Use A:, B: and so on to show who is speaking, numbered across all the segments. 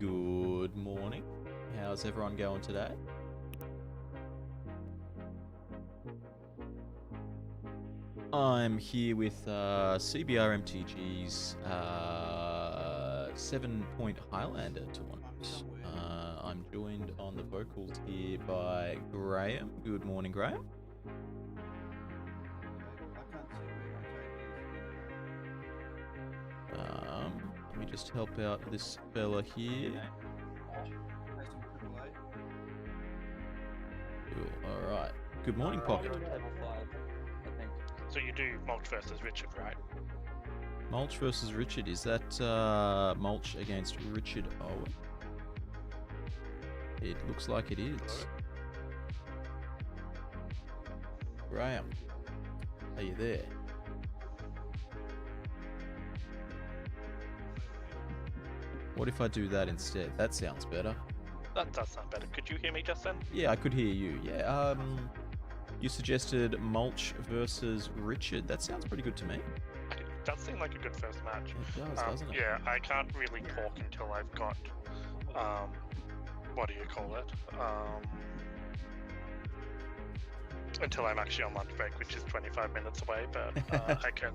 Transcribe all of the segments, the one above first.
A: Good morning. How's everyone going today? I'm here with CBR MTG's 7-point Highlander Tournament. I'm joined on the vocals here by Graham. Good morning, Graham. Let me just help out this fella here. Cool. Alright. Good morning, Pocket.
B: So you do Mulch versus Richard, right?
A: Mulch versus Richard. Is that Mulch against Richard Owen? It looks like it is. Graham, are you there? What if I do that instead? That sounds better.
B: That does sound better. Could you hear me just then?
A: Yeah, I could hear you. Yeah, you suggested Mulch versus Richard. That sounds pretty good to me.
B: It does seem like a good first match.
A: It does, doesn't it?
B: Yeah, I can't really talk until I've got, what do you call it? Until I'm actually on lunch break, which is 25 minutes away, but I can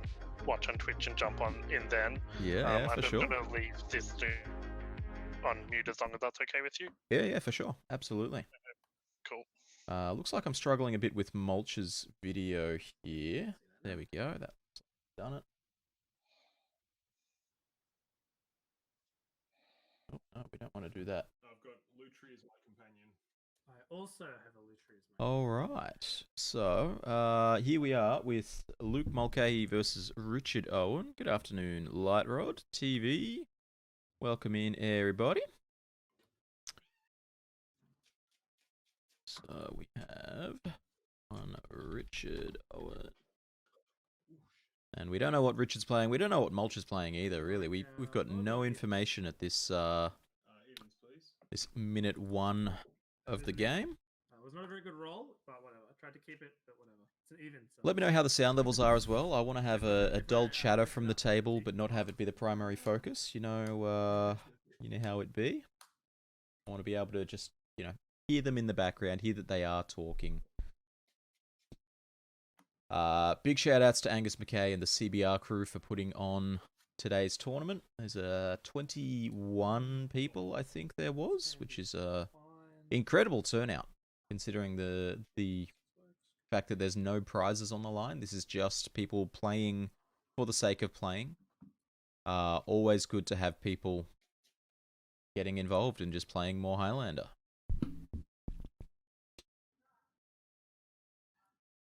B: watch on Twitch and jump on in then.
A: Yeah, for sure.
B: I'm going to leave this on mute as long as that's okay with you.
A: Yeah, for sure. Absolutely.
B: Cool.
A: Looks like I'm struggling a bit with Mulch's video here. There we go. That's done it. Oh, no, we don't want to do that.
C: I've got Lutri as my companion.
D: I also have a Lutri as my
A: All right. So, here we are with Luke Mulcahy versus Richard Owen. Good afternoon, Lightrod TV. Welcome in, everybody. So, we have on Richard Owen. And we don't know what Richard's playing. We don't know what Mulch is playing either, really. We've got no information at this this minute 1 of the game.
D: It was not a very good roll, but whatever. I tried to keep it, but whatever. It's an even. So.
A: Let me know how the sound levels are as well. I want to have a dull chatter from the table, but not have it be the primary focus. You know how it be. I want to be able to just, hear them in the background, hear that they are talking. Big shout outs to Angus McKay and the CBR crew for putting on today's tournament. There's 21 people, I think there was, which is incredible turnout considering the fact that there's no prizes on the line. This is just people playing for the sake of playing. Always good to have people getting involved and just playing more Highlander.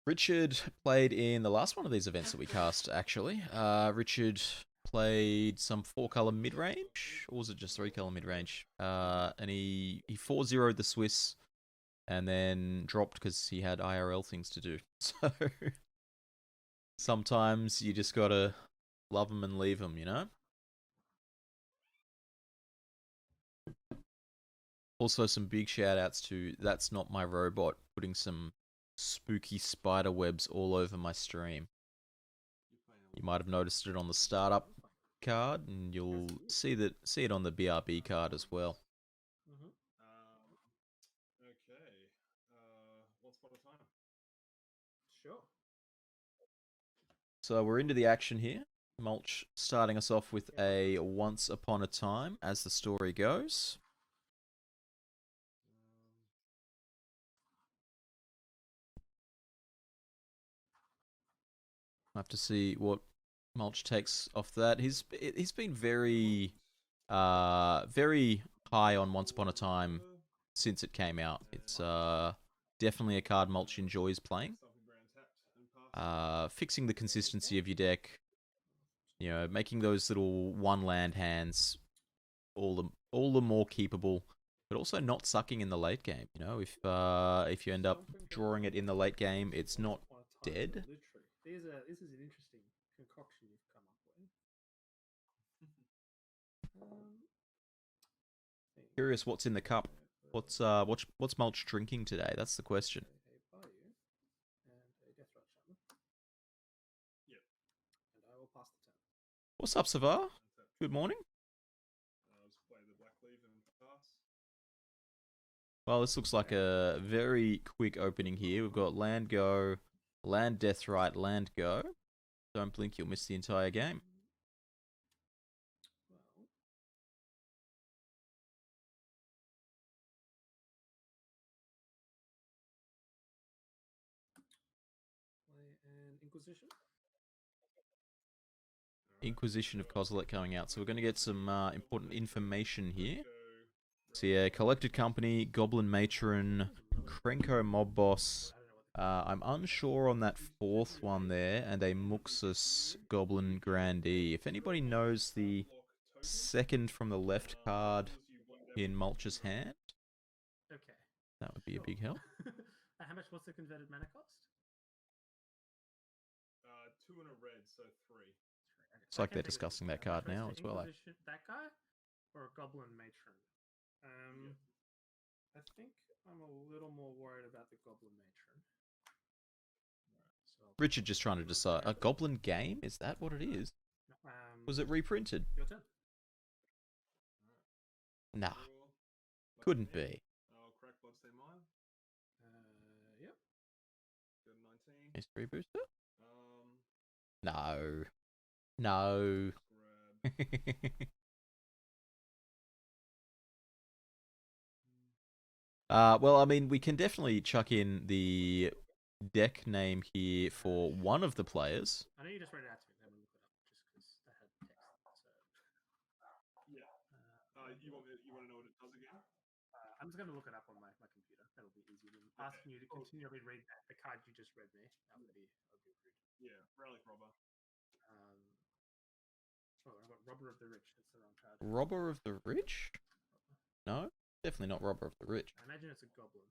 A: Richard played in the last one of these events that we cast, actually. Richard played some 4-color midrange, or was it just 3-color midrange? And he 4-0'd the Swiss, and then dropped because he had IRL things to do. So, sometimes you just gotta love them and leave them, Also, some big shout outs to That's Not My Robot, putting some spooky spider webs all over my stream. You might have noticed it on the startup card, and you'll see it on the BRB card as well.
C: Okay. Once upon a time.
D: Sure.
A: So we're into the action here. Mulch starting us off with a Once Upon a Time, as the story goes. I'll have to see what Mulch takes off that. He's been very very high on Once Upon a Time since it came out. It's definitely a card Mulch enjoys playing. Fixing the consistency of your deck, making those little 1-land hands all the more keepable, but also not sucking in the late game. If you end up drawing it in the late game, it's not dead.
D: This is an interesting concoction you've come up with.
A: Curious what's in the cup. What's Mulch drinking today? That's the question.
C: Yep.
D: And I will pass the turn.
A: What's up, Savar? Good morning.
C: Let's play the Black cleave and pass.
A: Well, this looks like a very quick opening here. We've got land go, land death right, land go. Don't blink, you'll miss the entire game.
D: Well, play an Inquisition.
A: Inquisition of Kozilek coming out. So we're going to get some important information here. So yeah, Collected Company, Goblin Matron, Krenko Mob Boss. I'm unsure on that fourth one there, and a Muxus Goblin Grandee. If anybody knows the second from the left card in Mulch's hand,
D: Okay.
A: that would be a big help.
D: How much was the converted mana cost?
C: 2 and a red, so 3.
A: It's like they're discussing that card now as well.
D: That guy or a Goblin Matron? I think I'm a little more worried about the Goblin Matron. So
A: Richard just trying to decide. A Goblin game? Is that what it is? Was it reprinted?
D: Your turn.
A: Nah, couldn't be.
C: I'll crack Bloodstained Mire.
D: Yep.
C: Got a 19.
A: History booster? No. No.
C: Grab.
A: Well, I mean, we can definitely chuck in the deck name here for one of the players.
D: I know you just read it out to me. Let me look it up just because I had text. So.
C: Yeah. You want to know what it does again?
D: I'm just going to look it up on my computer. That'll be easier than asking you to continually read the card you just read me. That would be rude.
C: Yeah, Relic Robber.
D: I've got Robber of the Rich. That's the wrong card.
A: Robber of the Rich? No, definitely not Robber of the Rich.
D: I imagine it's a Goblin.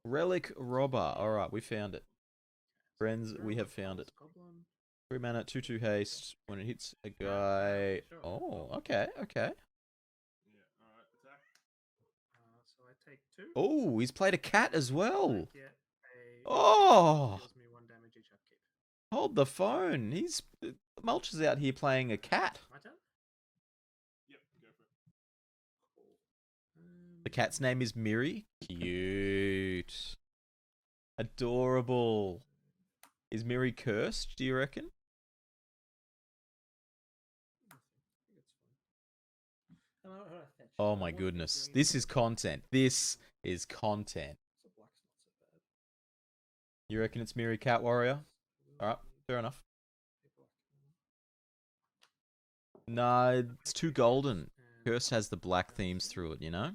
A: Relic Robber. Alright, we found it. Friends, we have found it.
D: Goblin.
A: 3 mana, 2/2 haste. When it hits a guy.
D: Sure.
A: Oh, okay, okay.
C: Yeah, alright, attack.
D: So I take 2.
A: Oh, he's played a cat as well.
D: I get a
A: Oh,
D: deals me 1 damage each upkeep.
A: hold the phone. Mulch is out here playing a cat.
D: My turn?
C: Yep, go for it.
D: Cool.
A: The cat's name is Miri. Cute. Adorable. Is Miri cursed, do you reckon? Oh my goodness. This is content. This is content. You reckon it's Miri Cat Warrior? Alright, fair enough. No, it's too golden. Curse has the black themes through it, you know?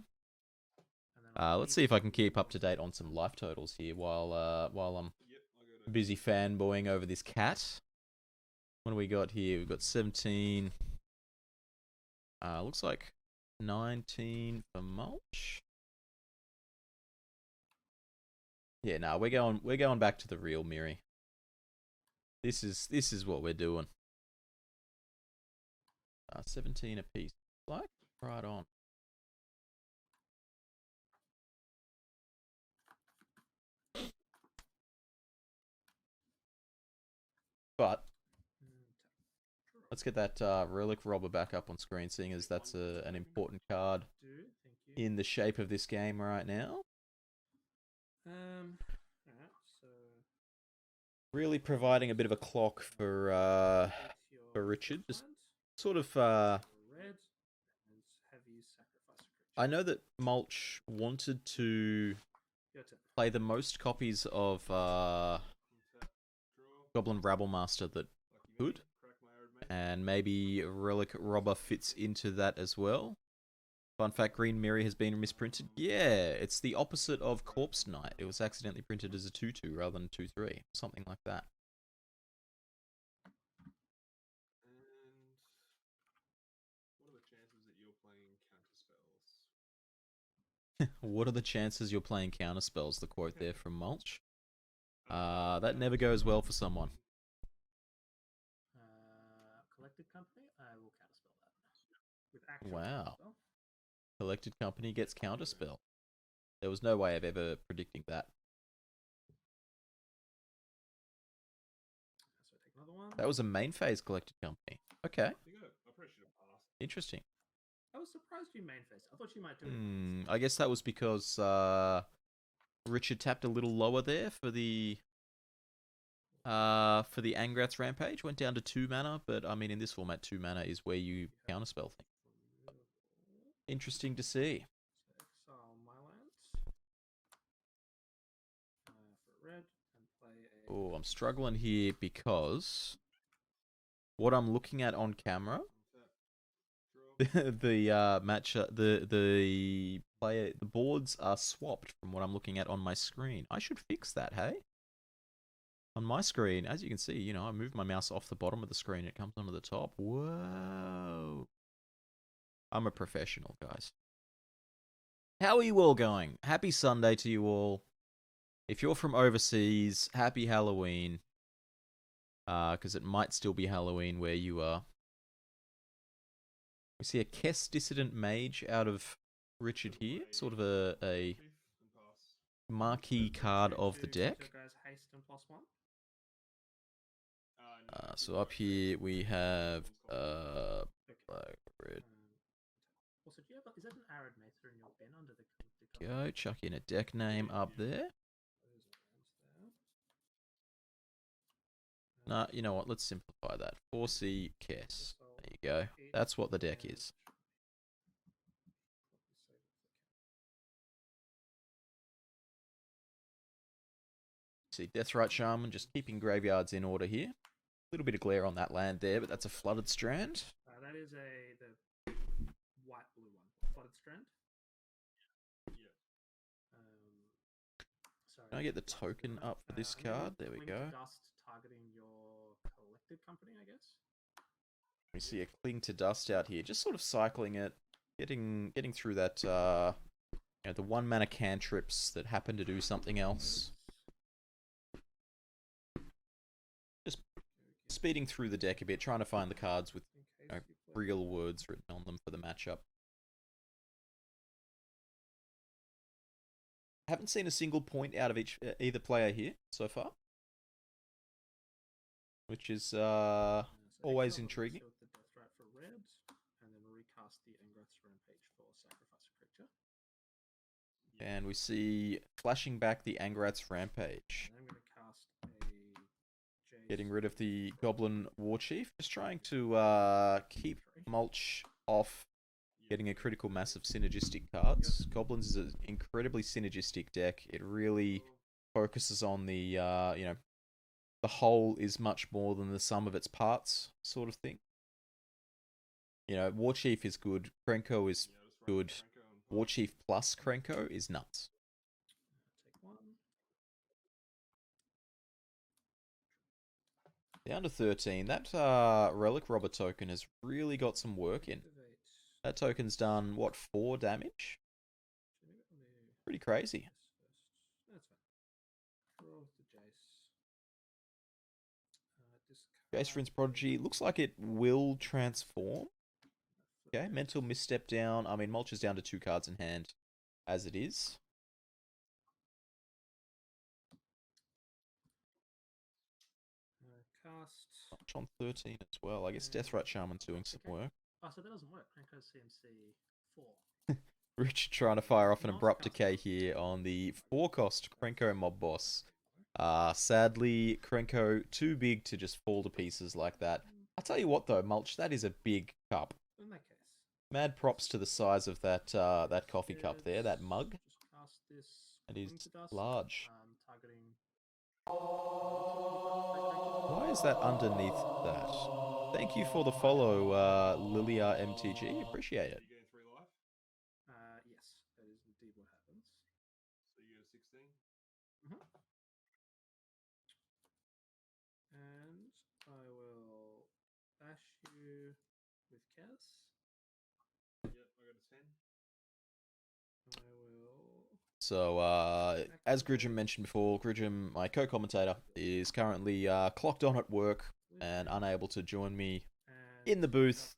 A: Let's see if I can keep up to date on some life totals here while I'm busy fanboying over this cat. What do we got here? We've got 17. Looks like 19 for Mulch. Yeah, no, we're going back to the real Miri. This is what we're doing. 17 apiece. Like right on. But let's get that Relic Robber back up on screen, seeing as that's an important card in the shape of this game right now.
D: So
A: Really providing a bit of a clock for Richard. Just sort of
D: red and heavy sacrifice.
A: I know that Mulch wanted to
D: Your turn.
A: play the most copies of Goblin Rabblemaster that could, and maybe Relic Robber fits into that as well. Fun fact, Green Miri has been misprinted. Yeah, it's the opposite of Corpse Knight. It was accidentally printed as a 2/2 rather than 2/3. Something like that.
C: And what are the chances that you're playing counter spells?
A: What are the chances you're playing counterspells? The quote there from Mulch. That never goes well for someone.
D: Collected Company, I will counterspell that. With actual
A: Wow.
D: counterspell.
A: Collected Company gets counterspell. There was no way of ever predicting that.
D: So take another one.
A: That was a main phase Collected Company. Okay,
C: I probably should have passed.
A: interesting.
D: I was surprised you main faced. I thought you might do it.
A: I guess that was because Richard tapped a little lower there for the Angrat's Rampage. Went down to 2 mana, but I mean in this format 2 mana is where you counterspell things. Interesting to see.
D: Exile my lands for red and play a.
A: Oh, I'm struggling here because what I'm looking at on camera, the boards are swapped from what I'm looking at on my screen. I should fix that, hey? On my screen, as you can see, you know, I moved my mouse off the bottom of the screen. It comes onto the top. Whoa. I'm a professional, guys. How are you all going? Happy Sunday to you all. If you're from overseas, happy Halloween. Because it might still be Halloween where you are. We see a Kess Dissident Mage out of Richard here. Sort of a marquee card of the deck. So up here we have black, red.
D: Also, do you have, is that an Reanimator in your bin under the
A: Go, chuck in a deck name up there. Nah, you know what? Let's simplify that. 4C Kess. There you go. That's what the deck is. See, Deathrite Shaman just keeping graveyards in order here. A little bit of glare on that land there, but that's a flooded strand.
D: That is the white-blue one. Flooded strand. Sorry.
A: Can I get the token up for this card? There we go.
D: Dust targeting your collected company, I guess.
A: We see a Cling to Dust out here, just sort of cycling it, getting through that, you know, the 1 mana cantrips that happen to do something else. Just speeding through the deck a bit, trying to find the cards with, you know, real words written on them for the matchup. Haven't seen a single point out of either player here so far, which is always intriguing. And we see flashing back the Angrat's Rampage. Getting rid of the Goblin Warchief. Just trying to keep Mulch off getting a critical mass of synergistic cards. Goblins is an incredibly synergistic deck. It really focuses on the, you know, the whole is much more than the sum of its parts sort of thing. You know, Warchief is good. Krenko is good. Warchief plus Krenko is nuts. Down to 13. That Relic Robber token has really got some work in. That token's done, what, 4 damage? Pretty crazy. Jace Rinse Prodigy. Looks like it will transform. Okay, Mental Misstep down. I mean, Mulch is down to 2 cards in hand as it is. Mulch on 13 as well. I guess Deathrite Shaman's doing some work.
D: Oh, so that doesn't work. Krenko's CMC 4.
A: Richard trying to fire off an Abrupt Decay here on the 4-cost Krenko Mob Boss. Sadly, Krenko too big to just fall to pieces like that. I'll tell you what though, Mulch, that is a big cup.
D: In that case.
A: Mad props to the size of that that coffee cup there, that mug. It is large. Why is that underneath that? Thank you for the follow, Lilia MTG. Appreciate it.
D: Yes, that is indeed what happens.
C: So you get a 16?
D: And I will bash you with Kaz.
C: Yep, I got a 10.
D: I will.
A: So, as Gridgem mentioned before, Gridgem, my co-commentator, is currently clocked on at work and unable to join me in the booth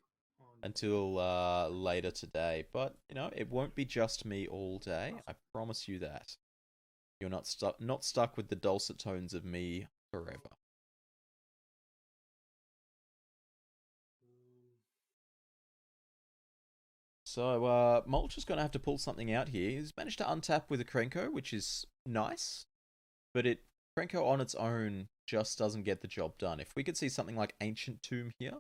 A: until later today. But, you know, it won't be just me all day. I promise you that. You're not stuck with the dulcet tones of me forever. So Mulch is going to have to pull something out here. He's managed to untap with a Krenko, which is nice, but Krenko on its own just doesn't get the job done. If we could see something like Ancient Tomb here,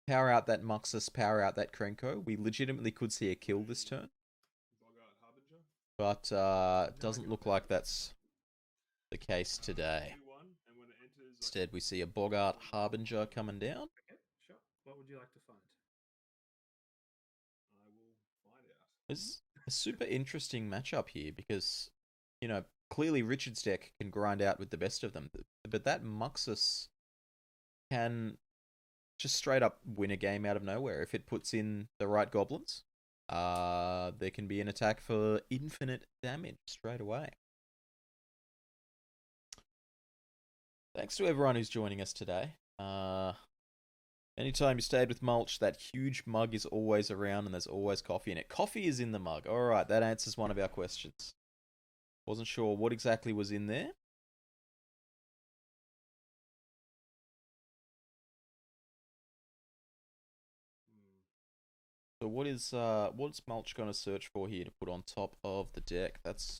A: power out that Muxus, power out that Krenko, we legitimately could see a kill this turn. But doesn't look like that's the case today. Instead, we see a Boggart Harbinger coming down.
D: Okay, sure. What would you like to find?
C: I will find out.
A: It's a super interesting matchup here because, you know, clearly Richard's deck can grind out with the best of them, but that Muxus can just straight up win a game out of nowhere if it puts in the right goblins. There can be an attack for infinite damage straight away. Thanks to everyone who's joining us today. Anytime you stayed with Mulch, that huge mug is always around and there's always coffee in it. Coffee is in the mug. Alright, that answers one of our questions. Wasn't sure what exactly was in there. So what's Mulch going to search for here to put on top of the deck? That's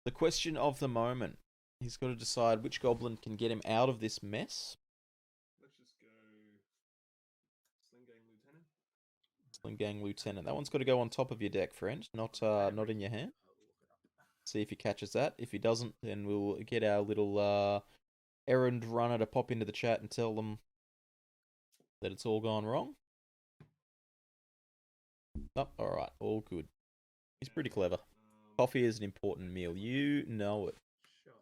A: the question of the moment. He's got to decide which goblin can get him out of this mess.
C: Let's just go Sling Gang Lieutenant.
A: Sling Gang Lieutenant. That one's got to go on top of your deck, friend, not in your hand. See if he catches that. If he doesn't, then we'll get our little errand runner to pop into the chat and tell them that it's all gone wrong. Oh, alright, all good. He's pretty clever. Coffee is an important meal. You know it.
D: Sure.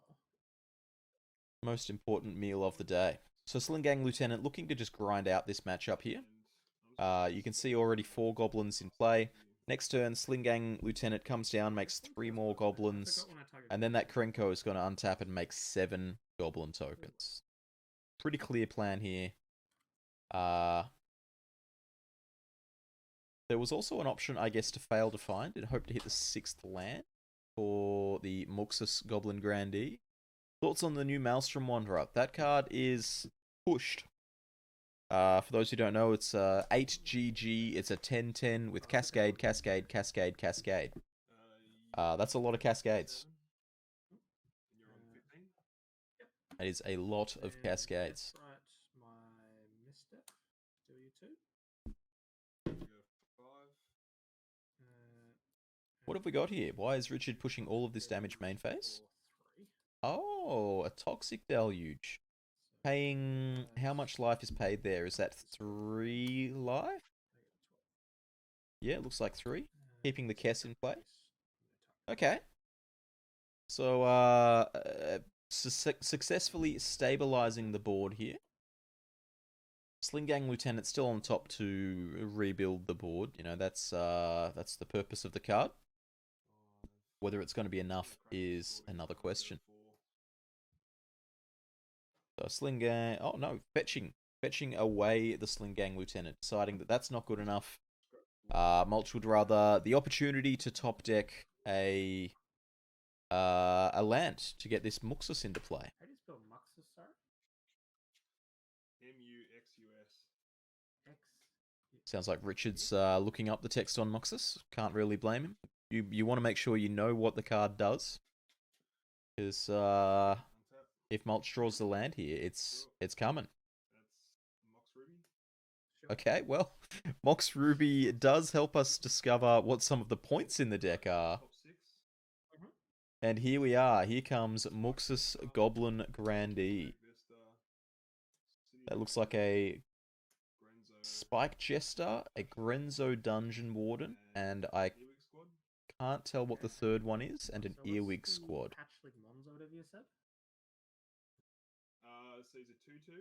A: Most important meal of the day. So Sling Gang Lieutenant looking to just grind out this matchup here. You can see already 4 goblins in play. Next turn, Sling Gang Lieutenant comes down, makes 3 more goblins. And then that Krenko is going to untap and make 7 goblin tokens. Pretty clear plan here. There was also an option, I guess, to fail to find and hope to hit the 6th land for the Muxus Goblin Grandee. Thoughts on the new Maelstrom Wanderer? That card is pushed. For those who don't know, it's 8GG, it's a 10-10 with Cascade, Cascade, Cascade, Cascade. That's a lot of Cascades. That is a lot of Cascades.
D: Right, my misstep. Do you too?
A: What have we got here? Why is Richard pushing all of this damage main phase? Oh, a Toxic Deluge. Paying... How much life is paid there? Is that 3 life? Yeah, it looks like 3. Keeping the Kess in play. Okay. So, successfully stabilizing the board here. Sling Gang Lieutenant still on top to rebuild the board. You know, that's the purpose of the card. Whether it's going to be enough is another question. So Sling Gang... Oh, no. Fetching away the Sling Gang Lieutenant. Deciding that that's not good enough. Mulch would rather the opportunity to top deck a land to get this Muxus into play.
D: How do you spell Muxus, sorry?
C: Muxus.
D: X.
A: Sounds like Richard's looking up the text on Muxus. Can't really blame him. You want to make sure you know what the card does. Because if Mulch draws the land here, it's coming.
C: That's Mox Ruby.
D: Sure.
A: Okay, well, Mox Ruby does help us discover what some of the points in the deck are.
C: Top 6.
A: And here we are. Here comes Muxus Goblin Grandee. That looks like a Spike Jester, a Grenzo Dungeon Warden, and I can't tell what the third one is, and an
D: So what's
A: Earwig
D: the
A: Squad.
D: Patchling Monzo, whatever you said?
C: So he's a 2/2,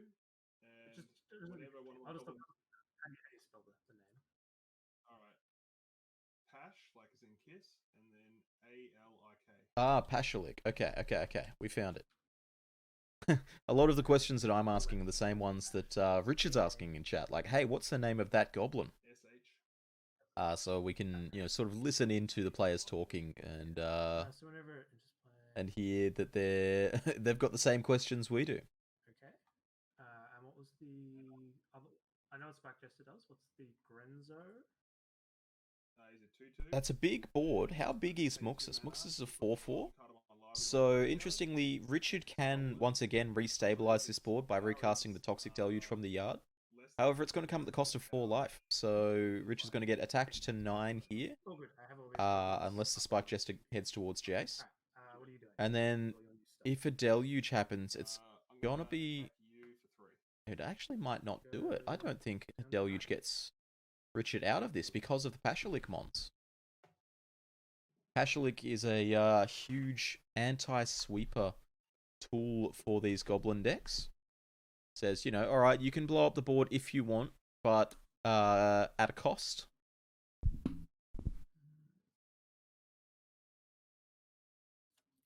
C: and
D: Just-
C: whenever one
D: I'll
C: of
D: just
C: them...
D: look up how do you spell the name.
C: Alright. Pash, like as in kiss, and then A-L-I-K.
A: Ah, Pashalik. Okay. We found it. A lot of the questions that I'm asking are the same ones that Richard's asking in chat. Like, hey, what's the name of that goblin?
C: S-H.
A: So we can, sort of listen into the players talking and
D: So whenever it just play.
A: and hear that they've got the same questions we do.
D: Okay. And what was the other? I know it's Back Jester does. What's the Grenzo?
C: He's a 2/2.
A: That's a big board. How big is Muxus? Muxus is a 4/4. So, interestingly, Richard can once again restabilize this board by recasting the Toxic Deluge from the yard. However, it's going to come at the cost of 4 life. So, Richard's going to get attacked to 9 here.
D: All good. I have all the
A: Unless the Spike Jester heads towards Jace.
D: Alright, what are you doing?
A: And then,
D: All your new stuff.
A: if a Deluge happens, it's
C: I'm
A: gonna
C: gonna
A: be...
C: attack you for 3.
A: It actually might not do it. I don't think a Deluge gets Richard out of this because of the Pashalik mons. Pashalik is a huge anti-sweeper tool for these Goblin decks. Says, you know, alright, you can blow up the board if you want, but at a cost.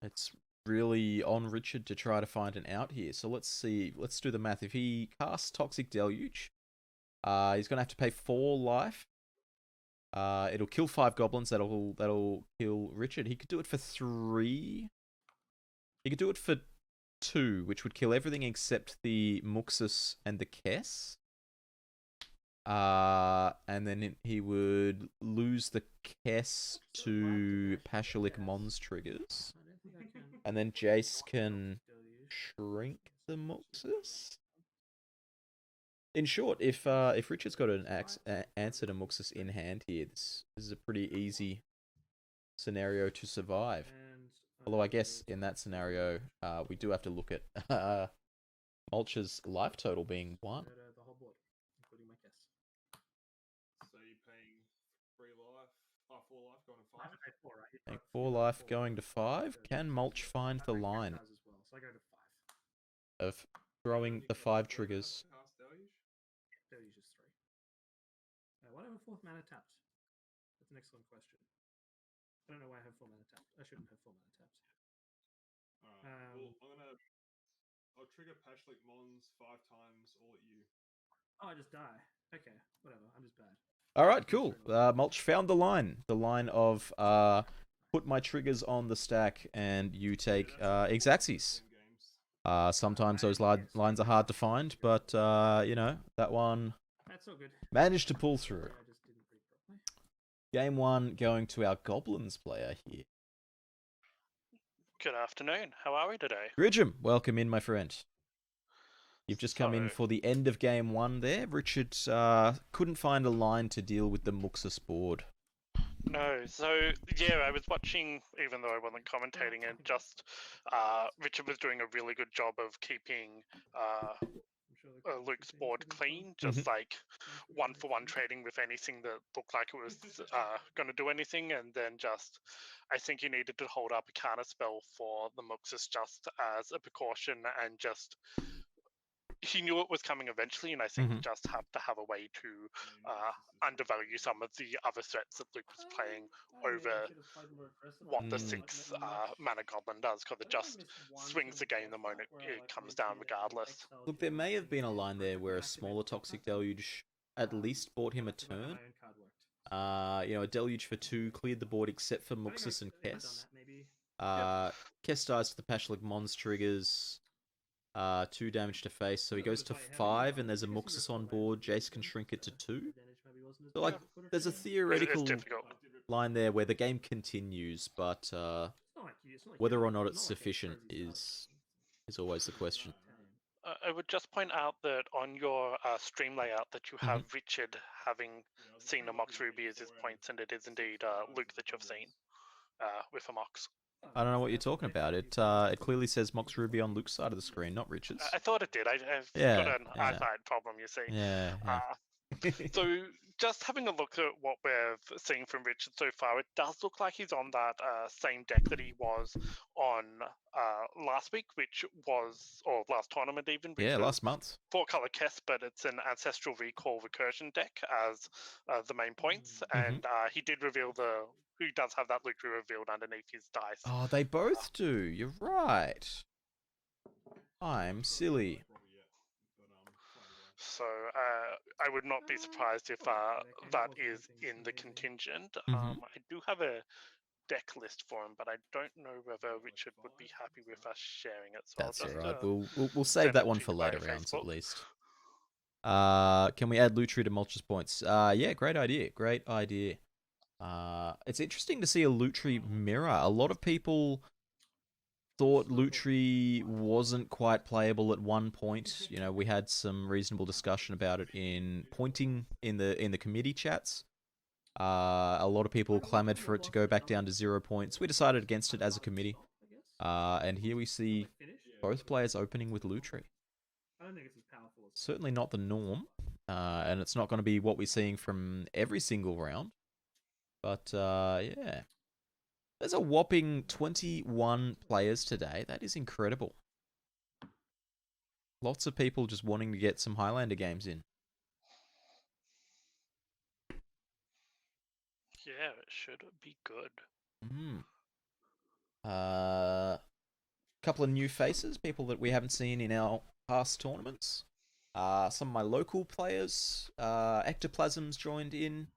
A: It's really on Richard to try to find an out here. So let's see. Let's do the math. If he casts Toxic Deluge, he's going to have to pay 4 life. It'll kill 5 goblins. That'll kill Richard. He could do it for 3. He could do it for 2, which would kill everything except the Muxus and the Kess. And then he would lose the Kess to Pashalik Mons triggers. And then Jace can shrink the Muxus. In short, if Richard's got an answer to Muxus in hand here, this is a pretty easy scenario to survive. Although I guess in that scenario, we do have to look at Mulch's life total being 1.
D: The whole board, including my guess.
C: So you're paying 3 life, 4 life going to
D: I
C: 5.
D: haven't paid 4, right?
A: Paying 4 life going to 5. Can Mulch find the line
D: As well, so I go to 5.
A: of throwing the 5 triggers?
C: Cast Deluge?
D: Deluge is 3. Why do I have 4th mana tapped? That's an excellent question. I don't know why I have 4 mana tapped. I shouldn't have 4 mana tapped.
C: Alright, well, I'll trigger Pashlik Mons 5 times all at you.
D: Oh, I just die. Okay, whatever. I'm just bad.
A: Alright, cool. Mulch found the line. The line of put my triggers on the stack and you take Exaxes. Sometimes those lines are hard to find, but you know, that one
D: That's all good.
A: managed to pull through.
D: I just didn't read properly.
A: Game 1 going to our Goblins player here.
B: Good afternoon. How are we today?
A: Gridgem, welcome in, my friend. You've just come in
B: So-
A: for the end of game 1 there. Richard couldn't find a line to deal with the Muxus board.
B: No, so yeah, I was watching, even though I wasn't commentating, and just Richard was doing a really good job of keeping
D: I'm sure the
B: Luke's board clean, just like 1-for-1 trading with anything that looked like it was going to do anything, and then just I think he needed to hold up a counter spell for the Muxus just as a precaution, and just he knew it was coming eventually, and I think he just had to have a way to undervalue some of the other threats that Luke was playing over what the 6 mana goblin does, because it just swings the game the moment it comes down regardless.
A: Look, there may have been a line there where a smaller Toxic Deluge at least bought him a turn. You know, a Deluge for 2 cleared the board except for Muxus and Kess. Kess dies to the Pashlik Mons triggers. 2 damage to face, so he goes to 5, and there's a Muxus on board. Jace can shrink it to 2. So, like, there's a theoretical
B: difficult.
A: line there where the game continues, but whether or not it's sufficient is always the question.
B: I would just point out that on your stream layout that you have Richard having seen a Mox Ruby as his points, and it is indeed Luke that you've seen with a Mox.
A: I don't know what you're talking about. It clearly says Mox Ruby on Luke's side of the screen, not Richard's.
B: I thought it did. I've
A: Yeah,
B: got an
A: yeah.
B: eyesight problem, you see.
A: Yeah.
B: So just having a look at what we've seen from Richard so far, it does look like he's on that same deck that he was on last week, or last tournament even.
A: Yeah, last month.
B: 4-color Kess, but it's an Ancestral Recall Recursion deck as the main points, and he did reveal who does have that Luke revealed underneath his dice.
A: Oh, they both do. You're right. I'm silly.
B: So I would not be surprised if that is in the contingent. I do have a deck list for him, but I don't know whether Richard would be happy with us sharing it. So
A: That's
B: I'll just,
A: alright. We'll save
B: send
A: that
B: it
A: one
B: to
A: for
B: you via
A: later rounds at
B: Facebook.
A: least. Can we add Lutri to Mulch's points? Yeah, great idea. Great idea. It's interesting to see a Lutri mirror. A lot of people thought Lutri wasn't quite playable at one point. You know, we had some reasonable discussion about it in pointing in the committee chats. A lot of people clamored for it to go back down to 0 points. We decided against it as a committee. And here we see both players opening with Lutri.
D: I don't think it's as powerful as
A: Certainly not the norm, and it's not going to be what we're seeing from every single round. But, yeah. There's a whopping 21 players today. That is incredible. Lots of people just wanting to get some Highlander games in.
B: Yeah, it should be good.
A: Couple of new faces, people that we haven't seen in our past tournaments. Some of my local players, Ectoplasm's joined in.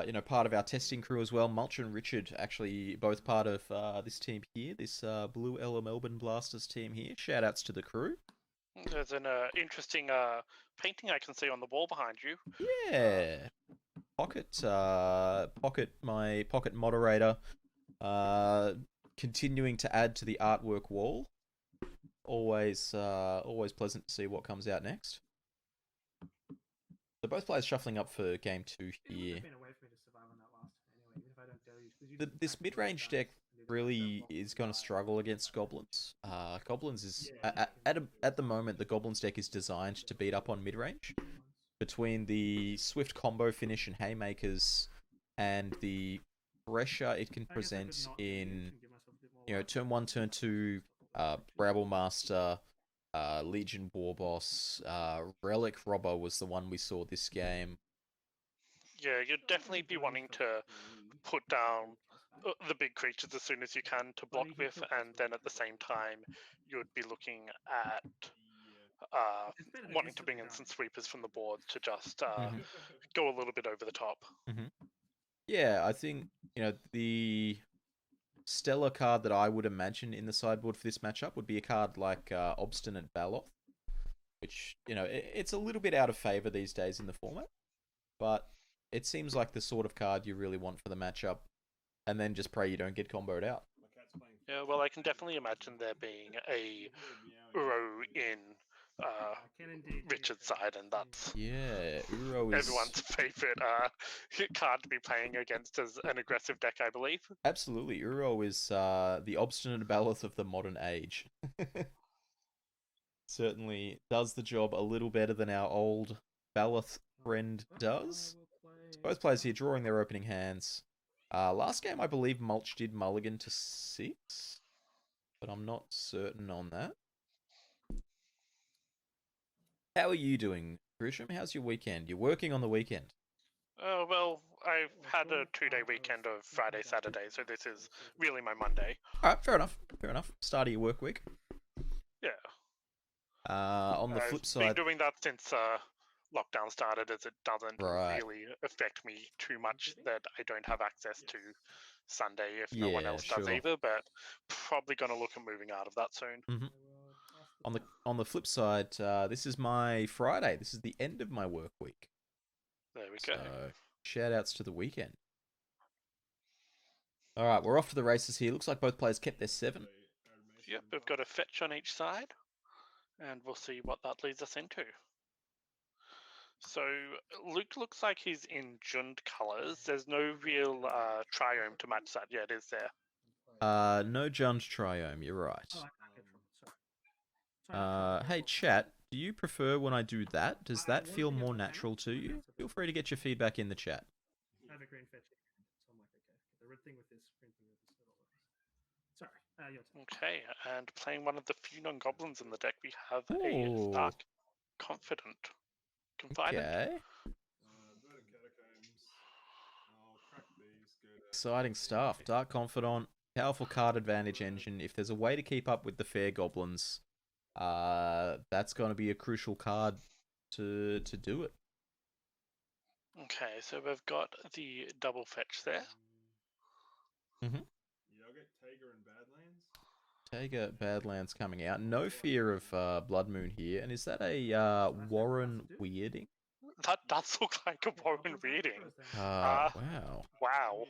A: You know, part of our testing crew as well. Mulch and Richard, actually both part of this team here, this Blue Ella Melbourne Blasters team here. Shout outs to the crew.
B: There's an interesting painting I can see on the wall behind you.
A: Yeah. My pocket moderator, continuing to add to the artwork wall. Always pleasant to see what comes out next. So both players shuffling up for game 2 here. This mid-range deck really is going to struggle against Goblins. Goblins is at the moment the Goblins deck is designed to beat up on mid-range. Between the swift combo finish and haymakers and the pressure it can present in, you know, turn 1, turn 2, Brabble Master, Legion Warboss, Relic Robber was the one we saw this game.
B: Yeah, you'd definitely be wanting to put down the big creatures as soon as you can to block with, and then at the same time, you'd be looking at wanting to bring in some sweepers from the board to just go a little bit over the top.
A: Yeah, I think, you know, the stellar card that I would imagine in the sideboard for this matchup would be a card like Obstinate Baloth, which, you know, it's a little bit out of favor these days in the format, but it seems like the sort of card you really want for the matchup, and then just pray you don't get comboed out.
B: Yeah, well, I can definitely imagine there being a Uro in Richard's side, and that's
A: Uro is
B: everyone's favorite card to be playing against as an aggressive deck, I believe.
A: Absolutely, Uro is the Obstinate Baloth of the modern age. Certainly does the job a little better than our old Baloth friend does. Both players here drawing their opening hands. Last game, I believe Mulch did mulligan to 6, but I'm not certain on that. How are you doing, Grisham? How's your weekend? You're working on the weekend.
B: Well, I've had a 2-day weekend of Friday, Saturday, so this is really my Monday.
A: Alright, fair enough. Fair enough. Start of your work week.
B: Yeah.
A: On the flip side...
B: I've been doing that since lockdown started, as it doesn't really affect me too much that I don't have access to Sunday if no one else does either, but probably going to look at moving out of that soon.
A: On the flip side, this is my Friday. This is the end of my work week.
B: There we go.
A: Shout outs to the weekend. Alright, we're off to the races here. Looks like both players kept their 7.
B: Yep, we've got a fetch on each side, and we'll see what that leads us into. So Luke looks like he's in Jund colours. There's no real triome to match that yet, is there?
A: No Jund triome, you're right. Hey chat, do you prefer when I do that? Does that feel more natural to you? Feel free to get your feedback in the chat.
D: I have a green fetch, so I'm like, okay, the red thing with this, green thing with this. Sorry, your turn.
B: Okay, and playing one of the few non-goblins in the deck, we have a Dark Confidant. Confidant.
A: Okay. Exciting stuff. Dark Confidant, powerful card advantage engine. If there's a way to keep up with the fair goblins, that's going to be a crucial card to do it.
B: Okay, so we've got the double fetch there.
A: Taiga Badlands coming out. No fear of Blood Moon here. And is that a Warren Weirding?
B: that does look like a Warren reading.
A: Wow.
B: Wow.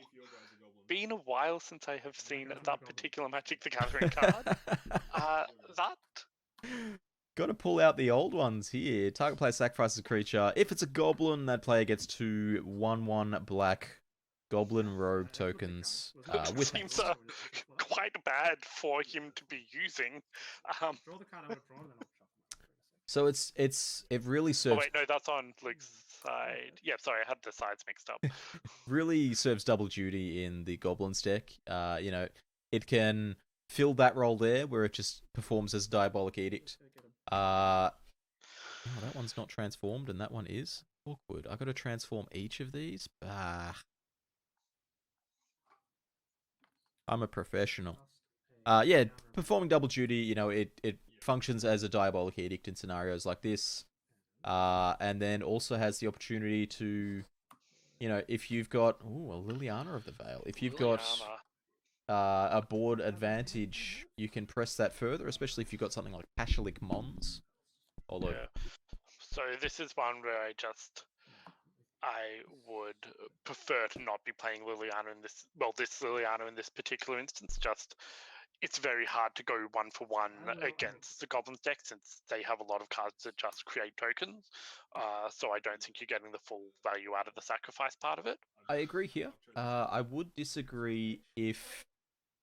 B: Been a while since I have seen that particular Magic the Gathering card. That...
A: Got to pull out the old ones here. Target player sacrifices a creature. If it's a goblin, that player gets 2 1/1 black goblin robe tokens with
B: seems
A: haste.
B: quite bad for him to be using.
D: Draw the card I would have drawn, then I'll shuffle it.
A: So it really
B: Oh
A: serves
B: wait, no, that's on Luke's side. Yeah, sorry, I had the sides mixed up.
A: really serves double duty in the goblins deck. You know, it can fill that role there where it just performs as Diabolic Edict. Oh, that one's not transformed, and that one is. Awkward. I got to transform each of these. I'm a professional. Yeah, performing double duty. You know, it functions as a Diabolic Edict in scenarios like this, and then also has the opportunity to, you know, if you've got a Liliana of the Veil. If you've got a board advantage, you can press that further, especially if you've got something like Pashalik Mons. Although,
B: yeah. So this is one where I would prefer to not be playing Liliana in this. Well, this Liliana in this particular instance. Just it's very hard to go 1-for-1 against the Goblins deck since they have a lot of cards that just create tokens. So I don't think you're getting the full value out of the sacrifice part of it.
A: I agree here. I would disagree if,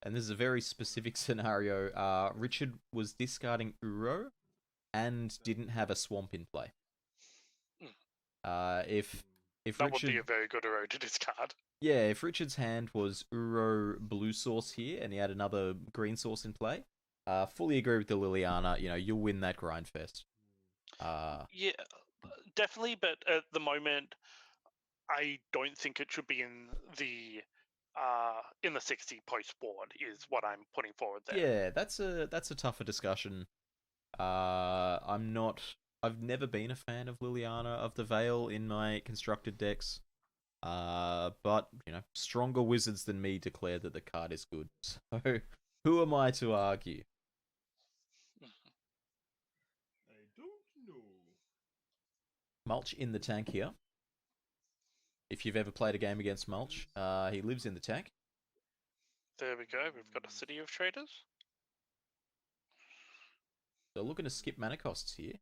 A: and this is a very specific scenario, Richard was discarding Uro and didn't have a swamp in play. If
B: that
A: Richard,
B: would be a very good Uro to discard.
A: Yeah, if Richard's hand was Uro blue source here and he had another green source in play, fully agree with the Liliana. You know, you'll win that grind fest.
B: Yeah, definitely. But at the moment, I don't think it should be in the 60 post board. Is what I'm putting forward there.
A: Yeah, that's a tougher discussion. I've never been a fan of Liliana of the Veil in my constructed decks. But, you know, stronger wizards than me declare that the card is good. So, who am I to argue?
C: I don't know.
A: Mulch in the tank here. If you've ever played a game against Mulch, he lives in the tank.
B: There we go. We've got a City of Traders.
A: So looking to skip mana costs here.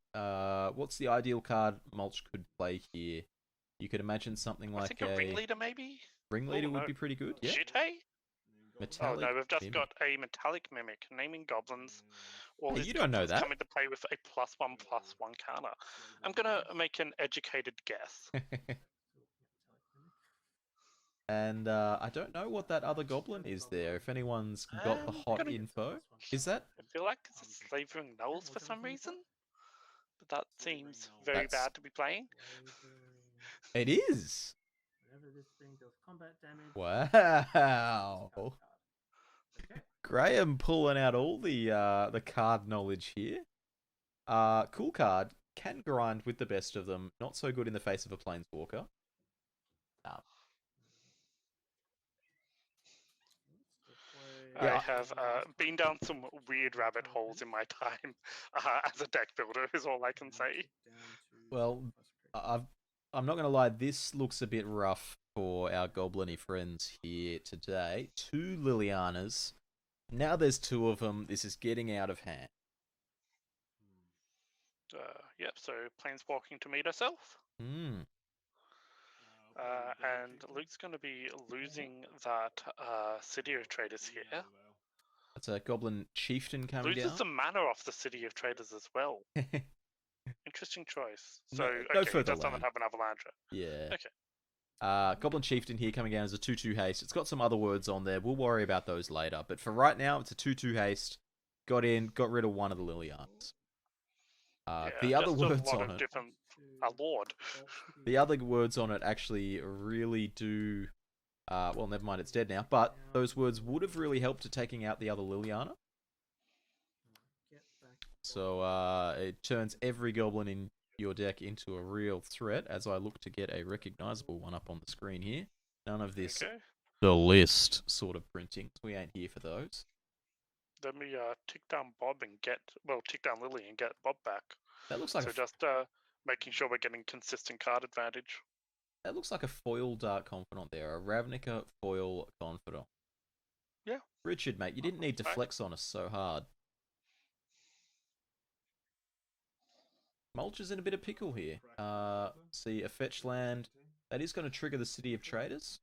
A: What's the ideal card Mulch could play here? You could imagine something like
B: I think a Ringleader, maybe?
A: Ringleader would be pretty good, yeah.
B: Shit, hey?
A: Metallic
B: no, we've just
A: Mimic.
B: got a Metallic Mimic, naming Goblins. All
A: Hey,
B: his
A: you don't know
B: goblins
A: that.
B: come into play with a +1/+1 counter. I'm gonna make an educated guess.
A: And I don't know what that other goblin is there. If anyone's got the hot info, is that?
B: I feel like it's a Slavering Knolls for some reason. But that seems very
A: That's-
B: bad to be playing.
A: It is.
D: Whenever this thing deals combat damage.
A: Wow.
D: Okay.
A: Graham pulling out all the card knowledge here. Cool card. Can grind with the best of them. Not so good in the face of a planeswalker.
B: I have been down some weird rabbit holes in my time as a deck builder, is all I can say.
A: Well, I'm not going to lie, this looks a bit rough for our goblin-y friends here today. 2 Lilianas. Now there's 2 of them. This is getting out of hand.
B: Yep, so planeswalking to meet herself.
A: Hmm.
B: And Luke's going to be losing that City of Traders here.
A: That's a Goblin Chieftain coming
B: Loses
A: down.
B: some mana off the City of Traders as well. Interesting choice. So,
A: no
B: okay, he
A: further
B: does not
A: land.
B: have an Avalanche.
A: Yeah.
B: Okay.
A: Goblin Chieftain here coming down as a 2/2 haste. It's got some other words on there. We'll worry about those later. But for right now, it's a 2/2 haste. Got rid of one of the Lilianas. The other words on it.
B: Lord.
A: The other words on it actually really do. Well, never mind, it's dead now. But those words would have really helped to taking out the other Liliana. So it turns every goblin in your deck into a real threat. As I look to get a recognizable one up on the screen here. None of this the list sort of printing. We ain't here for those.
B: Let me tick down Bob and tick down Lily and get Bob back.
A: That looks like
B: so
A: a
B: just making sure we're getting consistent card advantage.
A: That looks like a foil Dark Confidant there, a Ravnica foil Confidant.
B: Yeah.
A: Richard, mate, you didn't need to
B: Right.
A: flex on us so hard. Mulch is in a bit of pickle here. See, a fetch land. That is going to trigger the City of Traders.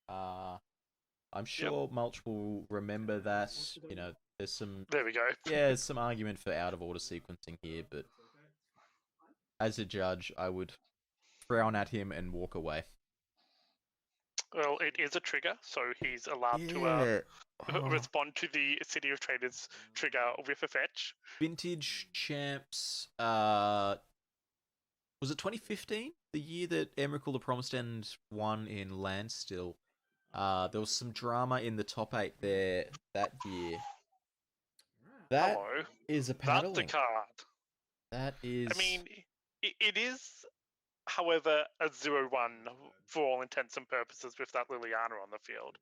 A: I'm sure Mulch will remember that. You know, there's some...
B: There we go.
A: Yeah, there's some argument for out-of-order sequencing here, but as a judge, I would frown at him and walk away.
B: Well, it is a trigger, so he's allowed to respond to the City of Traders trigger with a fetch.
A: Vintage Champs, was it 2015? The year that Emrakul the Promised End won in Landstill. There was some drama in the top 8 there that year. That is a paddling.
B: That's the card.
A: That is...
B: I mean, it is, however, a 0-1 for all intents and purposes with that Liliana on the field.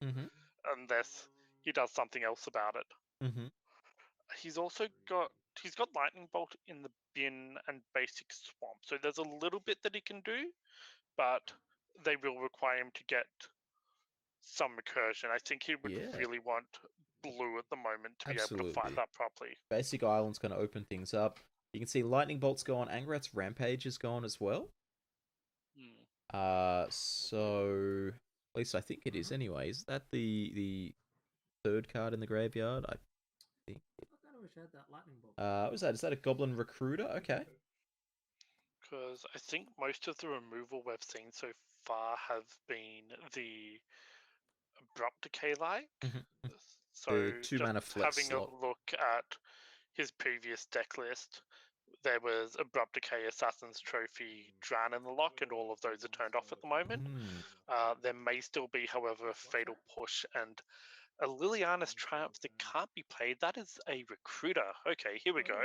B: Unless he does something else about it. He's also got Lightning Bolt in the bin and Basic Swamp, so there's a little bit that he can do, but they will require him to get some recursion. I think he would really want blue at the moment to be able to fight that properly.
A: Basic Island's going to open things up. You can see Lightning Bolt's gone. Angrat's Rampage is gone as well. So at least I think it is anyway. Is that the third card in the graveyard? I think. Is that a Goblin Recruiter? Okay.
B: Because I think most of the removal we've seen so far have been the Abrupt Decay like. So
A: the 2-mana flex
B: having
A: slot.
B: a look at his previous deck list, there was Abrupt Decay, Assassin's Trophy, Dran in the lock, and all of those are turned off at the moment. There may still be, however, a Fatal Push and a Liliana's Triumph that can't be played. That is a Recruiter. Okay, here we go.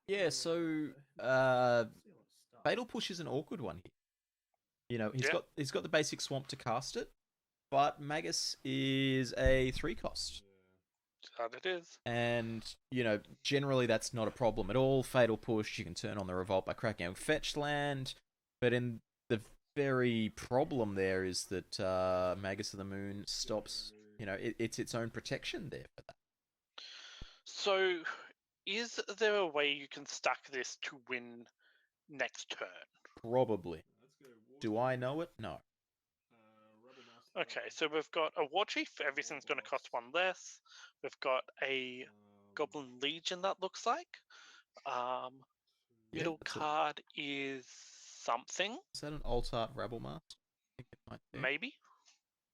A: Yeah, so Fatal Push is an awkward one here. You know, he's got the basic swamp to cast it, but Magus is a 3-cost.
B: That it is.
A: And, you know, generally that's not a problem at all. Fatal Push, you can turn on the Revolt by cracking out Fetch Land, but in the very problem there is that Magus of the Moon stops, you know, it's its own protection there for that.
B: So, is there a way you can stack this to win next turn?
A: Probably. Do I know it? No.
B: Okay, so we've got a War Chief. Everything's going to cost 1 less. We've got a Goblin Legion, that looks like. Middle card is something.
A: Is that an Alt-Art Rebel Master? I think it might be.
B: Maybe.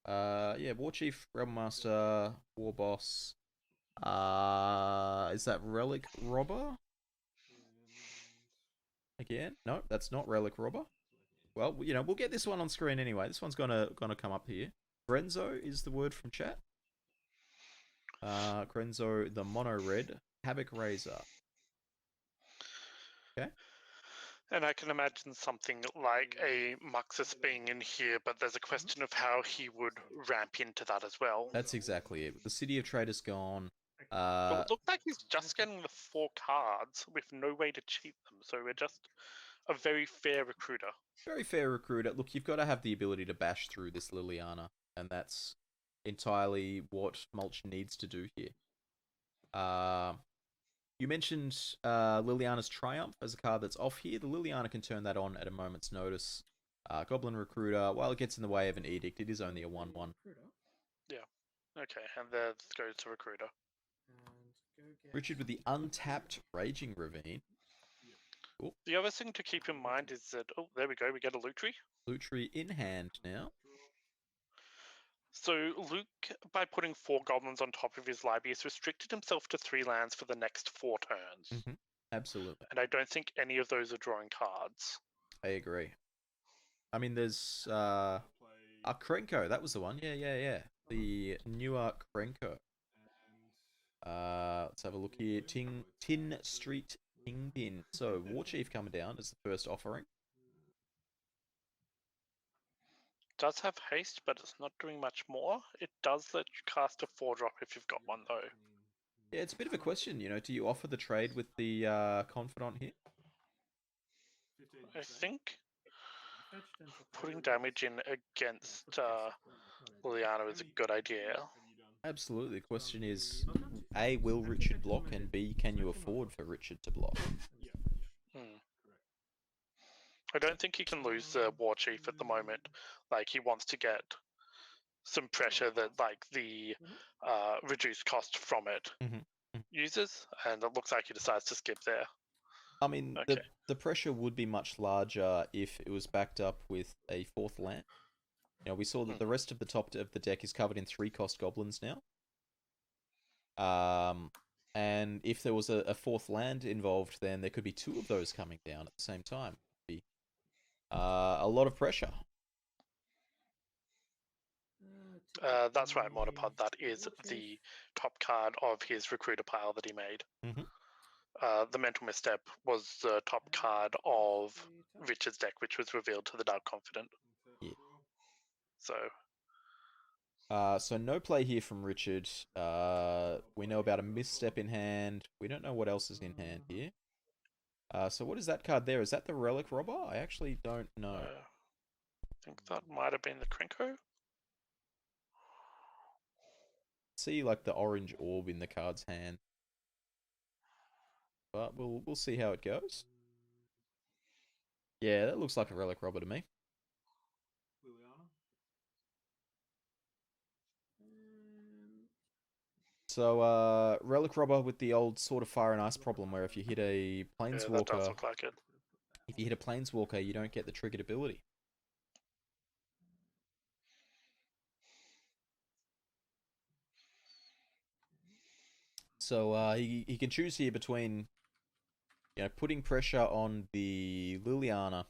A: Yeah, War Chief, Rebel Master, War Boss. Is that Relic Robber? Again? No, that's not Relic Robber. Well, you know, we'll get this one on screen anyway. This one's gonna come up here. Grenzo is the word from chat. Grenzo, the mono red Havoc Razor. Okay.
B: And I can imagine something like a Muxus being in here, but there's a question of how he would ramp into that as well.
A: That's exactly it. The City of Traders gone.
B: Well, it looked like he's just getting the 4 cards with no way to cheat them, so we're just a very fair recruiter.
A: Very fair recruiter. Look, you've got to have the ability to bash through this Liliana, and that's entirely what Mulch needs to do here. You mentioned Liliana's Triumph as a card that's off here. The Liliana can turn that on at a moment's notice. Goblin Recruiter, while it gets in the way of an Edict, it is only a 1-1.
B: Yeah. Okay, and there goes to Recruiter.
A: Richard with the untapped Raging Ravine. Cool.
B: The other thing to keep in mind is that, oh, there we go, we get a Loot Tree.
A: Loot Tree in hand now.
B: So Luke, by putting 4 goblins on top of his library, has restricted himself to 3 lands for the next 4 turns.
A: Absolutely.
B: And I don't think any of those are drawing cards.
A: I agree. I mean, there's Krenko, that was the one. Yeah. The newer Krenko. Let's have a look here. Tin Street Kingpin. So, War Chief coming down as the first offering.
B: Does have haste, but it's not doing much more. It does let you cast a 4-drop if you've got one, though.
A: Yeah, it's a bit of a question, you know. Do you offer the trade with the Confidant here?
B: I think
D: Fetched and took
B: putting
D: over
B: damage
D: Grix.
B: in against
D: Put Grix in.
B: Liliana is a good idea.
C: Have you done?
A: Absolutely. The question
D: From
A: is,
D: the Mugger.
A: A, will
D: Active
A: Richard
D: Vector
A: block,
D: Limited.
A: and B, can you
D: Select the
A: afford
D: Mugger.
A: for Richard to block?
D: And
C: Yeah.
D: finish.
B: Hmm.
C: Correct.
B: I don't think he can lose the War Chief at the moment. Like, he wants to get some pressure that, like, the reduced cost from it uses, and it looks like he decides to skip there.
A: I mean,
B: Okay.
A: the pressure would be much larger if it was backed up with a fourth land. You know, we saw that the rest of the top of the deck is covered in 3-cost goblins now. And if there was a fourth land involved, then there could be 2 of those coming down at the same time. It would be a lot of pressure.
B: That's right, Monopod. That is the top card of his recruiter pile that he made. The Mental Misstep was the top card of Richard's deck, which was revealed to the Dark Confident.
A: Yeah.
B: So,
A: So no play here from Richard. We know about a misstep in hand. We don't know what else is in hand here. So what is that card there? Is that the Relic Robber? I actually don't know.
B: I think that might have been the Krenko.
A: See like the orange orb in the card's hand. But we'll see how it goes. Yeah, that looks like a Relic Robber to me.
C: Liliana?
A: So, Relic Robber with the old Sword of Fire and Ice problem where if you hit a
B: Yeah, that does
A: Planeswalker,
B: look like it.
A: if you hit a Planeswalker, you don't get the triggered ability. So, he can choose here between, you know, putting pressure on the Liliana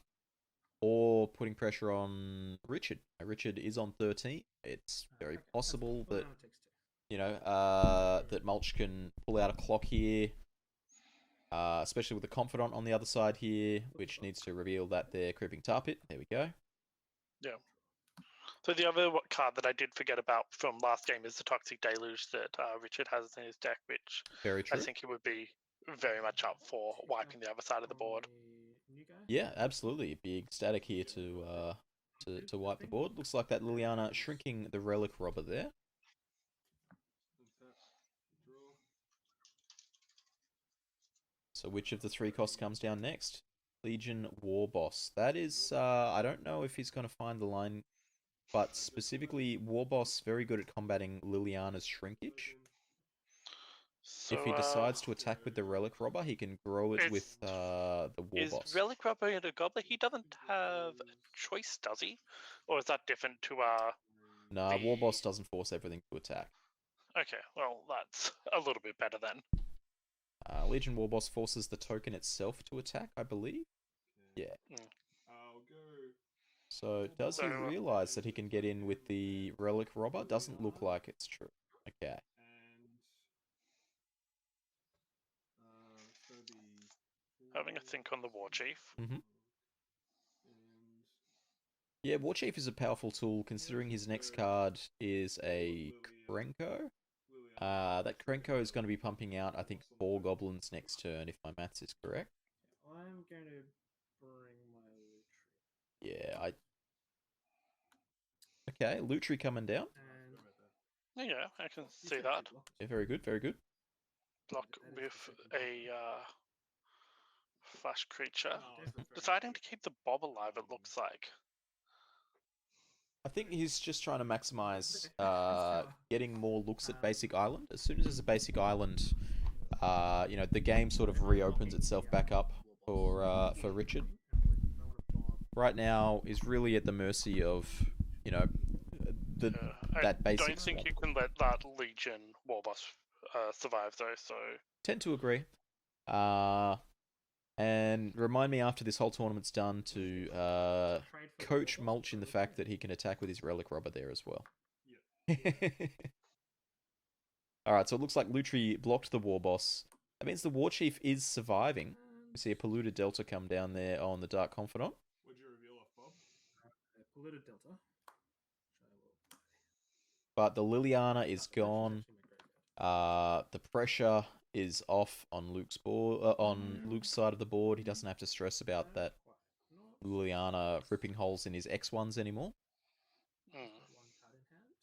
A: or putting pressure on Richard. Richard is on 13. It's very possible that, you know, that Mulch can pull out a clock here, especially with the Confidant on the other side here, which needs to reveal that they're Creeping Tar Pit. There we go.
B: Yeah. So the other card that I did forget about from last game is the Toxic Deluge that Richard has in his deck, which
A: Very true.
B: I think he would be very much up for wiping the other side of the board.
A: Yeah, absolutely. It'd be ecstatic here to wipe the board. Looks like that Liliana shrinking the Relic Robber there. So which of the 3 costs comes down next? Legion War Boss. That is, I don't know if he's going to find the line, but specifically War Boss very good at combating Liliana's shrinkage.
B: So,
A: if he decides to attack with the Relic Robber, he can grow it with the War Boss.
B: Is Relic Robber in a Gobbler? He doesn't have a choice, does he? Or is that different to
A: Nah, War Boss doesn't force everything to attack.
B: Okay, well, that's a little bit better then.
A: Legion War Boss forces the token itself to attack, I believe. Yeah.
C: I'll go.
A: So, does he realise that he can get in with the Relic Robber? Doesn't look like it's true. Okay.
B: Having a think on the War Chief.
A: Yeah, War Chief is a powerful tool, considering his next card is a Krenko. That Krenko is going to be pumping out, I think, 4 goblins next turn, if my maths is correct.
D: I'm going to bring my Lutri.
A: Yeah, Okay, Lutri coming down.
B: Yeah, I can see that.
A: Yeah, very good, very good.
B: Block with a flash creature. Deciding to keep the Bob alive, it looks like.
A: I think he's just trying to maximize getting more looks at Basic Island. As soon as there's a Basic Island, you know, the game sort of reopens itself back up for Richard. Right now is really at the mercy of, you know, that basic.
B: I don't think you can let that Legion War Boss survive though. So
A: tend to agree. And remind me after this whole tournament's done to coach Mulch in the fact that he can attack with his Relic Robber there as well. Alright, so it looks like Lutri blocked the War Boss. That means the War Chief is surviving. We see a Polluted Delta come down there on the Dark Confidant.
C: Would you reveal off Bob?
D: Polluted Delta.
A: But the Liliana is gone. The pressure is off on Luke's board, on Luke's side of the board. He doesn't have to stress about that Liliana ripping holes in his X1s anymore.
B: Mm.
D: One card in hand.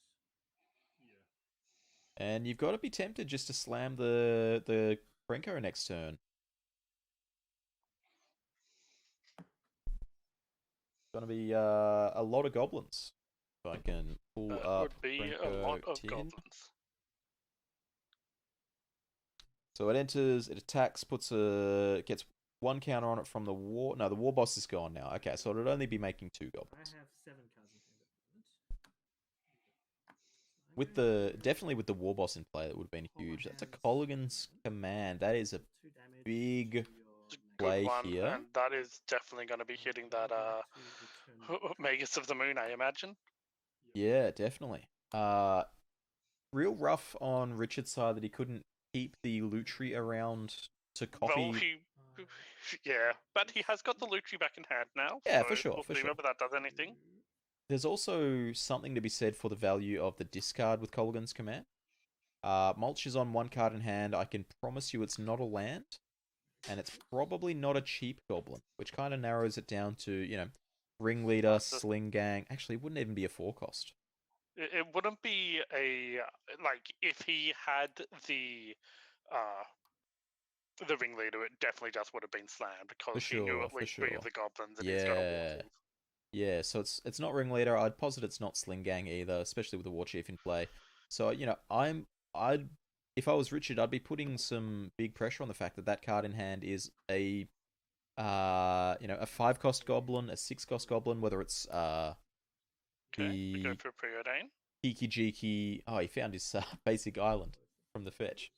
C: Yeah.
A: And you've got to be tempted just to slam the Krenko next turn. Going to be a lot of goblins. If I can pull
B: That
A: up
B: would be a
A: Krenko
B: lot of
A: 10.
B: goblins.
A: So it enters, it attacks, gets one counter on it from the war. No, the war boss is gone now. Okay, so it'd only be making 2
D: I
A: goblins.
D: have 7 cards in hand at the moment. So I'm
A: With
D: going to
A: definitely with the war boss in play, that would have been
D: pull my
A: huge. That's a
D: hands
A: Colligan's
D: and
A: command. That is a
D: 2 damage
A: big
D: to your
B: It's a
D: next
B: good
A: play
B: one,
A: here.
B: and that is definitely going to be
D: and
B: hitting
D: I'm
B: that
D: going to return
B: Magus of the Moon, I imagine.
A: Yeah, definitely. Real rough on Richard's side that he couldn't keep the loot tree around to copy.
B: Well, yeah, but he has got the loot tree back in hand now.
A: Yeah,
B: so
A: for sure,
B: we'll
A: for
B: see
A: sure.
B: whether that does anything.
A: There's also something to be said for the value of the discard with Colligan's command. Mulch is on 1 card in hand. I can promise you it's not a land, and it's probably not a cheap goblin, which kind of narrows it down to, you know, Ringleader, Sling Gang. Actually, it wouldn't even be a 4 cost.
B: It wouldn't be a like if he had the ringleader. It definitely just would have been slammed because he knew
A: sure,
B: at
A: for
B: least 3
A: sure.
B: of the goblins, and he's got a war
A: Yeah.
B: chief.
A: Yeah, so it's not Ringleader. I'd posit it's not Sling Gang either, especially with the War Chief in play. So, you know, if I was Richard, I'd be putting some big pressure on the fact that that card in hand is a a 5 cost goblin, a 6 cost goblin, whether it's
B: Okay, we go
A: the
B: for Preordain.
A: Kiki Jiki. Oh, he found his basic island from the fetch.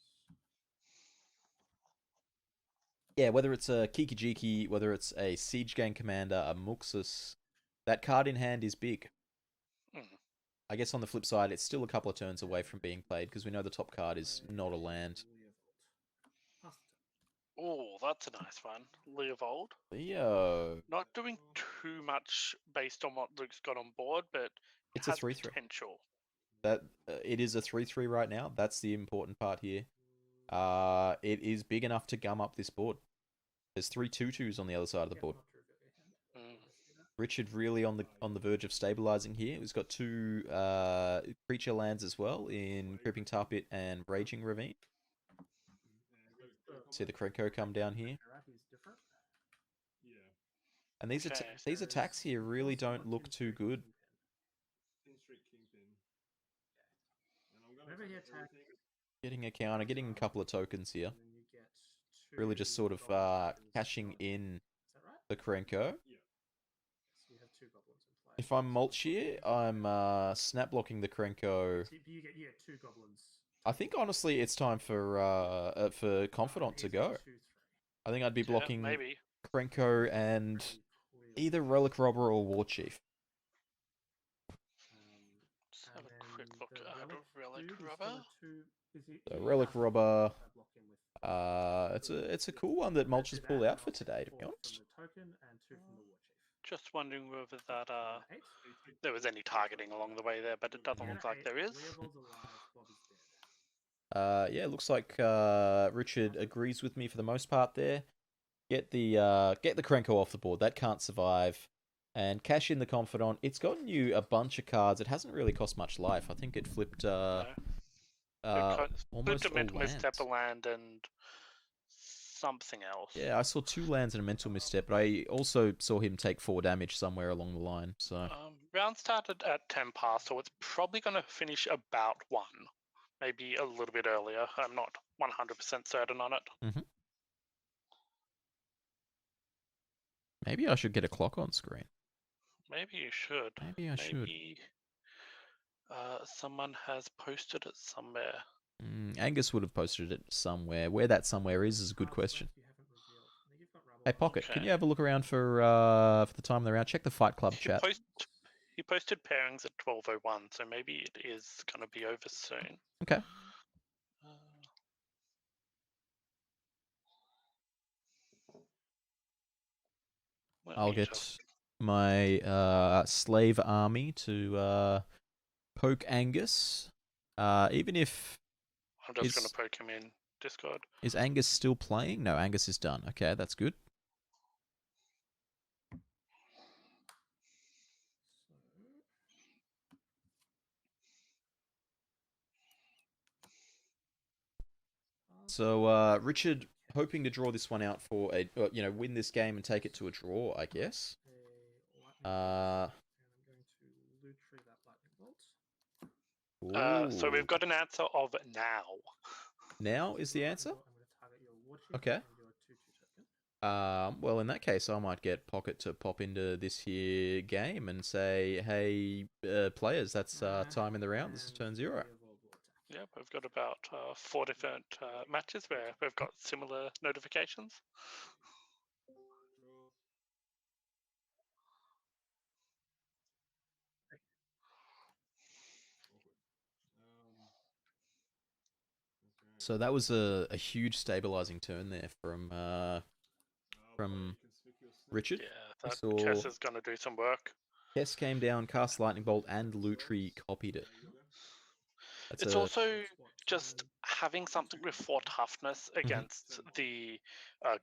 A: Yeah, whether it's a Kiki Jiki, whether it's a Siege Gang Commander, a Muxus, that card in hand is big.
B: Mm.
A: I guess on the flip side, it's still a couple of turns away from being played because we know the top card is not a land.
B: Oh, that's a nice one. Leovold.
A: Leo.
B: Not doing too much based on what Luke's got on board, but
A: It's a
B: has
A: 3/3.
B: potential.
A: That it is a 3/3 right now. That's the important part here. It is big enough to gum up this board. There's 3 2/2s on the other side of the board.
B: Mm.
A: Richard really on the verge of stabilizing here. He's got 2 creature lands as well in Creeping Tar Pit and Raging Ravine. See the Krenko come down here.
C: Yeah.
A: And these
B: Okay.
A: these attacks here really don't look too good.
C: 10 Street Kingpin. And I'm
D: Whenever
C: gonna
D: he
C: take
D: attacks,
C: everything.
A: Getting a counter, getting a couple of tokens here.
D: and then you get 2
A: Really just sort of
D: goblin tokens
A: cashing
D: from-
A: in
D: Is that right?
A: the Krenko.
C: Yeah.
D: So you have 2 goblins in play.
A: If I'm Mulch here, I'm snap blocking the Krenko.
D: So you get 2 goblins.
A: I think honestly it's time for Confidant to
D: He's got
A: go.
D: 2, 3.
A: I think I'd be
B: Yeah,
A: blocking
B: maybe.
A: Krenko and
D: Pretty clearly.
A: either Relic Robber or War Chief.
B: Let's have
D: And
B: a quick
D: then
B: look
D: the
B: at a relic
D: dude is
B: rubber.
D: still a 2.
A: So Relic Robber,
D: Block him with
A: it's a cool one that Mulch has pulled out for today, to be
D: 4
A: honest.
D: from the token and 2 from the war chief.
B: Just wondering whether that
D: 8.
B: there was any targeting along the way there, but it doesn't look like there is.
D: Leovold's alive, Bob is dead.
A: Yeah, looks like Richard agrees with me for the most part there. Get the Krenko off the board. That can't survive. And cash in the Confidant. It's gotten you a bunch of cards. It hasn't really cost much life. I think it flipped
B: No.
A: almost
B: Flipped a
A: all
B: mental
A: lands.
B: misstep, a land, and something else.
A: Yeah, I saw 2 lands and a mental misstep, but I also saw him take 4 damage somewhere along the line. So
B: Round started at 10 past, so it's probably going to finish about 1. Maybe a little bit earlier. I'm not 100% certain on it.
A: maybe I should get a clock on screen.
B: Maybe you should.
A: Maybe I should.
B: Maybe someone has posted it somewhere.
A: Angus would have posted it somewhere. Where that somewhere is a good question.
D: You haven't revealed. I think you've got rubble
A: Hey,
D: on
A: Pocket,
B: Okay.
A: can you have a look around for the time of the round? Check the Fight Club chat.
B: He posted pairings at 12:01, so maybe it is going to be over soon.
A: Okay.
B: Let
A: I'll
B: me
A: get
B: just-
A: my slave army to poke Angus. Even if
B: I'm just
A: is-
B: going to poke him in Discord.
A: is Angus still playing? No, Angus is done. Okay, that's good. So Richard hoping to draw this one out for a, win this game and take it to a draw, I guess.
D: And I'm going to loot through that lightning bolt.
B: So we've got an answer of now.
A: Now is the answer?
D: I'm going to target your warship
A: Okay.
D: and your 2/2 token.
A: Well, in that case, I might get Pocket to pop into this here game and say, hey, players, that's time in the round. This is turn 0.
B: Yeah, we've got about 4 different matches where we've got similar notifications.
A: So that was a huge stabilizing turn there from Richard.
B: Yeah, that
A: So
B: Chess is going to do some work.
A: Kess came down, cast Lightning Bolt, and Lutri copied it.
B: It's also just having something with 4 toughness against the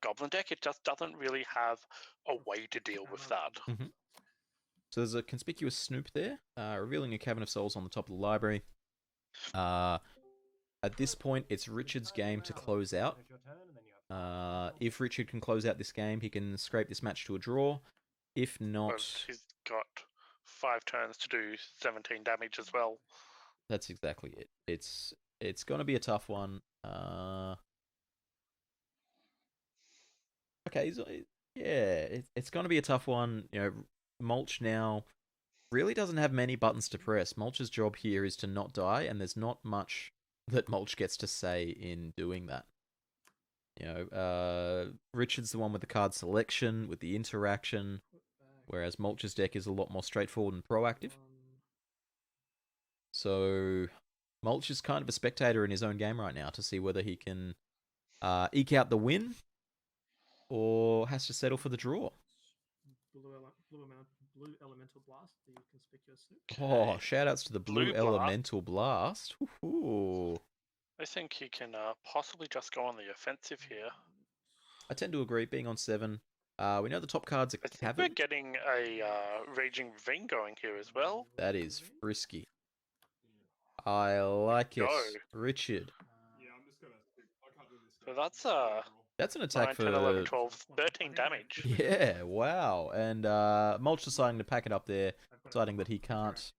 B: Goblin deck. It just doesn't really have a way to deal with that.
A: So there's a conspicuous snoop there, revealing a Cavern of Souls on the top of the library. At this point, it's Richard's game to close out. If Richard can close out this game, he can scrape this match to a draw. If not...
B: But he's got 5 turns to do 17 damage as well.
A: That's exactly it. It's going to be a tough one. Okay, so, yeah, it's going to be a tough one. Mulch now really doesn't have many buttons to press. Mulch's job here is to not die, and there's not much that Mulch gets to say in doing that. Richard's the one with the card selection, with the interaction, whereas Mulch's deck is a lot more straightforward and proactive. So Mulch is kind of a spectator in his own game right now to see whether he can eke out the win or has to settle for the draw.
D: Blue Elemental Blast, the conspicuous suit.
A: Oh, shout-outs to the Blue
B: Blue
A: Elemental Blast. Ooh.
B: I think he can possibly just go on the offensive here.
A: I tend to agree, being on 7. We know the top cards are
B: I think
A: Cavern.
B: we're getting a Raging Ravine going here as well.
A: That is frisky. I like it.
B: Go.
A: Richard.
C: Yeah, I'm just gonna. I can't do this.
B: So that's
A: That's an
B: 9,
A: attack
B: 10, 11,
A: for...
B: 12, 13 damage.
A: Yeah, wow. And Mulch deciding to pack it up there, deciding that he can't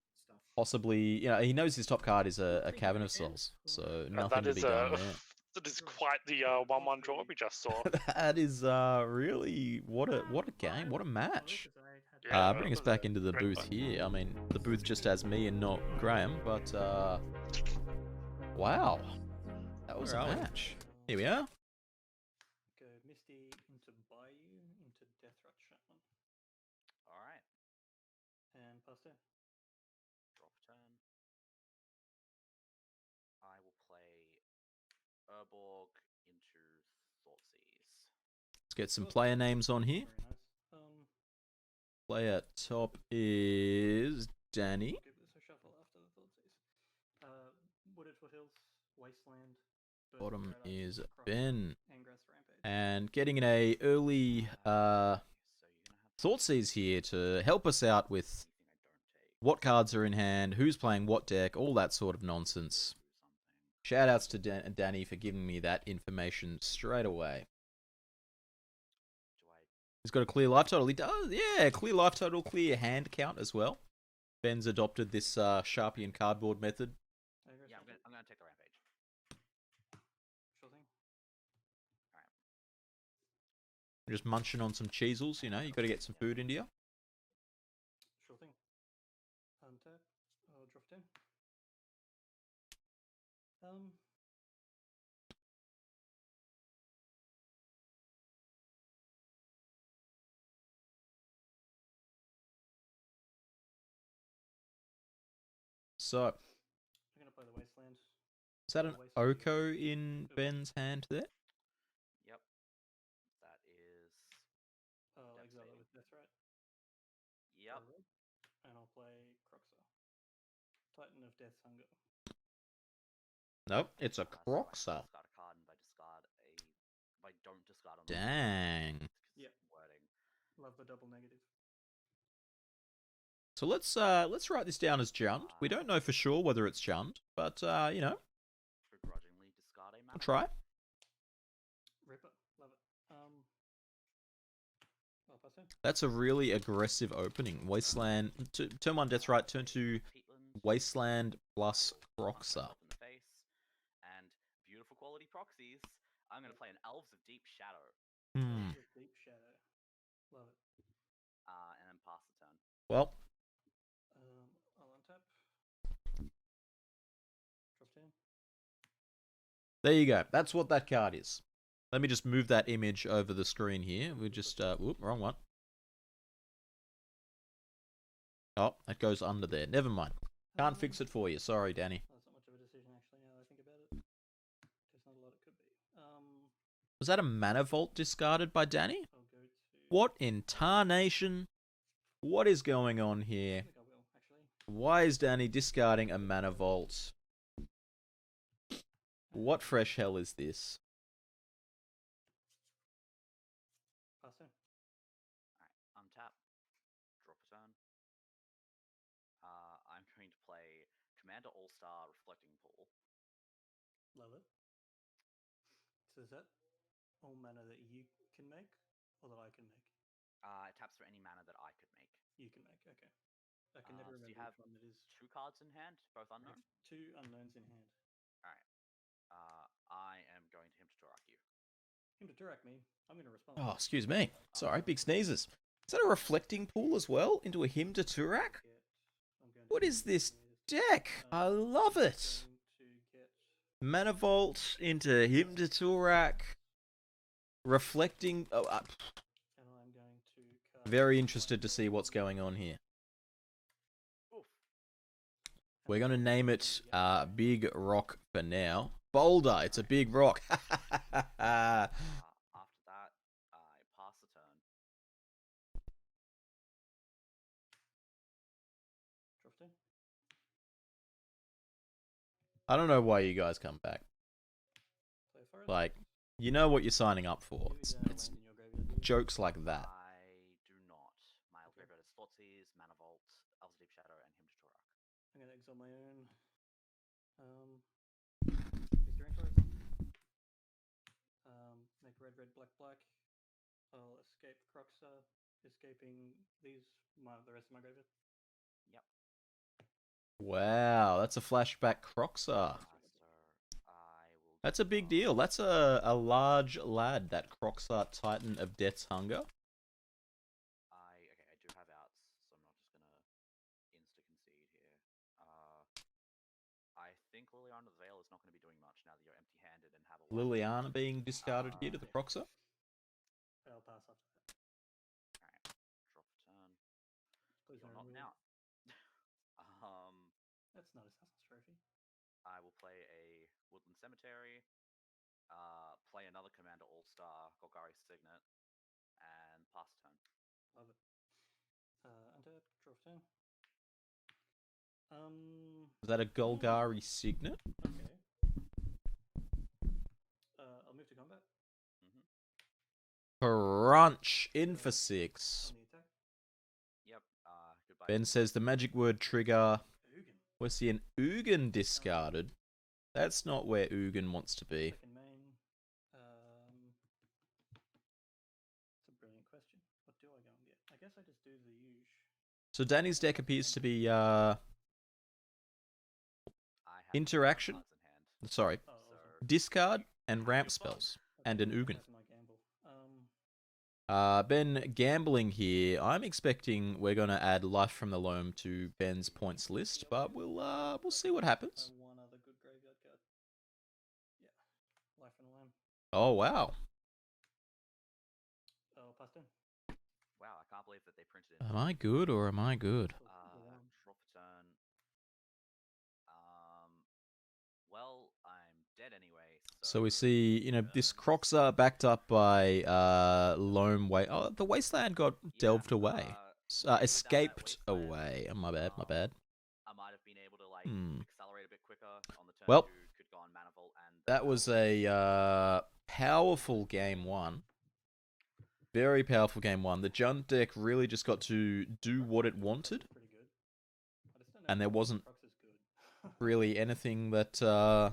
A: possibly... he knows his top card is a Cavern of Souls, so nothing to be done there.
B: That is quite the 1-1 draw we just saw.
A: That is really... What a game, what a match.
B: Yeah,
A: Bring us back into the booth here. I mean, the booth just has me and not Graham, but wow. That was a match. Here we are.
E: Go Misty into Bayou, into Death Rat Shaman.
F: Alright.
E: And pass turn.
F: Drop turn. I will play Urborg into Thoughtseize.
A: Let's get some player names on here.
E: Very nice.
A: Player top is Danny.
E: Give this a shuffle after the Thoughtseize. Wooded Foothills, Wasteland.
A: Bottom is Ben.
E: Ingress Rampage.
A: And getting in a early
F: So you're gonna have
A: Thoughtseize here to help us out with
F: anything I don't take.
A: what cards are in hand, who's playing what deck, all that sort of nonsense. Shout outs to Danny for giving me that information straight away.
F: Do I
A: He's got a clear life total. He does, yeah, clear life total, clear hand count as well. Ben's adopted this Sharpie and cardboard method.
E: Ingress
F: Yeah,
E: Rampage.
F: I'm gonna take the rampage.
E: Sure thing.
A: Just munching on some cheesels, you got to get some food into you.
E: Sure thing. Untap. Drop down.
A: So,
E: I'm gonna play the Wasteland.
A: is that an Oko in Ben's hand there?
F: Yep. That is.
E: Exile it with Death Rat.
F: Yep.
E: And I'll play Croxa. Titan of Death's Hunger.
A: Nope, it's a
F: So I
A: Croxa.
F: discard a card, and if I don't discard on
A: Dang.
E: Yep.
F: wording.
E: Love the double negative.
A: So let's write this down as Jund. We don't know for sure whether it's Jund, but
F: Begrudgingly discard a mana.
A: we'll try. That's a really aggressive opening. Wasteland, turn 1 Death Right, turn 2
F: Peatland,
A: Wasteland plus Croxa.
F: in the face, and beautiful quality proxies. I'm going to play an Elves of Deep Shadow,
A: Hmm.
E: Deep Shadow. Love it.
F: and then pass the turn.
A: Well,
E: I'll untap. Drop 10.
A: there you go. That's what that card is. Let me just move that image over the screen here. We just, whoop, wrong one. Oh, that goes under there. Never mind. Can't fix it for you. Sorry, Danny.
E: That's not much of a decision, actually, now that I think about it. There's not a lot it could be.
A: Was that a Mana Vault discarded by Danny?
E: I'll go to...
A: What in tarnation? What is going on
E: I
A: here?
E: think I will, actually.
A: Why is Danny discarding a Mana Vault? What fresh hell is this?
E: Pass turn.
F: Alright, untap, drop a turn. I'm going to play Commander All-Star Reflecting Pool.
E: Love it. So is that all mana that you can make, or that I can make?
F: It taps for any mana that I could make.
E: You can make, okay. I can never
F: So
E: remember
F: you have
E: which one it is.
F: 2 cards in hand, both
E: I have
F: unknown.
E: 2 unknowns in hand.
F: Alright. I am going to Him to Torak you.
E: Him to Turak me. I'm going to respond.
A: Oh, excuse me. Sorry, big sneezes. Is that a reflecting pool as well? Into a Him to Turak? What is this deck? I love it. Mana Vault into Him to Turak. Reflecting. Oh,
E: And I'm going to cast...
A: very interested to see what's going on here.
F: Oof.
A: We're going to name it Big Rock for now. Boulder, it's a big rock.
F: After that, I pass the turn.
E: Drop 10.
A: I don't know why you guys come back.
E: Play a forest.
A: Like, you know what you're signing up for.
E: You
A: It's
E: don't land in your graveyard, do you?
A: jokes like that.
F: I do not. My graveyard is Thoughtseize, Mana Vault, Elves of Deep Shadow, and Him to Torak.
E: I'm going to exile my own. Is there any make red, red, black, black. I'll escape Croxa, escaping these, the rest of my graveyard.
F: Yep.
A: Wow, that's a flashback Croxa.
F: So I will.
A: That's a big deal. That's a large lad, that Croxa Titan of Death's Hunger.
F: I do have outs, so I'm not just gonna insta concede here. I think Liliana the Veil is not going to be doing much now that you're empty-handed and have a
A: Liliana being discarded here to the Croxa.
E: I'll pass up to that.
F: Alright, drop a turn.
E: Please
F: You're
E: don't
F: not
E: remove-
F: out.
E: That's not Assassin's Trophy.
F: I will play a Woodland Cemetery, play another Commander All-Star, Golgari Signet, and pass the turn.
E: Love it. Untap, draw 10.
A: Is that a Golgari Signet?
E: Okay. I'll move to combat.
A: Crunch in for 6.
E: On the attack.
F: Yep, goodbye.
A: Ben says the magic word trigger.
E: Ugin.
A: We see an Ugin discarded. That's not where Ugin wants to be.
E: Second main. It's a brilliant question. What do I go and get? I guess I just do the usual.
A: So Danny's deck appears to be
F: I have
A: interaction.
F: cards in hand,
A: Sorry,
E: Oh,
F: so
E: awesome.
A: discard and ramp spells and an Ugin.
E: That's my gamble.
A: Ben gambling here. I'm expecting we're gonna add Life from the Loam to Ben's points list, but we'll see what happens.
E: One other good graveyard card. Yeah. Life and Lamb.
A: Oh wow.
E: Oh, pass turn.
F: wow, I can't believe that they printed it.
A: Am I good or am I good?
F: Drop a turn. Well, I'm dead anyway.
A: So we see, this Croxa backed up by Loam Oh, the Wasteland got delved away. Escaped away. Oh, my bad.
F: I might have been able to accelerate a bit quicker on the turn.
A: Well,
F: could go on Mana Vault and
A: that was a powerful game 1. Very powerful game 1. The Junt deck really just got to do what it wanted.
E: Pretty good. I just don't know
A: And there
E: if
A: wasn't
E: Crox is good.
A: really anything that
F: honestly,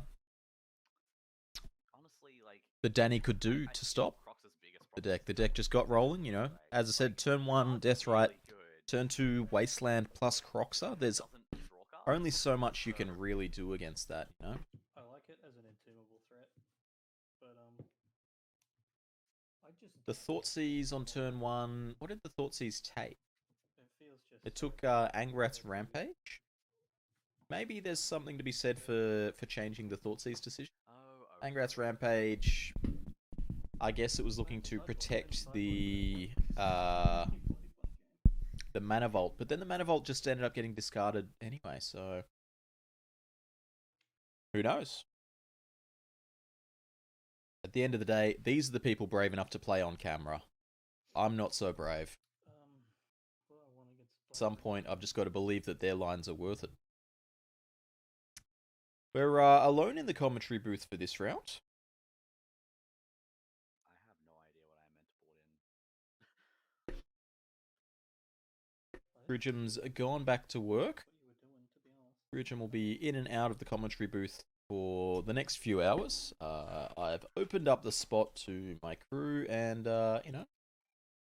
F: like
A: Danny could
F: I
A: do to
F: think
A: stop.
F: Crox's biggest
A: the deck. The deck just got rolling, you know. As I said, turn 1, Deathrite. Turn 2, Wasteland plus Croxer. There's only so much you can really do against that, you know.
E: I like it as an intimidable threat, but I just
A: The Thoughtseize on turn 1. What did the Thoughtseize take?
E: it feels just
A: It
E: so
A: took Angrat's Rampage. Maybe there's something to be said for changing the Thoughtseize decision. Angrat's Rampage, I guess it was looking to protect the Mana Vault, but then the Mana Vault just ended up getting discarded anyway, so who knows? At the end of the day, these are the people brave enough to play on camera. I'm not so brave.
E: well, I want against
A: At some point, I've just got to believe that their lines are worth it. We're alone in the commentary booth for this round.
F: I have no idea what I meant to put in.
A: Bridgem's gone back to work.
E: what you were doing, to be honest.
A: Bridgem will be in and out of the commentary booth for the next few hours. I've opened up the spot to my crew, and you know,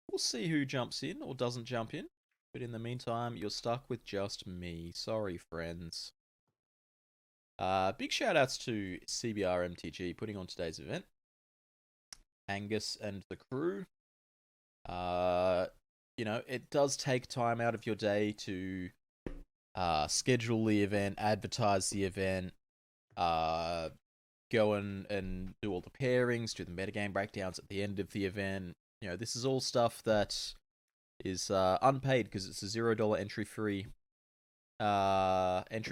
A: we'll see who jumps in or doesn't jump in. But in the meantime, you're stuck with just me. Sorry, friends. Big shout outs to CBR MTG putting on today's event. Angus and the crew. You know, it does take time out of your day to schedule the event, advertise the event, go and do all the pairings, do the metagame breakdowns at the end of the event. You know, this is all stuff that is unpaid because it's a $0 entry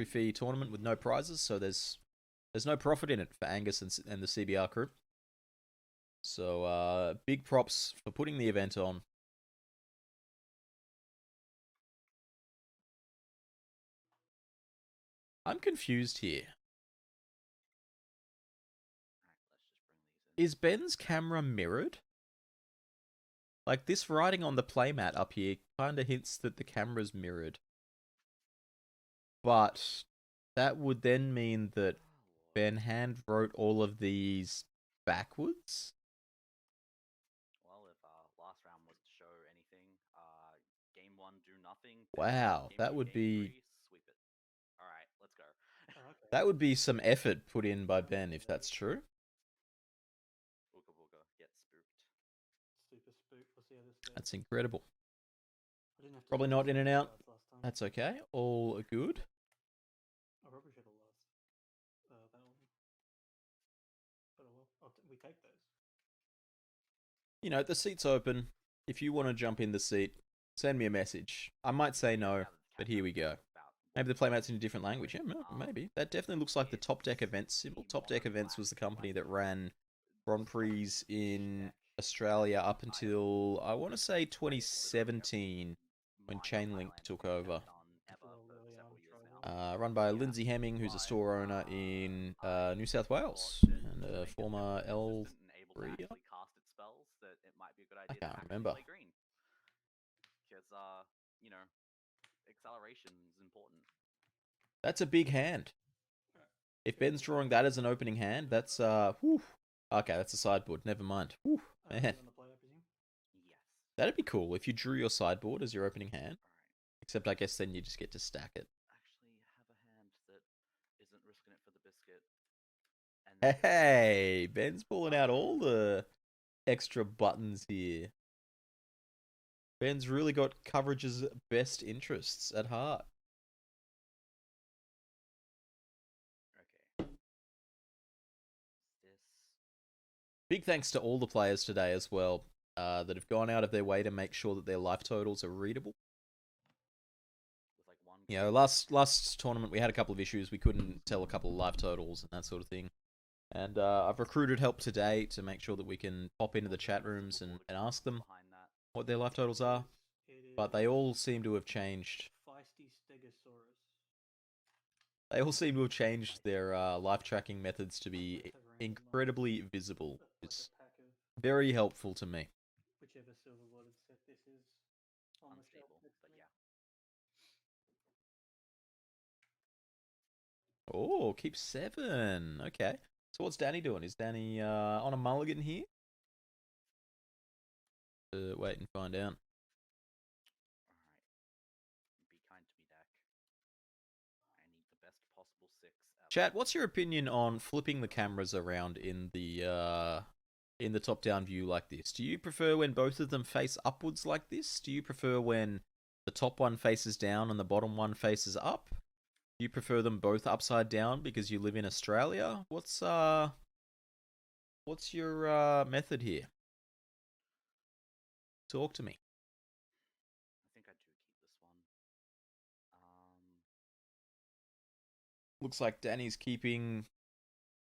A: fee tournament with no prizes, so there's no profit in it for Angus and the CBR crew. So big props for putting the event on. I'm confused here. Is Ben's camera mirrored? Like, this writing on the playmat up here kind of hints that the camera's mirrored. But that would then mean that Ben hand wrote all of these backwards?
F: Well, if last round was to show anything, game 1 do nothing.
A: Wow,
F: game
A: that
F: 2,
A: would
F: game
A: be
F: 3, sweep it. All right, let's go.
E: Oh, okay.
A: that would be some effort put in by Ben if that's true.
F: Booga booga, get spooked.
E: Super spook. We'll see how this goes.
A: That's incredible.
E: I didn't have to
A: Probably
E: do
A: not in and out.
E: cards last time.
A: That's okay. All good.
E: I probably should have lost that one. But oh well, we take those.
A: You know, the seat's open. If you want to jump in the seat, send me a message. I might say no, but here we go. Maybe the playmat's in a different language. Yeah, maybe. That definitely looks like the Top Deck Events symbol. Top Deck Events was the company that ran Grand Prix in Australia up until, I want to say, 2017, when Chainlink took over. Run by Lindsay Hemming, who's a store owner in New South Wales, and a former L3. I can't remember.
F: Because, you know, acceleration is important.
A: That's a big hand. If Ben's drawing that as an opening hand, that's whew. Okay, that's a sideboard. Never mind. Whew, man.
E: On the play, I presume?
F: Yes.
A: That'd be cool if you drew your sideboard as your opening hand. Except I guess then you just get to stack it.
F: Actually, have a hand that isn't risking it for the biscuit. And
A: Hey, Ben's pulling out all the extra buttons here. Ben's really got coverage's best interests at heart.
F: Okay. This.
A: Big thanks to all the players today as well, that have gone out of their way to make sure that their life totals are readable.
F: With like one.
A: You know, last tournament we had a couple of issues. We couldn't tell a couple of live totals and that sort of thing. And I've recruited help today to make sure that we can pop into the chat rooms and ask them what their life totals are. But they all seem to have changed.
E: Feisty Stegosaurus.
A: They all seem to have changed their life tracking methods to be incredibly visible. It's
E: Like a pack of
A: very helpful to me.
E: whichever silver worded set this is on the shelf
F: Unstable,
E: next to
F: but
E: me.
F: yeah.
A: Oh, keep 7. Okay. So what's Danny doing? Is Danny on a mulligan here? to wait and find out.
F: Alright. Be kind to me, deck. I need the best possible 6 ever.
A: Chat, what's your opinion on flipping the cameras around in the top-down view like this? Do you prefer when both of them face upwards like this? Do you prefer when the top one faces down and the bottom one faces up? Do you prefer them both upside down because you live in Australia? What's your method here? Talk to me.
F: I think I do keep this one.
A: Looks like Danny's keeping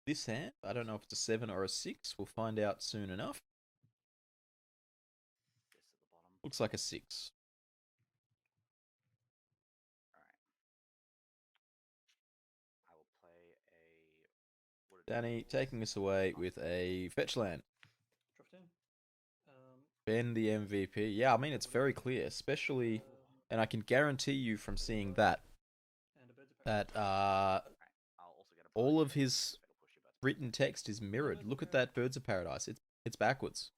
A: this hand. I don't know if it's a 7 or a 6. We'll find out soon enough.
F: This at the bottom.
A: Looks like a 6.
F: Alright. I will play a... what are
A: Danny
F: the
A: taking us away with a fetch land.
E: Dropped in.
A: Ben the MVP. Yeah, I mean, it's very clear, especially, and I can guarantee you from seeing that,
E: And a Birds of
A: that
F: Alright, I'll also get a
A: all
F: bonus
A: of his
F: if it'll push you back.
A: written text is mirrored. Look at that Birds of Paradise. It's backwards.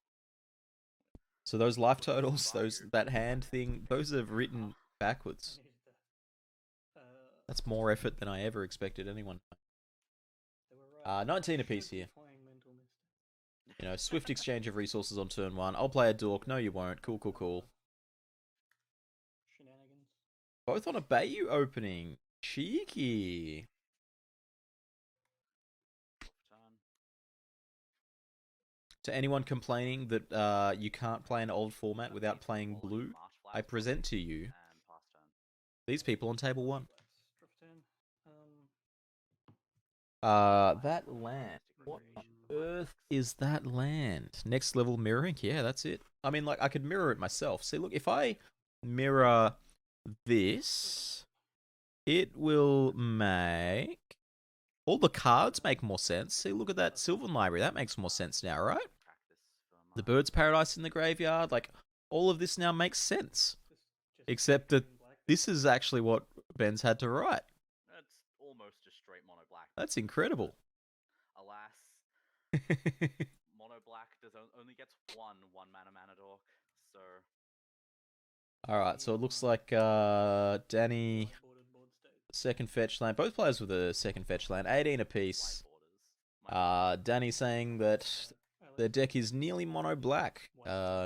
A: So those life totals, that hand thing, those are written backwards.
E: I needed that.
A: That's more effort than I ever expected anyone.
E: They were right.
A: 19
E: I
A: apiece
E: should be
A: here.
E: playing Mental Mist.
A: You know, swift exchange of resources on turn 1. I'll play a dork. No, you won't. Cool, cool, cool.
E: Shenanigans.
A: Both on a Bayou opening. Cheeky.
F: Turn.
A: To anyone complaining that you can't play an old format without playing blue, I present to you
F: And pass turn.
A: these people on table 1.
E: Dropped in.
A: That land. What on earth is that land? Next level mirroring? Yeah, that's it. I mean, like, I could mirror it myself. See, look, if I mirror this, it will make... all the cards make more sense. See, look at that Sylvan Library. That makes more sense now, right?
F: Practice for
A: The
F: my-
A: Bird's Paradise in the graveyard. Like, all of this now makes sense.
E: Just
A: Except that
E: green, black.
A: this is actually what Ben's had to write.
F: That's almost just straight mono black.
A: That's incredible.
F: Alas, mono black only gets one mana dork, so
A: Alright, so it looks like Danny,
E: Whiteboarded board state.
A: second fetch land. Both players with a second fetch land. 18 apiece.
F: white borders.
A: Danny saying that
E: I like
A: their deck is nearly mono black.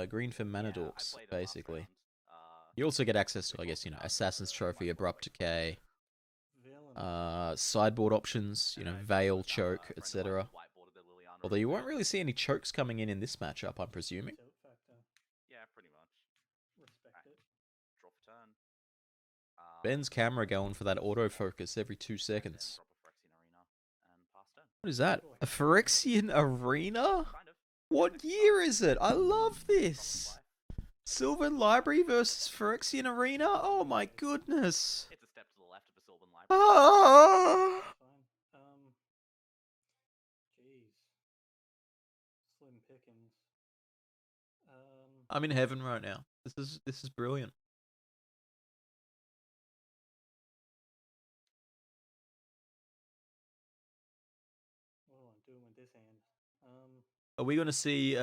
A: Green for mana
F: Yeah, I
A: dorks,
F: played it last
A: basically.
F: round.
A: You also get access to, I guess, you know, Assassin's Trophy, Abrupt Decay,
E: Villain.
A: sideboard options, you know,
F: And I
A: Veil,
F: played with,
A: Choke,
F: friend of
A: etc.
F: mine who whiteboarded their Liliana
A: Although you won't
F: Reanimator.
A: really see any chokes coming in this matchup, I'm presuming.
E: Tilt factor.
F: Yeah, pretty much.
E: Respect it.
F: Draw for turn.
A: Ben's camera going for that autofocus every 2 seconds.
F: Drop a Phyrexian Arena and pass turn.
A: What is that? A Phyrexian Arena?
F: Kind of.
A: What year is it? I love this.
F: Life.
A: Sylvan Library versus Phyrexian Arena? Oh my goodness.
F: It's a step to the left of a Sylvan Library.
A: Ah!
E: Fine. Jeez. Slim pickings.
A: I'm in heaven right now. This is brilliant.
E: What am I doing with this hand?
A: Are we gonna see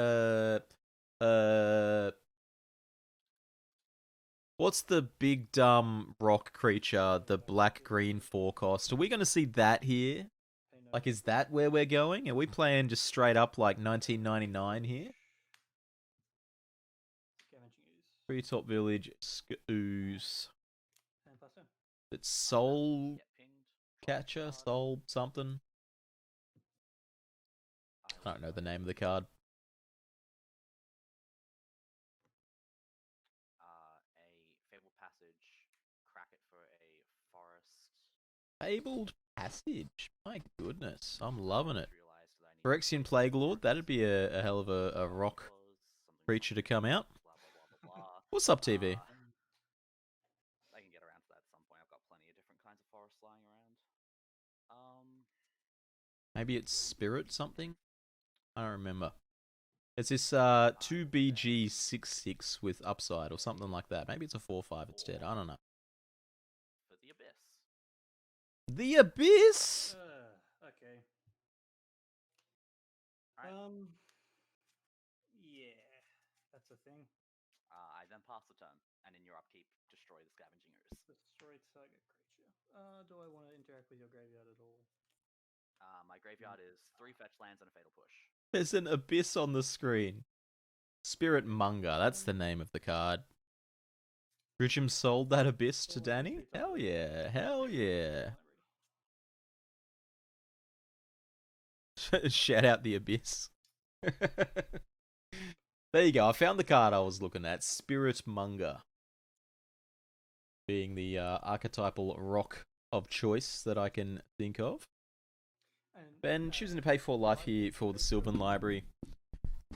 A: what's the big dumb rock creature, the black green 4 cost? Are we gonna see that here?
E: Pay no
A: Like, is that where we're going? Are we playing just straight up like 1999 here?
E: Scavenging ooze.
A: Treetop Village, Ooze.
E: And pass turn.
A: It's Soul
F: Get pinged.
A: Catcher, Soul something. I don't know the name of the card.
F: A Fabled Passage. Crack it for a forest.
A: Fabled Passage. My goodness, I'm loving it.
F: Realized that I need
A: Phyrexian Plague Lord, that'd be a hell of a rock
F: something
A: creature to come out.
F: blah, blah, blah, blah, blah.
A: What's up, TV?
F: I can get around to that at some point. I've got plenty of different kinds of forests lying around.
A: Maybe it's Spirit something? I don't remember. It's this 2BG 6/6 with upside or something like that. Maybe it's a 4/5 instead. I don't know.
F: For the Abyss.
A: The Abyss!
E: Okay.
F: Alright.
E: Yeah, that's a thing.
F: I then pass the turn, and in your upkeep, destroy the Scavenging Ooze.
E: Destroy target creature. Do I want to interact with your graveyard at all?
F: My graveyard is 3 fetch lands and a Fatal Push.
A: There's an abyss on the screen. Spirit Monger, that's the name of the card. Richam sold that abyss to Danny? Hell yeah, hell yeah. Shout out the abyss. There you go, I found the card I was looking at. Spirit Monger. Being the archetypal rock of choice that I can think of. Ben, choosing to pay 4 life here for the Sylvan Library.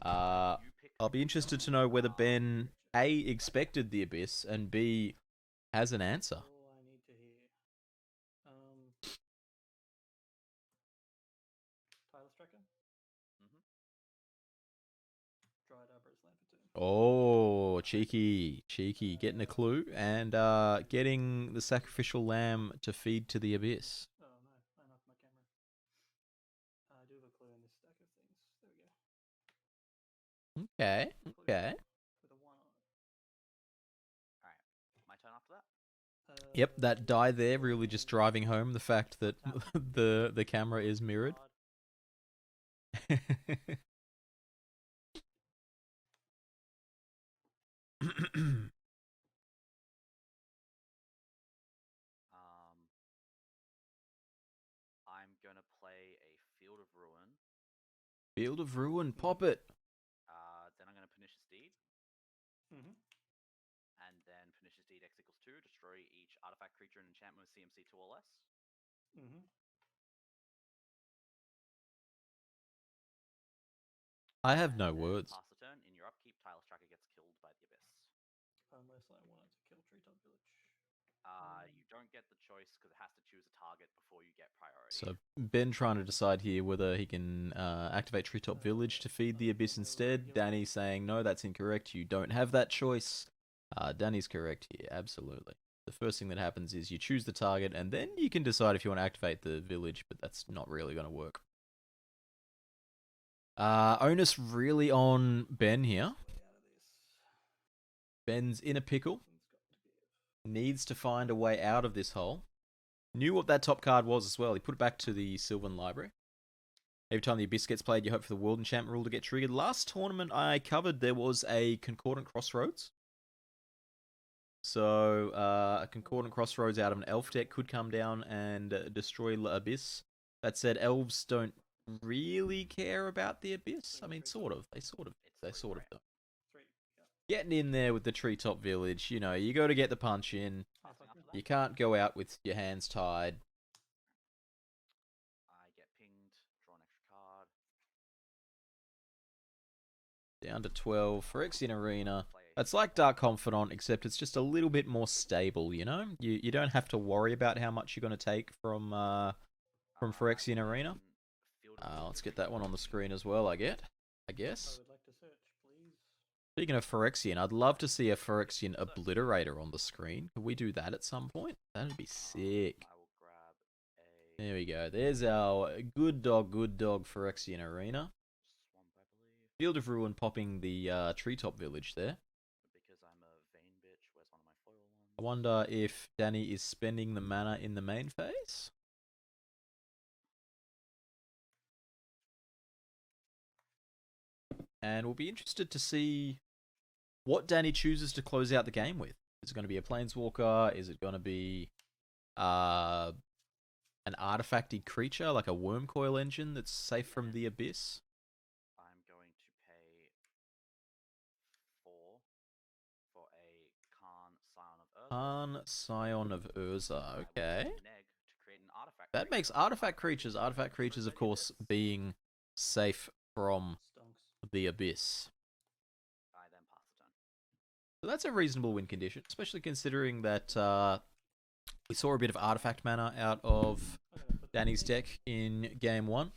A: I'll be interested to know whether Ben A, expected the abyss, and B, has an answer.
E: All I need to hear. Tyler Striker? Dried Arborist land for 2.
A: Oh, cheeky, cheeky. Getting a clue and getting the sacrificial lamb to feed to the abyss.
E: Oh no, I knocked my camera. I do have a clue in this stack of things. There we go.
A: Okay, okay.
E: With a 1 on it.
F: Alright, my turn after that?
A: Yep, that die there really just driving home the fact that the camera is mirrored.
F: I'm gonna play a Field of Ruin.
A: Field of Ruin, pop it.
F: Then I'm gonna Pernicious Deed. And then Pernicious Deed X equals 2, destroy each artifact, creature, and enchantment with CMC 2 or less.
A: I have no
F: And then
A: words.
F: Pass the turn. In your upkeep, Tyler Striker gets killed by the abyss.
E: Unless I wanted to kill Treetop Village.
F: You don't get the choice because it has to choose a target before you get priority.
A: So Ben trying to decide here whether he can activate Treetop Village to feed the abyss instead. Danny saying no, that's incorrect. You don't have that choice. Danny's correct here, absolutely. The first thing that happens is you choose the target and then you can decide if you want to activate the village, but that's not really going to work. Onus really on Ben here. Ben's in a pickle. Needs to find a way out of this hole. Knew what that top card was as well. He put it back to the Sylvan Library. Every time the Abyss gets played, you hope for the World Enchantment rule to get triggered. Last tournament I covered, there was a Concordant Crossroads. So, a Concordant Crossroads out of an Elf deck could come down and destroy Abyss. That said, Elves don't really care about the Abyss. I mean, sort of. They sort of do. Getting in there with the Treetop Village, you know, you got to get the punch in. You can't go out with your hands tied.
F: I get pinged, draw an extra card.
A: Down to 12. Phyrexian Arena. It's like Dark Confidant, except it's just a little bit more stable, you know? You don't have to worry about how much you're going to take from Phyrexian Arena. Let's get that one on the screen as well, I guess.
E: I would like to search, please.
A: Speaking of Phyrexian, I'd love to see a Phyrexian Obliterator on the screen. Could we do that at some point? That'd be sick.
F: I will grab a
A: There we go. There's our good dog Phyrexian Arena.
F: swamp, I believe.
A: Field of Ruin popping the Treetop Village there.
F: Because I'm a vain bitch, where's one of my foil ones?
A: I wonder if Danny is spending the mana in the main phase. And we'll be interested to see what Danny chooses to close out the game with. Is it going to be a Planeswalker? Is it going to be an artifacty creature like a Wormcoil Engine that's safe from the Abyss?
F: I'm going to pay 4 for a Karn Scion of Urza.
A: Scion of Urza,
F: I will
A: okay.
F: use Neg to create an artifact
A: That makes artifact creatures, of course, being safe from
E: Stonks.
A: the Abyss.
F: I then pass the turn.
A: So that's a reasonable win condition, especially considering that we saw a bit of artifact mana out of Danny's deck in game 1.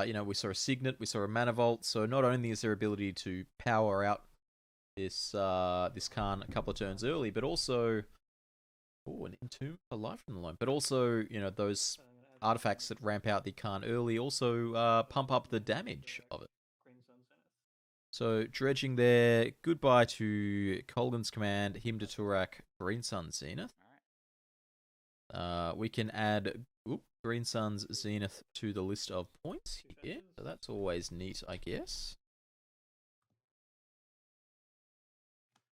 A: You know, we saw a Signet, we saw a Mana Vault, so not only is there ability to power out this this Karn a couple of turns early, but also an Entomb for life from the loan. But also, you know, those artifacts that ramp out the Karn early also pump up the damage of it. So, dredging there. Goodbye to Colgan's Command, Him to Turak, Green Sun Zenith. We can add Green Sun's Zenith to the list of points here. So that's always neat, I guess.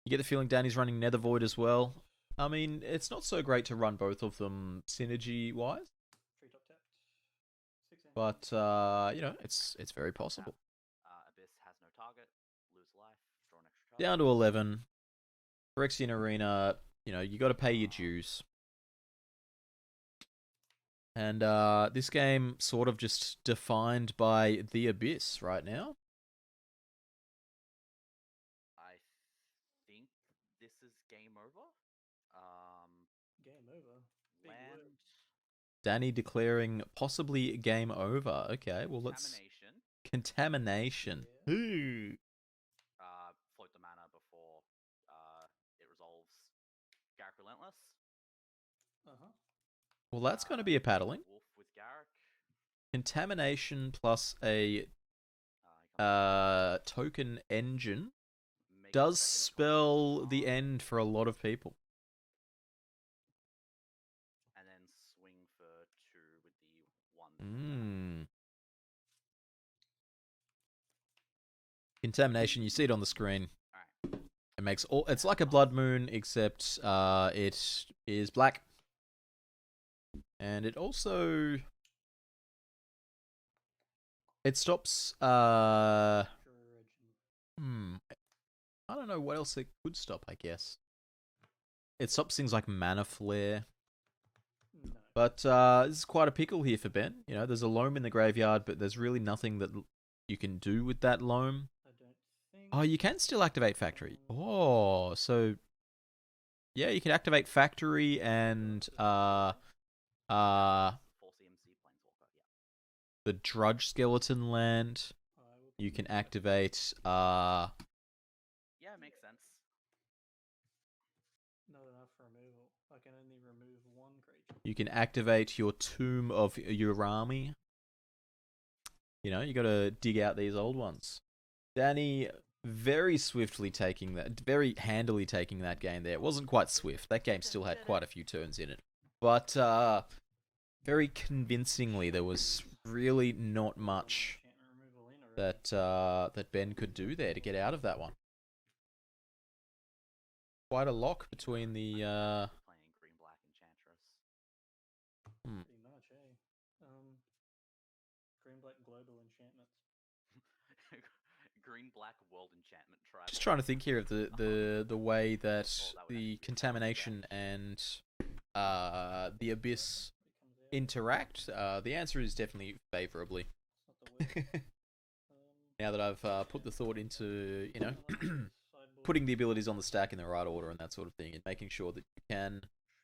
A: You get the feeling Danny's running Nether Void as well. I mean, it's not so great to run both of them synergy-wise. But, you know, it's very possible.
F: Abyss has no target, lose life, draw an extra card.
A: Down to 11. Phyrexian Arena, you know, you got to pay your dues. And this game sort of just defined by the Abyss right now.
F: I think this is game over.
E: Game over. Big
F: Land.
E: word.
A: Danny declaring possibly game over. Okay, well let's... Contamination.
E: Yeah.
A: Ooh.
F: Float the mana before it resolves Garrick Relentless.
A: Well, that's going to be a paddling.
F: Wolf with Garrick.
A: Contamination plus a token engine
F: Make
A: does
F: second
A: spell the
F: command,
A: end for a lot of people.
F: and then swing for 2 with the 1.
A: Contamination, you see it on the screen.
F: Alright.
A: It makes all... It's like a blood moon, except it is black. And it also... It stops... I don't know what else it could stop, I guess. It stops things like Mana Flare.
E: No.
A: But this is quite a pickle here for Ben. You know, there's a loam in the graveyard, but there's really nothing that you can do with that loam.
E: I don't think.
A: Oh, you can still activate Factory. Oh, so... Yeah, you can activate Factory and...
F: 4 CMC Planeswalker, yeah.
A: the Drudge Skeleton land. You can activate...
F: Yeah, makes sense.
E: Not enough for removal. I can only remove 1 creature.
A: You can activate your Tomb of Urami. You know, you got to dig out these old ones. Danny very swiftly taking that, very handily taking that game there. It wasn't quite swift. That game still had quite a few turns in it. But very convincingly, there was really not much that Ben could do there to get out of that one. Quite a lock between the...
F: Playing green-black Enchantress.
E: Pretty much, eh? Green-black global enchantments.
F: Green-black world enchantment tribe.
A: Just trying to think here of the way that the Contamination and the Abyss interact. The answer is definitely favorably.
E: It's not the word.
A: Now that I've put the thought into, you know, putting the abilities on the stack in the right order and that sort of thing, and making sure that you can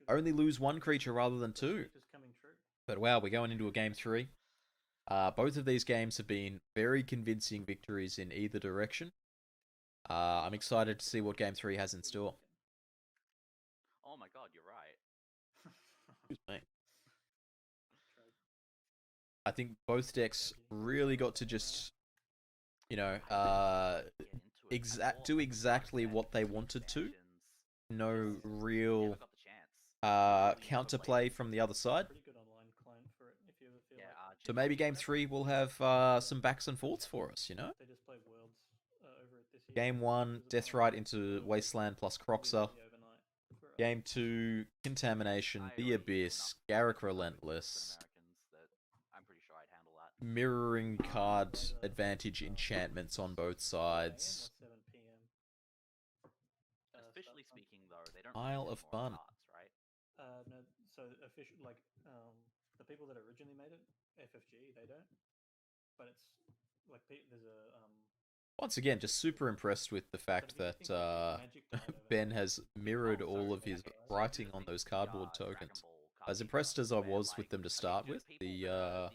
A: only lose 1 creature rather than 2. But wow, we're going into a game 3. Both of these games have been very convincing victories in either direction. I'm excited to see what game 3 has in store.
F: Oh my god, you're right.
A: Excuse me. I think both decks really got to just, you know, do exactly what they wanted to. No real counterplay from the other side. So maybe game 3 will have some backs and forths for us, you know? Game 1, Deathrite into Wasteland plus Croxer. Game 2, Contamination, The Abyss, Garrick Relentless. Mirroring card advantage enchantments on both sides.
F: Officially speaking, though, they don't
A: Isle
F: really
A: of
F: get more
A: Fun.
F: cards, right?
E: No, so official, like, the people that originally made it, FFG, they don't. But it's like there's a
A: Once again, just super impressed with the fact that Ben has mirrored all of his writing on those cardboard tokens. As impressed as I was with them to start with, the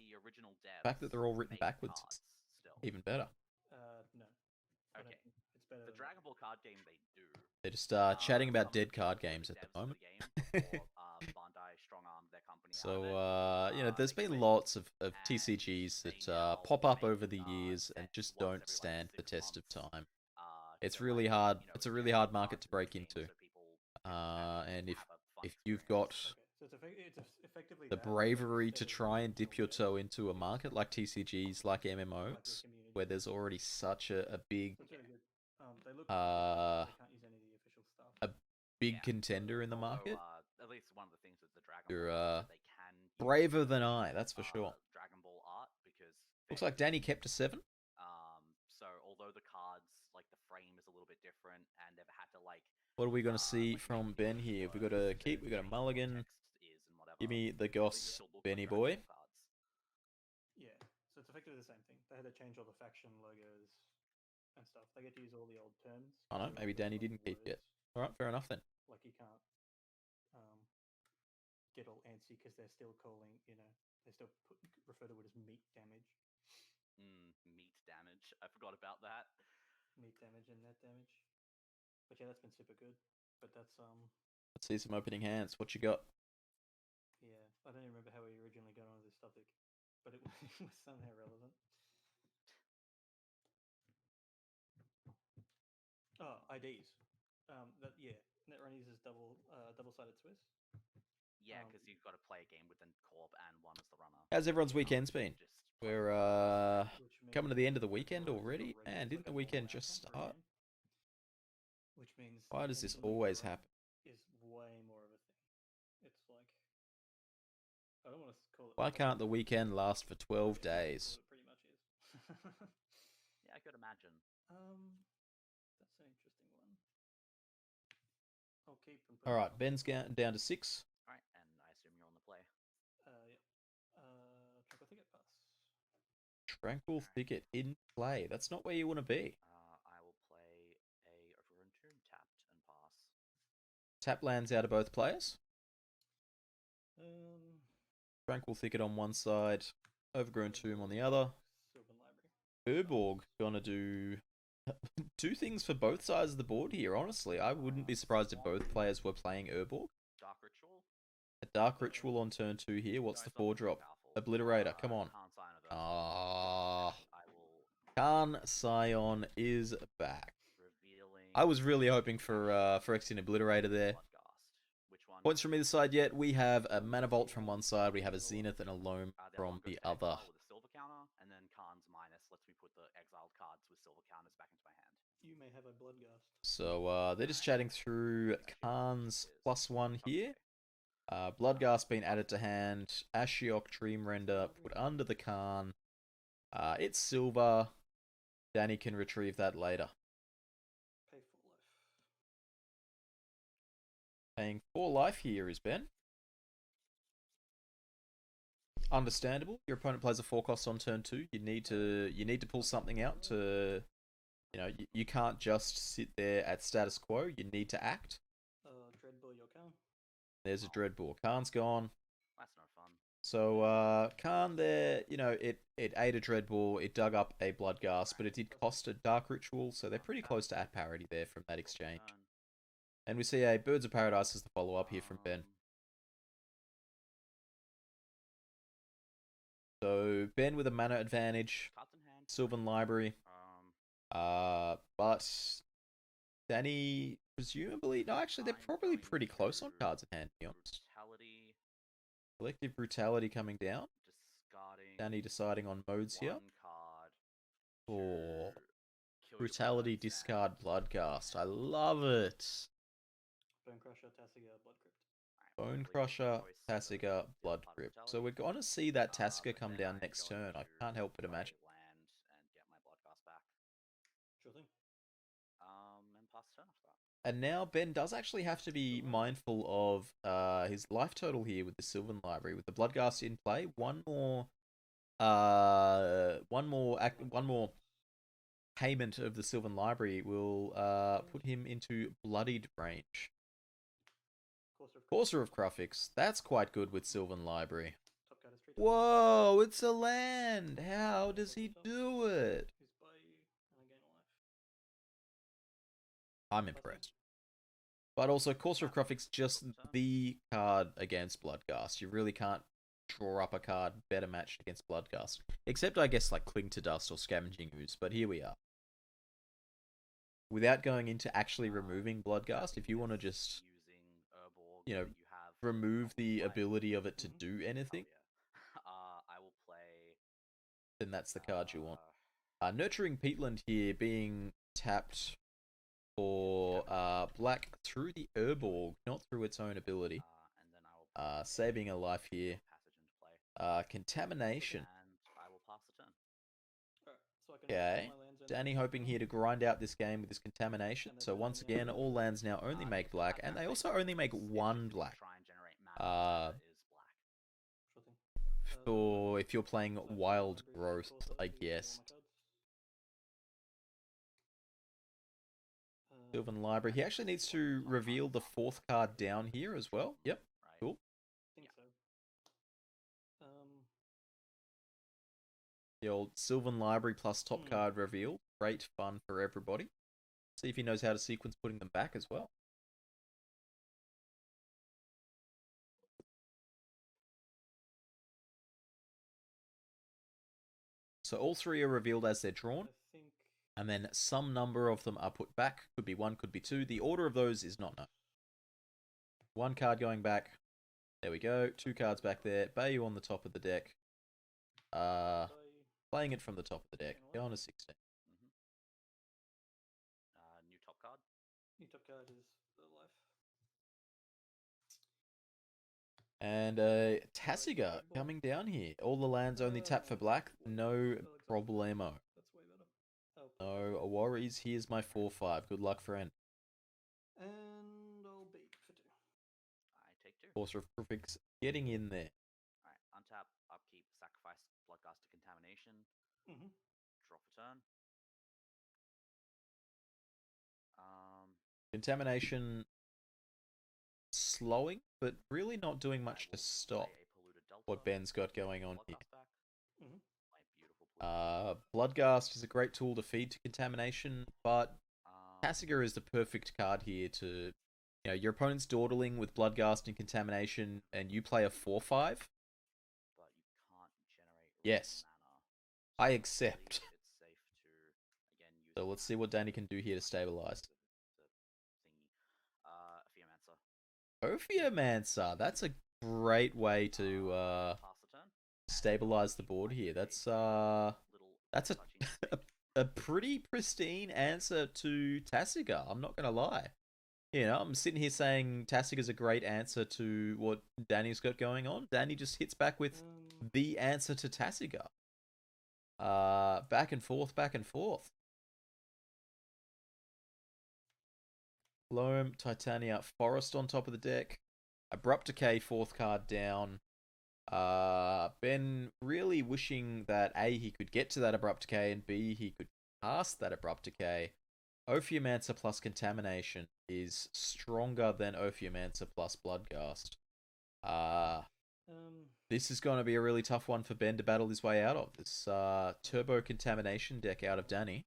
A: fact that they're all written backwards is even better.
E: no.
F: Okay.
E: It's better
F: The
E: than
F: Dragon Ball card game they do.
A: They're just chatting about dead card games at the moment.
F: Bandai strong armed their company
A: So, you know, there's been lots of TCGs that pop up over the years and just don't stand the test of time. It's really hard. It's a really hard market to break into. And if you've got
E: Okay, so it's effectively
A: the
E: that,
A: bravery
E: instead
A: to
E: of
A: try and dip your
E: individual
A: toe into a market like TCGs, like MMOs, where there's already such a big
E: So it's really good. They look
A: Uh,
E: they can't use any of the official stuff.
A: a big contender in the market,
F: At least one of the things with the Dragon
A: you're
F: Ball is that they can use,
A: braver than I, that's for sure.
F: Dragon Ball art because
A: Looks like Danny kept a 7.
F: so although the cards, like the frame is a little bit different, and they've had to like
A: What are we going to see
F: like,
A: from
F: make
A: Ben
F: different
A: here? We got
F: words
A: a keep, we got a
F: change what
A: mulligan.
F: text is and whatever,
A: Give me the
F: I think it
A: Goss
F: still looks like
A: Benny
F: Dragon
A: boy.
F: Ball cards.
E: Yeah, so it's effectively the same thing. They had to change all the faction logos and stuff. They get to use all the old terms.
A: Oh no,
E: so
A: maybe
E: all the
A: Danny
E: old
A: didn't keep yet.
E: words.
A: Alright, fair enough then.
E: Like you can't get all antsy because they're still calling, you know, they still refer to it as meat damage.
F: Meat damage. I forgot about that.
E: Meat damage and net damage. But yeah, that's been super good. But that's
A: Let's see some opening hands. What you got?
E: yeah, I don't even remember how we originally got onto this topic, but it was somehow relevant. Oh, IDs. Yeah, Netrun uses double-sided Swiss.
F: Yeah, because you've got to play a game with the Corp and one as the runner.
A: How's everyone's weekends been?
F: Just play
A: We're
E: Which
A: coming to
E: means
A: the end of the weekend
E: Lurrus
A: already,
E: already
A: and
E: is
A: didn't
E: like
A: the
E: a
A: weekend
E: full
A: just
E: outcome for a
A: start?
E: game, which means
A: Why does this
E: anything you
A: always
E: run
A: happen?
E: is way more of a thing. It's like I don't want to call it.
A: Why can't the weekend last for 12 days?
E: It pretty much is.
F: Yeah, I could imagine.
E: That's an interesting one. I'll keep and put
A: Alright,
E: it on.
A: Ben's down to 6.
F: All right, and I assume you're on the play.
E: Yeah. Tranquil Thicket pass.
A: Tranquil Thicket in play. That's not where you want to be.
F: I will play a Overgrown Tomb tapped and pass.
A: Tap lands out of both players.
E: Um,
A: Tranquil Thicket on one side, Overgrown Tomb on the other.
E: Sylvan Library.
A: Urborg gonna do two things for both sides of the board here, honestly. I wouldn't be surprised if both players were playing Urborg.
F: Dark Ritual.
A: A Dark Ritual on turn 2 here. What's the 4 drop? Obliterator, come on. Ah, Khan Scion is back. I was really hoping for Phyrexian Obliterator there. Points from either side yet. We have a Mana Vault from one side. We have a Zenith and a Loam from the other.
F: With a silver counter, and then Khan's minus lets me put the exiled cards with silver counters back into my hand.
E: You may have a Bloodgast.
A: So they're just chatting through Khan's +1 here. Bloodghast being added to hand. Ashiok Dream Render put under the Khan. It's silver. Danny can retrieve that later.
E: Pay 4 life.
A: Paying 4 life here is Ben. Understandable. Your opponent plays a 4 cost on turn 2. You need to pull something out to, you know, you can't just sit there at status quo. You need to act.
E: Dreadbull your Khan.
A: There's a Dreadbull. Khan's gone.
F: That's no fun.
A: So Khan there, you know, it ate a Dreadbull, it dug up a Bloodghast, but it did cost a Dark Ritual, so they're pretty close to at parity there from that exchange. And we see a Birds of Paradise as the follow-up here from Ben. So Ben with a mana advantage,
F: Cards in hand.
A: Sylvan Library, but Danny presumably, no, actually they're probably pretty close on cards in hand, to be honest.
F: Brutality.
A: Collective Brutality coming down.
F: Discarding.
A: Danny deciding on modes here.
F: One card.
A: Or
F: Kill your
A: Brutality,
F: opponent's
A: discard
F: hand.
A: Bloodghast. I love it.
E: Bone Crusher, Tasiga, Blood Crypt.
A: Bone
F: Alright,
A: Crusher,
F: choice of
A: Tasiga, Blood
F: Blood
A: Crypt.
F: Brutality.
A: So we're going to see that Tasiga
F: But
A: come
F: then
A: down
F: I'm
A: next
F: going
A: turn. I
F: to
A: can't help but
F: play
A: imagine.
F: land and get my Bloodghast back.
E: Sure thing.
F: And pass turn after that.
A: And now Ben does actually have to be mindful of his life total here with the Sylvan Library. With the Bloodghast in play, one more payment of the Sylvan Library will put him into bloodied range. Courser of Krufix, that's quite good with Sylvan Library.
E: Top card is treated.
A: Whoa, it's a land! How does he do it?
E: He's by you and I gain a life.
A: I'm impressed. But also, Courser of Kruffik's just the card against Bloodghast. You really can't draw up a card better matched against Bloodghast. Except, I guess, like Cling to Dust or Scavenging Ooze, but here we are. Without going into actually removing Bloodghast, if you want to just, you know, remove the ability of it to do anything,
F: I will play.
A: then that's the card you want. Nurturing Peatland here being tapped for black through the Urborg, not through its own ability.
F: And then I will
A: Saving a life here.
F: passage into play.
A: Contamination.
F: And I will pass the turn.
E: Alright, so I can
A: Okay.
E: put my lands in
A: Danny
E: there.
A: hoping here to grind out this game with his contamination. So once again, all lands now only make black, and they also only make one black.
F: Try and generate mana that is black.
E: Sure thing.
A: Or if you're playing
E: so
A: Wild
E: library,
A: Growth,
E: of course,
A: I
E: I'll do all my
A: guess.
E: cards.
A: Sylvan Library. He actually needs to reveal the 4th card down here as well. Yep,
F: Right.
A: cool.
E: I think so.
A: The old Sylvan Library plus top
E: Hmm.
A: card reveal. Great fun for everybody. See if he knows how to sequence putting them back as well. So all 3 are revealed as they're drawn,
E: I think
A: and then some number of them are put back. Could be 1, could be 2. The order of those is not known. 1 card going back. There we go. 2 cards back there. Bayou on the top of the deck. Playing it from the top of the deck. Go on to 16.
F: New top card.
E: new top card is the life.
A: And Tassiga coming down here. All the lands only tap for black. No problemo.
E: That's way better. Oh,
A: No worries. Here's my 4/5. Good luck, friend.
E: and I'll beat for 2.
F: I take 2.
A: Courser of Perfects getting in there.
F: Alright, untap, upkeep, sacrifice, Bloodghast to Contamination,
E: Mm-hmm.
F: draw for turn.
A: Contamination slowing, but really not doing much to stop what Ben's got going on here.
E: Mhm.
F: My beautiful
A: Bloodghast is a great tool to feed to Contamination, but Tassiga is the perfect card here to, you know, your opponent's dawdling with Bloodghast and Contamination, and you play a 4/5.
F: but you can't generate
A: Yes.
F: mana.
A: I
F: So
A: accept.
F: It's safe to again use
A: So let's see what Danny can do here to stabilize.
F: the thingy.
A: Ophiomancer, that's a great way to
F: Pass the turn.
A: stabilize the board here. That's
F: Little
A: that's a
F: touching mistake.
A: a pretty pristine answer to Tassiga. I'm not gonna lie. You know, I'm sitting here saying Tassiga's a great answer to what Danny's got going on. Danny just hits back with the answer to Tassiga. Back and forth, back and forth. Loam, Titania, Forest on top of the deck. Abrupt Decay, 4th card down. Ben really wishing that A, he could get to that Abrupt Decay, and B, he could cast that Abrupt Decay. Ophiomancer plus Contamination is stronger than Ophiomancer plus Bloodghast. This is going to be a really tough one for Ben to battle his way out of. This Turbo Contamination deck out of Danny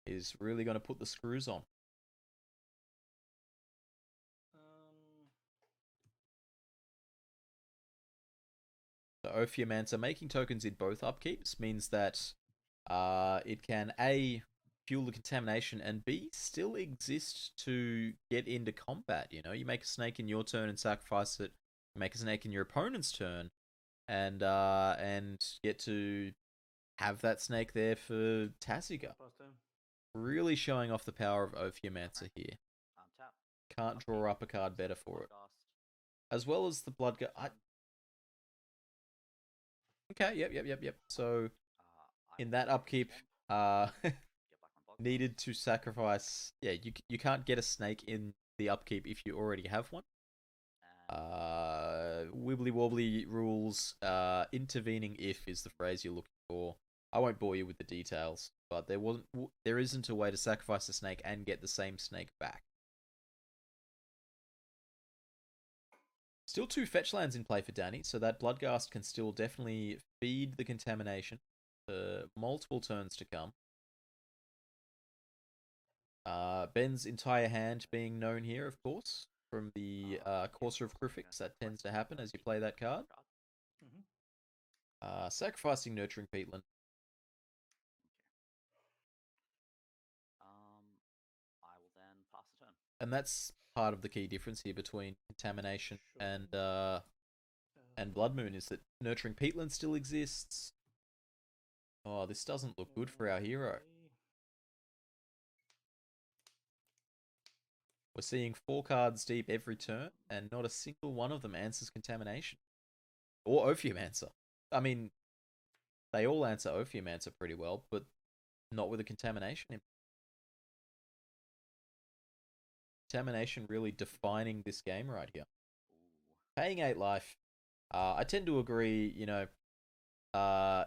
A: is really going to put the screws on. So Ophiomancer making tokens in both upkeeps means that it can A, fuel the contamination, and B, still exist to get into combat. You know, you make a snake in your turn and sacrifice it, you make a snake in your opponent's turn, and get to have that snake there for Tassiga.
E: Pass turn.
A: Really showing off the power of Ophiomancer here.
F: Untap.
A: Can't draw up a card better for it.
F: Bloodghast.
A: As well as the Bloodghast. Okay, yep. So,
F: I
A: in
F: will
A: that
F: play
A: upkeep,
F: Swamp, get back my Bloodghast.
A: needed to sacrifice. Yeah, you can't get a snake in the upkeep if you already have one.
F: And
A: Wibbly wobbly rules. Intervening if is the phrase you're looking for. I won't bore you with the details, but there isn't a way to sacrifice a snake and get the same snake back. Still 2 fetch lands in play for Danny, so that Bloodghast can still definitely feed the contamination for multiple turns to come. Ben's entire hand being known here, of course, from the Courser of Grixis. That tends to happen as you play that card. Sacrificing Nurturing Peatland.
F: I will then pass the turn.
A: And that's part of the key difference here between Contamination and Blood Moon, is that Nurturing Peatland still exists. Oh, this doesn't look good for our hero. We're seeing 4 cards deep every turn, and not a single one of them answers Contamination. Or Ophiomancer. I mean, they all answer Ophiomancer pretty well, but not with a Contamination. Contamination really defining this game right here. Paying 8 life. I tend to agree, you know,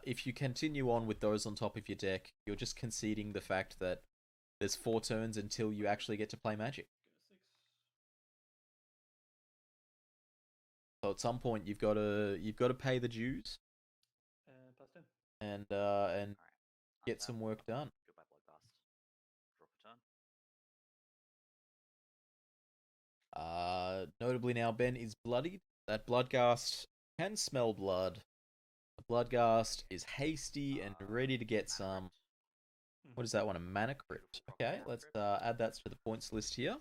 A: if you continue on with those on top of your deck, you're just conceding the fact that there's 4 turns until you actually get to play Magic. So at some point you've got to pay the dues and get some work done.
F: Goodbye, Bloodcast. Drop a turn.
A: Notably now Ben is bloodied. That Bloodghast can smell blood. The Bloodghast is hasty and ready to get some. What is that one? A Mana Crypt. Okay, let's add that to the points list here.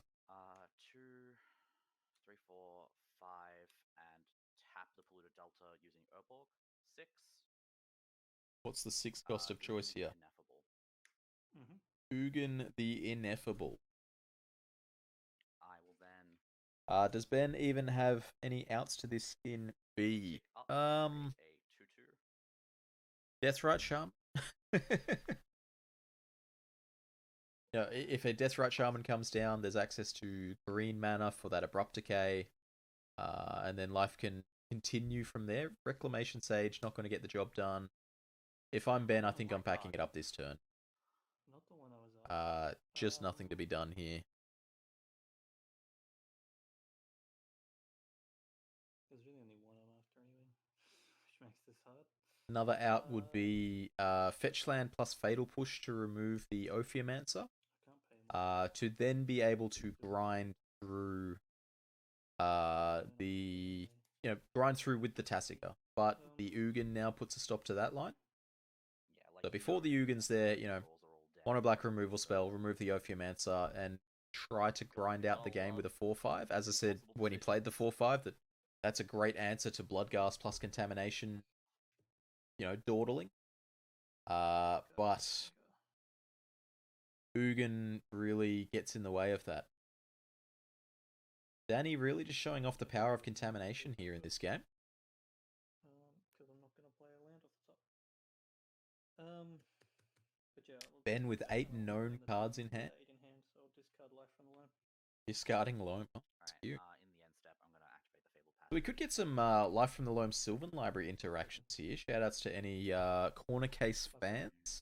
F: 2, 3, 4, 5, and tap the polluted delta using Urborg. 6.
A: What's the 6th cost of choice here?
F: Ineffable.
A: Ugin the Ineffable.
F: I will then.
A: Does Ben even have any outs to this in B?
F: A 2/2.
A: Deathrite Shaman. Yeah, if a Deathrite Shaman comes down, there's access to green mana for that Abrupt Decay, and then life can continue from there. Reclamation Sage, not going to get the job done. If I'm Ben, I think I'm packing it up this turn.
E: Not the one I was
A: Just nothing to be done here.
E: There's really only one I'm after anyway, which makes this hard.
A: Another out would be Fetch Land plus Fatal Push to remove the Ophiomancer. To then be able to grind through grind through with the Tasiga. But the Ugin now puts a stop to that line. So before the Ugin's there, mono black removal spell, remove the Ophiomancer, and try to grind out the game with a 4/5. As I said when he played the 4/5, that's a great answer to Bloodghast plus Contamination, dawdling. But Ugin really gets in the way of that. Danny really just showing off the power of Contamination here in this game.
E: Because I'm not going to play a land off the top. But yeah,
A: Ben with 8 known cards in hand.
E: 8 in hand, so I'll discard Life from the Loam.
A: Discarding Loam. Oh, that's cute.
F: In the end step, I'm going to activate the Fabled Path.
A: So we could get some Life from the Loam Sylvan Library interactions here. Shoutouts to any corner case fans.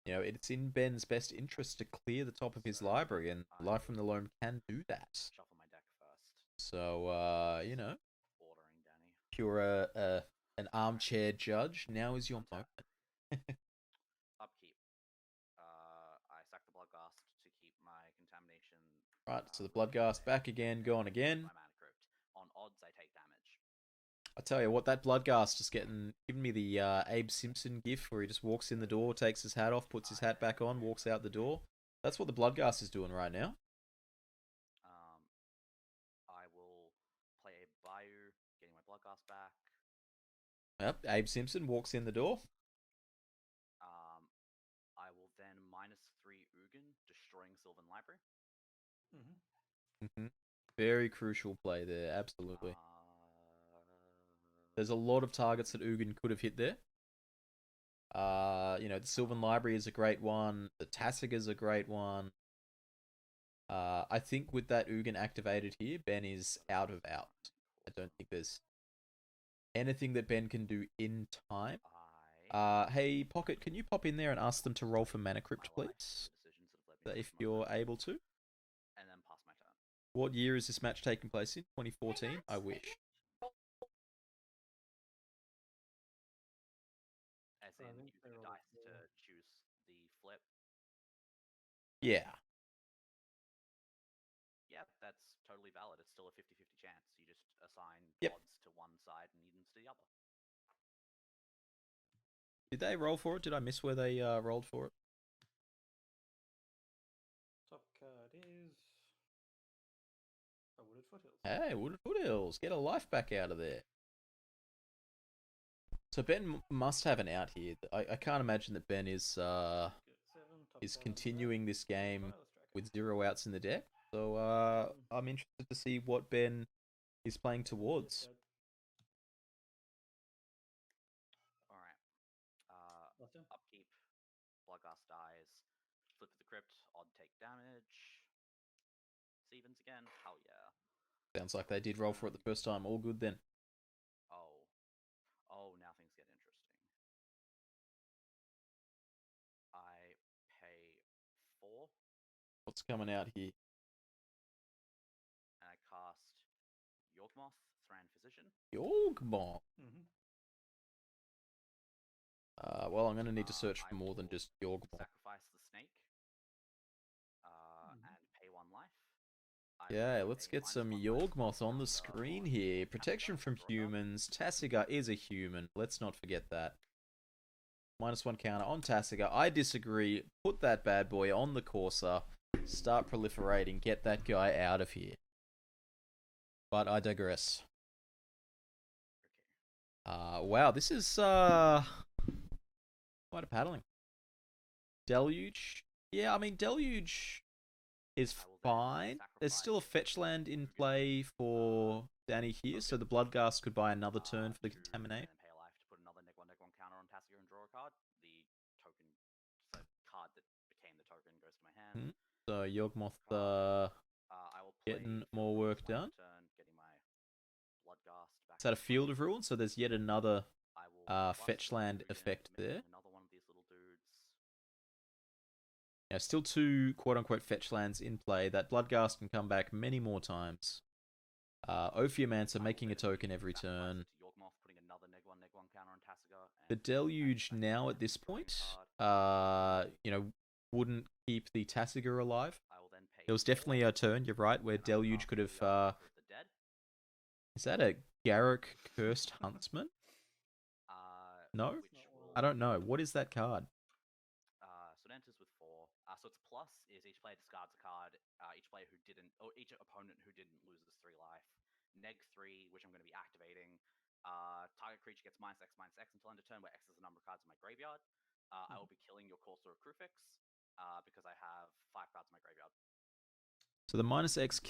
A: It's in Ben's best interest to clear the top of his library, and Life from the Loam can do that.
F: Shuffle my deck first.
A: So,
F: Ordering Danny.
A: if you're an armchair judge, now is your moment.
F: Upkeep. I sack the Bloodghast to keep my Contamination.
A: Right, so the Bloodghast back again, gone again.
F: My Mana Crypt. On odds, I take damage.
A: I tell you what, that Bloodghast is giving me the Abe Simpson gif where he just walks in the door, takes his hat off, puts his hat back on, walks out the door. That's what the Bloodghast is doing right now.
F: I will play a Bayou, getting my Bloodghast back.
A: Yep, Abe Simpson walks in the door.
F: I will then -3 Ugin, destroying Sylvan Library.
A: Very crucial play there, absolutely. There's a lot of targets that Ugin could have hit there. The Sylvan Library is a great one. The Tasiga is a great one. I think with that Ugin activated here, Ben is out of out. I don't think there's anything that Ben can do in time. Hey, Pocket, can you pop in there and ask them to roll for Mana Crypt, please? If you're able to.
F: And then pass my turn.
A: What year is this match taking place in? 2014? I wish.
F: As in, using the dice to choose the flip.
A: Yeah.
F: assign
A: Yep.
F: odds to one side and Edens to the other.
A: Did they roll for it? Did I miss where they rolled for it?
E: Top card is a Wooded Foothills.
A: Hey, Wooded Foothills, get a life back out of there. So Ben must have an out here. I can't imagine that Ben is continuing this game with 0 outs in the deck. So I'm interested to see what Ben is playing towards.
F: Alright.
E: Last turn.
F: Upkeep. Bloodghast dies. Flip to the crypt. Odd take damage. Stevens again. Hell yeah.
A: Sounds like they did roll for it the first time. All good then.
F: Oh, now things get interesting. I pay 4
A: What's coming out here?
F: and I cast Yawgmoth, Thran Physician.
A: Yawgmoth.
E: Mm-hmm.
A: Well, I'm going to need to search
F: I
A: for more than
F: will
A: just Yawgmoth.
F: Sacrifice the snake. And pay 1 life. I
A: Yeah,
F: will
A: let's
F: pay
A: get some
F: -1 life
A: Yawgmoth on the
F: counter
A: screen
F: on
A: here.
F: Tasiga
A: Protection from
F: and draw a card.
A: humans. Tasiga is a human. Let's not forget that. -1 counter on Tasiga. I disagree. Put that bad boy on the Corsair. Start proliferating. Get that guy out of here. But I digress. Wow, this is quite a paddling. Deluge. Yeah, I mean, Deluge is
F: I will then
A: fine. There's still a
F: sacrifice
A: fetch land in
F: Boogey
A: play for Danny here, so the Bloodghast could buy another turn for the
F: to
A: Contaminate.
F: then pay a life to put another -1 counter on Tasiga and draw a card. The token, the card that became the token, goes to my hand.
A: So Yawgmoth
F: I will play
A: getting
F: Field
A: more
F: of
A: work
F: Ruins
A: done.
F: Turn, getting my Bloodghast back.
A: Is that a
F: in
A: Field
F: play.
A: of Ruins? So there's yet another
F: I will plus
A: fetch land
F: Boogey and
A: effect
F: make
A: there.
F: Another one of these little dudes.
A: Yeah, still 2 quote-unquote fetch lands in play. That Bloodghast can come back many more times. Ophiomancer making a token every turn.
F: Yawgmoth, putting another -1 counter on Tasiga.
A: The Deluge now at this point, wouldn't keep the Tasiga alive.
F: I will then pay
A: There was
F: 4,
A: definitely a turn, you're right, where
F: and I will
A: Deluge
F: cast
A: could have...
F: Yawgmoth of the Dead.
A: Is that a Garruk Cursed Huntsman? No?
F: Which will,
A: I don't know. What is that card?
F: so it enters with 4. So its plus is each player discards a card. Each player who didn't, or each opponent who didn't loses 3 life. -3, which I'm going to be activating. Target creature gets -X until end of turn, where X is the number of cards in my graveyard. I will be killing your Corsair Crufix because I have 5 cards in my graveyard.
A: So the -X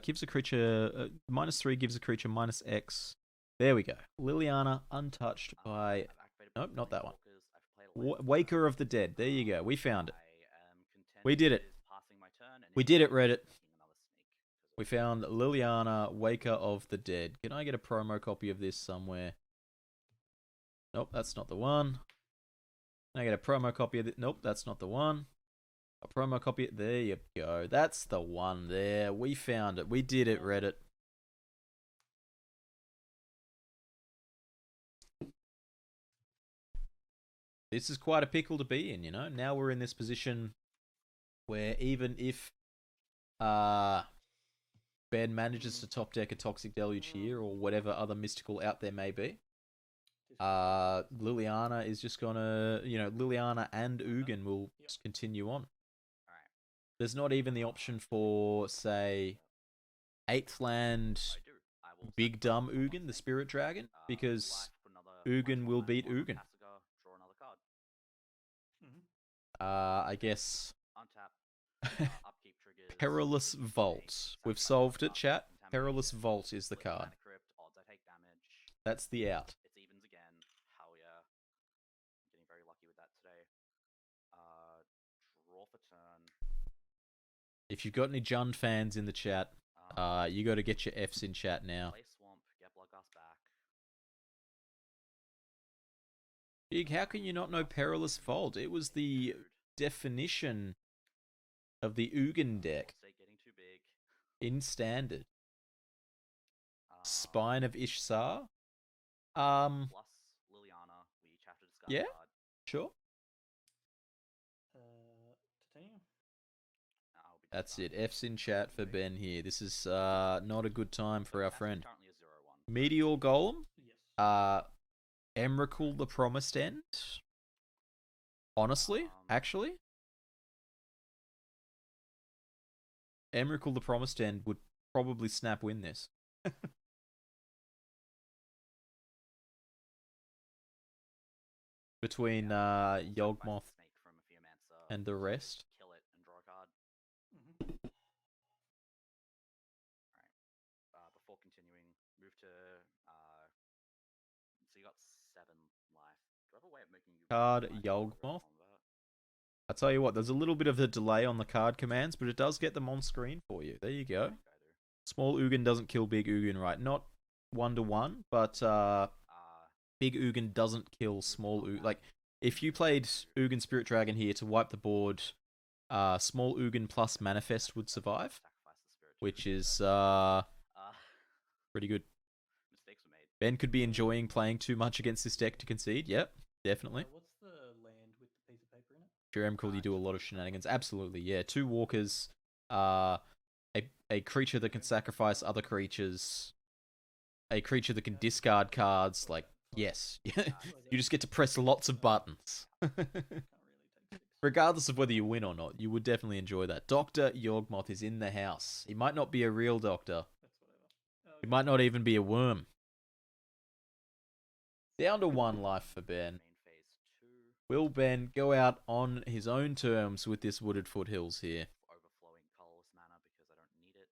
A: gives a creature... -3 gives a creature -X. There we go. Liliana, untouched by...
F: I've activated
A: Nope,
F: both
A: not that one.
F: Planeswalkers, I've played a land.
A: Waker of the Dead. There you go. We found it.
F: I am content
A: We did
F: with
A: it.
F: passing my turn and
A: We
F: if
A: did it,
F: I'm
A: Reddit.
F: making another snake, 'cause
A: We found Liliana, Waker of the Dead. Can I get a promo copy of this somewhere? Nope, that's not the one. Can I get a promo copy of it? Nope, that's not the one. A promo copy. There you go. That's the one there. We found it. We did it, Reddit. This is quite a pickle to be in, you know? Now we're in this position where even if Ben manages to top deck a Toxic Deluge here or whatever other mystical out there may be, Liliana is just gonna, Liliana and Ugin will just continue on.
F: Alright.
A: There's not even the option for, say, 8th land
F: I will
A: Big Dumb
F: sacrifice one
A: Ugin, the
F: snake,
A: Spirit Dragon,
F: life,
A: because
F: put another
A: Ugin will
F: 1/1
A: beat
F: on
A: Ugin.
F: Tasiga, draw another card.
A: I guess
F: Untap. Upkeep triggers.
A: Perilous
F: snake,
A: Vault. We've
F: sacrifice
A: solved it,
F: Bloodghast,
A: chat.
F: Contaminate
A: Perilous
F: again,
A: Vault is the
F: flip mana
A: card.
F: crypt, odds I take damage.
A: That's the out.
F: It's evens again. Hell yeah. I'm getting very lucky with that today. Draw for turn.
A: If you've got any Jund fans in the chat, you got to get your Fs in chat now.
F: Play Swamp, get Bloodghast back.
A: Big, how can you not know Perilous Vault? It was the
F: Dude,
A: definition of the Ugin deck
F: State getting too big.
A: in Standard.
F: Um,
A: Spine of Ishsar?
F: Plus Liliana, we each have to discard
A: yeah.
F: a card.
A: Sure.
E: Titanium.
F: I'll be
A: That's it.
F: discarding.
A: F's in chat for Ben here. This is not a good time for our
F: Tasiga's
A: friend.
F: currently a 0/1.
A: Meteor Golem.
E: Yes.
A: Emrakul the Promised End. Honestly, actually, Emrakul the Promised End would probably snap win this. Between Yawgmoth
F: Snake from Theomancer
A: and the rest.
F: kill it and draw a card. Before continuing, move to so you got 7 life. Do I have a way of making you
A: Card
F: life
A: Yawgmoth.
F: on that?
A: I tell you what, there's a little bit of a delay on the card commands, but it does get them on screen for you. There you go.
F: I think I do.
A: Small Ugin doesn't kill Big Ugin, right? Not 1-to-1, but Big Ugin doesn't kill Small Ugin. Like, if you played Ugin Spirit Dragon here to wipe the board, Small Ugin plus Manifest would survive,
F: Sacrifice the spirit.
A: which is pretty good.
F: Mistakes were made.
A: Ben could be enjoying playing too much against this deck to concede. Yep, definitely.
E: What's the land with the piece of paper in it?
A: Jeremcool, you do a lot of shenanigans. Absolutely, yeah. 2 walkers, a creature that can sacrifice other creatures, a creature that can discard cards. Like, yes, you just get to press lots of buttons.
E: Can't really take 6.
A: Regardless of whether you win or not, you would definitely enjoy that. Dr. Yawgmoth is in the house. He might not be a real doctor.
E: That's whatever.
A: He might not even be a worm. Down to 1 life for Ben.
F: Main phase 2.
A: Will Ben go out on his own terms with this Wooded Foothills here?
F: Overflowing colorless mana because I don't need it.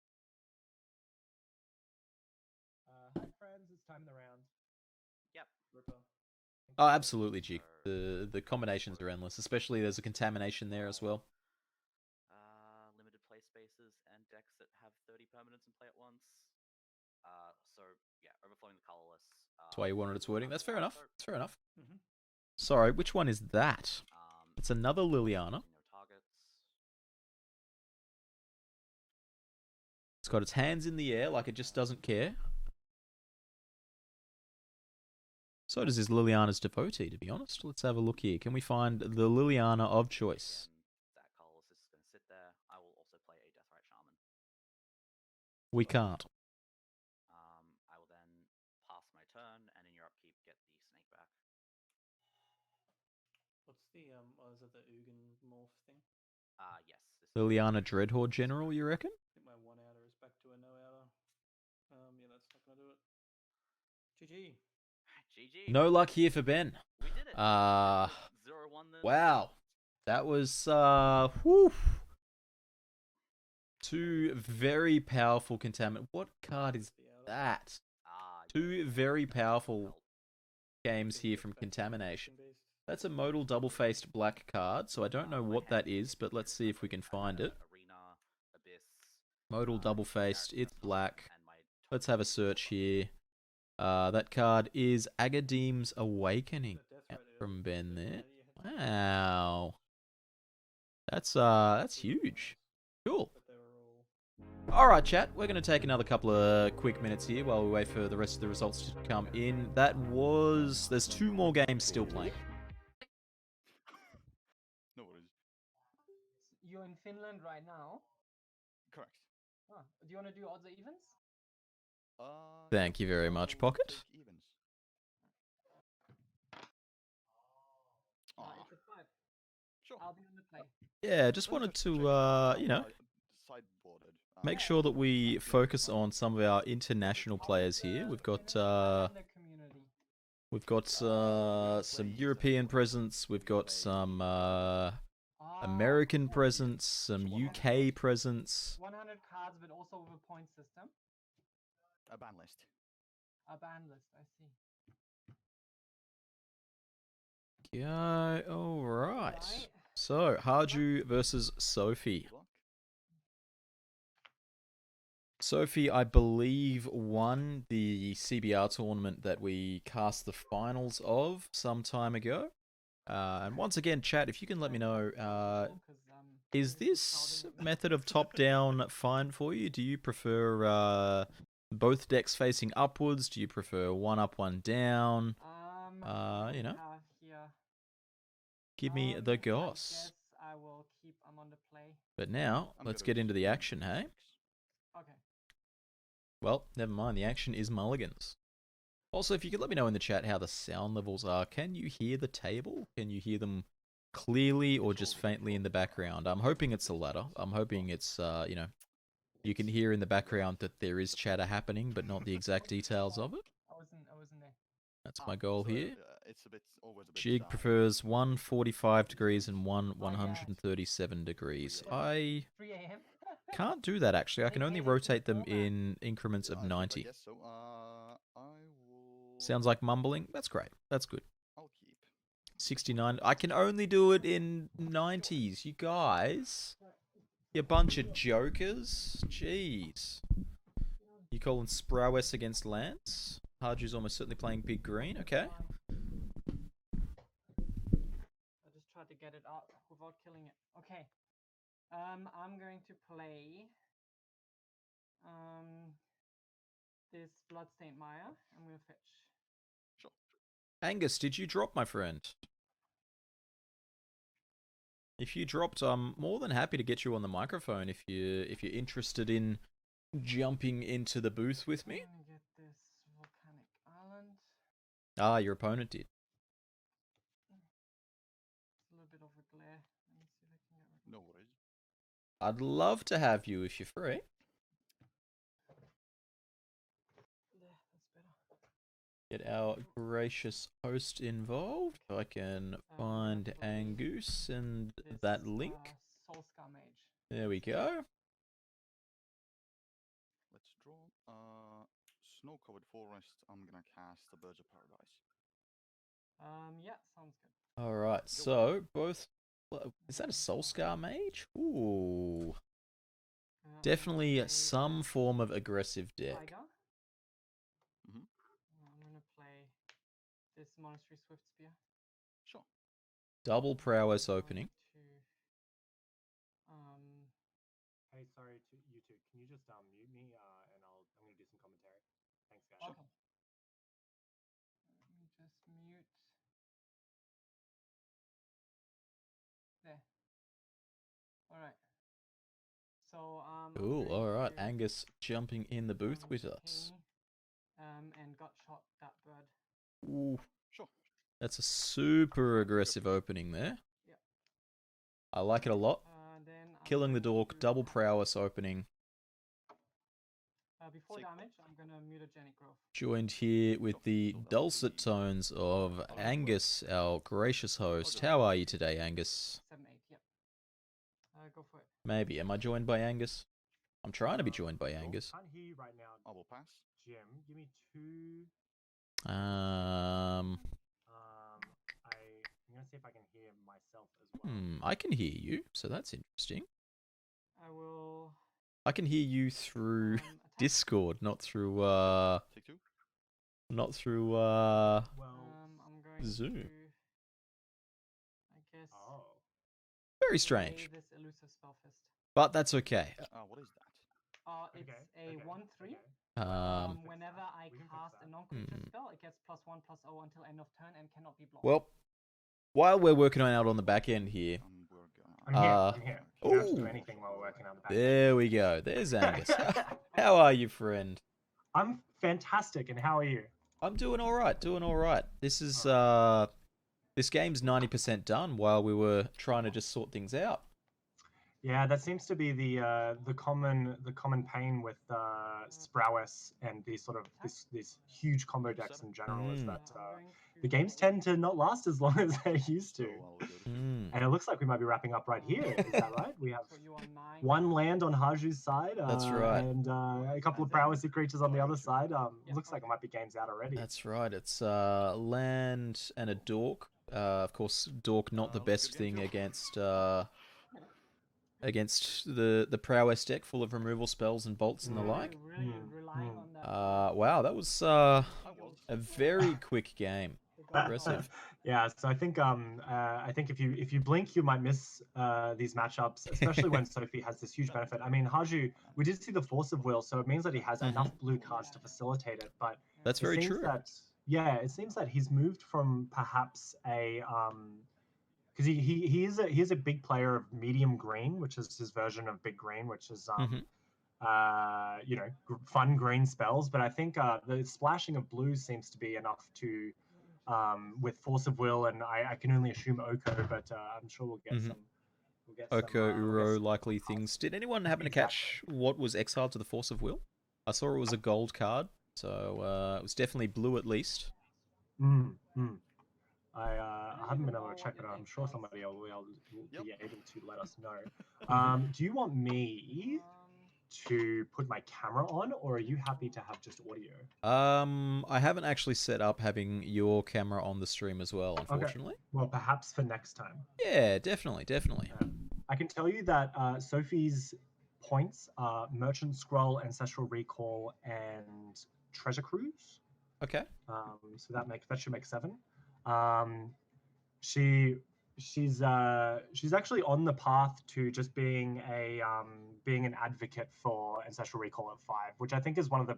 G: Hi friends, it's time in the round.
F: Yep.
E: Ripper.
A: Oh, absolutely, Jig. The combinations are endless, especially there's a contamination there as well.
F: Limited play spaces and decks that have 30 permanents in play at once. So yeah, overflowing the colorless.
A: That's why you wanted its wording. That's fair enough. That's fair enough.
E: Mhm.
A: Sorry, which one is that? It's another Liliana.
F: No targets.
A: It's got its hands in the air like it just doesn't care. So does this Liliana's devotee, to be honest. Let's have a look here. Can we find the Liliana of choice?
F: That colorless is going to sit there. I will also play a Deathrite Shaman.
A: We can't.
F: I will then pass my turn, and in your upkeep, get the snake back.
E: What's the is it the Ugin morph thing?
F: Yes. This is
A: Liliana Dreadhorde General, you reckon?
E: I think my 1-outer is back to a no-outer. Yeah, that's not gonna do it. GG.
F: GG.
A: No luck here for Ben.
F: We did it.
A: 0-1
F: then.
A: Wow. That was, whew. 2 very powerful contaminant. What card is
E: The outer.
A: that?
F: 2
A: 2 very powerful games here from Contamination. That's a modal double-faced black card, so I don't know what that is, but let's see if we can find it.
F: Arena, Abyss,
A: Modal double-faced, it's black.
F: and my
A: Let's have a search here. That card is Agadeem's Awakening from Ben there. Wow. That's huge. Cool. Alright, chat, we're going to take another couple of quick minutes here while we wait for the rest of the results to come in. There's 2 more games still playing.
H: No worries.
G: You're in Finland right now.
H: Correct.
G: Huh. Do you want to do odds or evens?
A: Thank you very much,
H: I'll
A: Pocket.
H: take evens.
G: It's a 5.
H: Sure.
G: I'll be on the play.
A: Yeah, just wanted to,
H: Sideboarded.
A: make sure that we focus on some of our international players here. We've got
G: Highlander community.
A: some European presence. We've got some American presence, some UK presence.
G: 100 cards, but also with a point system.
H: A ban list.
G: A ban list, I see.
A: Yeah, alright.
G: Right.
A: So, Harju versus Sophie.
H: Good luck.
A: Sophie, I believe, won the CBR tournament that we cast the finals of some time ago. And once again, chat, if you can let me know, is this method of top-down fine for you? Do you prefer both decks facing upwards? Do you prefer one up, one down? You know, give me the
G: I
A: goss.
G: guess I will keep. I'm on the play.
A: But now,
H: I'm
A: let's
H: good
A: get
H: with
A: into the action, hey?
G: Okay.
A: Well, never mind. The action is mulligans. Also, if you could let me know in the chat how the sound levels are. Can you hear the table? Can you hear them clearly or just faintly in the background? I'm hoping it's the latter. I'm hoping it's, you know, you can hear in the background that there is chatter happening, but not the exact details of it.
G: I wasn't there.
A: That's my goal here.
H: It's always a bit
A: Jig
H: dark.
A: prefers 145 degrees and 137 degrees. I
G: 3 a.m.
A: can't do that, actually. I can only rotate them in increments of 90.
H: I guess so. I will.
A: Sounds like mumbling. That's great. That's good.
H: I'll keep.
A: 69. I can only do it in 90s. You guys. You bunch of jokers. Jeez. You calling Sprowess against Lance? Harju's almost certainly playing big green. Okay.
G: I just tried to get it up without killing it. Okay. I'm going to play this Bloodstained Mire. I'm going to fetch.
H: Sure.
A: Angus, did you drop, my friend? If you dropped, I'm more than happy to get you on the microphone if you're interested in jumping into the booth with me.
G: I'm going to get this Volcanic Island.
A: Ah, your opponent did.
G: It's a little bit of a glare. Let me see if I can get rid of
H: No
G: it.
H: worries.
A: I'd love to have you if you're free.
G: There, that's better.
A: Get our gracious host involved. If I can find Angus and
G: This,
A: that link.
G: Soulscar Mage.
A: There we go.
H: Let's draw. Snow-covered forest. I'm gonna cast the Birds of Paradise.
G: Yeah, sounds good.
A: Alright, so both... Is that a Soulscar Mage? Ooh.
G: I'm gonna
A: Definitely
G: play
A: some form of aggressive deck.
G: Tiger.
H: Mhm.
G: I'm going to play this Monastery Swift Spear.
H: Sure.
A: Double prowess opening.
I: Hey, sorry to you two. Can you just mute me and I'm gonna do some commentary. Thanks, guys.
G: Okay. Let me just mute. There. All right. So I'm
A: Cool,
G: going
A: alright.
G: to,
A: Angus jumping in the booth with us.
G: and got shot that bird.
A: Ooh.
H: Sure.
A: That's a super aggressive opening there.
G: Yep.
A: I like it a lot.
G: Then I'm
A: Killing the
G: going
A: dork,
G: to,
A: double prowess opening.
G: before
H: Take-
G: damage, I'm gonna mutagenic growth.
A: Joined here with the dulcet tones of Angus, our gracious host. How are you today, Angus?
G: 7/8. Yep. Go for it.
A: Maybe. Am I joined by Angus? I'm trying to be joined by Angus.
I: Can't hear you right now,
H: I will pass.
I: Jim. Give me two.
A: Um,
I: I'm gonna see if I can hear myself as well.
A: I can hear you, so that's interesting.
G: I will.
A: I can hear you through
G: Attack.
A: Discord, not through
H: Take two.
A: not through
I: Well,
G: I'm going
A: Zoom.
G: to. I guess.
I: oh,
A: Very
G: play
A: strange,
G: This elusive spellfist.
A: but that's okay.
H: What is that?
G: It's
I: okay.
G: a
I: okay,
G: 1/3.
I: okay.
G: Whenever I
I: We can fix
G: cast
I: that.
G: a non-creature
A: Hmm.
G: spell, it gets +1/+0 until end of turn and cannot be blocked.
A: Well, while we're working out on the back end here,
I: I'm here. I'm here. You don't have to do
A: ooh.
I: anything while we're working on the back.
A: there we go. There's Angus. How are you, friend?
I: I'm fantastic, and how are you?
A: I'm doing all right. Doing all right. This is this game's 90% done while we were trying to just sort things out.
I: Yeah, that seems to be the common pain with Sprowess and these sort of these huge combo decks in general is
A: Mm.
I: that the games tend to not last as long as they used to.
A: Mm.
I: And it looks like we might be wrapping up right here. Is that right? We have
G: So you are 9.
I: one land on Haju's side.
A: That's right.
I: And a couple of prowessy creatures on the other side. Looks like it might be games out already.
A: That's right. It's land and a dork. Of course, dork not the best thing against the prowess deck full of removal spells and bolts and the like.
G: Really relying on that.
A: Wow, that was a very quick game. Impressive.
I: Yeah, so I think if you blink, you might miss these matchups, especially when Sophie has this huge benefit. I mean, Haju, we did see the Force of Will, so it means that he has enough blue cards to facilitate it. But
A: That's
I: it
A: very
I: seems
A: true.
I: it seems that he's moved from perhaps a because he is a big player of medium green, which is his version of big green, which is fun green spells. But I think the splashing of blue seems to be enough to, with Force of Will, and I can only assume Oko, but I'm sure we'll get some. We'll get
A: Oko,
I: some,
A: Uro, likely things. Did anyone happen to catch what was exiled to the Force of Will? I saw it was a gold card, so it was definitely blue at least.
I: I haven't been able to check it out. I'm sure somebody will be able to let us know. Do you want me to put my camera on, or are you happy to have just audio?
A: I haven't actually set up having your camera on the stream as well, unfortunately.
I: Okay. Well, perhaps for next time.
A: Yeah, definitely.
I: I can tell you that Sophie's points are Merchant Scroll, Ancestral Recall, and Treasure Cruise.
A: Okay.
I: So that should make 7. She's actually on the path to just being an advocate for Ancestral Recall at 5, which I think is one of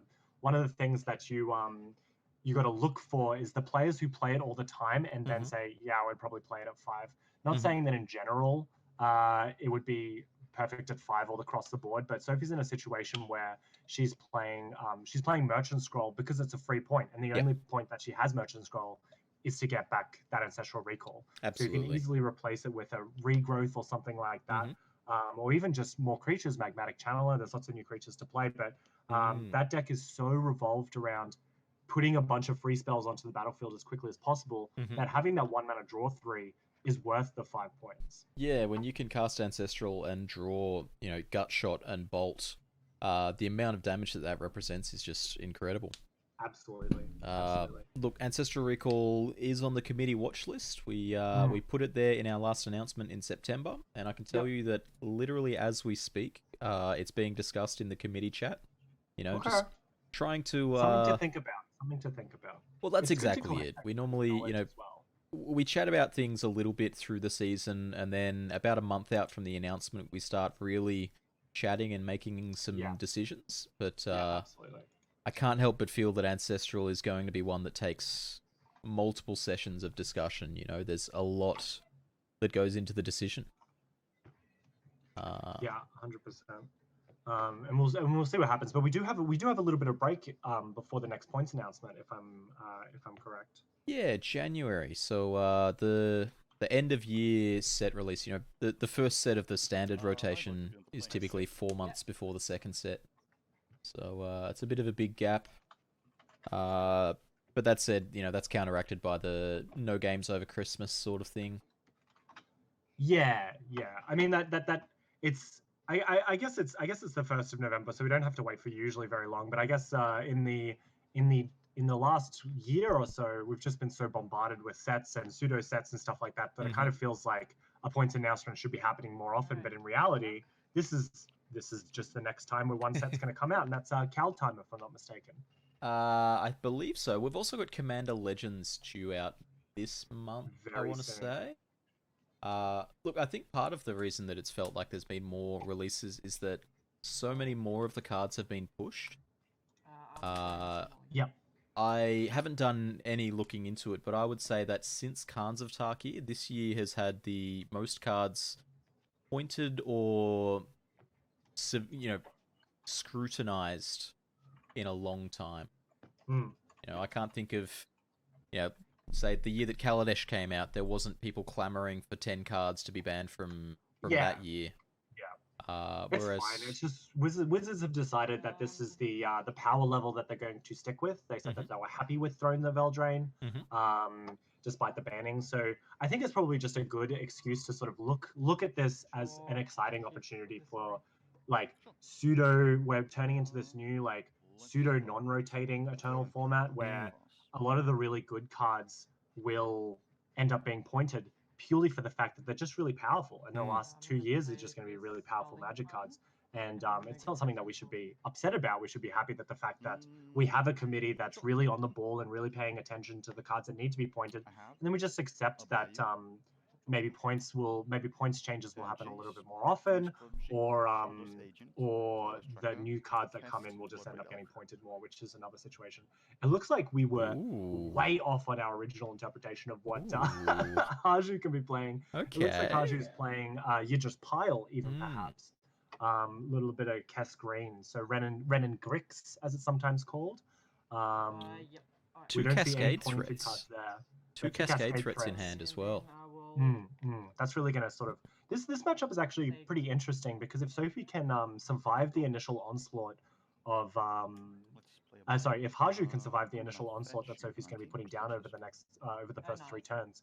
I: the things that you got to look for is the players who play it all the time and then say, yeah, I would probably play it at 5. Not saying that in general it would be perfect at 5 all across the board, but Sophie's in a situation where she's playing Merchant Scroll because it's a free point, and the only point that she has Merchant Scroll is to get back that Ancestral Recall.
A: Absolutely.
I: So you can easily replace it with a regrowth or something like that, or even just more creatures, Magmatic Channeler. There's lots of new creatures to play, but that deck is so revolved around putting a bunch of free spells onto the battlefield as quickly as possible that having that 1 mana draw 3 is worth the 5 points.
A: Yeah, when you can cast Ancestral and draw, Gut Shot and Bolt, the amount of damage that represents is just incredible.
I: Absolutely.
A: Look, Ancestral Recall is on the committee watch list. We put it there in our last announcement in September, and I can tell you that literally as we speak, it's being discussed in the committee chat. Just trying to
I: something to think about.
A: Well, that's exactly it. We normally, we chat about things a little bit through the season, and then about a month out from the announcement, we start really chatting and making some decisions. But
I: absolutely.
A: I can't help but feel that Ancestral is going to be one that takes multiple sessions of discussion. There's a lot that goes into the decision.
I: 100%. And we'll see what happens. But we do have a little bit of break before the next points announcement, if I'm correct.
A: Yeah, January. So the end of year set release. The first set of the standard rotation is typically 4 months before the second set. So it's a bit of a big gap. But that said, that's counteracted by the no games over Christmas sort of thing. Yeah.
I: I mean that it's. I guess it's the 1st of November, so we don't have to wait for usually very long. But I guess in the last year or so, we've just been so bombarded with sets and pseudo sets and stuff like that it kind of feels like a points announcement should be happening more often. But in reality, this is just the next time where one set's going to come out, and that's Cal Time, if I'm not mistaken.
A: I believe so. We've also got Commander Legends due out this month, I want to say. Look, I think part of the reason that it's felt like there's been more releases is that so many more of the cards have been pushed.
I: Yep.
A: I haven't done any looking into it, but I would say that since Khans of Tarkir, this year has had the most cards pointed or, scrutinized in a long time. I can't think of, say the year that Kaladesh came out, there wasn't people clamoring for 10 cards to be banned from that year.
I: It's
A: Whereas
I: fine. It's just Wizards have decided that this is the power level that they're going to stick with. They said that they were happy with throwing the Veldrain, despite the banning. So I think it's probably just a good excuse to sort of look at this as an exciting opportunity for pseudo. We're turning into this new pseudo non-rotating Eternal format where a lot of the really good cards will end up being pointed purely for the fact that they're just really powerful. And the last 2 years are just going to be really powerful Magic cards. And it's not something that we should be upset about. We should be happy that the fact that we have a committee that's really on the ball and really paying attention to the cards that need to be pointed. And then we just accept that maybe points changes will happen a little bit more often, or the new cards that come in will just end up getting pointed more, which is another situation. It looks like we were way off on our original interpretation of what Haju can be playing.
A: Okay.
I: It looks like Haju's playing Yidris Pile, even perhaps. little bit of Kess Green. So Wrenn and Grix, as it's sometimes called.
G: Yep. Alright.
A: Two
I: We don't see any
A: Cascade
I: pointed
A: threats.
I: cards there.
A: Two
I: Two
A: Cascade
I: Cascade
A: threats in
I: threats.
A: hand as
G: And
A: well.
G: then I will
I: That's really going to sort of this matchup is actually pretty interesting because if Sophie can survive the initial onslaught of
H: Let's play
I: if Haju can
H: uh,
I: survive the
H: I'm gonna
I: initial onslaught that
H: fetch you
I: Sophie's going to be
H: 19
I: putting down over the
H: creatures.
I: next over the first
G: no.
I: 3 turns,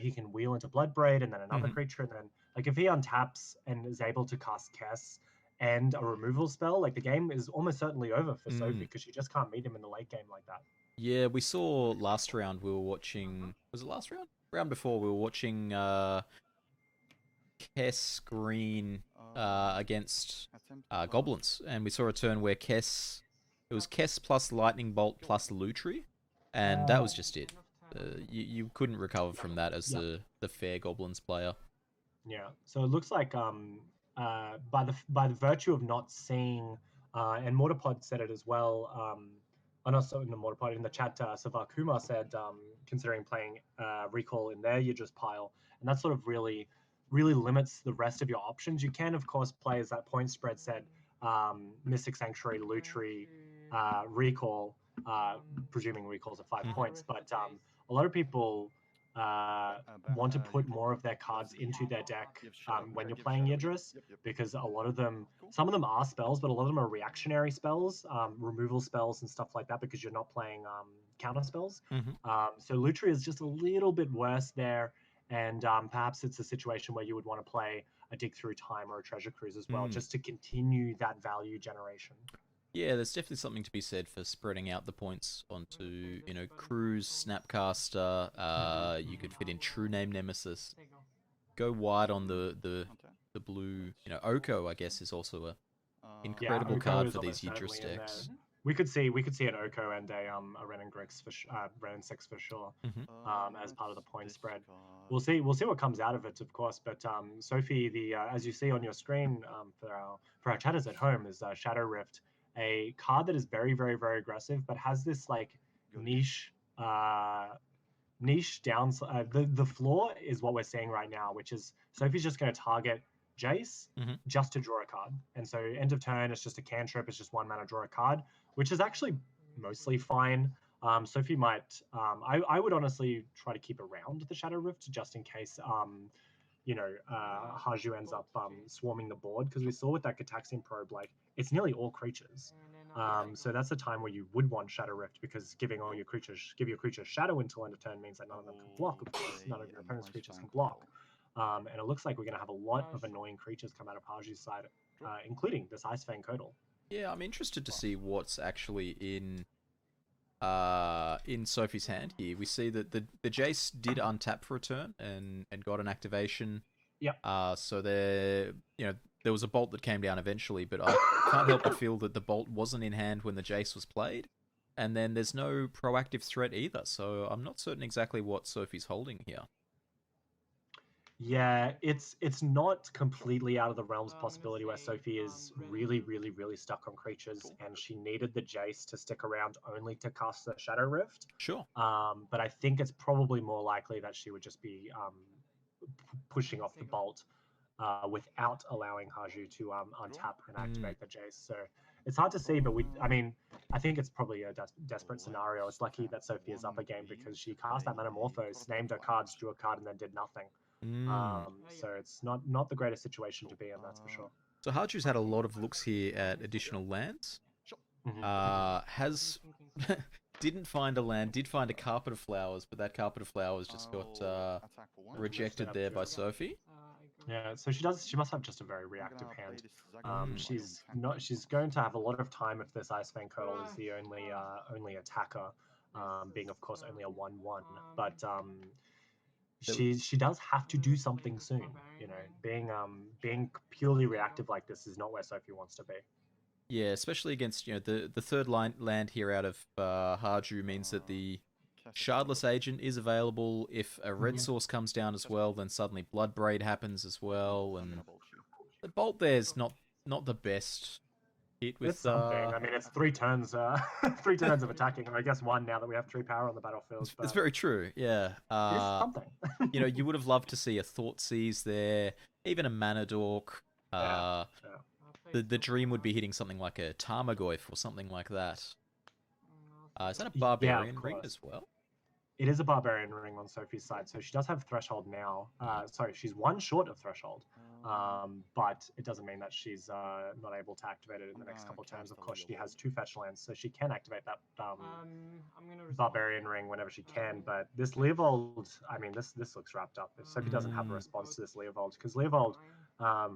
I: he can wheel into Bloodbraid and then another
A: Mhm.
I: creature, and then like if he untaps and is able to cast Kess and a removal spell, like the game is almost certainly over for Sophie because she just can't meet him in the late game like that.
A: Yeah, we saw last round we were watching. Was it last round? Round before we were watching Kess Green against
H: Attempt
A: Goblins, and we saw a turn where Kess. It was Kess plus Lightning Bolt plus Lutri, and that was just it. You couldn't recover from that as the fair Goblins player.
I: Yeah. So it looks like by the virtue of not seeing and Mortarpod said it as well. And also in the Mortarpod in the chat, Savar Kumar said considering playing Recall in their Yidris pile, and that sort of really limits the rest of your options. You can of course play, as that point spread said, Mystic Sanctuary, Lutri, Recall, presuming Recall's at 5 points, but a lot of people want to put more of their cards into their deck when you're playing Yidris, because a lot of them, some of them are spells, but a lot of them are reactionary spells, removal spells and stuff like that, because you're not playing counter spells. So Lutri is just a little bit worse there, and perhaps it's a situation where you would want to play a Dig Through Time or a Treasure Cruise as well, just to continue that value generation.
A: Yeah, there's definitely something to be said for spreading out the points onto, Cruise, Snapcaster. You could fit in True Name Nemesis. Go wide on the blue. Oko, I guess, is also a incredible
I: Oko
A: card
I: is
A: for these
I: almost
A: Yidris
I: certainly in
A: decks.
I: there. We could see an Oko and a Wrenn and Grix for Wrenn and 6 for sure, as part of the point spread. We'll see what comes out of it, of course. But Sophie, the as you see on your screen for our chatters at home, is Shadow Rift, a card that is very, very, very aggressive, but has this like niche downside. The flaw is what we're seeing right now, which is Sophie's just going to target Jace just to draw a card, and so end of turn it's just a cantrip, it's just 1 mana, draw a card, which is actually mostly fine. Sophie might I would honestly try to keep around the Shadow Rift just in case Haju ends up swarming the board, because we saw with that Gataxian Probe, like it's nearly all creatures. So that's the time where you would want Shadow Rift, because give your creatures shadow until end of turn means that none of them can block. Of course, none of your opponent's creatures can block. And it looks like we're going to have a lot of annoying creatures come out of Haju's side, including this Icefang Codal.
A: Yeah, I'm interested to see what's actually in Sophie's hand here. We see that the Jace did untap for a turn and got an activation.
I: Yep.
A: So there was a bolt that came down eventually, but I can't help but feel that the bolt wasn't in hand when the Jace was played, and then there's no proactive threat either. So I'm not certain exactly what Sophie's holding here.
I: Yeah, it's not completely out of the realms of possibility where Sophie is really, really, really stuck on creatures, and she needed the Jace to stick around only to cast the Shadow Rift.
A: Sure.
I: But I think it's probably more likely that she would just be pushing off the bolt without allowing Haju to untap and activate the Jace. So it's hard to see, but I think it's probably a desperate scenario. It's lucky that Sophie is up a game, because she cast that Metamorphose, named her cards, drew a card, and then did nothing. So it's not the greatest situation to be in, that's for sure.
A: So Haju's had a lot of looks here at additional lands. Didn't find a land, did find a Carpet of Flowers, but that Carpet of Flowers just got rejected there by Sophie.
I: Yeah, so she must have just a very reactive hand. She's going to have a lot of time if this Icefang Codal is the only attacker, being of course only a 1/1, but she does have to do something soon. Being purely reactive like this is not where Sophie wants to be.
A: Yeah, especially against the third land here out of Haju means that the Shardless Agent is available. If a red source comes down as well, then suddenly Bloodbraid happens as well, and the bolt there's not the best hit with.
I: It's something. It's 3 turns, 3 turns of attacking. I guess 1 now that we have 3 power on the battlefield.
A: It's very true. Yeah.
I: It's something.
A: You would have loved to see a Thoughtseize there, even a Mana Dork. Uh,
I: Yeah.
A: the dream would be hitting something like a Tarmogoyf or something like that. Is that a
I: Yeah,
A: Barbarian
I: of
A: ring
I: course.
A: as well?
I: It is a Barbarian ring on Sophie's side, so she does have Threshold now. Sorry, she's one short of Threshold, but it doesn't mean that she's not able to activate it in the next couple of turns. Of course, she has 2 fetch lands, so she can activate that
G: I'm gonna respond.
I: Barbarian ring whenever she can. But this Leovold, I mean, this looks wrapped up. If Sophie doesn't have a response to this Leovold, because Leovold,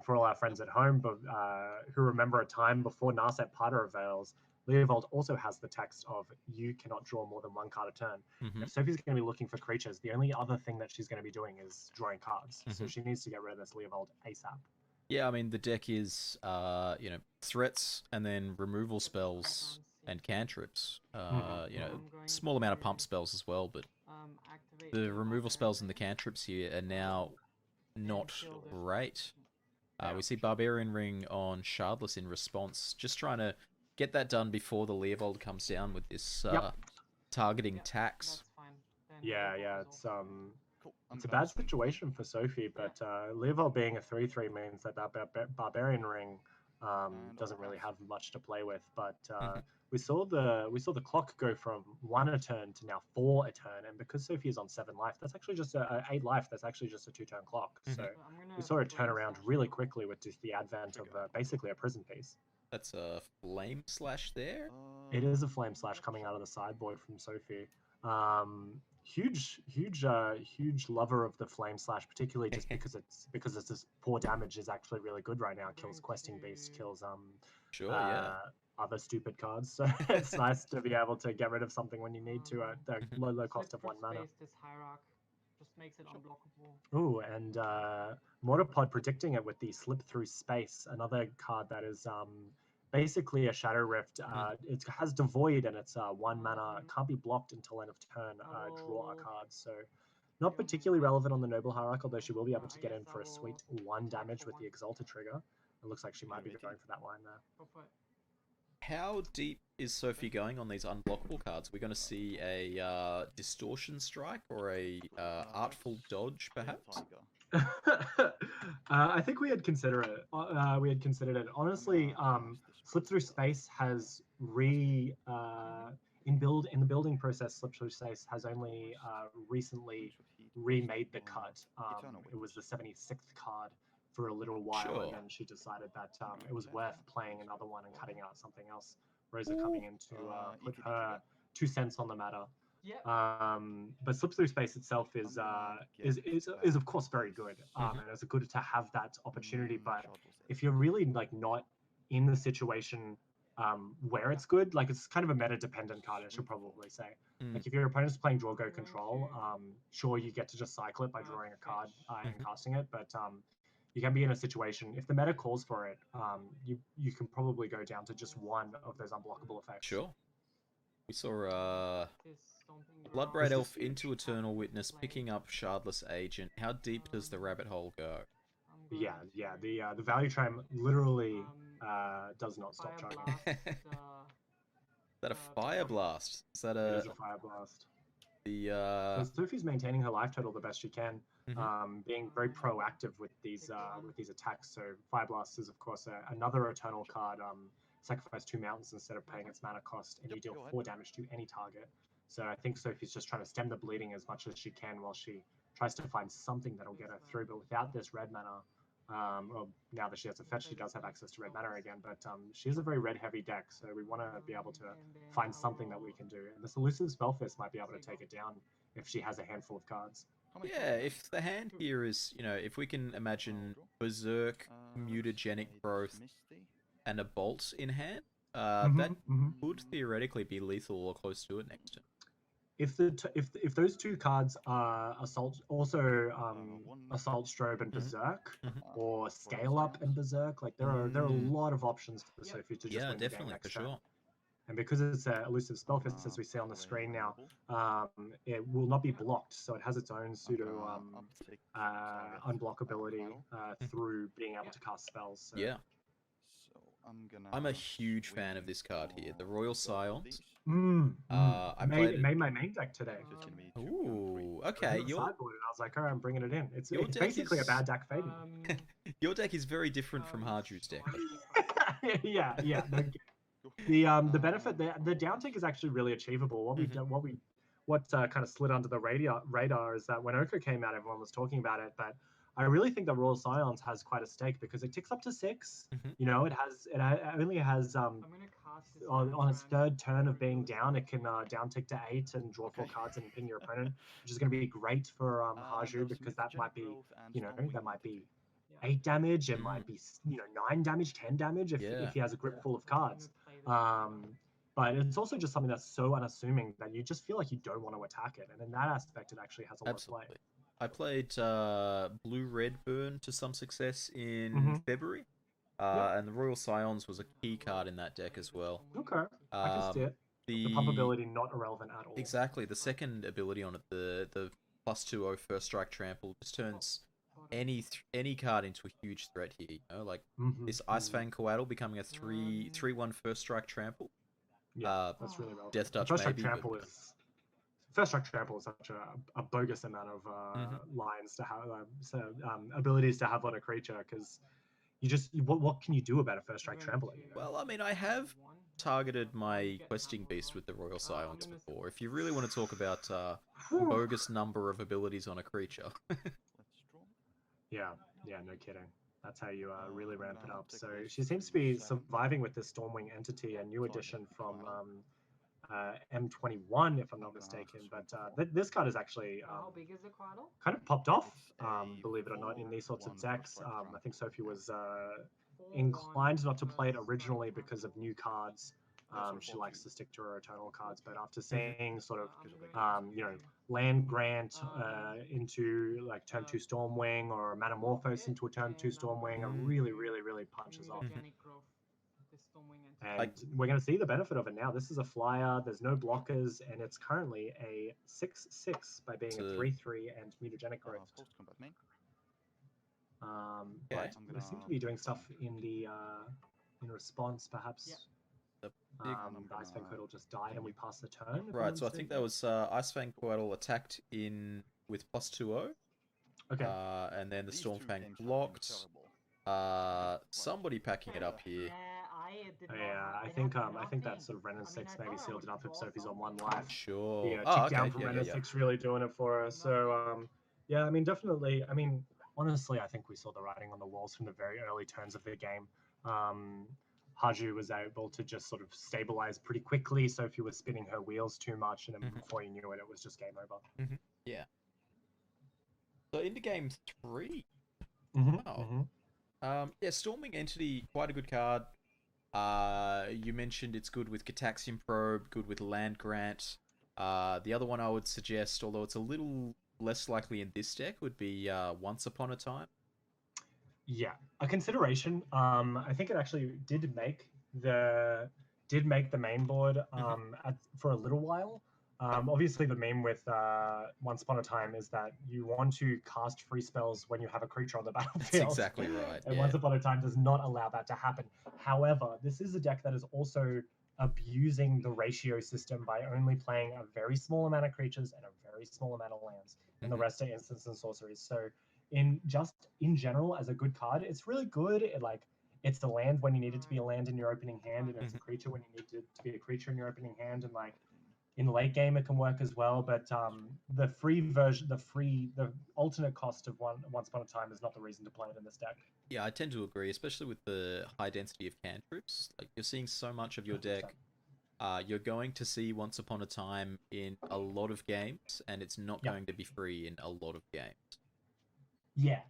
I: for all our friends at home who remember a time before Narset Parter Avails, Leovold also has the text of you cannot draw more than 1 card a turn.
A: Mm-hmm.
I: If Sophie's going to be looking for creatures, the only other thing that she's going to be doing is drawing cards. So she needs to get rid of this Leovold ASAP.
A: Yeah, I mean, the deck is, you know, threats and then removal spells and cantrips. You know, small amount of pump spells as well, but the removal spells and the cantrips here are now not great. We see Barbarian Ring on Shardless in response, just trying to get that done before the Leovold comes down with this targeting tax.
I: Yeah, it's a bad situation for Sophie, but Leovold being a 3/3 means that Barbarian Ring doesn't really have much to play with. But we saw the clock go from 1 a turn to now 4 a turn, and because Sophie is on 7 life, that's actually just 8 life. That's actually just a 2-turn clock. So we saw her turn around really quickly with just the advent of basically a prison piece.
A: That's a Flame Slash there.
I: It is a Flame Slash coming out of the sideboard from Sophie. Huge lover of the Flame Slash, particularly just because it's this poor damage is actually really good right now. Kills Questing Beast, kills other stupid cards. So it's nice to be able to get rid of something when you need to at the low cost of 1 mana.
G: This Hierarch just makes it unblockable.
I: Ooh, and Mortarpod predicting it with the Slip Through Space, another card that is basically a Shadow Rift. It has Devoid and it's 1 mana, can't be blocked until end of turn, draw a card. So not particularly relevant on the Noble Hierarch, although she will be able to get in for a sweet 1 damage with the Exalted trigger. It looks like she might be going for that line there.
A: How deep is Sophie going on these unblockable cards? We're going to see a Distortion Strike or a Artful Dodge, perhaps?
I: I think we had considered it. Honestly, Slip Through Space has in the building process. Slip Through Space has only recently remade the cut. It was the 76th card for a little while, and then she decided that it was worth playing another one and cutting out something else. Rosa coming in to put her 2 cents on the matter. But Slip Through Space itself is of course very good, and it's good to have that opportunity. But if you're really like not in the situation where it's good, like it's kind of a meta dependent card, I should probably say. Like if your opponent's playing Draw Go Control, sure you get to just cycle it by drawing a card and casting it, but you can be in a situation if the meta calls for it, you can probably go down to just 1 of those unblockable effects.
A: Sure. We saw Bloodbraid Elf into Eternal Witness, picking up Shardless Agent. How deep does the rabbit hole go?
I: Yeah. The value train literally does not stop chugging.
A: Is that a Fire Blast? Is that
I: It is a Fire Blast. So Sophie's maintaining her life total the best she can, being very proactive with these attacks. So Fire Blast is of course another Eternal card. Sacrifice 2 mountains instead of paying its mana cost, and you deal 4 damage to any target. So I think Sophie's just trying to stem the bleeding as much as she can while she tries to find something that'll get her through. But without this red mana, well, now that she has a fetch, she does have access to red mana again. But she's a very red-heavy deck, so we want to be able to find something that we can do. And this elusive Spellfist might be able to take it down if she has a handful of cards.
A: Yeah, if the hand here is, you know, if we can imagine Berserk, Mutagenic Growth, and a Bolt in hand, that could theoretically be lethal or close to it next turn.
I: If those 2 cards are Assault Strobe and Berserk, or Scale Up and Berserk, like there are a lot of options for Sophie to just win the game next turn. And because it's an elusive Spellfist, as we see on the screen now, it will not be blocked, so it has its own pseudo unblockability through being able to cast spells. So.
A: Yeah. I'm a huge fan of this card here, the Royal Scions.
I: I made my main deck today.
A: Ooh, okay.
I: I was like, all right, I'm bringing it in. It's basically a bad deck fading.
A: Your deck is very different from Harju's deck.
I: yeah. The benefit, the down tick is actually really achievable. What kind of slid under the radar is that when Oko came out, everyone was talking about it, but I really think that Royal Scions has quite a stake because it ticks up to 6. You know, it only has on its third turn of being down, it can down tick to 8 and draw 4 cards and ping your opponent, which is going to be great for Haju because that might be, you know, that might be 8 damage, it might be, you know, 9 damage, 10 damage if he has a grip full of cards. But it's also just something that's so unassuming that you just feel like you don't want to attack it, and in that aspect, it actually has a lot of play.
A: I played Blue-Red Burn to some success in February, and the Royal Scions was a key card in that deck as well.
I: Okay, I can see it. The pump ability not irrelevant at all.
A: Exactly, the second ability on it, the +2/0 first strike trample, just turns any card into a huge threat here. You know, like this Ice Fang Coatl becoming a 3/1 first strike trample.
I: Yeah, that's really relevant.
A: Death Touch
I: First strike
A: maybe,
I: trample is such a bogus amount of lines to have, abilities to have on a creature, because you just what can you do about a first strike trample? You know?
A: Well, I mean, I have targeted my questing beast with the Royal Scions before. If you really want to talk about bogus number of abilities on a creature.
I: Yeah, no kidding. That's how you really ramp it up. So she seems to be surviving with this Stormwing entity, a new addition from M21, if I'm not mistaken. But this card is actually kind of popped off, believe it or not, in these sorts of decks. I think Sophie was inclined not to play it originally because of new cards. She likes to stick to her eternal cards, but after seeing sort of, you know, land grant into like turn 2 Stormwing or Manamorphose into a turn 2 Stormwing, it really punches off. And we're going to see the benefit of it now. This is a flyer, there's no blockers, and it's currently a 6/6 by being a 3/3 and mutagenic growth. But we seem to be doing stuff in the in response, perhaps. The Ice Fang Coatl just died and we passed the turn.
A: Right, so I think that was Ice Fang Coatl attacked in with +2/0.
I: Okay.
A: And then the Stormfang blocked. Somebody packing it up here.
I: Yeah, I think that sort of Wrenn 6 maybe sealed it up if Sophie's on 1 life.
A: Sure.
I: Yeah, tick down from Wrenn 6 really doing it for her. So yeah, I mean, definitely. I mean, honestly, I think we saw the writing on the walls from the very early turns of the game. Haju was able to just sort of stabilize pretty quickly. Sophie was spinning her wheels too much, and then before you knew it, it was just game over.
A: Yeah. So into game 3. Yeah, Storming Entity, quite a good card. You mentioned it's good with Gataxian Probe, good with Land Grant. The other one I would suggest, although it's a little less likely in this deck, would be Once Upon a Time.
I: Yeah, a consideration. I think it actually did make the main board for a little while. Obviously, the meme with Once Upon a Time is that you want to cast free spells when you have a creature on the battlefield.
A: That's exactly right.
I: And Once Upon a Time does not allow that to happen. However, this is a deck that is also abusing the ratio system by only playing a very small amount of creatures and a very small amount of lands, and the rest are instants and sorceries. So in general, as a good card, it's really good. It's a land when you need it to be a land in your opening hand, and it's a creature when you need it to be a creature in your opening hand, and like in the late game it can work as well. But the free version, the alternate cost of Once Upon a Time is not the reason to play it in this deck.
A: Yeah, I tend to agree, especially with the high density of cantrips. Like, you're seeing so much of your deck. You're going to see Once Upon a Time in a lot of games, and it's not going to be free in a lot of games. Yeah.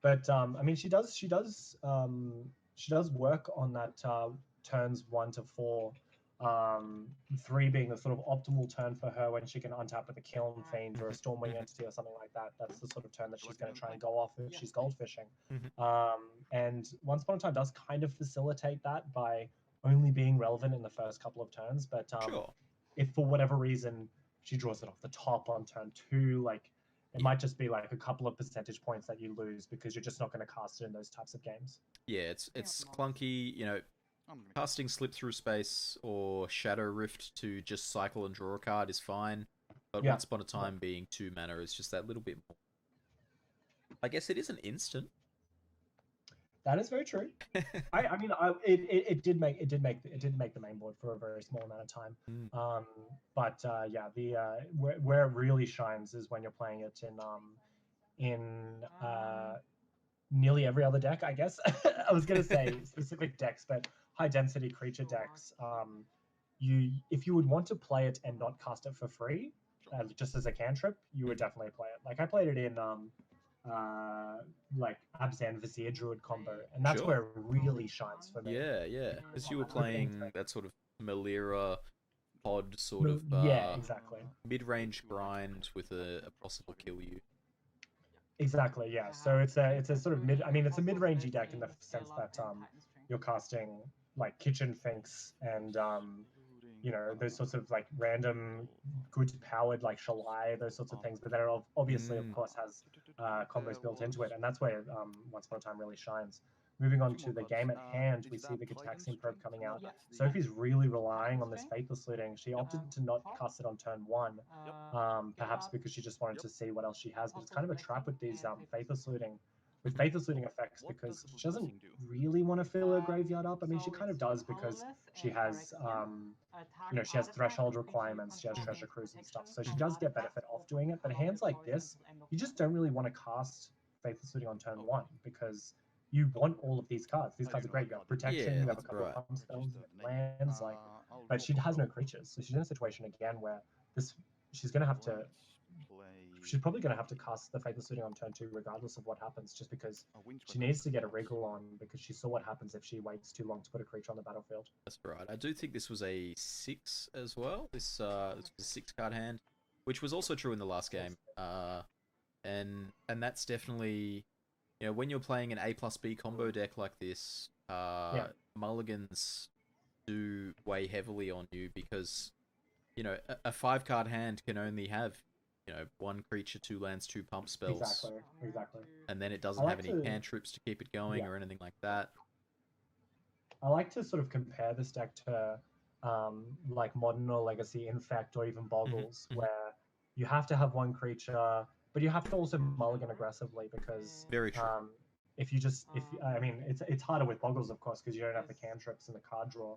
I: But I mean, she does work on that turns 1 to 4. 3 being the sort of optimal turn for her when she can untap with a Kiln Fiend or a Stormwing Entity or something like that. That's the sort of turn that she's going to try and go off if she's goldfishing. And Once Upon a Time does kind of facilitate that by only being relevant in the first couple of turns. But if for whatever reason she draws it off the top on turn 2, like it might just be like a couple of percentage points that you lose because you're just not going to cast it in those types of games.
A: Yeah, it's clunky, you know. Casting Slip Through Space or Shadow Rift to just cycle and draw a card is fine, but Once Upon a Time being 2 mana is just that little bit more. I guess it is an instant.
I: That is very true. I mean, it did make the main board for a very small amount of time. But yeah, the where it really shines is when you're playing it in nearly every other deck, I guess. I was gonna say specific decks, but high density creature decks. If you would want to play it and not cast it for free, just as a cantrip, you would definitely play it. Like I played it in like Abzan Vizier Druid combo, and that's where it really shines for me.
A: Yeah, because you were playing that sort of Melira pod sort of
I: yeah, exactly.
A: mid-range grind with a possible kill you.
I: Exactly, yeah. So it's a sort of mid. I mean, it's a mid-rangey deck in the sense that you're casting like Kitchen Finks and you know, those sorts of like random good powered like Shalai, those sorts of things. But that are obviously, of course, has combos built into it, and that's where Once Upon a Time really shines. Moving on to the game at hand, we see the Gitaxian Probe coming out. Sophie's really relying on this Faithless Looting. She opted to not cast it on turn 1, perhaps because she just wanted to see what else she has. But it's kind of a trap with these Faithless Looting effects, because she doesn't really want to fill her graveyard up. I mean, she kind of does because she has, you know, she has threshold requirements, she has treasure cruise and stuff. So she does get benefit off doing it. But hands like this, you just don't really want to cast Faithless Looting on turn 1 because you want all of these cards. These cards are great. You have protection, you have a couple of pump spells, lands, like, but she has no creatures. So she's in a situation again where she's probably going to have to cast the Faithless Looting on turn 2 regardless of what happens, just because she needs to get a wriggle on, because she saw what happens if she waits too long to put a creature on the battlefield.
A: That's right. I do think this was a 6 as well. This was a 6-card hand, which was also true in the last game. And that's definitely, you know, when you're playing an A plus B combo deck like this, mulligans do weigh heavily on you because, you know, a 5-card hand can only have, you know, 1 creature, 2 lands, 2 pump spells.
I: Exactly.
A: And then it doesn't have any cantrips to keep it going or anything like that.
I: I like to sort of compare this deck to like Modern or Legacy Infect or even Boggles, where you have to have 1 creature, but you have to also mulligan aggressively because
A: very true.
I: I mean, it's harder with Boggles, of course, because you don't have the cantrips and the card draw.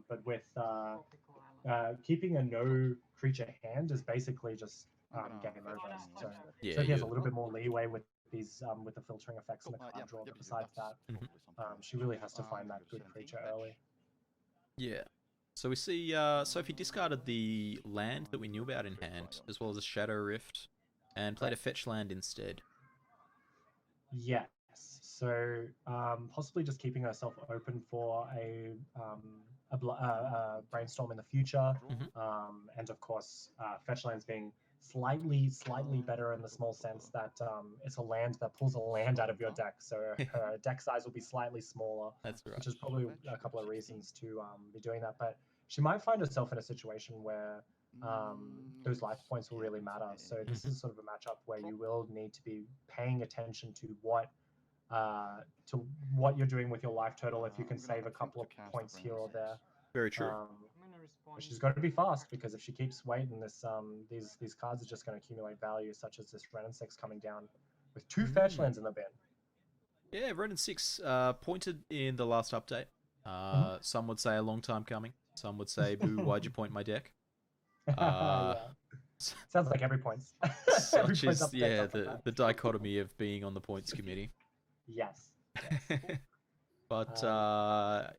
I: But with keeping a no creature hand is basically just game over. So Sophie has a little bit more leeway with these with the filtering effects and the card draw. But besides that, she really has to find that good creature early.
A: Yeah. So we see Sophie discarded the land that we knew about in hand, as well as a Shadow Rift, and played a fetch land instead.
I: Yes. So possibly just keeping herself open for a brainstorm in the future, and of course fetch lands being slightly better in the small sense that it's a land that pulls a land out of your deck, so her deck size will be slightly smaller.
A: That's right.
I: Which is probably a couple of reasons to be doing that, but she might find herself in a situation where those life points will really matter. So this is sort of a matchup where you will need to be paying attention to what you're doing with your life total, if you can save a couple of points here or there.
A: Very true.
I: But she's got to be fast, because if she keeps waiting, these cards are just going to accumulate value, such as this Wrenn 6 coming down with 2 fetch lands in the bin.
A: Yeah, Wrenn 6 pointed in the last update. Some would say a long time coming. Some would say, boo, why'd you point my deck?
I: Sounds like every point's.
A: Such is, the dichotomy of being on the points committee.
I: Yes.
A: But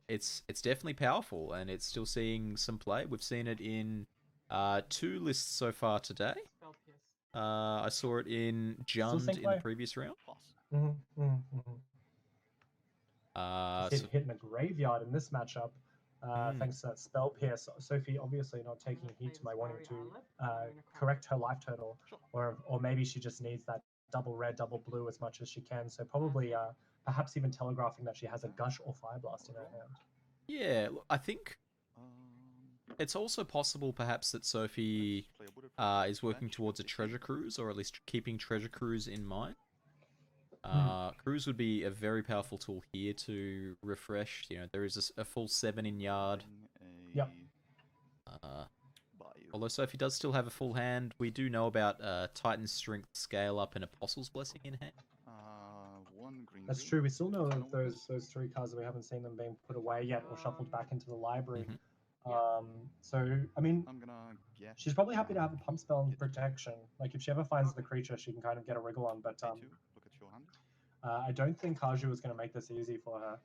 A: it's definitely powerful, and it's still seeing some play. We've seen it in 2 lists so far today. I saw it in Jund in the previous round.
I: Hitting a graveyard in this matchup, thanks to that spell pierce. Sophie obviously not taking heed to my wanting to correct her life total, or maybe she just needs that double red, double blue as much as she can. So probably perhaps even telegraphing that she has a Gush or Fire Blast in her hand.
A: Yeah, look, I think it's also possible perhaps that Sophie is working towards a Treasure Cruise, or at least keeping Treasure Cruise in mind. Cruise would be a very powerful tool here to refresh. You know, there is a full 7 in yard.
I: Yep.
A: Although Sophie does still have a full hand, we do know about Titan's Strength, Scale Up, and Apostle's Blessing in hand.
H: 1 green.
I: That's
H: green.
I: true. We still know
H: Eternal
I: of those
H: Witness.
I: 3 cards that we haven't seen them being put away yet or shuffled back into the library.
A: Mhm.
I: So I mean,
H: I'm gonna guess.
I: she's probably happy to have a pump spell and protection. Like if she ever finds the creature, she can kind of get a wriggle on. But
H: Pay 2. Look at your hand.
I: I don't think Kaju is going to make this easy for her.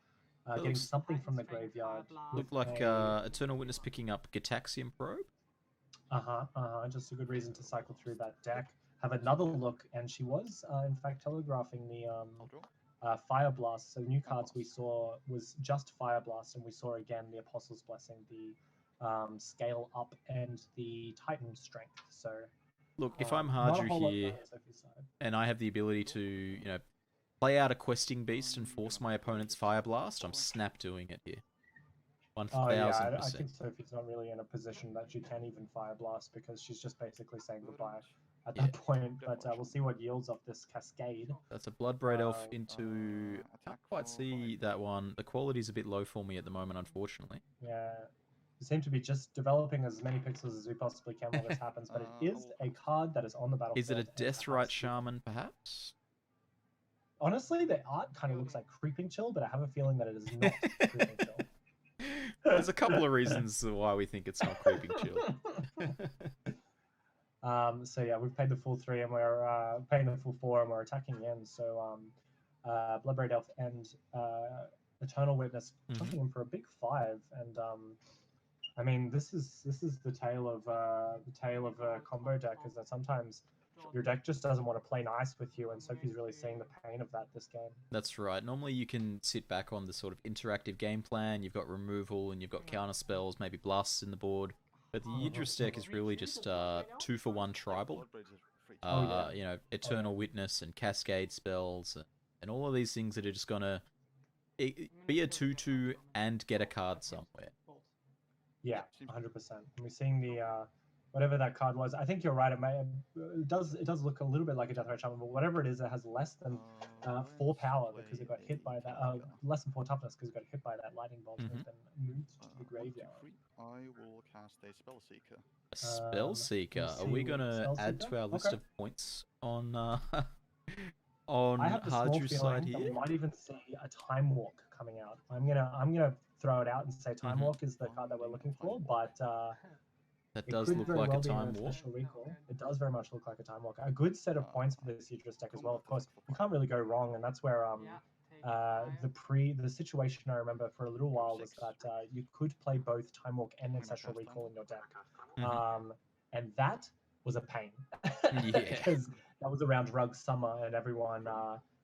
I: Getting
A: looks-
I: something from the graveyard.
A: Looked
I: with
A: like
I: a-
A: Eternal Witness picking up Gitaxian Probe.
I: Just a good reason to cycle through that deck. Have another look, and she was in fact telegraphing the
H: I'll draw.
I: Fire Blast. So the new cards we saw was just Fire Blast, and we saw again the Apostle's Blessing, the Scale Up, and the Titan Strength. So
A: Look, if I'm
I: not a
A: Harju
I: whole lot
A: here
I: going on Sophie's side.
A: and I have the ability to, you know, play out a questing beast and force my opponent's Fire Blast, I'm snap doing it here. 1000%.
I: Oh yeah, I think Sophie's not really in a position that she can even Fire Blast because she's just basically saying goodbye at that point. But we'll see what yields off this Cascade.
A: That's a Bloodbraid Elf into...
H: attack
A: Can't quite
H: for
A: see that one. The quality's a bit low for me at the moment, unfortunately.
I: Yeah, we seem to be just developing as many pixels as we possibly can while this happens. But it is a card that is on the battlefield.
A: Is it a
I: and
A: Deathrite
I: has to-
A: Shaman, perhaps?
I: Honestly, the art kind of looks like Creeping Chill, but I have a feeling that it is not Creeping Chill.
A: There's a couple of reasons why we think it's not Creeping Chill.
I: So yeah, we've paid the full 3 and we're paying the full 4 and we're attacking in. So Bloodbraid Elf and Eternal Witness jumping in for a big 5, and I mean this is the tale of a combo deck, is that sometimes your deck just doesn't want to play nice with you, and Sophie's really seeing the pain of that this game.
A: That's right. Normally you can sit back on the sort of interactive game plan. You've got removal and you've got counter spells, maybe blasts in the board. But the Yidris deck is really just 2-for-1 tribal. You know, Eternal Witness and Cascade spells and all of these things that are just gonna be a 2/2 and get a card somewhere.
I: Yeah, 100%. And we're seeing the whatever that card was. I think you're right. It does look a little bit like a Deathrite Shaman, but whatever it is, it has less than 4 power because it got hit by that. Less than 4 toughness because it got hit by that lightning bolt and has been moved to the graveyard.
H: I will cast a Spell Seeker.
A: A Spell Seeker. Are we gonna add to our list of points on on
I: I have a small
A: Harju's side
I: feeling that we
A: here?
I: might even see a Time Walk coming out. I'm gonna throw it out and say Time Walk is the card that we're looking for, but
A: That
I: it
A: does
I: could
A: look
I: very
A: like
I: well
A: a
I: be
A: Time
I: an
A: Walk.
I: special recall. It does very much look like a Time Walk. A good set of points for this Yidris deck as well. Of course, you can't really go wrong, and that's where the situation I remember for a little while was that you could play both Time Walk and Ancestral Recall in your deck, and that was a pain because that was around Rug Summer, and everyone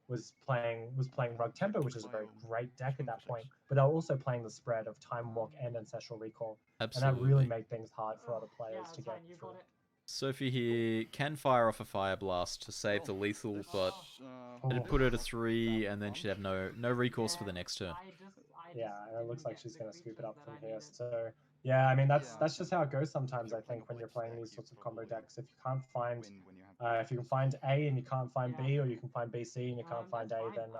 I: was playing Rug Tempo, which is a very great deck at that point. But they were also playing the spread of Time Walk and Ancestral Recall, and that really
A: Absolutely.
I: made things hard for other players to get through.
A: Sophie here can fire off a Fire Blast to save the lethal, but it'd put her to 3, and then she'd have no recourse for the next turn.
I: Yeah, and it looks like she's going to scoop it up from here. So yeah, I mean that's just how it goes sometimes. I think when you're playing these sorts of combo decks, if you can't find if you can find A and you can't find B, or you can find B, C and you can't find A, then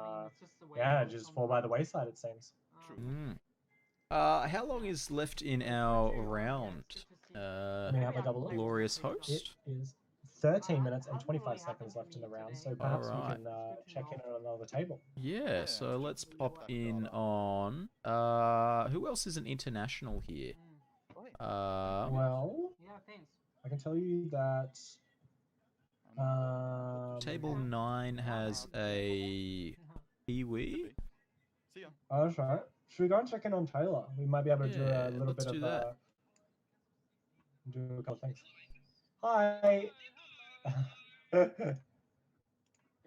I: yeah, just fall by the wayside, it seems.
A: How long is left in our round?
I: Let me have a double look.
A: Glorious
I: It
A: Host.
I: is 13 minutes and 25 seconds left in the round, so perhaps we
A: Alright.
I: can check in on another table.
A: Yeah, so let's pop in on... who else is an international here?
I: Well, I can tell you that
A: Table 9 has a Kiwi.
H: See ya.
I: Oh, that's right. Should we go and check in on Taylor? We might be able to do
A: Yeah,
I: a little
A: let's
I: bit
A: do
I: of
A: that.
I: do a couple things. Hi.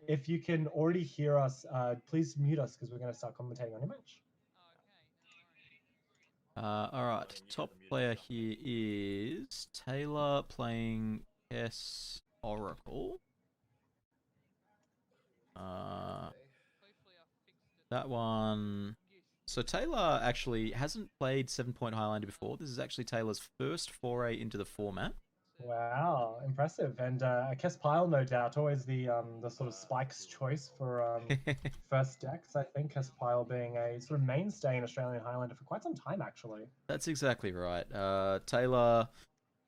I: If you can already hear us, please mute us because we're going to start commentating on your match.
A: Alright, top player here is Taylor playing Kess Oracle. That one... So Taylor actually hasn't played 7-Point Highlander before. This is actually Taylor's first foray into the format.
I: Wow, impressive. And Kess Pile, no doubt, always the sort of Spike's choice for first decks. I think Kess Pile being a sort of mainstay in Australian Highlander for quite some time, actually.
A: That's exactly right. Taylor,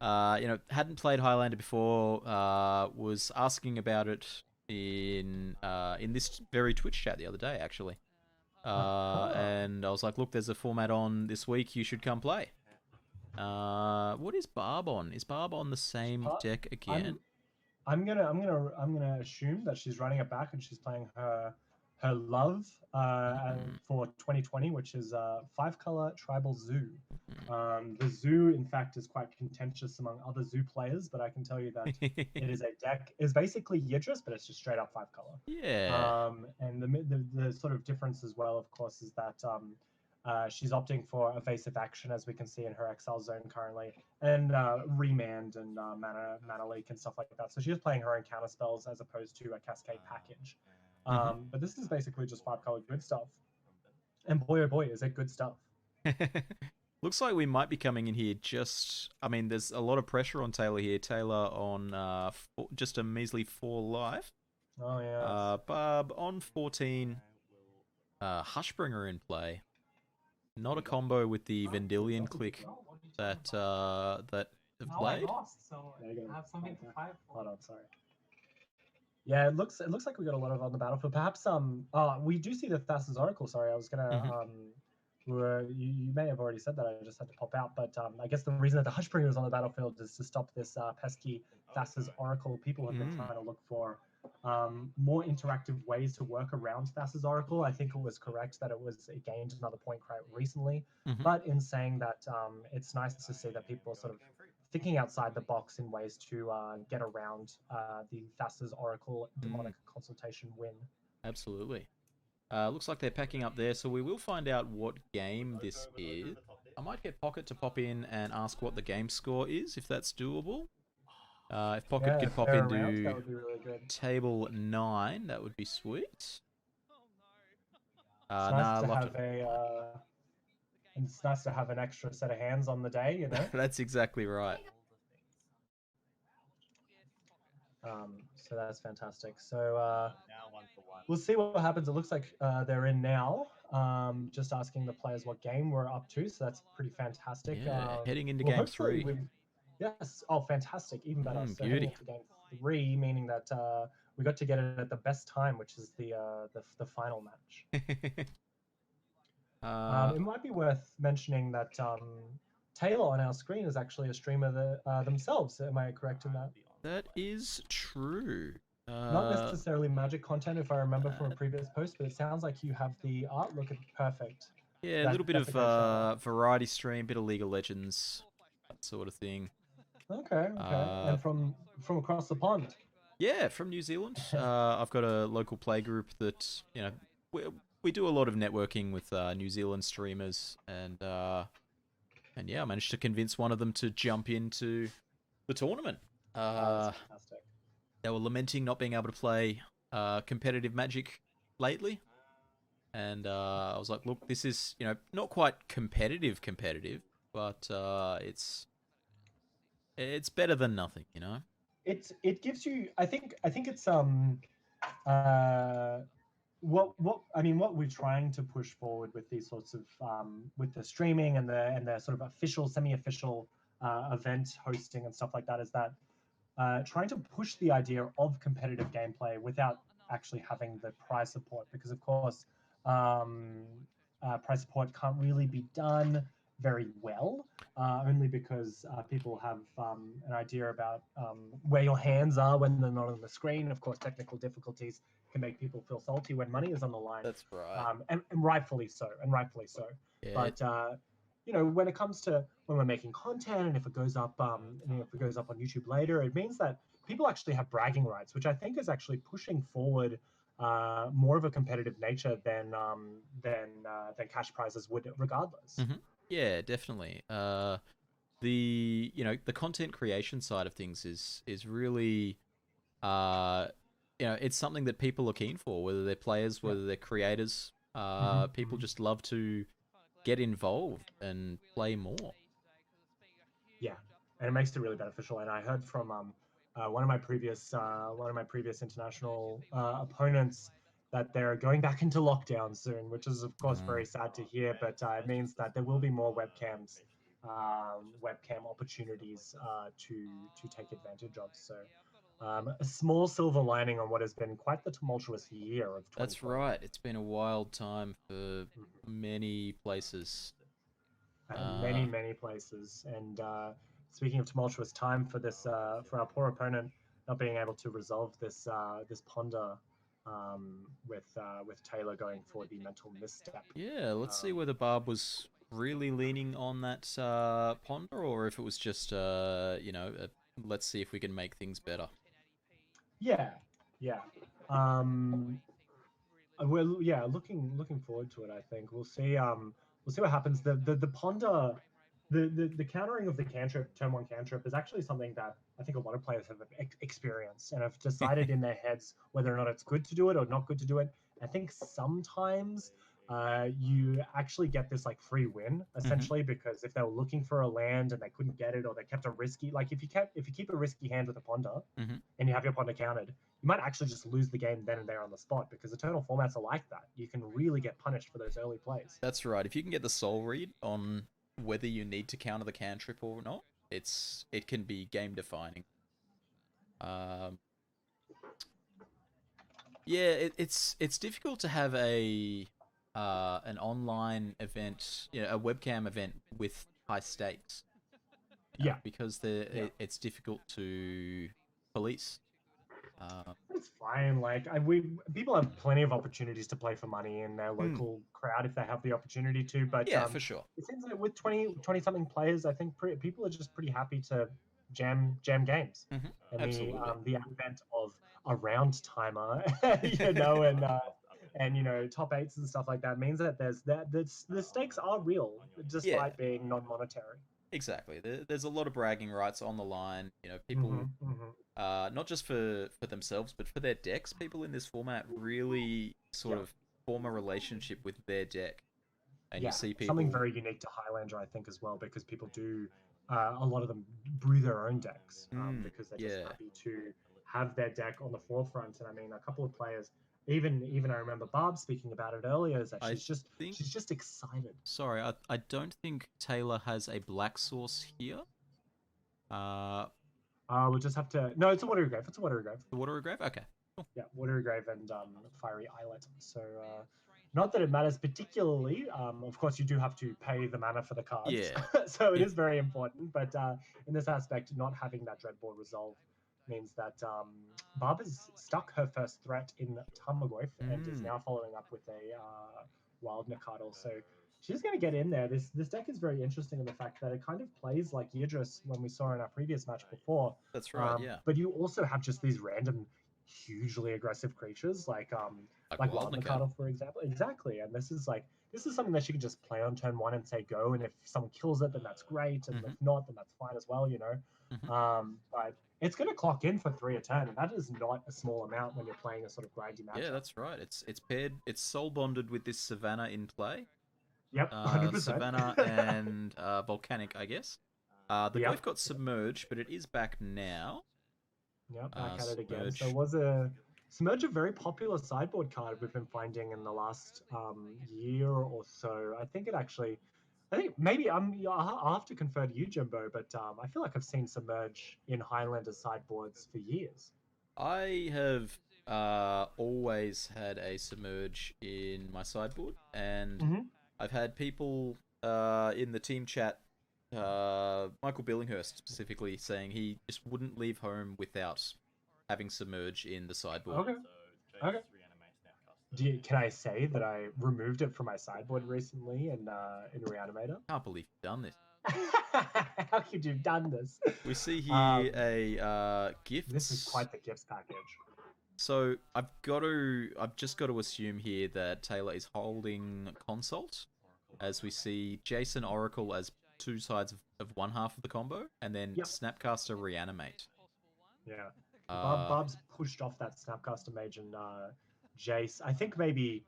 A: hadn't played Highlander before, was asking about it in this very Twitch chat the other day, actually. And I was like, look, there's a format on this week. You should come play. What is Barb on? Is Barb on the same deck again?
I: I'm gonna assume that she's running it back and she's playing her love for 2020, which is 5-color tribal zoo. The zoo, in fact, is quite contentious among other zoo players, but I can tell you that it is a deck. Is basically Yidris, but it's just straight up 5-color.
A: Yeah.
I: And the sort of difference as well, of course, is that she's opting for evasive action, as we can see in her exile zone currently, and remand and mana leak and stuff like that. So she's playing her own counter spells as opposed to a cascade package. But this is basically just 5-color good stuff. And boy, oh boy, is it good stuff.
A: Looks like we might be coming in here just... I mean, there's a lot of pressure on Taylor here. Taylor on just a measly 4 life.
I: Oh, yeah.
A: Barb on 14. Hushbringer in play. Not a combo with the Vendilion click that have played.
G: I lost, so I have something to fight for.
I: Hold on, sorry. Yeah, it looks like we got a lot of on the battlefield. Perhaps we do see the Thassa's Oracle. Sorry, I was gonna you may have already said that. I just had to pop out, but I guess the reason that the Hushbringer is on the battlefield is to stop this pesky Thassa's Oracle. People have been trying to look for more interactive ways to work around Thassa's Oracle. I think it was correct that it gained another point quite recently, but in saying that, it's nice to see that people are sort of thinking outside the box in ways to get around the Thassa's Oracle demonic consultation win.
A: Absolutely. Looks like they're packing up there, so we will find out what game this is. I might get Pocket to pop in and ask what the game score is, if that's doable. If Pocket could pop into
I: that would be really good.
A: table 9, that would be sweet.
I: It's nice to have it's nice to have an extra set of hands on the day, you know?
A: That's exactly right.
I: So that's fantastic. So we'll see what happens. It looks like they're in now. Just asking the players what game we're up to, so that's pretty fantastic.
A: Yeah, heading into game 3.
I: Yes. Oh, fantastic. Even better. So
A: beauty.
I: heading into game 3, meaning that we got to get it at the best time, which is the final match. It might be worth mentioning that Taylor on our screen is actually a streamer themselves. Am I correct in that?
A: That is true.
I: Not necessarily magic content, if I remember from a previous post, but it sounds like you have the art looking perfect.
A: Yeah, a little bit of variety stream, bit of League of Legends, that sort of thing.
I: Okay. And from across the pond.
A: Yeah, from New Zealand. I've got a local play group that, you know, we do a lot of networking with New Zealand streamers, and yeah, I managed to convince one of them to jump into the tournament.
I: Fantastic.
A: They were lamenting not being able to play competitive Magic lately, and I was like, look, this is, you know, not quite competitive, but it's better than nothing, you know.
I: It gives you, I think it's what we're trying to push forward with these sorts of with the streaming and the sort of official, semi-official event hosting and stuff like that is that trying to push the idea of competitive gameplay without actually having the prize support, because of course prize support can't really be done very well, only because people have an idea about where your hands are when they're not on the screen. Of course, technical difficulties can make people feel salty when money is on the line.
A: That's right.
I: And rightfully so. Yeah. But you know, when it comes to when we're making content, and if it goes up, on YouTube later, it means that people actually have bragging rights, which I think is actually pushing forward more of a competitive nature than cash prizes would, regardless.
A: Mm-hmm. Yeah, definitely. The content creation side of things is really, it's something that people are keen for, whether they're players, whether they're creators. People just love to get involved and play more.
I: Yeah, and it makes it really beneficial. And I heard from one of my previous international opponents that they're going back into lockdown soon, which is of course very sad to hear. But it means that there will be more webcam opportunities to take advantage of. So A small silver lining on what has been quite the tumultuous year of 2020.
A: That's right. It's been a wild time for many places.
I: Many places. And speaking of tumultuous time for this, for our poor opponent not being able to resolve this this ponder with Taylor going for the mental misstep.
A: Yeah, let's see whether Barb was really leaning on that ponder, or if it was just let's see if we can make things better.
I: Yeah. We're looking forward to it. I think we'll see what happens. The ponder, the countering of the cantrip, turn 1 cantrip, is actually something that I think a lot of players have experienced and have decided in their heads whether or not it's good to do it or not good to do it. I think sometimes you actually get this like free win essentially, because if they were looking for a land and they couldn't get it, or they kept a risky, like if you keep a risky hand with a ponder and you have your ponder countered, you might actually just lose the game then and there on the spot, because eternal formats are like that. You can really get punished for those early plays.
A: That's right. If you can get the soul read on whether you need to counter the cantrip or not, it can be game defining. Yeah, it's difficult to have an online event, a webcam event with high stakes. Because it's difficult to police.
I: It's fine. Like people have plenty of opportunities to play for money in their local crowd if they have the opportunity to. But
A: yeah, for sure.
I: It seems like with 20 something players, I think people are just pretty happy to jam games. And the advent of a round timer, and top 8s and stuff like that means that the stakes are real, despite being non-monetary.
A: Exactly. There's a lot of bragging rights on the line. People, not just for themselves, but for their decks. People in this format really sort of form a relationship with their deck. And you see people...
I: Something very unique to Highlander, I think, as well, because people do, a lot of them brew their own decks because they're just happy to have their deck on the forefront. And I mean, a couple of players... Even I remember Barb speaking about it earlier, is that she's just excited.
A: Sorry, I don't think Taylor has a black source here.
I: We'll just have to... No, it's a watery grave.
A: The watery grave? Okay. Cool.
I: Yeah, watery grave and fiery islet. So not that it matters particularly. Of course, you do have to pay the mana for the cards.
A: Yeah.
I: So it is very important. But in this aspect, not having that dreadboard resolve means that Barb has stuck her first threat in Tarmogoyf and is now following up with a Wild Nacatl. So she's going to get in there. This deck is very interesting in the fact that it kind of plays like Yidris when we saw in our previous match before.
A: That's right,
I: But you also have just these random, hugely aggressive creatures like Wild Nacatl, for example. Exactly, and this is something that she can just play on turn 1 and say go, and if someone kills it, then that's great, and if not, then that's fine as well, But it's going to clock in for 3 a turn, and that is not a small amount when you're playing a sort of grindy match.
A: Yeah, that's right. It's paired. It's soul bonded with this Savannah in play.
I: Yep, 100%.
A: Savannah and Volcanic, I guess. Both got submerged, but it is back now.
I: Yep, back at it again. So it was a Submerge, a very popular sideboard card we've been finding in the last year or so. I think maybe I'll have to confer to you, Jimbo, but I feel like I've seen Submerge in Highlander sideboards for years.
A: I have always had a Submerge in my sideboard, and I've had people in the team chat, Michael Billinghurst specifically, saying he just wouldn't leave home without having Submerge in the sideboard.
I: Okay. Can I say that I removed it from my sideboard recently in Reanimator?
A: I can't believe you've done this.
I: How could you have done this?
A: We see here a gift.
I: This is quite the gifts package.
A: So I've just got to assume here that Taylor is holding Consult, as we see Jason Oracle as two sides of one half of the combo, and then Snapcaster Reanimate.
I: Yeah. Barb's pushed off that Snapcaster Mage and Jace. I think maybe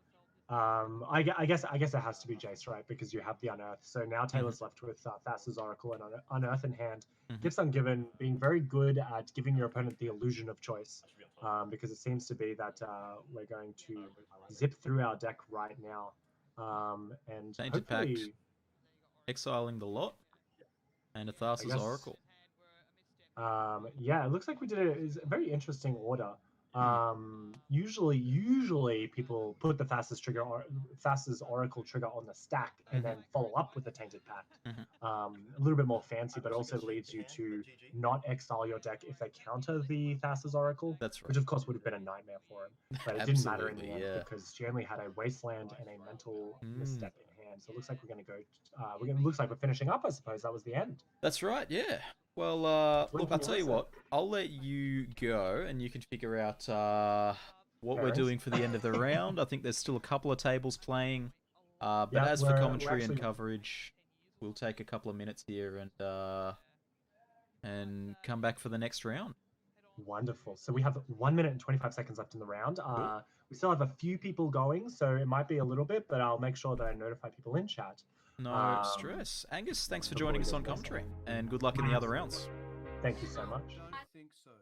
I: I guess it has to be Jace, right? Because you have the Unearth. So now Taylor's left with Thassa's Oracle and Unearth in hand. Gifts Ungiven, being very good at giving your opponent the illusion of choice. Because it seems to be that we're going to zip through our deck right now. And
A: Tainted
I: hopefully...
A: Pact, exiling the lot, and a Thassa's Oracle.
I: Yeah, it looks like we did a very interesting order. Usually people put the fastest oracle trigger on the stack and then follow up with the tainted pact. A little bit more fancy, but also leads you to not exile your deck if they counter the fastest oracle.
A: That's right.
I: Which of course would have been a nightmare for him, but it didn't matter in the
A: Absolutely,
I: end
A: yeah.
I: because she only had a wasteland and a mental misstep in hand. So it looks like we're going to go. Looks like we're finishing up. I suppose that was the end.
A: That's right, yeah. Well, look, I'll tell you what. I'll let you go, and you can figure out what we're doing for the end of the round. I think there's still a couple of tables playing. But
I: Yeah,
A: as for
I: we're
A: commentary and
I: actually-
A: coverage, we'll take a couple of minutes here and come back for the next round.
I: Wonderful. So we have 1 minute and 25 seconds left in the round. We still have a few people going, so it might be a little bit, but I'll make sure that I notify people in chat.
A: No stress. Angus, thanks for joining us on commentary, and good luck in the other rounds.
I: Thank you so much.
J: I don't think so.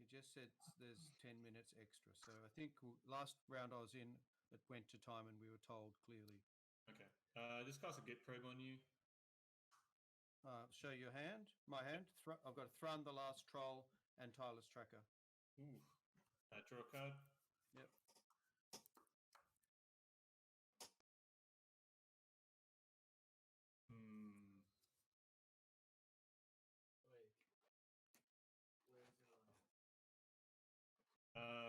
J: You just said there's 10 minutes extra, so I think last round I was in, it went to time and we were told clearly.
C: Okay. Just cast a Git probe on you.
J: Show your hand. My hand. I've got Thrun, the Last Troll, and Tireless Tracker.
C: Ooh. Draw a card.
J: Yep.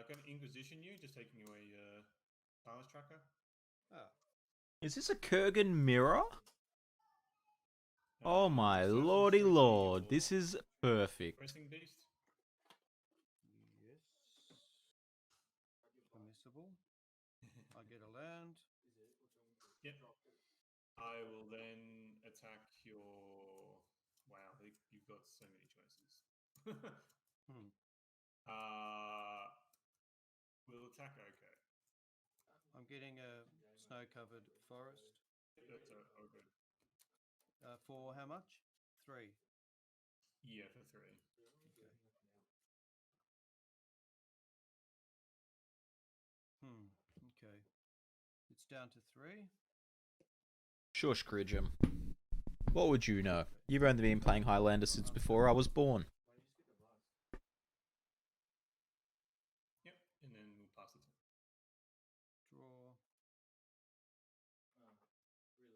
C: Going to Inquisition you, just taking away Tireless Tracker.
A: Is this a Kurgan mirror? Oh my lordy lord, this is perfect.
C: Pressing Beast.
J: Yes. Permissible. I get a land.
C: Yep. I will then attack your... Wow, you've got so many choices. We'll attack Oko.
J: I'm getting a snow-covered forest.
C: That's Oko.
J: For how much? 3.
C: Yeah, for 3.
J: Okay. Okay. It's down to 3.
A: Shush, Gridgem. What would you know? You've only been playing Highlander since before I was born.
C: Yep, and then we'll pass it.
J: Draw.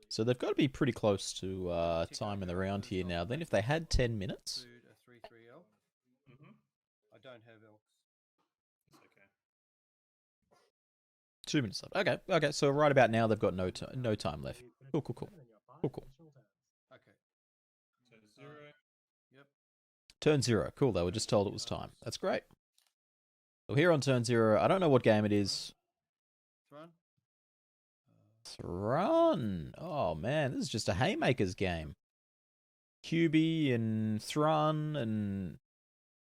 A: So they've got to be pretty close to time in the round here now. Then if they had 10 minutes...
J: A 3/3 elk. I don't have elks.
C: It's okay.
A: 2 minutes left. Okay. So right about now they've got no time left. Cool.
J: Okay.
C: So 0.
J: Yep.
A: Turn 0. Cool. They were just told it was time. That's great. So here on turn 0, I don't know what game it is.
J: Thrun.
A: Thrun. Oh man, this is just a haymakers game. QB and Thrun and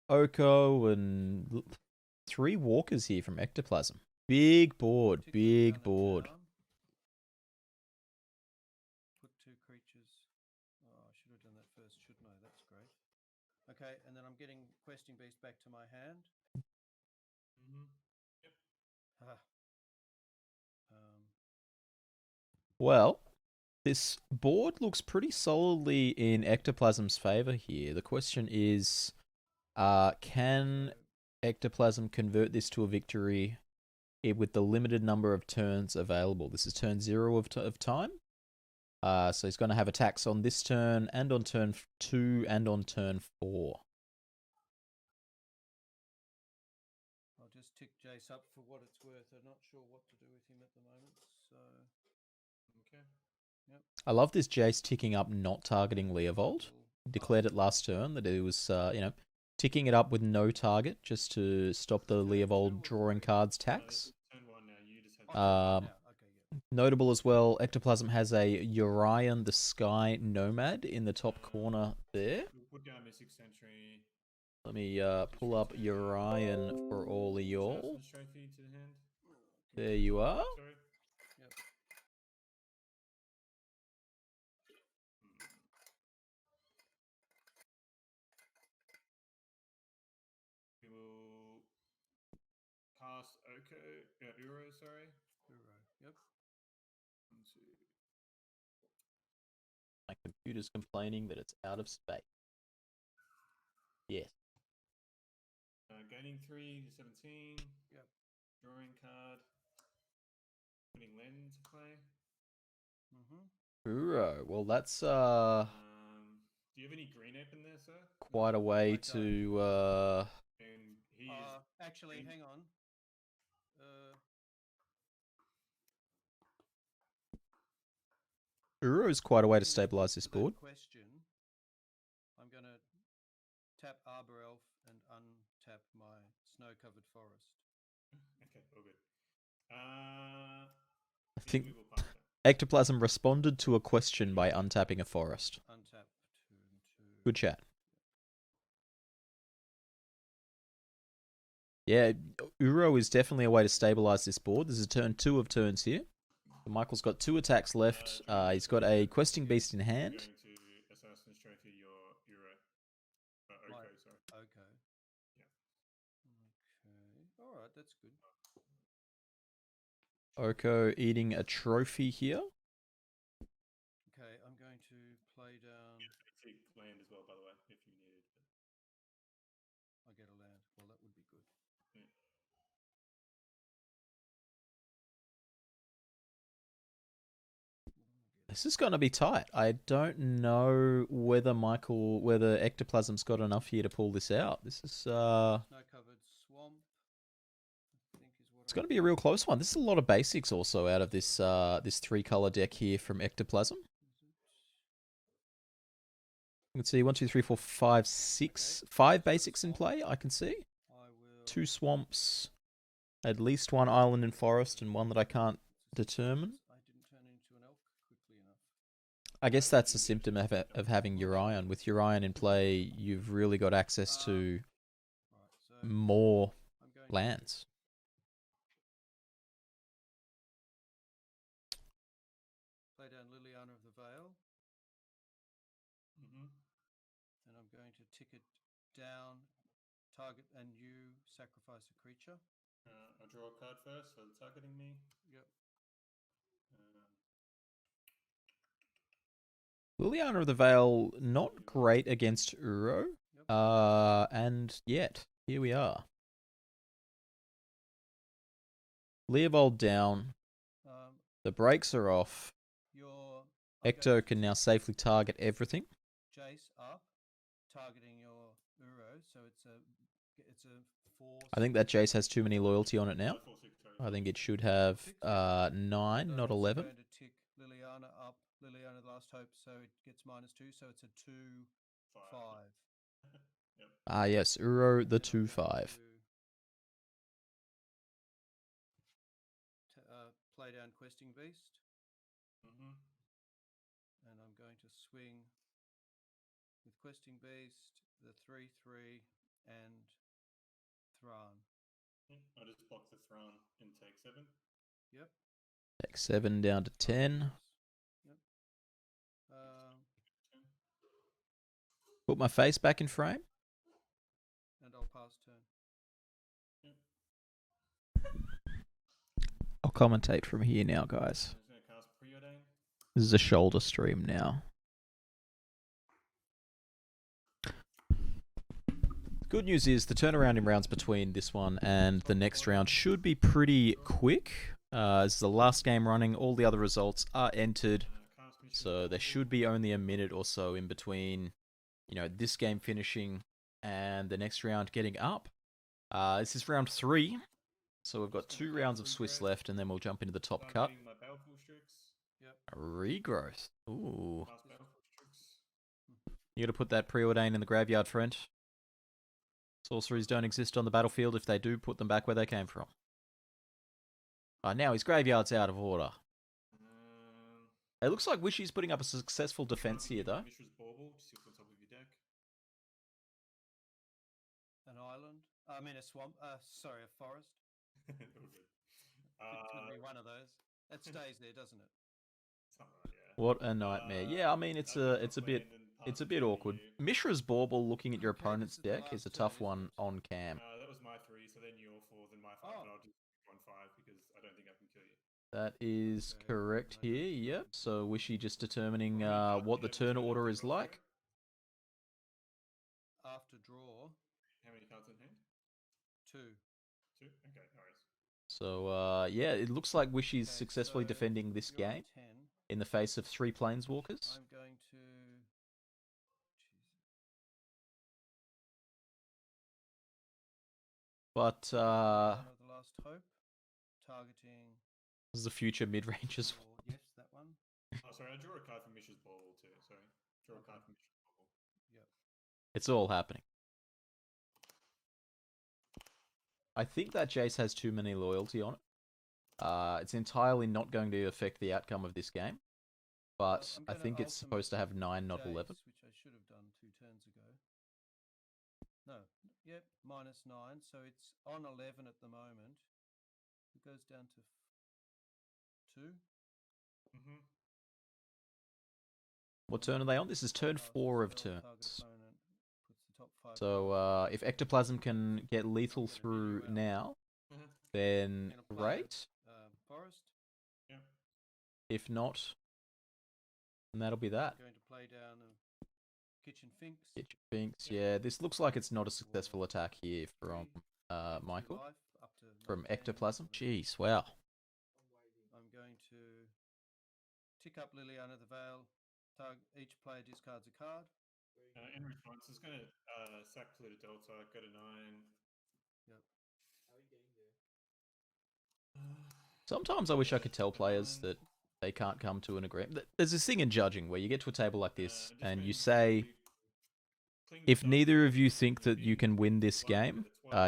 A: Oko and 3 walkers here from Ectoplasm. Big board.
J: Put 2 creatures. Oh, I should have done that first, shouldn't I? That's great. Okay, and then I'm getting Questing Beast back to my hand.
C: Yep.
A: Well, this board looks pretty solidly in Ectoplasm's favor here. The question is, can Ectoplasm convert this to a victory with the limited number of turns available? This is turn 0 of time. So he's going to have attacks on this turn, and on turn 2, and on turn 4.
J: I'll just tick Jace up for what it's worth. I'm not sure what to do with him at the moment, so...
C: Okay.
J: Yep.
A: I love this Jace ticking up, not targeting Leovold. Declared it last turn that it was, ticking it up with no target just to stop the Leovold drawing cards tax.
C: Turn 1 now. You just have
A: Notable as well, Ectoplasm has a Yorion the Sky Nomad in the top corner there.
C: We'll put down Mystic Sentry.
A: Let me pull up Yorion for all of y'all.
C: Trophy to the hand.
A: There you are.
C: Sorry.
J: Yep.
C: We will cast Uro, sorry.
J: Uro. Yep.
C: 1, 2.
A: computer's complaining that it's out of space. Yes.
C: Gaining 3 to 17.
J: Yep.
C: Drawing card. Putting Len into play.
A: Uro. Well, that's
C: Do you have any green ape in there, sir?
A: quite a way
J: I don't.
A: to
C: And he is
J: Actually, hang on.
A: Uro is quite a way to
J: In
A: stabilize
J: response
A: this
J: to that
A: board.
J: question, I'm going to tap Arbor Elf and untap my snow-covered forest.
C: Okay, all good.
A: I think
C: we will pass that.
A: Ectoplasm responded to a question by untapping a forest.
J: Untap 2 and 2.
A: Good chat. Yeah, Uro is definitely a way to stabilize this board. This is turn 2 of turns here. Michael's got 2 attacks left. He's got a Questing Beast in hand.
C: Going to Assassin's Trophy your Oko,
J: Right.
C: sorry.
J: Okay.
C: Yeah.
J: Okay. All right, that's good.
A: Oko eating a trophy here.
J: Okay, I'm going to play down.
C: Take land as well, by the way, if you need it.
J: I get a land. Well, that would be good.
C: Yeah.
A: This is going to be tight. I don't know whether Ectoplasm's got enough here to pull this out. This is
J: Snow-covered swamp. I think is what
A: it's going to be a real close one. This is a lot of basics also out of this this 3-color deck here from Ectoplasm. You can see 1, 2, 3, 4, 5, 6, 5 basics in play. I can see
J: I will.
A: 2 swamps, at least 1 island and forest, and 1 that I can't determine.
J: I didn't turn into an elk quickly enough.
A: I guess that's a symptom of having Yorion. With Yorion in play, you've really got access to
J: Right, so
A: more
J: I'm going
A: lands.
J: to play down Liliana of the Vale,
C: Mm-hmm.
J: and I'm going to tick it down, target, and you sacrifice a creature.
C: I'll draw a card first for targeting me.
J: Yep.
A: Liliana of the Vale, not great against Uro.
J: Yep.
A: And yet, here we are. Leovold down. The brakes are off.
J: I'm
A: Ecto
J: going
A: can
J: to
A: now safely target everything.
J: Jace up, targeting your Uro, so it's a 4.
A: I think that Jace has too many loyalty on it now. I think it should have 9, not 11.
J: I'm going to tick Liliana up, Liliana the Last Hope, so it gets -2, so it's a 2/5.
C: Yep.
A: Ah, yes, Uro the 2/5.
J: Play down Questing Beast,
C: Mm-hmm.
J: and I'm going to swing with Questing Beast, the 3/3, and Thran.
C: I'll just block the Thran and take 7.
J: Yep.
A: Take 7 down to 10.
J: Yep.
A: Put my face back in frame.
J: And I'll pass turn.
A: I'll commentate from here now, guys.
C: I'm just going to cast Preordain.
A: This is a shoulder stream now. Good news is the turnaround in rounds between this one and the next round should be pretty quick. This is the last game running. All the other results are entered. So there should be only a minute or so in between, this game finishing and the next round getting up. This is round 3. So we've got 2 rounds of Swiss left, and then we'll jump into the top cut.
J: Yep.
A: Regrowth. Ooh. You gotta put that Preordain in the graveyard, friend. Sorceries don't exist on the battlefield. If they do, put them back where they came from. Now his graveyard's out of order. It looks like Wishy's putting up a successful defense here, though.
C: Mishra's Bauble, just see what's on top of your deck.
J: An island. I mean a swamp. Sorry, a forest.
C: All good.
J: It's going to be one of those. It stays there, doesn't it?
C: Something like that, yeah.
A: What a nightmare. Yeah, I mean it's a bit awkward. Mishra's Bauble looking at your opponent's deck is a tough one on cam.
C: That was my 3, so then your 4, then my 5, and I'll just pick 1/5 because I don't think I can kill you.
A: That is correct here, yep. So Wishy just determining what the turn order is like.
J: After draw,
C: How many cards in hand?
J: 2.
C: 2? Okay, no worries.
A: So, yeah, it looks like Wishy's successfully
J: so
A: defending this
J: you're on
A: game
J: 10.
A: in the face of 3 Planeswalkers.
J: I'm going to.
A: But,
J: Of the Last Hope, targeting.
A: this is a future mid-range as well.
J: Yes, that one.
C: Oh, sorry, I drew a card from Mish's Ball too. Sorry. Draw a card from Mish's Ball.
J: Yep.
A: It's all happening. I think that Jace has too many loyalty on it. It's entirely not going to affect the outcome of this game. But I think it's supposed to have 9, not 11.
J: Which I should have done 2 turns ago. No, yep, -9. So it's on 11 at the moment. It goes down to 2.
C: Mm-hmm.
A: What turn are they on? This is turn 4 of turns. So if Ectoplasm can get lethal through now, then great.
J: Forest.
C: Yep.
A: If not, then that'll be that.
J: Going to play down Kitchen Finks.
A: Kitchen Finks, yeah. This looks like it's not a successful attack here from Michael. From Ectoplasm. Jeez, wow.
J: I'm going to tick up Liliana the Veil. Each player discards a card.
C: In response, it's going to sack Polluted Delta, go to 9.
J: Yep.
A: Sometimes I wish I could tell players that they can't come to an agreement. There's this thing in judging where you get to a table like this and you say, if neither of you think that you can win this game,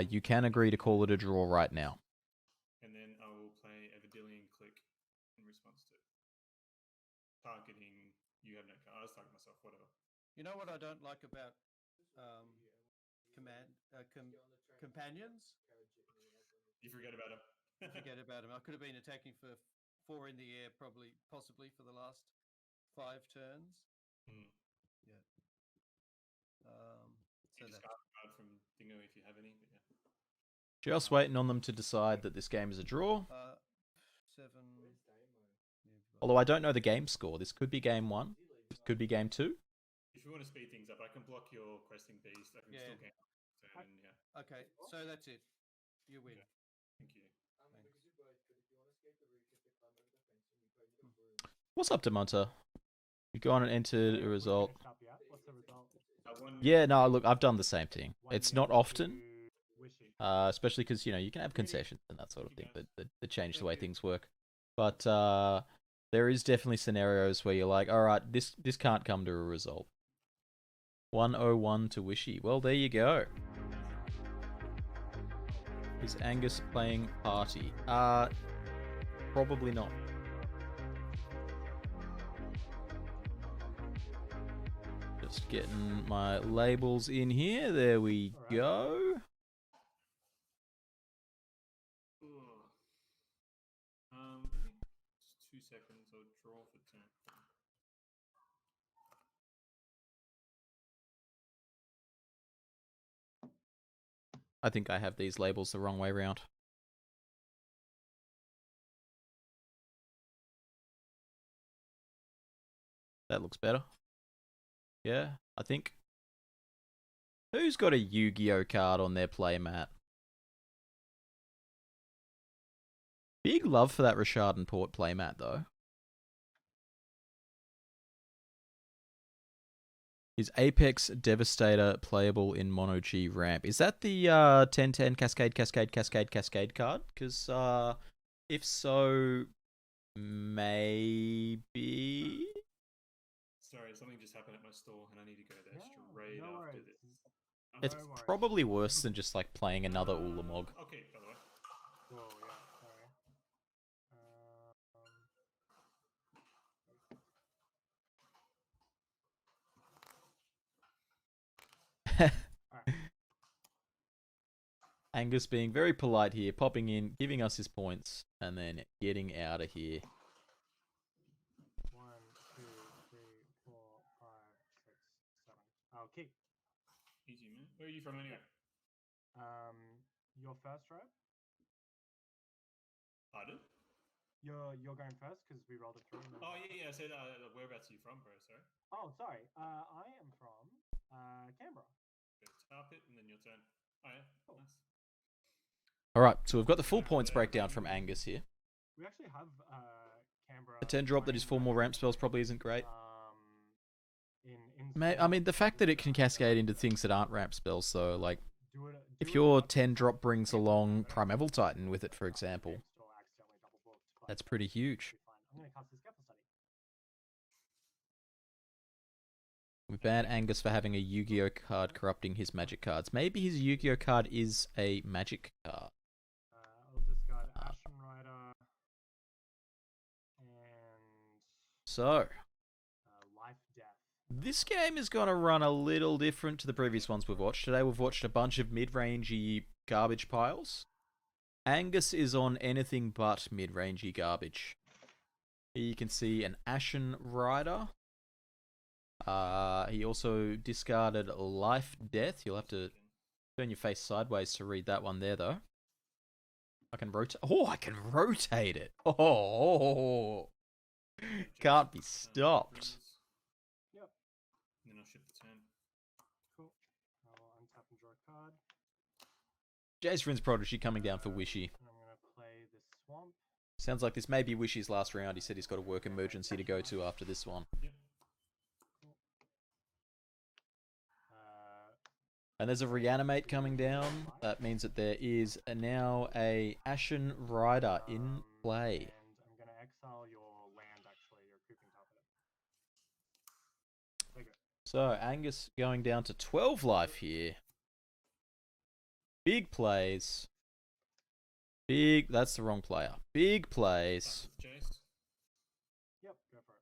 A: you can agree to call it a draw right now.
C: And then I will play a Vidillion click in response to it. Targeting, you have no card. I'll just target myself, whatever.
J: You know what I don't like about companions?
C: You forget about them.
J: Forget about them. I could have been attacking for 4 in the air, possibly for the last 5 turns. Yeah.
C: So discard a card from Dingo if you have any. But yeah.
A: Just waiting on them to decide that this game is a draw.
J: 7.
A: Although I don't know the game score. This could be game 1. This could be game 2.
C: If you want to speed things up, I can block your Questing Beast. I can still game turn. Yeah.
J: Okay, so that's it. You win.
C: Okay. Thank you.
A: What's up, Demonta? You gone and entered a result.
I: What's the result?
A: Yeah, no, look, I've done the same thing. It's not often, especially because, you know, you can have concessions and that sort of thing that change the way things work. But there is definitely scenarios where you're like, all right, this can't come to a result. 101 to Wishy. Well, there you go. Is Angus playing party? Probably not. Just getting my labels in here. There we go.
C: I think just 2 seconds. I'll draw for turn.
A: I think I have these labels the wrong way around. That looks better. Yeah, I think. Who's got a Yu-Gi-Oh card on their playmat? Big love for that Rashad and Port playmat, though. Is Apex Devastator playable in Mono G ramp? Is that the 10-10 Cascade card? Because if so, maybe.
C: Sorry, something just happened at my store and I need to go there straight after this.
A: It's probably worse than just like playing another Ulamog.
C: Okay, by the way.
I: Whoa, yeah, sorry.
A: Angus being very polite here, popping in, giving us his points, and then getting out of here.
I: 1, 2, 3, 4, 5, 6, 7. Okay.
C: Easy, man. Where are you from anyway?
I: Your first row?
C: Pardon?
I: You're going first because we rolled it through. and then-
C: Oh yeah. I said whereabouts are you from, bro? Sorry.
I: Oh, sorry. I am from Canberra.
C: Okay, tap it and then your turn. Oh yeah.
I: Cool.
C: Nice.
A: All right, so we've got the full points breakdown from Angus here.
I: We actually have Canberra.
A: A 10 drop that is 4 more ramp spells probably isn't great.
I: In
A: I mean, the fact that it can cascade into things that aren't ramp spells, though, like, if your 10 drop brings along Primeval Titan with it, for example, that's pretty huge.
I: I'm going to cast this Careful Study.
A: We ban Angus for having a Yu-Gi-Oh card corrupting his magic cards. Maybe his Yu-Gi-Oh card is a magic card.
I: I'll discard Ashen Rider and
A: So,
I: Life Death.
A: this game is going to run a little different to the previous ones we've watched. Today we've watched a bunch of mid-rangey garbage piles. Angus is on anything but mid-rangey garbage. Here you can see an Ashen Rider. He also discarded Life Death. You'll have to turn your face sideways to read that one there, though. I can rotate. Oh, I can rotate it. Oh, can't be stopped.
I: Yep.
C: And then I'll shift the turn.
I: Cool. I'll untap and draw a card.
A: Jace Vryn's Prodigy coming down for Wishy.
I: And I'm going to play this Swamp.
A: Sounds like this may be Wishy's last round. He said he's got a work emergency to go to after this one.
C: Yep.
A: And there's a Reanimate coming down. That means that there is now a Ashen Rider in play.
I: And I'm going to exile your land, actually. Your creeping top of it.
A: So, Angus going down to 12 life here. Big plays. That's the wrong player. Big plays.
C: Jace.
I: Yep, go for it.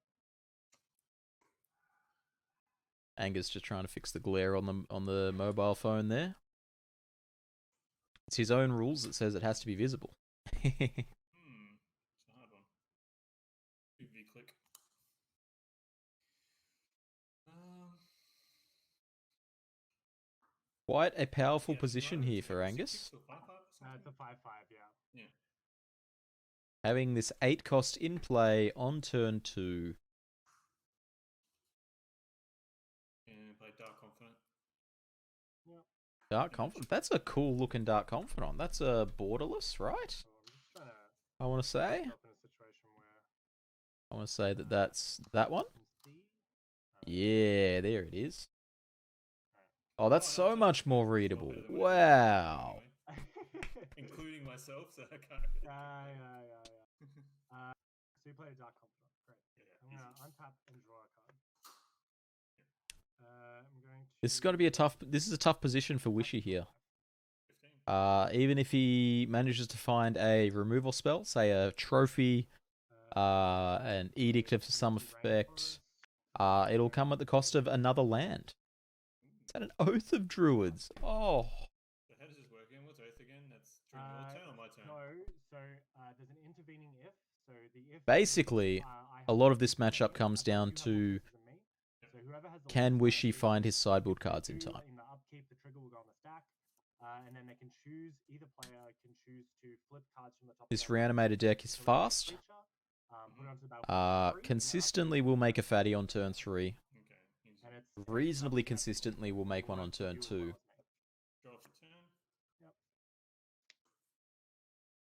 A: Angus just trying to fix the glare on the mobile phone there. It's his own rules that says it has to be visible.
C: It's a hard one. Big V click.
A: Quite a powerful position here for Angus.
I: It's a 5/5, yeah.
C: Yeah.
A: Having this 8 cost in play on turn 2.
C: And play Dark Confident.
I: Yep.
A: Dark Confidant. That's a cool looking Dark Confidant. That's a borderless, right?
I: So I'm just trying to
A: I want to say.
I: up in a situation where
A: I want to say that that's that one.
I: I can see.
A: Yeah, there it is. Oh, that's so much more readable. Wow.
C: Including myself, so I can't.
I: Yeah. So you played a Dark Confidant. Great. I'm going to untap and draw a card. I'm going to...
A: This is going to be a tough. This is a tough position for Wishy here. Even if he manages to find a removal spell, say a trophy, an edict of some effect, it'll come at the cost of another land. Is that an Oath of Druids? Oh.
C: So how does this work again? What's Oath again? That's during your turn or my turn?
I: No, so there's an intervening if. So the if
A: Basically, a lot of this matchup comes down to can Wishy find his sideboard cards in time.
I: In the upkeep, the trigger will go on the stack, and then they can choose. Either player can choose to flip cards from the top.
A: This Reanimator deck is fast. Consistently will make a fatty on turn 3. Reasonably consistently will make one on turn 2.
C: Draw for turn.
I: Yep.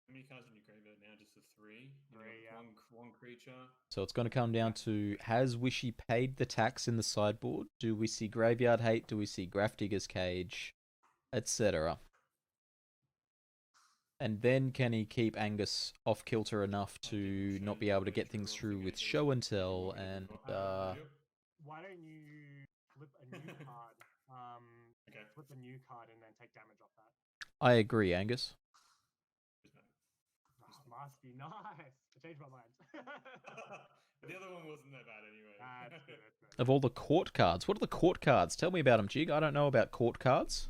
C: How many cards in your graveyard now? Just the 3?
I: Yeah.
C: One creature.
A: So it's going to come down to, has Wishy paid the tax in the sideboard? Do we see Graveyard Hate? Do we see Grafdigger's Cage? Etc. And then can he keep Angus off kilter enough to not be able to get things through with Show and Tell and...
I: Why don't you flip a new card?
C: Okay.
I: Flip a new card and then take damage off that.
A: I agree, Angus.
I: Must be nice. I changed my mind.
C: But the other one wasn't that bad anyway.
I: That's good.
A: Of all the court cards, what are the court cards? Tell me about them, Jig. I don't know about court cards.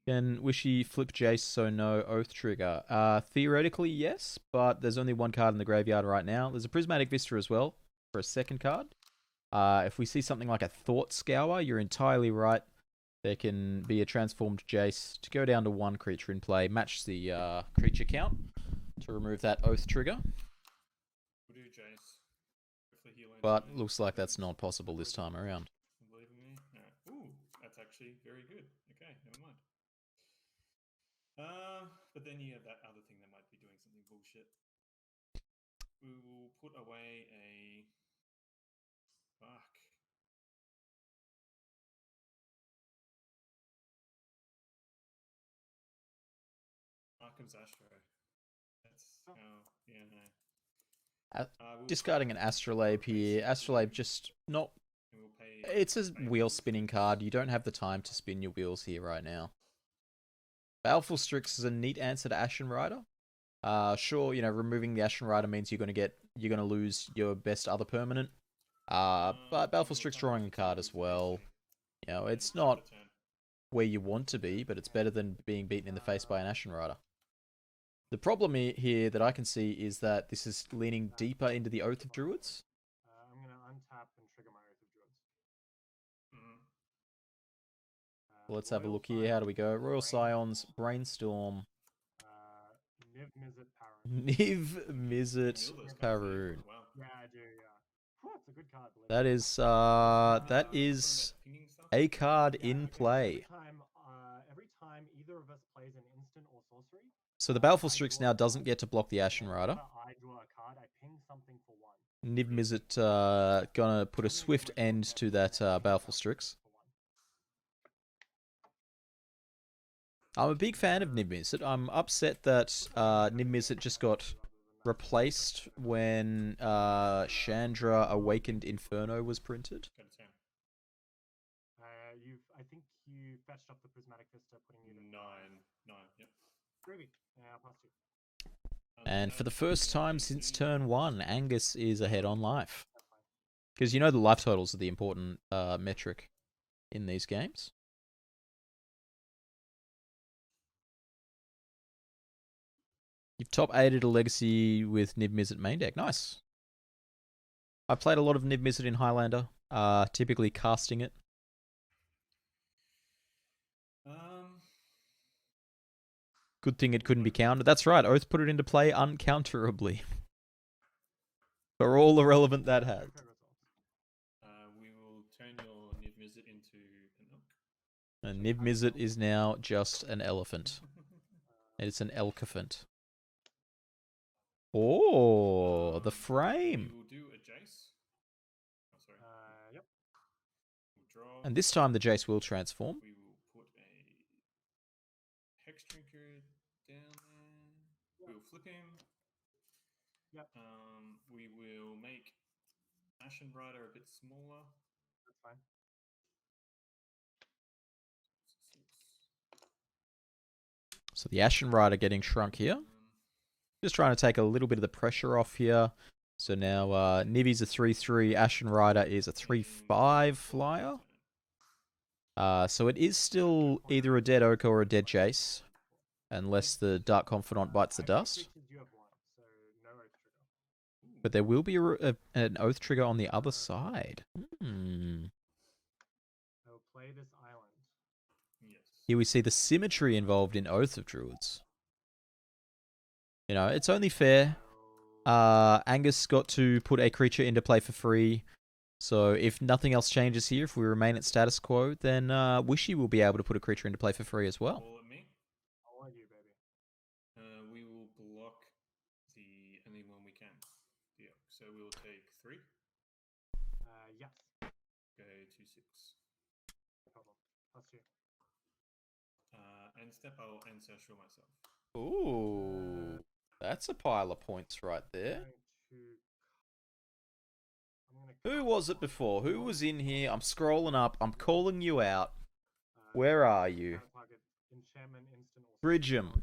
A: Can Wishy flip Jace so no Oath trigger? Theoretically, yes, but there's only one card in the graveyard right now. There's a Prismatic Vista as well for a second card. If we see something like a Thought Scour, you're entirely right. There can be a transformed Jace to go down to 1 creature in play, match the creature count to remove that Oath trigger.
C: We'll do Jace. Hopefully he lands
A: But
C: on
A: looks like that's
C: Evans.
A: not possible this time around.
C: Believe in me? No. Ooh, that's actually very good. Okay, never mind. But then you have that other thing that might be doing something bullshit. We will put away a... Fuck. Arkham's Astro. That's how... Yeah, no. We'll
A: Discarding an Astrolabe here. Astrolabe just not...
C: and we'll pay
A: It's a wheel spinning card. You don't have the time to spin your wheels here right now. Baleful Strix is a neat answer to Ashen Rider. Sure, you know, removing the Ashen Rider means you're gonna lose your best other permanent. But Baleful Strix drawing a card as well. You know, it's not where you want to be, but it's better than being beaten in the face by an Ashen Rider. The problem here that I can see is that this is leaning deeper into the Oath of Druids.
I: I'm going to untap and trigger my Oath of Druids.
A: Let's have a look here. How do we go? Royal Scions, Brainstorm,
I: Niv Mizzet Parun.
A: Niv Mizzet Parun.
C: Wow.
I: Yeah, I do, yeah. Whew, it's a good card. believe it.
A: That is a card in play.
I: Every time either of us plays an instant or sorcery,
A: So the Baleful Strix now doesn't get to block the Ashen Rider.
I: I draw a card, I ping something for 1.
A: Niv Mizzet gonna put a swift end to that Baleful Strix. I'm a big fan of Niv Mizzet. I'm upset that Niv Mizzet just got replaced when Chandra Awakened Inferno was printed.
C: Go to 10.
I: I think you fetched up the Prismatic Vista, putting you to
C: 9. Yep.
I: Groovy. Yeah, plus 2.
A: And for the first time since turn 1, Angus is ahead on life. Because you know the life totals are the important metric in these games. You've top 8'd a Legacy with Niv Mizzet main deck. Nice. I played a lot of Niv Mizzet in Highlander, typically casting it. Good thing it couldn't be countered. That's right, Oath put it into play uncounterably. For all the relevant that had.
C: We will turn your Niv Mizzet into an elk.
A: And Niv Mizzet is now just an elephant. It's an elkophant. Oh, the frame.
C: We will do a Jace. Oh, sorry.
I: Yep.
C: We'll draw.
A: And this time the Jace will transform.
C: We will put a Hex Trinket down there. We'll flip him.
I: Yep.
C: We will make Ashen Rider a bit smaller.
I: That's fine.
A: So the Ashen Rider getting shrunk here. Just trying to take a little bit of the pressure off here. So now Nivi's a 3/3, Ashen Rider is a 3/5 flyer. So it is still either a dead Oko or a dead Jace. Unless the Dark Confidant bites the dust.
I: You have 1, so no Oath trigger.
A: But there will be an Oath trigger on the other side.
I: I will play this island.
C: Yes.
A: Here we see the symmetry involved in Oath of Druids. You know, it's only fair. Angus got to put a creature into play for free. So if nothing else changes here, if we remain at status quo, then Wishy will be able to put a creature into play for free as well.
C: All at me.
I: All on you, baby.
C: We will block the only one we can. Yeah. So we will take 3.
I: Yes.
C: Go to 6.
I: No problem. Plus 2.
C: And step I'll ancestral myself.
A: Ooh, that's a pile of points right there. Who was it before? Who was in here? I'm scrolling up. I'm calling you out. Where are you? Gridgem.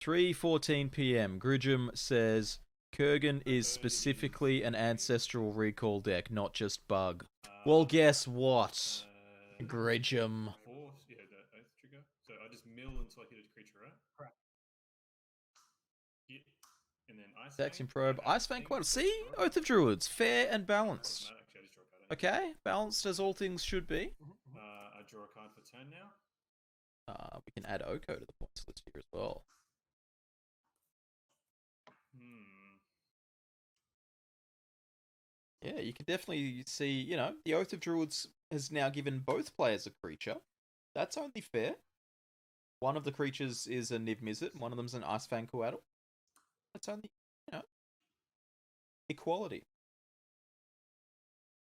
A: 3:14 p.m. Gridgem says Kurgan is specifically an ancestral recall deck, not just bug. Well, guess what? Gridgem.
C: 4, yeah, the Oath trigger. So I just mill until I hit a creature, right?
I: Correct.
C: Yeah. And then Ice
A: Saxon
C: Fang.
A: Probe. Ice Fang quite. See? Oath of Druids. Fair and balanced.
C: Actually, I just draw a card.
A: Okay, balanced as all things should be.
C: I draw a card for turn now.
A: We can add Oko to the points list here as well. Yeah, you can definitely see, you know, the Oath of Druids has now given both players a creature. That's only fair. One of the creatures is a Niv Mizzet, and one of them's an Icefang Coatl. That's only, you know, equality.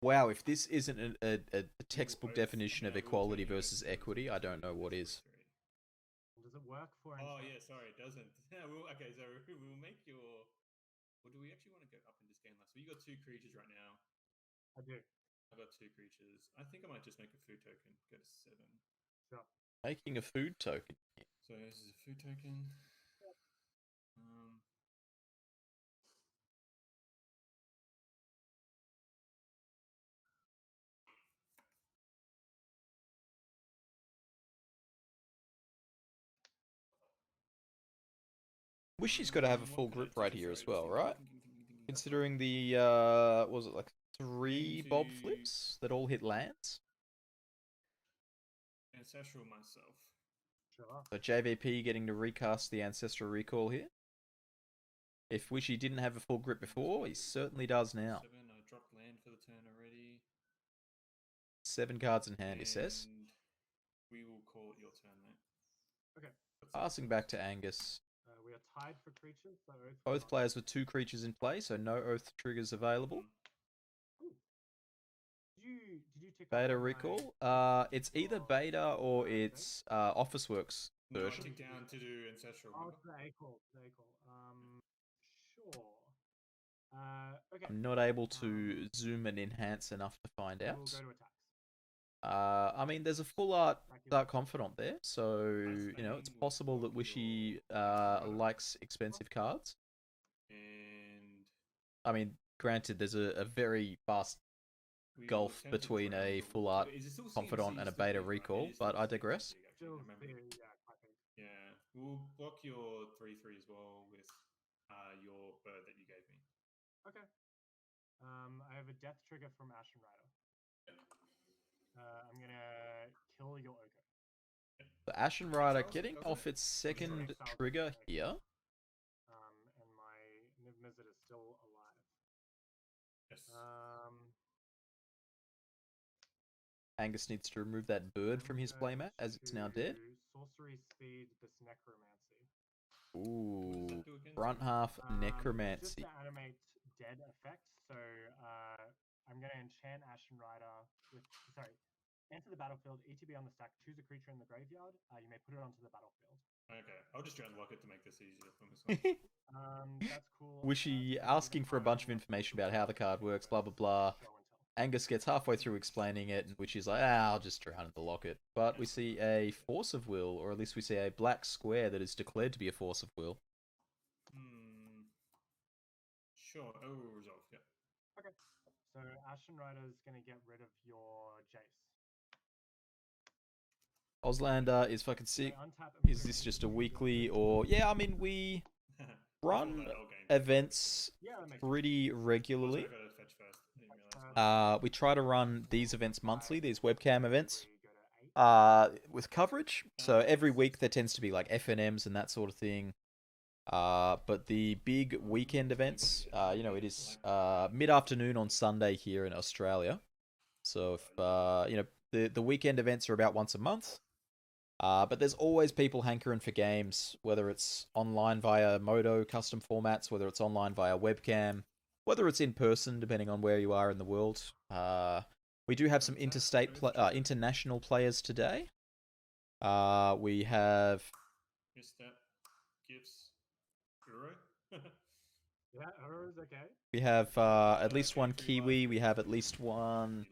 A: Wow, if this isn't a textbook definition of equality versus equity, I don't know what is.
I: Does it work for?
C: Oh yeah, sorry, it doesn't. Okay, so we'll make your. Or do we actually want to go up in this game? So you got 2 creatures right now.
I: I do.
C: I've got 2 creatures. I think I might just make a food token. Go to 7.
I: Sure.
A: Making a food token.
C: So this is a food token.
A: Wishy's got to have a full grip right here as well, right? Considering the, was it like 3 bob flips that all hit lands?
C: Ancestral myself.
I: Sure.
A: So JVP getting to recast the Ancestral Recall here. If Wishy didn't have a full grip before, he certainly does now.
C: 7, I dropped land for the turn already.
A: 7 cards in hand, he says.
C: We will call it your turn, mate.
I: Okay.
A: Passing back to Angus.
I: We are tied for creatures. So
A: Both players with 2 creatures in play, so no Oath triggers available.
I: Did you tick
A: Beta Recall? It's either Beta or it's Officeworks
C: No, I
A: version.
C: ticked down to do Ancestral.
I: Oh, it's the A-call. Sure. Okay.
A: I'm not able to zoom and enhance enough to find out.
I: We'll go to attacks.
A: I mean, there's a full art Dark Confidant there, so, you know, it's possible that Wishy likes expensive cards.
C: And
A: I mean, granted, there's a very vast gulf between a full art Confidant and a beta recall, but I digress.
C: Yeah, we'll block your 3/3 as well with your bird that you gave me.
I: Okay. I have a death trigger from Ashen Rider. I'm gonna kill your Ogre.
A: The Ashen Rider getting off its second trigger here.
I: And my Niv Mizzet is still alive.
C: Yes.
A: Angus needs to remove that bird from his playmat as it's now dead.
I: Sorcery speed this necromancy.
A: Ooh, front half necromancy.
I: Just to animate dead effect, so I'm going to enchant Ashen Rider with, enter the battlefield, ETB on the stack, choose a creature in the graveyard, you may put it onto the battlefield.
C: Okay, I'll just unlock it to make this easier for myself.
I: That's cool.
A: Wishy asking for a bunch of information about how the card works, blah blah blah. Angus gets halfway through explaining it, and Wishy's like, I'll just drown in the locket. But we see a Force of Will, or at least we see a black square that is declared to be a Force of Will.
C: Sure, it will resolve, yeah.
I: Okay, so Ashen Rider is going to get rid of your Jace.
A: Oslander is fucking sick. Is this just a weekly, or... Yeah, I mean, we run events pretty regularly. We try to run these events monthly, these webcam events, with coverage. So every week there tends to be like FNMs and that sort of thing. But the big weekend events, you know, it is mid-afternoon on Sunday here in Australia. So if, you know, the weekend events are about once a month. But there's always people hankering for games, whether it's online via Modo custom formats, whether it's online via webcam, whether it's in person, depending on where you are in the world. We do have some international players today. We have...
C: Mr. Gibbs Uro.
I: Yeah, Uro's okay.
A: We have at least one Kiwi. We have at least one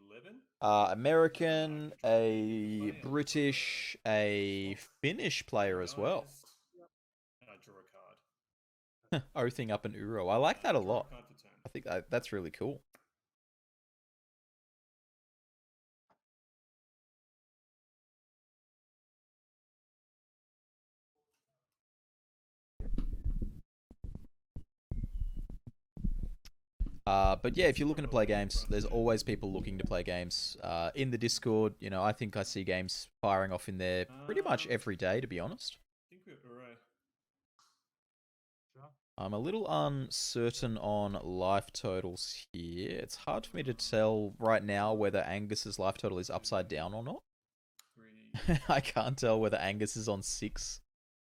A: American, a British, a Finnish player as well.
C: And I draw a card.
A: Oathing up an Uro. I like that a lot. I think that's really cool. But yeah, if you're looking to play games, there's always people looking to play games. In the Discord, you know, I think I see games firing off in there pretty much every day, to be honest.
C: I think we're Uro.
I: Sure.
A: I'm a little uncertain on life totals here. It's hard for me to tell right now whether Angus's life total is upside down or not.
C: 3,
A: I can't tell whether Angus is on 6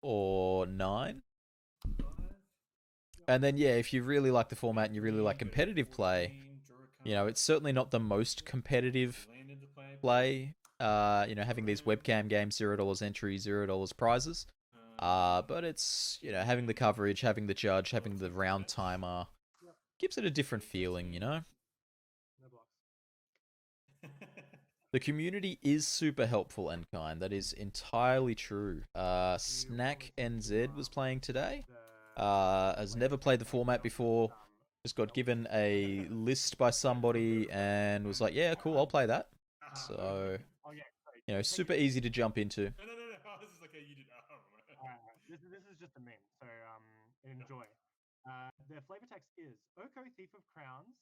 A: or 9.
C: 5.
A: And then, yeah, if you really like the format and you really like competitive play, you know, it's certainly not the most competitive play. You know, having these webcam games, $0 entry, $0 prizes. But it's, you know, having the coverage, having the judge, having the round timer, gives it a different feeling, you know?
I: No blocks.
A: The community is super helpful and kind. That is entirely true. Snack NZ was playing today. Has never played the format before. Just got given a list by somebody and was like, yeah, cool, I'll play that. So, you know, super easy to jump into.
C: No. This is like a you did.
I: This is just a meme, so enjoy. The flavor text is Oko Thief of Crowns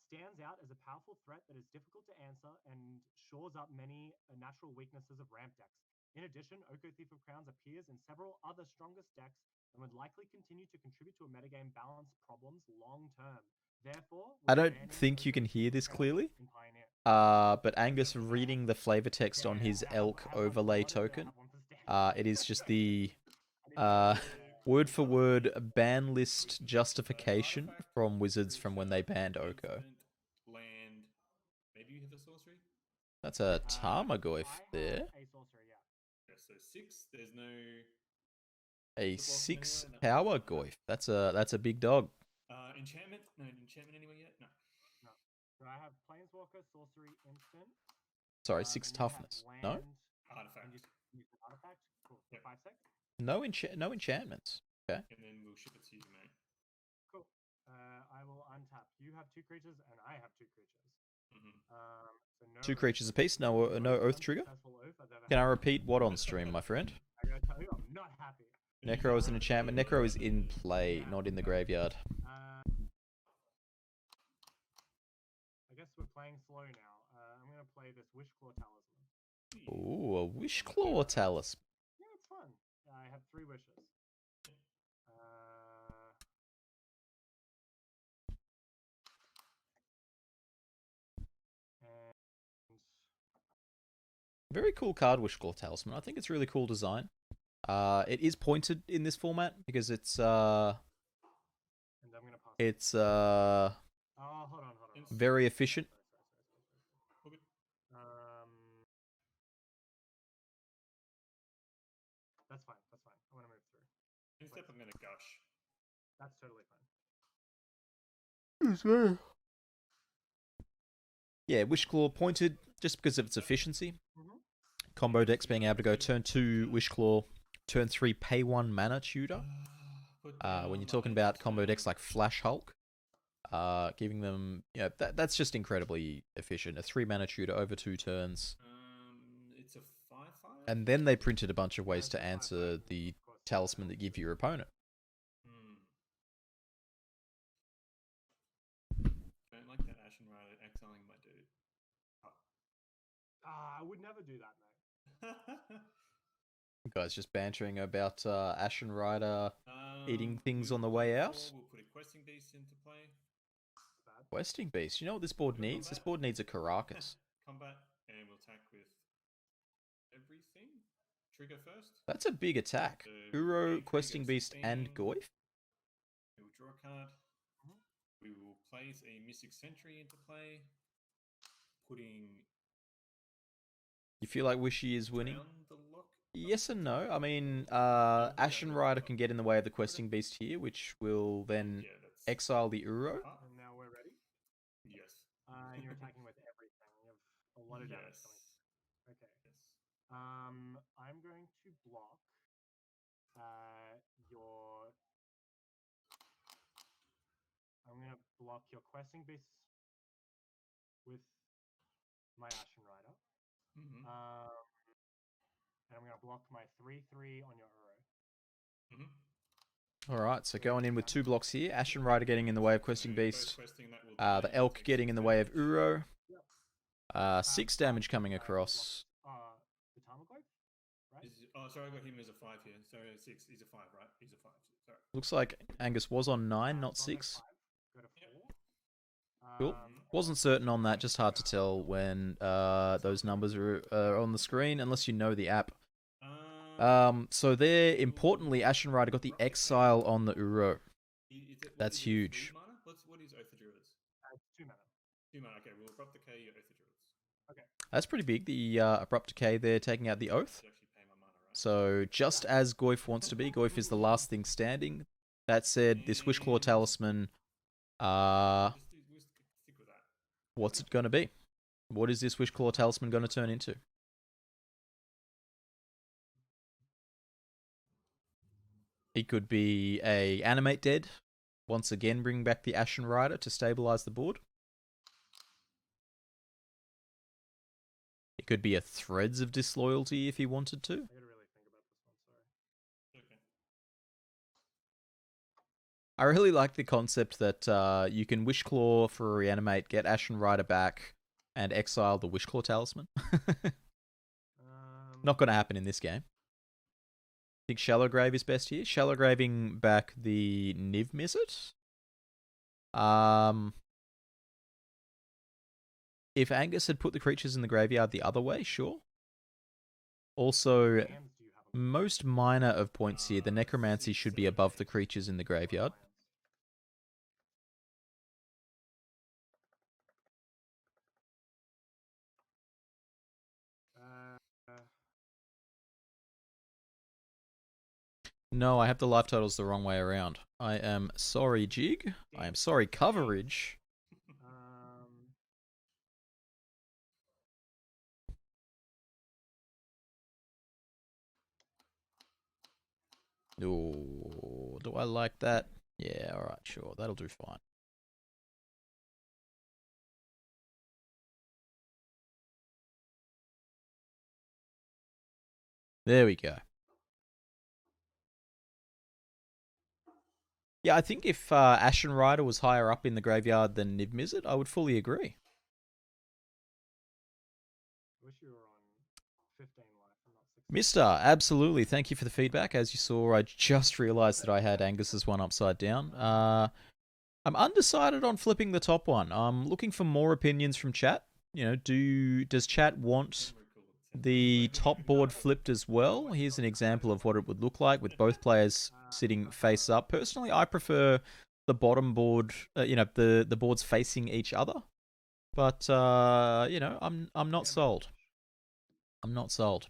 I: stands out as a powerful threat that is difficult to answer and shores up many natural weaknesses of ramp decks. In addition, Oko Thief of Crowns appears in several other strongest decks and would likely continue to contribute to a metagame balance problems long term. Therefore,
A: I don't think you can hear this clearly. But Angus reading the flavor text on his elk overlay token. It is just the word for word ban list justification from Wizards from when they banned Oko.
C: Land. Maybe you have a sorcery?
A: That's a Tarmogoyf there.
C: Yeah, so 6. There's no.
A: A 6 power Goyf. That's a big dog.
C: Enchantment? No enchantment anywhere yet? No.
I: So I have Planeswalker, Sorcery, Instant.
A: Sorry, 6 toughness. No?
C: Artifact.
I: Use an artifact. Cool.
C: Yep.
I: 5/6.
A: No enchantments. Okay.
C: And then we'll ship it to you, mate.
I: Cool. I will untap. You have 2 creatures, and I have 2 creatures. So no
A: 2 creatures apiece. No oath trigger. Can I repeat what on stream, my friend?
I: I gotta tell you, I'm not happy.
A: Necro is an enchantment. Necro is in play, not in the graveyard.
I: I guess we're playing slow now. I'm gonna play this Wishclaw Talisman.
A: Ooh, a Wishclaw Talisman.
I: Yeah, it's fun. I have 3 wishes.
A: Very cool card, Wishclaw Talisman. I think it's really cool design. It is pointed in this format because it's
I: And I'm gonna pass.
A: it's
I: Oh, hold on.
A: very efficient.
I: That's fine. I want to move through.
C: Instead, I'm going to gush.
I: That's totally fine.
A: Yeah, Wishclaw pointed just because of its efficiency. Combo decks being able to go turn 2 Wishclaw, turn 3 pay 1 mana tutor. When you're talking about combo decks like Flash Hulk, giving them, you know, that's just incredibly efficient. A 3 mana tutor over 2 turns.
C: It's a 5/5.
A: And then they printed a bunch of ways to answer the talisman that give your opponent.
C: Don't like that Ashen Rider exiling my dude.
I: I would never do that, mate.
A: You guys just bantering about Ashen Rider eating things on the way out.
C: We'll put a Questing Beast into play.
A: Questing Beast. You know what this board needs? This board needs a Caracas.
C: Combat, and we'll attack with everything. Trigger first.
A: That's a big attack. Uro, Questing Beast, and Goyf.
C: We will draw a card. We will place a Mystic Sentry into play. Putting.
A: You feel like Wishy is winning?
C: Down the lock.
A: Yes and no. I mean, Ashen Rider can get in the way of the Questing Beast here, which will then exile the Uro.
I: And now we're ready.
C: Yes.
I: And you're attacking with everything. You have a lot of damage coming. Okay.
C: Yes.
I: I'm going to block your. I'm gonna block your Questing Beast with my Ashen Rider. And I'm gonna block my 3/3 on your Uro.
A: Alright, so going in with 2 blocks here. Ashen Rider getting in the way of Questing Beast. The Elk getting in the way of Uro. 6 damage coming across.
I: The Tarmogoyf, right?
C: Sorry, I got him as a 5 here. So 6. He's a 5, right? He's a 5. Sorry.
A: Looks like Angus was on 9, not 6.
I: Go to 4.
A: Cool. Wasn't certain on that, just hard to tell when those numbers are on the screen, unless you know the app. So there, importantly, Ashen Rider got the Exile on the Uro. That's huge.
C: What is Oath of Druids?
I: 2 mana.
C: 2 mana, okay, we'll abrupt decay your Oath of Druids.
I: Okay.
A: That's pretty big, the Abrupt Decay there, taking out the Oath.
C: To actually pay my mana, right?
A: So, just as Goyf wants to be, Goyf is the last thing standing. That said, this Wishclaw Talisman,
C: We'll stick with that.
A: what's it going to be? What is this Wishclaw Talisman going to turn into? It could be a Animate Dead. Once again, bring back the Ashen Rider to stabilize the board. It could be a Threads of Disloyalty if he wanted to.
I: I gotta really think about this one, sorry.
C: Okay.
A: I really like the concept that you can Wishclaw for a Reanimate, get Ashen Rider back, and exile the Wishclaw Talisman. Not going to happen in this game. I think Shallow Grave is best here. Shallow Graving back the Niv Mizzet. If Angus had put the creatures in the graveyard the other way, sure. Also, most minor of points here. The Necromancy should be above the creatures in the graveyard. No, I have the life totals the wrong way around. I am sorry, Jig. I am sorry, coverage. Ooh, do I like that? Yeah, alright, sure. That'll do fine. There we go. Yeah, I think if Ashen Rider was higher up in the graveyard than Niv Mizzet, I would fully agree.
I: Wish you were on 15 life and not 16.
A: Mister, absolutely. Thank you for the feedback. As you saw, I just realized that I had Angus's one upside down. I'm undecided on flipping the top one. I'm looking for more opinions from chat. You know, does chat want the top board flipped as well? Here's an example of what it would look like with both players sitting face up. Personally, I prefer the bottom board, the boards facing each other. But I'm not sold. I'm not sold.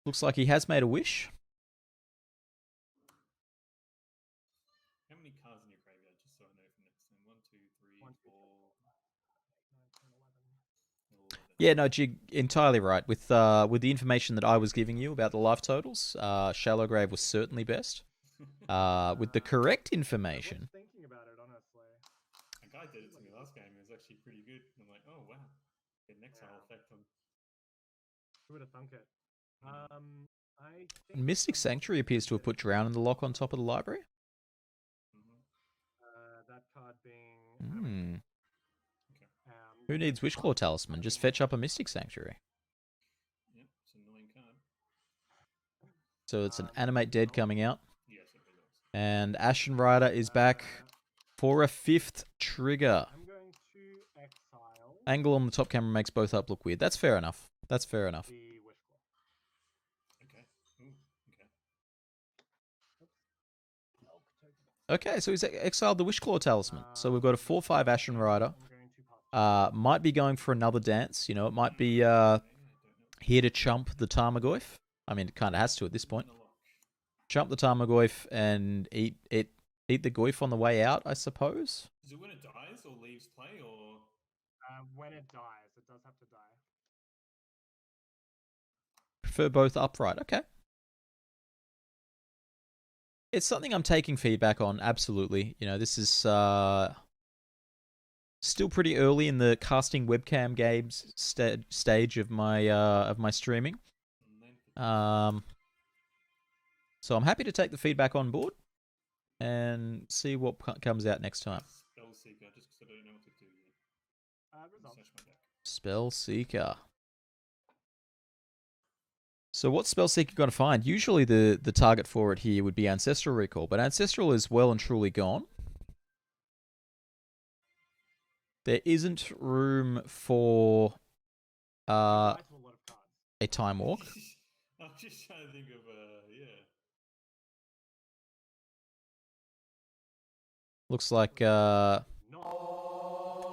A: Looks like he has made a wish.
C: How many cards in your graveyard, just so I know for next time? 1, 2, 3, 4, 11.
A: Yeah, no, Jig, entirely right. With the information that I was giving you about the life totals, Shallow Grave was certainly best. With the correct information.
I: Thinking about it, honestly.
C: A guy did it to me last game. It was actually pretty good. I'm like, oh wow, get an exile effect on.
I: Who would have thunk it? I think
A: Mystic Sanctuary appears to have put Drown in the lock on top of the library.
I: that card being.
A: Who needs Wishclaw Talisman? Just fetch up a Mystic Sanctuary.
C: Yep, it's an annoying card.
A: So it's an Animate Dead coming out.
C: Yes, it really is.
A: And Ashen Rider is back for a 5th trigger.
I: I'm going to exile.
A: Angle on the top camera makes both up look weird. That's fair enough. That's fair enough.
I: The Wishclaw.
C: Okay. Ooh, okay.
A: Okay, so he's exiled the Wishclaw Talisman. So we've got a 4/5 Ashen Rider. Might be going for another dance. You know, it might be here to chump the Tarmogoyf. I mean, it kind of has to at this point. Chump the Tarmogoyf and eat the Goyf on the way out, I suppose.
C: Is it when it dies or leaves play, or
I: When it dies, it does have to die.
A: Prefer both upright. Okay. It's something I'm taking feedback on, absolutely. You know, this is still pretty early in the casting webcam games stage of my streaming. So I'm happy to take the feedback on board and see what comes out next time.
C: Spell Seeker, just because I don't know what to do yet.
I: Result.
A: Spell Seeker. So what's Spellseeker going to find? Usually the target for it here would be Ancestral Recall, but Ancestral is well and truly gone. There isn't room for a Time Walk.
C: I'm just trying to think of, yeah.
A: Looks like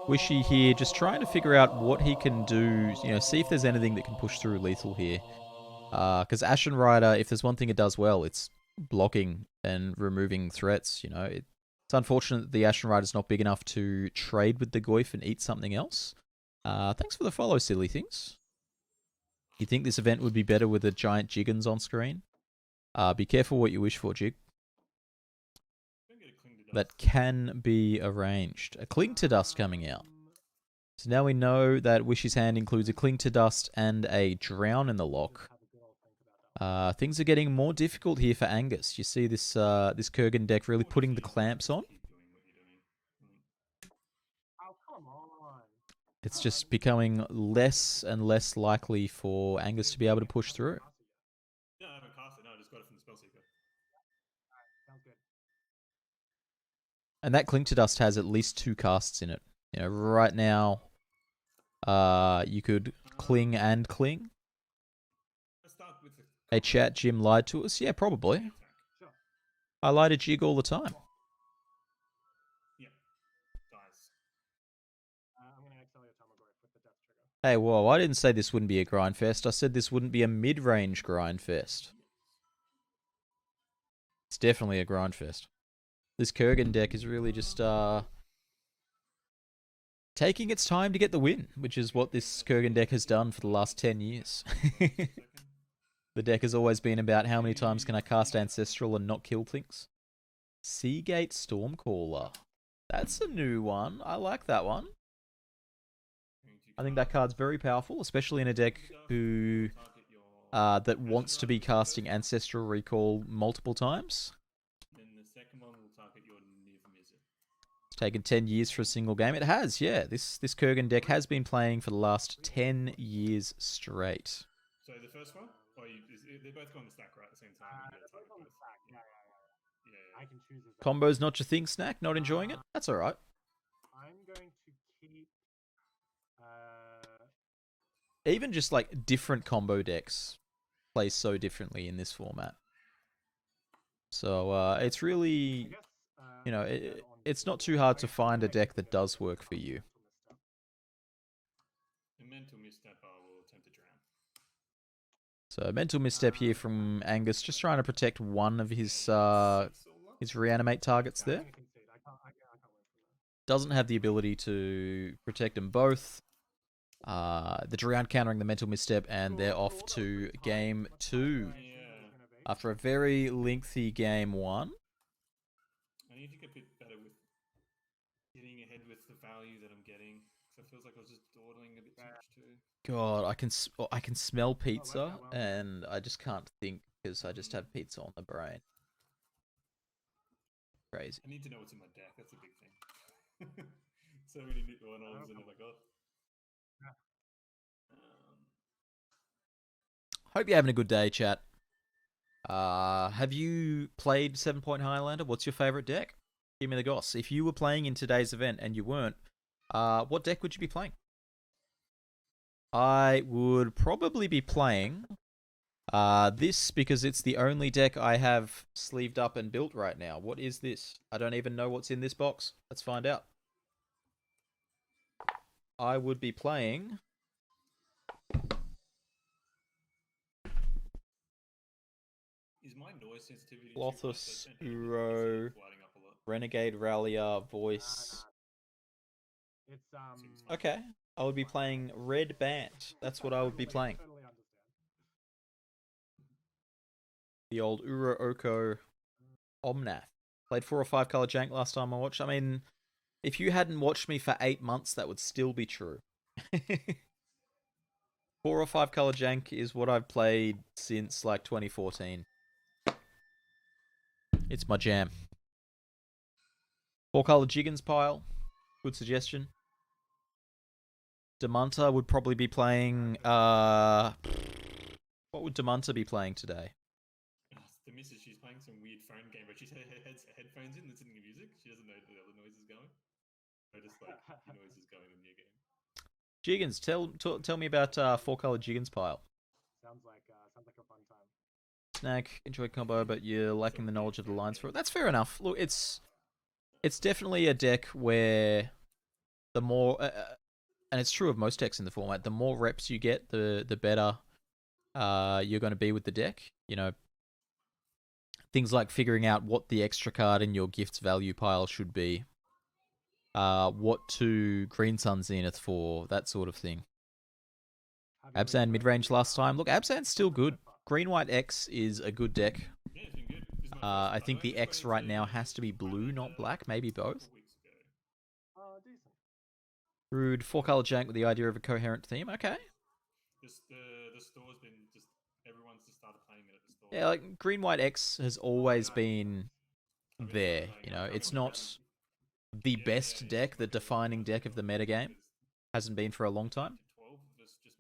A: Wishy here just trying to figure out what he can do, you know, see if there's anything that can push through lethal here. Because Ashen Rider, if there's one thing it does well, it's blocking and removing threats, you know. It's unfortunate that the Ashen Rider's not big enough to trade with the Goyf and eat something else. Thanks for the follow, silly things. You think this event would be better with a giant Jiggins on screen? Be careful what you wish for, Jig. That can be arranged. A Cling to Dust coming out. So now we know that Wishy's hand includes a Cling to Dust and a Drown in the lock. Things are getting more difficult here for Angus. You see this this Kurgan deck really putting the clamps on. It's just becoming less and less likely for Angus to be able to push through.
C: No, I haven't cast it. No, I just got it from the Spellseeker.
I: Sounds good.
A: And that Cling to Dust has at least 2 casts in it. You know, right now, you could Cling and Cling.
C: Let's start with the
A: Hey, chat, Jim lied to us? Yeah, probably.
I: Sure.
A: I lie to Jig all the time.
C: Yeah. Dies.
I: I'm going to exile your Tamagotchi with the death trigger.
A: Hey, whoa, I didn't say this wouldn't be a grind fest. I said this wouldn't be a mid-range grind fest. It's definitely a grind fest. This Kurgan deck is really just taking its time to get the win, which is what this Kurgan deck has done for the last 10 years. The deck has always been about how many times can I cast Ancestral and not kill things. Seagate Stormcaller. That's a new one. I like that one. I think that card's very powerful, especially in a deck who that wants to be casting Ancestral Recall multiple times.
C: Then the second one will target your Niv Mizzet.
A: It's taken 10 years for a single game. It has, yeah. This Kurgan deck has been playing for the last 10 years straight.
C: So the first one? Or they both go on the stack, right, at the same time? You get to target both. Yeah.
I: I can choose as
A: Combo's not your thing, Snack? Not enjoying it? That's alright.
I: I'm going to keep.
A: Even just like different combo decks play so differently in this format. So it's really, you know, it's not too hard to find a deck that does work for you.
C: The mental misstep will attempt to drown.
A: So mental misstep here from Angus, just trying to protect one of his reanimate targets there. Doesn't have the ability to protect them both. The Drown countering the mental misstep, and they're off to game 2. After a very lengthy game 1.
C: I need to get a bit better with getting ahead with the value that I'm getting. So it feels like I was just dawdling a bit too much too.
A: God, I can smell pizza, and I just can't think because I just have pizza on the brain. Crazy.
C: I need to know what's in my deck. That's a big thing. So many new one-offs, and oh my god.
A: Hope you're having a good day, chat. Have you played 7-Point Highlander? What's your favorite deck? Give me the goss. If you were playing in today's event and you weren't, what deck would you be playing? I would probably be playing this because it's the only deck I have sleeved up and built right now. What is this? I don't even know what's in this box. Let's find out. I would be playing...
C: Is my noise sensitivity
A: Lothus, Uro, Renegade Rallier, Voice.
I: It's
A: Okay, I would be playing Red Band. That's what I would be playing. The old Uro Oko Omnath. Played 4 or 5 color jank last time I watched. I mean, if you hadn't watched me for 8 months, that would still be true. 4 or 5 color jank is what I've played since like 2014. It's my jam. 4 color Jiggins pile. Good suggestion. Demunta would probably be playing What would Demunta be playing today?
C: The missus, she's playing some weird phone game, but she's had her headphones in, listening to music. She doesn't know the other noise is going. So just like the noise is going in your game.
A: Jiggins, tell me about 4-color Jiggins pile.
I: Sounds like a fun time.
A: Snack, enjoy combo, but you're lacking the knowledge of the lines for it. That's fair enough. Look, it's definitely a deck where the more, and it's true of most decks in the format, the more reps you get, the better you're going to be with the deck. You know, things like figuring out what the extra card in your gifts value pile should be, what to Green Sun Zenith for, that sort of thing. Abzan mid-range last time. Look, Abzan's still good. Green-White X is a good deck.
C: Yeah, it's been good. This is my first
A: I
C: one.
A: think the
C: only
A: X
C: played
A: right
C: it,
A: now has to be blue, not black. Maybe
C: a couple
A: both.
C: weeks ago.
I: Decent.
A: Rude 4-color jank with the idea of a coherent theme. Okay.
C: The store's been just everyone's just started playing it at the store.
A: Yeah, like Green-White X has always been there. You know, it's not the best deck, the defining deck of the metagame. Hasn't been for a long time.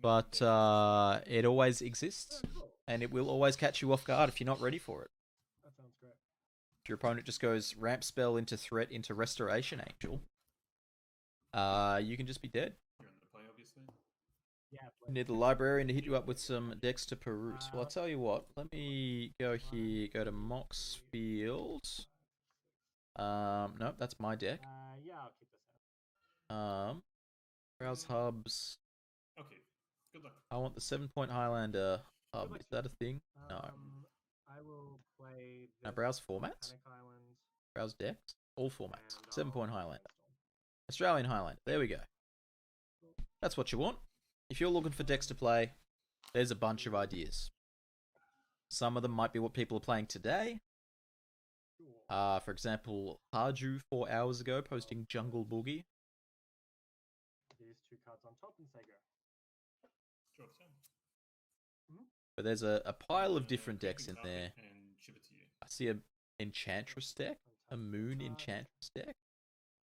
A: But it always exists, and it will always catch you off guard if you're not ready for it.
I: That sounds great.
A: If your opponent just goes ramp spell into threat into Restoration Angel, you can just be dead.
C: You're on the play, obviously.
I: Yeah.
A: You need the librarian to hit you up with some decks to peruse. Well, I'll tell you what. Let me go here. Go to Mox Field. Nope, that's my deck.
I: Yeah, I'll keep this out.
A: Browse hubs.
C: Okay. Good luck.
A: I want the 7-point Highlander hub. Is that a thing? No.
I: I will play.
A: Now
I: This
A: browse formats.
I: Panic Island,
A: Browse decks. All formats.
I: and
A: 7-point
I: I'll
A: Highlander.
I: brainstorm.
A: Australian Highlander. There we go. That's what you want. If you're looking for decks to play, there's a bunch of ideas. Some of them might be what people are playing today. For example, Harju 4 hours ago posting Jungle Boogey.
I: These two cards on top and say go.
C: Sure, so.
A: But there's a pile of different decks in there.
C: And ship it to you.
A: I see a Enchantress deck, a Moon Enchantress deck.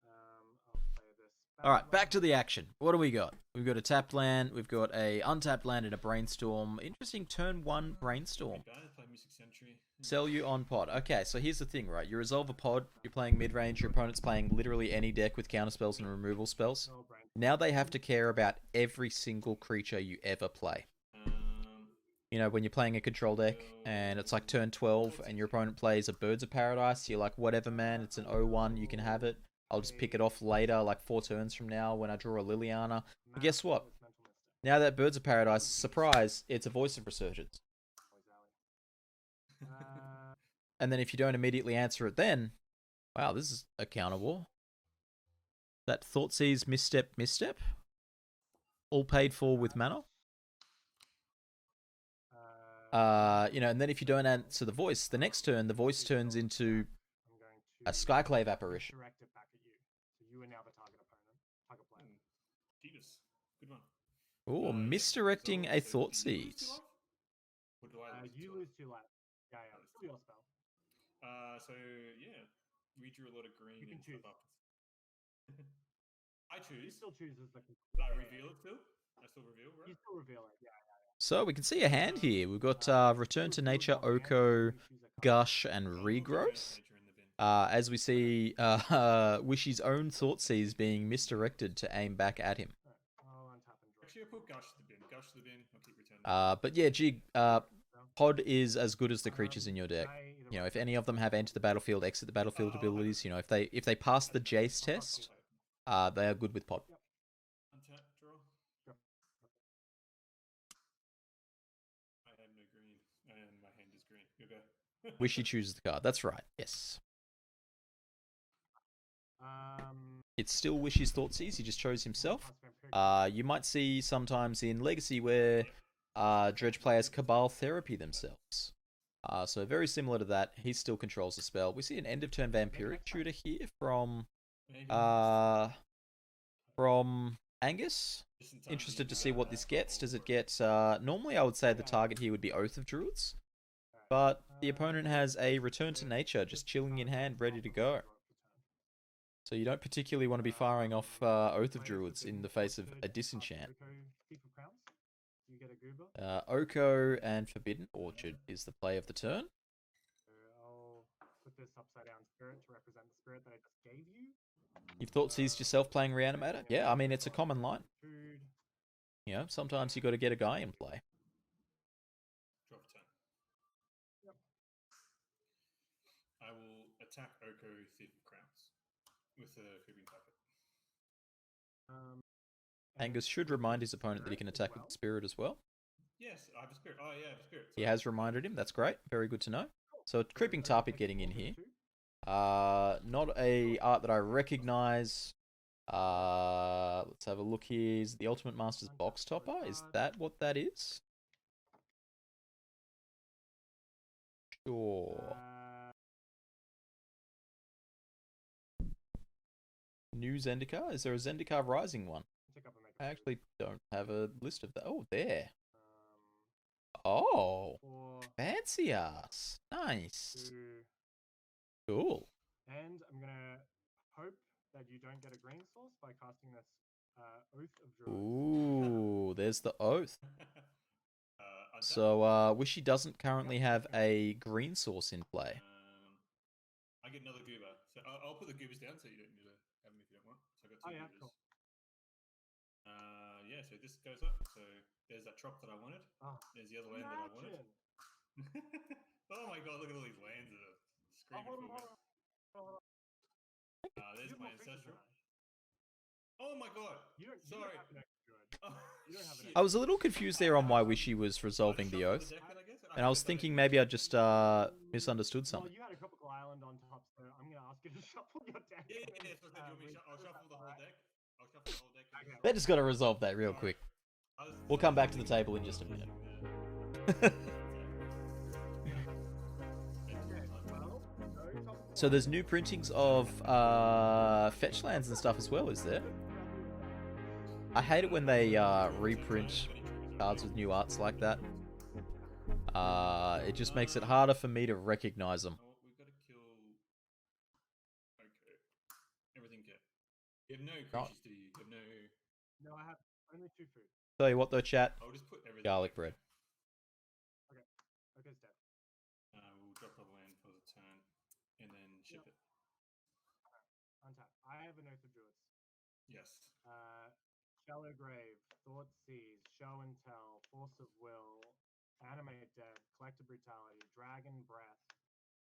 I: I'll play this.
A: Alright, back to the action. What do we got? We've got a tapped land, we've got a untapped land and a Brainstorm. Interesting turn 1 Brainstorm.
C: Play Music Century.
A: Sell you on pod. Okay, so here's the thing, right? You resolve a pod, you're playing mid-range, your opponent's playing literally any deck with counter spells and removal spells. Now they have to care about every single creature you ever play. You know, when you're playing a control deck and it's like turn 12 and your opponent plays a Birds of Paradise, you're like, whatever, man, it's an 0-1, you can have it. I'll just pick it off later, like 4 turns from now when I draw a Liliana. And guess what? Now that Birds of Paradise, surprise, it's a Voice of Resurgence. And then if you don't immediately answer it then, wow, this is a counter war. That Thoughtseize misstep. All paid for with mana. You know, and then if you don't answer the voice, the next turn, the voice turns into a Skyclave Apparition.
I: Direct it back at you. So you are now the target opponent. Target player.
C: Yidris. Good one.
A: Oh, misdirecting a Thoughtseize.
C: What do I lose?
I: You lose 2 life. Yeah, yeah. It's still your spell.
C: So yeah, we drew a lot of green.
I: You can
C: and
I: choose.
C: stuff up. I
I: You
C: choose.
I: still choose as the.
C: But I reveal it still. I still reveal, right?
I: You still reveal it. Yeah.
A: So we can see a hand here. We've got Return to Nature, Oko, Gush, and Regrowth. As we see Wishy's own Thoughtseize being misdirected to aim back at him.
I: I'll untap and draw.
C: Actually, I'll put Gush to the bin. Gush to the bin. I'll keep returning.
A: But yeah, Jig, Pod is as good as the creatures in your deck. You know, if any of them have enter the battlefield, exit the battlefield abilities, you know, if they pass the Jace test, they are good with Pod.
C: Untap, draw. I have no green, and my hand is green. You go.
A: Wishy chooses the card. That's right. Yes. It's still Wishy's Thoughtseize. He just chose himself. You might see sometimes in Legacy where Dredge players Cabal Therapy themselves. So very similar to that. He still controls the spell. We see an end of turn Vampiric Tutor here from Angus. Interested to see what this gets. Does it get... normally I would say the target here would be Oath of Druids. But the opponent has a Return to Nature just chilling in hand, ready to go. So you don't particularly want to be firing off Oath of Druids in the face of a Disenchant.
I: You get a goober.
A: Oko and Forbidden Orchard is the play of the turn.
I: So I'll put this upside down spirit to represent the spirit that I just gave you.
A: You've thought seized yourself playing Reanimator? Yeah, I mean, it's a common line.
I: Food.
A: You know, sometimes you got to get a guy in play.
C: Drop a turn.
I: Yep.
C: I will attack Oko Thief of Crowns with a creeping target.
A: Angus should remind his opponent that he can attack with the spirit as well.
C: Yes, I have a spirit. Oh, yeah, I have a spirit.
A: He has reminded him. That's great. Very good to know. So creeping target getting in here. Not a art that I recognize. Let's have a look here. Is the Ultimate Masters box topper? Is that what that is? Sure. New Zendikar? Is there a Zendikar Rising one? I actually don't have a list of that. Oh, there. Oh, fancy ass. Nice. Cool.
I: And I'm gonna hope that you don't get a green source by casting this Oath of Druids.
A: Ooh, there's the oath. So, Wishy doesn't currently have a green source in play.
C: I get another goober. So I'll put the goobers down so you don't need to have them if you don't want. So I got two goobers.
I: Cool.
C: Yeah, so this goes up. So there's that trop that I wanted. There's the other land that I wanted. Oh my god, look at all these lands that are screaming for me. There's my ancestral. Oh my god! Sorry.
A: I was a little confused there on why Wishy was resolving the oath. And I was thinking maybe I just misunderstood something.
I: Well, you had a tropical island on top, so I'm gonna ask you to shuffle your deck.
C: Yeah, so I'll shuffle the whole deck.
A: They just got to resolve that real quick. We'll come back to the table in just a minute. So there's new printings of fetch lands and stuff as well, is there? I hate it when they reprint cards with new arts like that. It just makes it harder for me to recognize them.
C: We've got to kill. Okay. Everything good. You have no creatures, do you? You have no.
I: No, I have only 2 food.
A: Tell you what though, chat.
C: I'll just put everything.
A: Garlic bread.
I: Okay. Okay, dead.
C: We'll drop a land for the turn and then ship it.
I: Untap. I have an Oath of Druids.
C: Yes.
I: Shallow Grave, Thought Seize, Show and Tell, Force of Will, Animate Dead, Collective Brutality, Dragon Breath.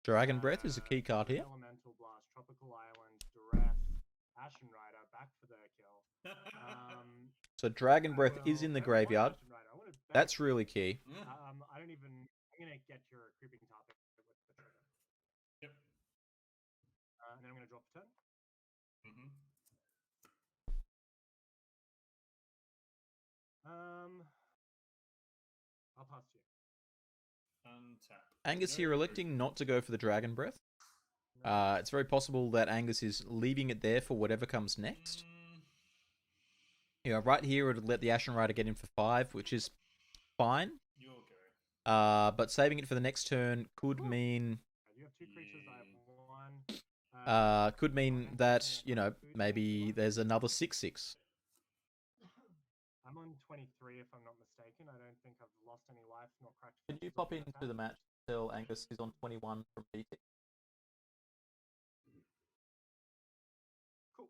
A: Dragon Breath is a key card here.
I: Elemental Blast, Tropical Island, Duress, Ashen Rider, back for the kill.
A: So Dragon Breath is in the graveyard. That's really key.
I: I don't even. I'm gonna get your creeping topic with the trigger.
C: Yep.
I: And then I'm gonna drop a turn. I'll pass to you.
C: Untap.
A: Angus here electing not to go for the Dragon Breath. It's very possible that Angus is leaving it there for whatever comes next. You know, right here it would let the Ashen Rider get in for 5, which is fine.
C: You'll go.
A: But saving it for the next turn could mean...
I: You have 2 creatures, I have 1.
A: Could mean that, you know, maybe there's another 6/6.
I: I'm on 23 if I'm not mistaken. I don't think I've lost any life nor cracked.
A: Can you pop into the match till Angus is on 21 from BT?
I: Cool.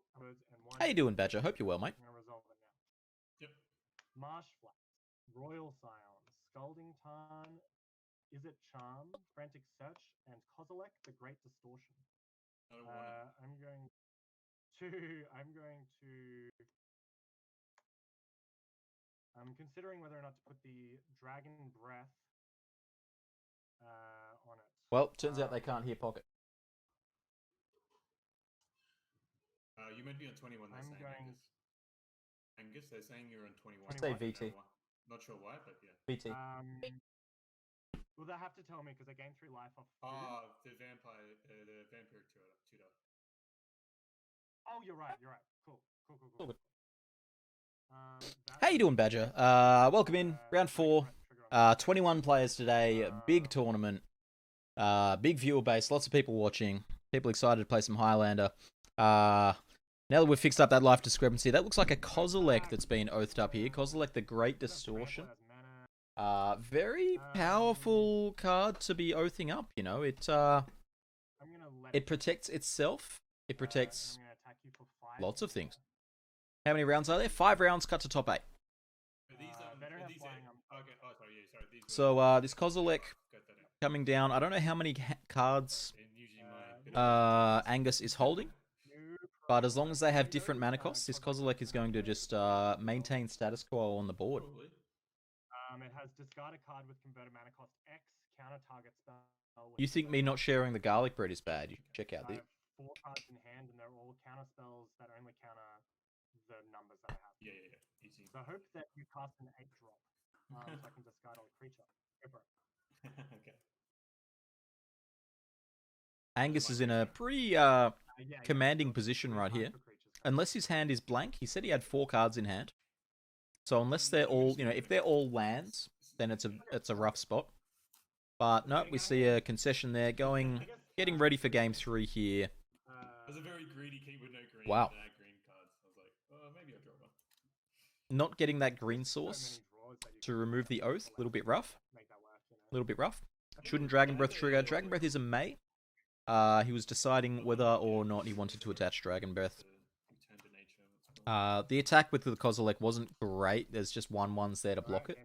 A: How you doing, Badger? Hope you're well, mate.
I: I'm gonna resolve it now.
C: Yep.
I: Marsh Flats, Royal Scion, Scalding Tarn, Is It Charm, Frantic Search, and Kozilek, the Great Distortion. I'm going to. I'm considering whether or not to put the Dragon Breath on it.
A: Well, turns out they can't hear Pocket.
C: You might be on 21. They're saying
I: going...
C: Angus, they're saying you're on 21.
A: Say VT.
C: Not sure why, but yeah.
A: VT.
I: Well, they have to tell me because I gained 3 life off.
C: The vampire tutor.
I: Oh, you're right. Cool.
A: How you doing, Badger? Welcome in. Round 4. 21 players today. Big tournament. Big viewer base. Lots of people watching. People excited to play some Highlander. Now that we've fixed up that life discrepancy, that looks like a Kozilek that's been oathed up here. Kozilek, the Great Distortion. Very powerful card to be oathing up, you know. It protects itself. It protects lots of things. How many rounds are there? 5 rounds cut to top 8. So this Kozilek coming down. I don't know how many cards Angus is holding, but as long as they have different mana costs, this Kozilek is going to just maintain status quo on the board.
I: It has discard a card with converted mana cost X, counter target spell.
A: You think me not sharing the garlic bread is bad? You should check out this.
I: 4 cards in hand, and they're all counter spells that only counter the numbers that I have.
C: Yeah. Easy.
I: So I hope that you cast an 8-drop, so I can discard all creature. Go for it.
C: Okay.
A: Angus is in a pretty commanding position right here. Unless his hand is blank, he said he had 4 cards in hand. So unless they're all, you know, if they're all lands, then it's a rough spot. But no, we see a concession there getting ready for game 3 here.
C: It was a very greedy king with no green.
A: Wow.
C: Green cards. I was like, oh, maybe I'll draw one.
A: Not getting that green source to remove the oath, a little bit rough. Shouldn't Dragon Breath trigger. Dragon Breath is a May. He was deciding whether or not he wanted to attach Dragon Breath. The attack with the Kozilek wasn't great. There's just 1/1s there to block it.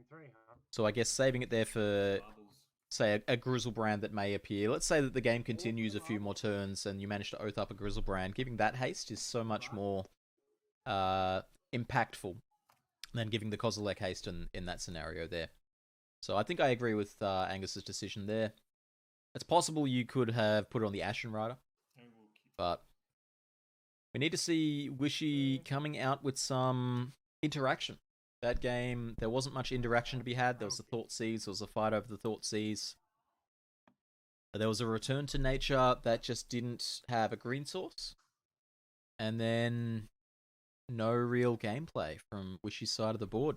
A: So I guess saving it there for, say, a Grizzlebrand that may appear. Let's say that the game continues a few more turns and you manage to oath up a Grizzlebrand. Giving that haste is so much more impactful than giving the Kozilek haste in that scenario there. So I think I agree with Angus's decision there. It's possible you could have put it on the Ashen Rider, but we need to see Wishy coming out with some interaction. That game, there wasn't much interaction to be had. There was the Thought Seas, there was a fight over the Thought Seas. There was a return to nature that just didn't have a green source. And then no real gameplay from Wishy's side of the board.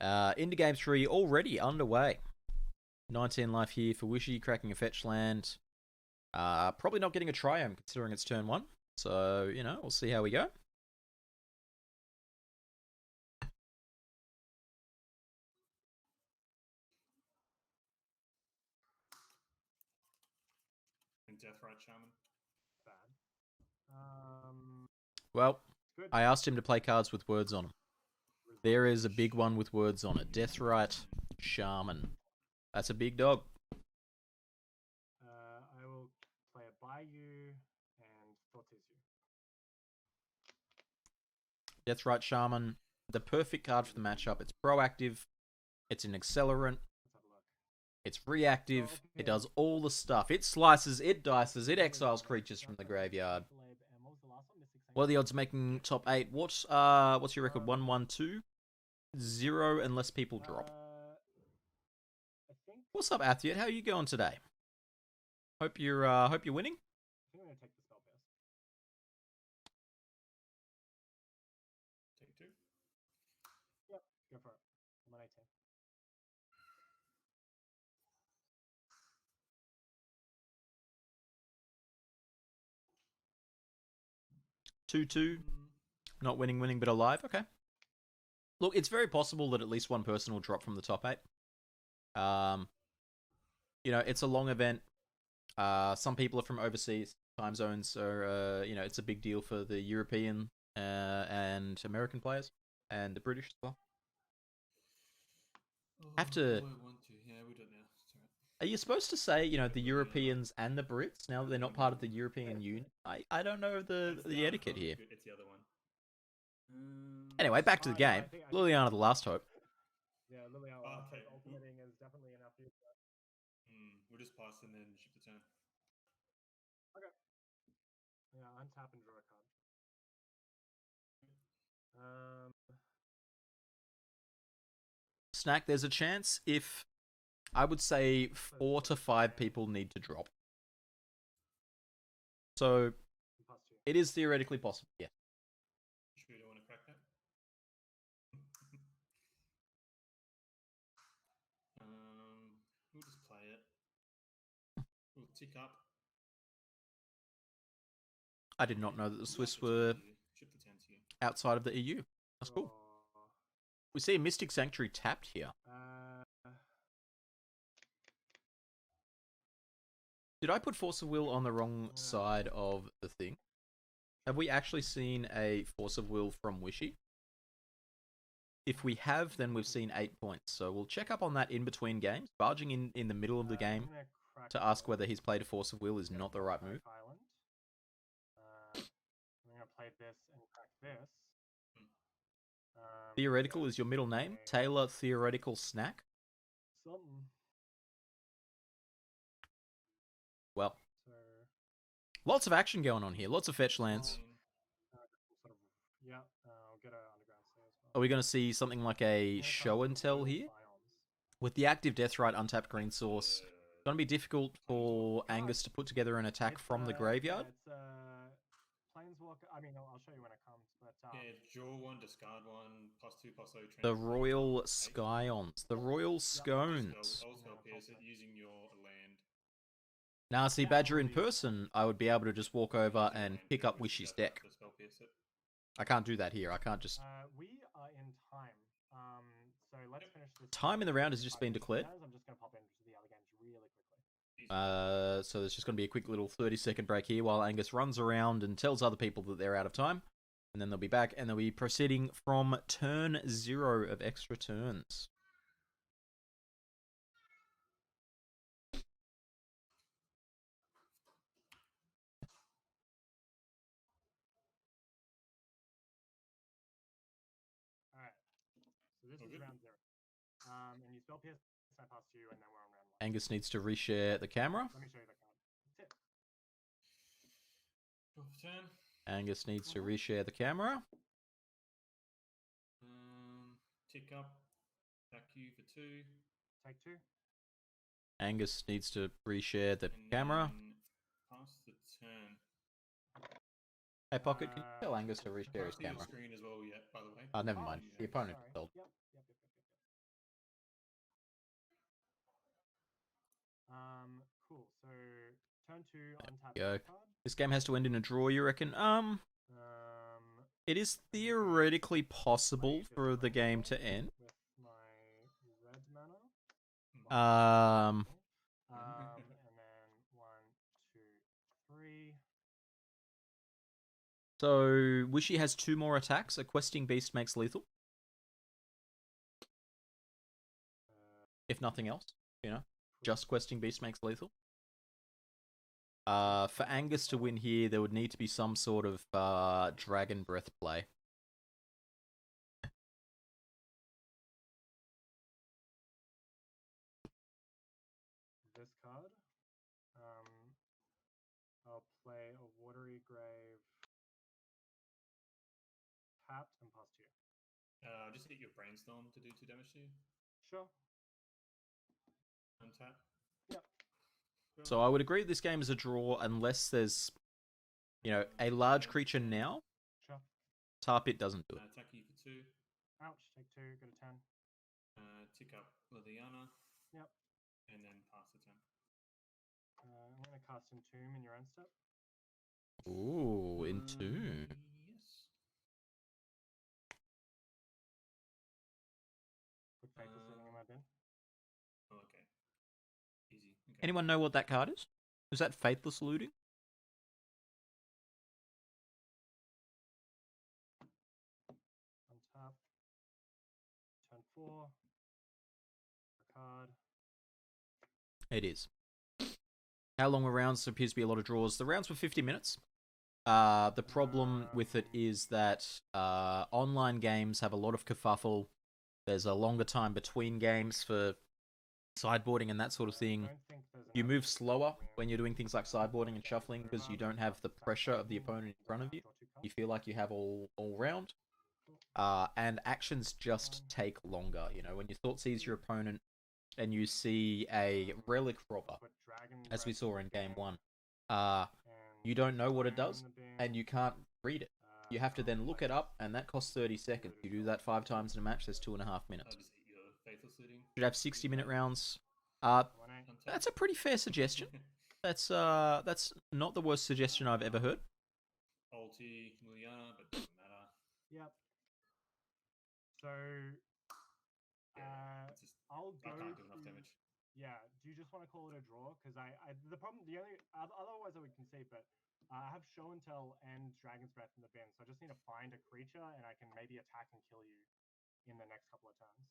A: Into game 3 already underway. 19 life here for Wishy, cracking a fetch land. Probably not getting a triumph considering it's turn 1. So, you know, we'll see how we go.
C: And Deathrite Shaman.
A: Well, I asked him to play cards with words on them. There is a big one with words on it. Deathrite Shaman. That's a big dog.
I: I will play a Bayou and Thortizu.
A: Deathrite Shaman. The perfect card for the matchup. It's proactive. It's an accelerant. It's reactive. It does all the stuff. It slices, it dices, it exiles creatures from the graveyard. What are the odds of making top 8? What's your record? 1-1-2? 0 unless people drop. What's up, Athiet? How are you going today? Hope you're winning.
I: I think I'm gonna take the spell pass.
C: Take 2.
I: Yep, go for it. I'm on 18.
A: Two. Not winning, but alive. Okay. Look, it's very possible that at least one person will drop from the top 8. You know, it's a long event. Some people are from overseas time zones, so you know, it's a big deal for the European and American players, and the British as well. Have to.
C: Yeah, we don't know.
A: Are you supposed to say, you know, the Europeans and the Brits now that they're not part of the European Union? I don't know the etiquette here.
C: It's the other one.
A: Anyway, back to the game. Liliana, the last hope.
I: Yeah, Liliana,
C: okay.
I: ultimating is definitely enough use.
C: We'll just pass and then ship the turn.
I: Okay. Yeah, untap and draw a card.
A: Snack, there's a chance if, I would say 4 to 5 people need to drop. So, it is theoretically possible, yeah.
C: Sure you don't want to crack that? We'll just play it. We'll tick up.
A: I did not know that the Swiss were
C: Ship the 10 to you.
A: outside of the EU. That's cool. We see a Mystic Sanctuary tapped here. Did I put Force of Will on the wrong side of the thing? Have we actually seen a Force of Will from Wishy? If we have, then we've seen 8 points. So we'll check up on that in between games. Barging in the middle of the game to ask whether he's played a Force of Will is not the right move.
I: I'm going to play this and crack this.
A: Theoretical is your middle name. Taylor Theoretical Snack.
I: Something.
A: Well,
I: So,
A: lots of action going on here. Lots of fetch lands.
I: Yeah, I'll get an underground stay as well.
A: Are we going to see something like a show and tell here? With the active Deathrite untapped green source, it's going to be difficult for Angus to put together an attack from the graveyard.
I: Yeah, it's Planeswalker. I mean, I'll show you when it comes. But
C: yeah, draw one, discard one, +2/+0.
A: The Royal Scions. The Royal Scones.
C: Also appears it using your land.
A: Now, see, Badger in person, I would be able to just walk over and pick up Wishy's deck. I can't do that here. I can't just...
I: We are in time. So let's finish this.
A: Time in the round has just been declared.
I: I'm just going to pop into the other games really quickly.
A: So there's just going to be a quick little 30-second break here while Angus runs around and tells other people that they're out of time. And then they'll be back, and they'll be proceeding from turn 0 of extra turns.
I: Alright. So this is round 0. And you spell pierce, I pass to you, and then we're on round 1.
A: Angus needs to reshare the camera.
I: Let me show you the card. That's it.
C: Draw for turn.
A: Angus needs to reshare the camera.
C: Tick up. Attack you for 2.
I: Take 2.
A: Angus needs to reshare the
C: And
A: camera.
C: then pass the turn.
A: Hey, Pocket, can you tell Angus to reshare his
C: Can't see your
A: camera?
C: screen as well yet, by the way.
A: Oh, never mind. The opponent
I: Sorry.
A: told.
I: Yep. Cool. So turn 2 untap
A: Go.
I: card.
A: This game has to end in a draw, you reckon? It is theoretically possible for the game to end.
I: With my red mana.
A: Um,
I: And then 1, 2, 3.
A: So Wishy has 2 more attacks. A Questing Beast makes lethal. If nothing else, you know, just Questing Beast makes lethal. For Angus to win here, there would need to be some sort of Dragon Breath play.
I: This card. I'll play a Watery Grave, tapped, and pass to you.
C: Just hit your Brainstorm to do 2 damage to you.
I: Sure.
C: Untap.
I: Yep.
A: So I would agree this game is a draw unless there's, you know, a large creature now.
I: Sure.
A: Tar Pit doesn't do it.
C: Attack you for 2.
I: Ouch. Take 2. Go to 10.
C: Tick up Liliana.
I: Yep.
C: And then pass the turn.
I: I'm going to cast Entomb in your end step.
A: Ooh, Entomb.
C: Yes.
I: Put Faithless Looting in my bin.
C: Oh, okay. Easy. Okay.
A: Anyone know what that card is? Is that Faithless Looting?
I: Untap. Turn 4. A card.
A: It is. How long were rounds? There appears to be a lot of draws. The rounds were 50 minutes. The problem with it is that online games have a lot of kerfuffle. There's a longer time between games for sideboarding and that sort of thing. You move slower when you're doing things like sideboarding and shuffling because you don't have the pressure of the opponent in front of you. You feel like you have all round. And actions just take longer. You know, when you thought seize your opponent and you see a Relic Robber, as we saw in game 1, you don't know what it does and you can't read it. You have to then look it up, and that costs 30 seconds. You do that 5 times in a match, that's 2.5 minutes.
C: Just hit your Faithless Looting.
A: Should have 60-minute rounds. That's a pretty fair suggestion. That's not the worst suggestion I've ever heard.
C: Ulti Liliana, but doesn't matter.
I: Yep. So
C: It's just
I: I'll
C: I
I: go
C: can't do enough
I: to-
C: damage.
I: Yeah, do you just want to call it a draw? Because the problem, the only, otherwise I would concede, but I have Show and Tell and Dragon's Breath in the bin, so I just need to find a creature and I can maybe attack and kill you in the next couple of turns.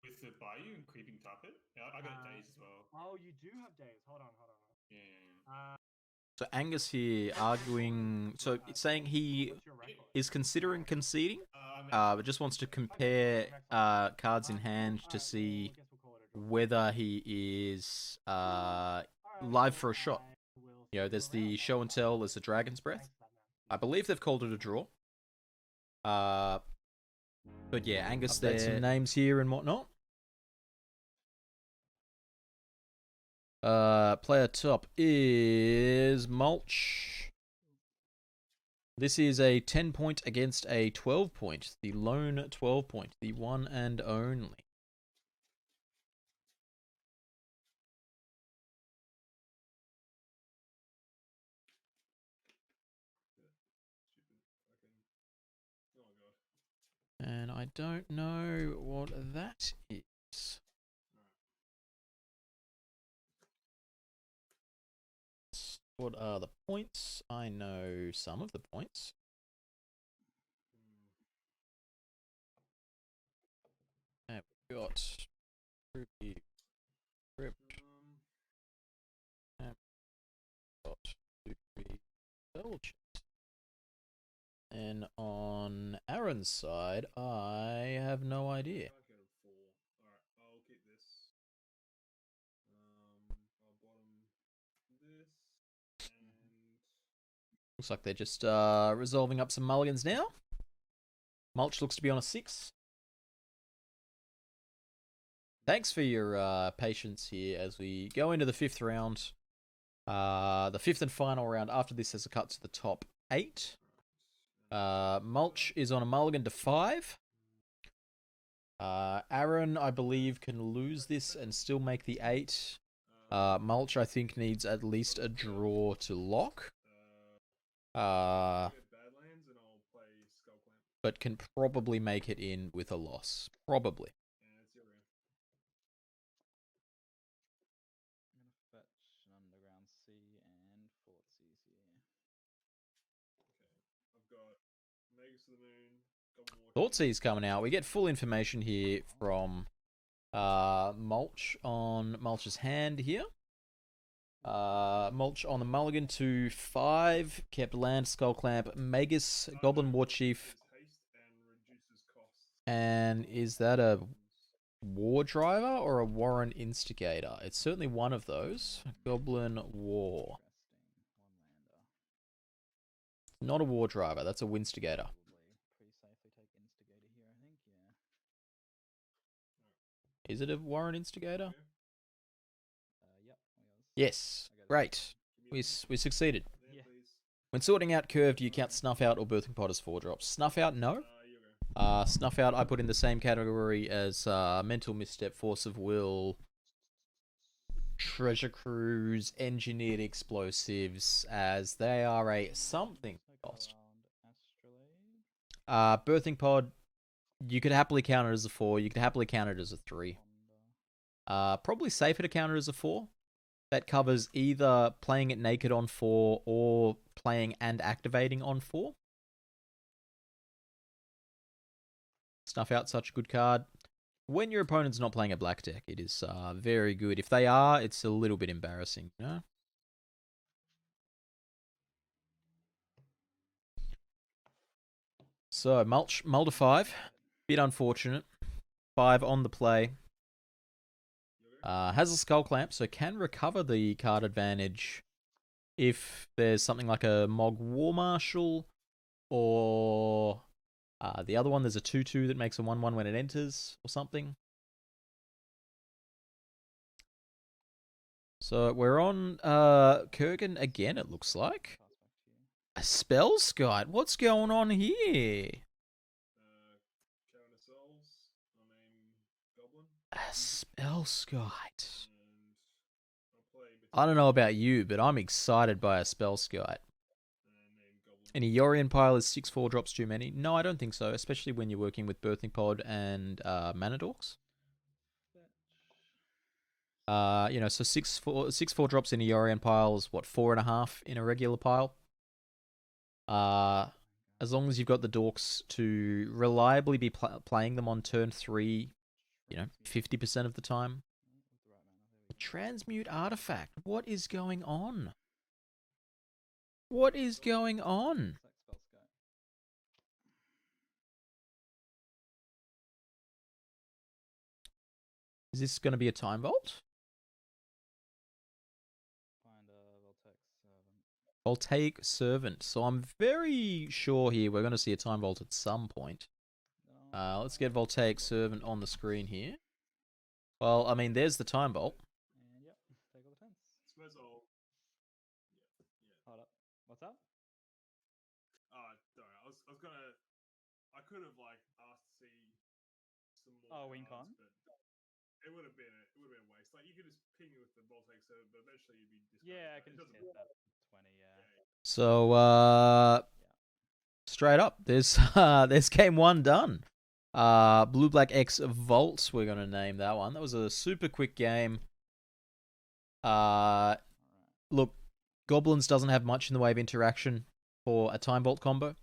C: With the Bayou and Creeping Carpet, I got Days as well.
I: Oh, you do have Days. Hold on.
C: Yeah.
A: So Angus here arguing, so it's saying he
I: What's your record?
A: is considering conceding,
C: I'm
A: but just wants to compare cards in hand to see whether he is live for a shot. You know, there's the Show and Tell, there's the Dragon's Breath. I believe they've called it a draw. But yeah, Angus there. Some names here and whatnot. Player top is Mulch. This is a 10-point against a 12-point. The lone 12-point. The one and only. And I don't know what that is. What are the points? I know some of the points. And we've got Ruby, Crypt, and got Ruby, Belgium. And on Aaron's side, I have no idea.
C: Alright, I'll keep this. I'll bottom this. And
A: Looks like they're just resolving up some mulligans now. Mulch looks to be on a 6. Thanks for your patience here as we go into the 5th round. The 5th and final round after this has a cut to the top 8. Mulch is on a mulligan to 5. Aaron, I believe, can lose this and still make the 8. Mulch, I think, needs at least a draw to lock. But can probably make it in with a loss. Probably.
K: I'm going to fetch an Underground Sea and Fortseas here.
C: I've got Megas to the Moon.
A: Thoughtseize coming out. We get full information here from Mulch on Mulch's hand here. Mulch on the mulligan to 5. Kept land, Skullclamp, Magus, Goblin Warchief. And is that a War Driver or a Warren Instigator? It's certainly one of those. Goblin War. Not a War Driver, that's a Winstigator.
K: Pretty safely take Instigator here, I think, yeah.
A: Is it a Warren Instigator?
K: Yep.
A: Yes. Great. We succeeded.
K: Yeah.
A: When sorting out curve, do you count Snuff Out or Birthing Pod as 4 drops? Snuff Out, no. Snuff Out I put in the same category as Mental Misstep, Force of Will, Treasure Cruise, Engineered Explosives, as they are a something cost. Birthing Pod, you could happily count it as a 4, you could happily count it as a 3. Probably safer to count it as a 4. That covers either playing it naked on 4 or playing and activating on 4. Snuff Out, such a good card. When your opponent's not playing a black deck, it is very good. If they are, it's a little bit embarrassing, you know? So, Mulch to 5. Bit unfortunate. 5 on the play. Has a Skull Clamp, so can recover the card advantage if there's something like a Mog War Marshal, or the other one, there's a 2/2 that makes a 1/1 when it enters, or something. So we're on Kurgan again, it looks like. A Spellskite, what's going on here? A Spellskite. I don't know about you, but I'm excited by a Spellskite. Any Yorion pile is 6/4 drops too many? No, I don't think so, especially when you're working with Birthing Pod and Mana Dorks. You know, so 6/4 drops in a Yorion pile is what, 4.5 in a regular pile. As long as you've got the Dorks to reliably be playing them on turn 3, you know, 50% of the time. The Transmute Artifact. What is going on? What is going on? Is this going to be a Time Vault?
K: Find a
A: Voltaic Servant. So I'm very sure here we're going to see a Time Vault at some point. Let's get Voltaic Servant on the screen here. Well, I mean, there's the Time Vault.
K: And yep, take all the tens.
C: Swizzle.
K: Hold up. What's up?
C: Sorry. I was gonna. I could have like asked to see some more.
K: Oh, win con?
C: But it would have been a waste. Like you could just ping me with the Voltaic Servant, but eventually you'd be.
K: Yeah, I can just hit that 20. Yeah.
A: So, straight up, there's game 1 done. Blue Black X Vault, we're gonna name that one. That was a super quick game. Look, Goblins doesn't have much in the way of interaction for a Time Vault combo.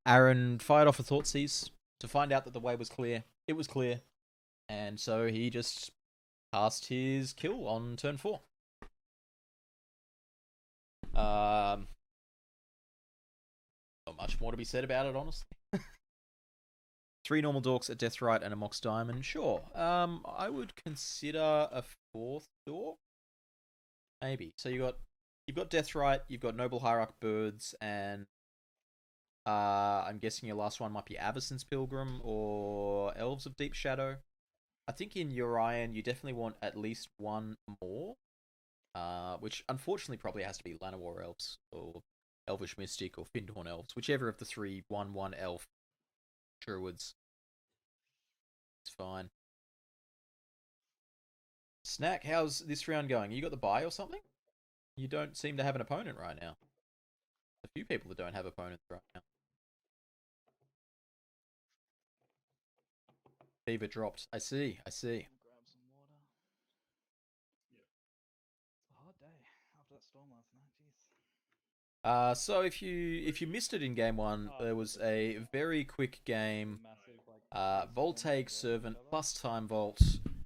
A: Aaron fired off a Thoughtseize to find out that the way was clear. It was clear, and so he just cast his kill on turn 4. Not much more to be said about it, honestly. 3 normal Dorks, a Deathrite, and a Mox Diamond. Sure. I would consider a 4th Dork. Maybe. So you've got Deathrite, you've got Noble Hierarch Birds, and I'm guessing your last one might be Avacyn's Pilgrim or Elves of Deep Shadow. I think in Yorion you definitely want at least one more. Which unfortunately probably has to be Llanowar Elves or Elvish Mystic or Findhorn Elves, whichever of the 3 1/1 elf druids. It's fine. Snack, how's this round going? You got the bye or something? You don't seem to have an opponent right now. A few people that don't have opponents right now. Fever dropped. I see.
K: Grab some water.
C: Yep.
K: It's a hard day after that storm last night. Jeez.
A: So if you missed it in game 1, there was a very quick game. Voltaic Servant plus Time Vault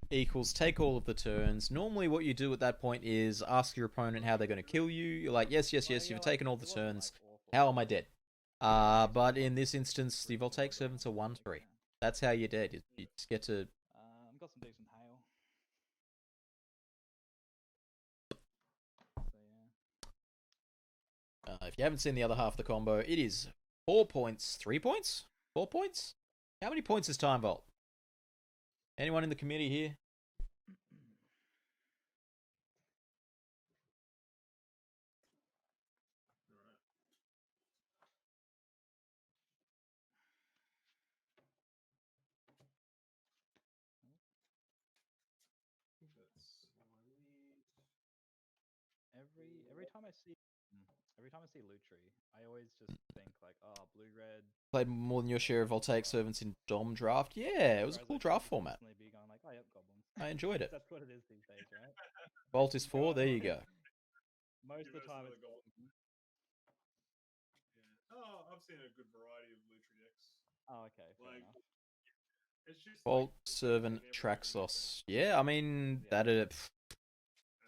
A: equals take all of the turns. Normally what you do at that point is ask your opponent how they're going to kill you. You're like, yes, you've taken all the turns. How am I dead? But in this instance, the Voltaic Servants are 1/3. That's how you're dead. You just get to...
K: I've got some decent hail. So yeah.
A: If you haven't seen the other half of the combo, it is 4 points. 3 points? 4 points? How many points is Time Vault? Anyone in the committee here?
K: Every time I see Lutri, I always just think like, oh, blue-red.
A: Played more than your share of Voltaic Servants in Dom draft. Yeah, it was a cool draft format.
K: Be going like, oh, yep, Goblins.
A: I enjoyed it.
K: That's what it is these days, right?
A: Vault is 4. There you go.
K: Most of the time it's
C: Goblins. Yeah. Oh, I've seen a good variety of Lutri decks.
K: Oh, okay. Fair
C: Like,
K: enough.
C: it's just
A: Vault
C: like,
A: Servant Traxos. Yeah, I mean that.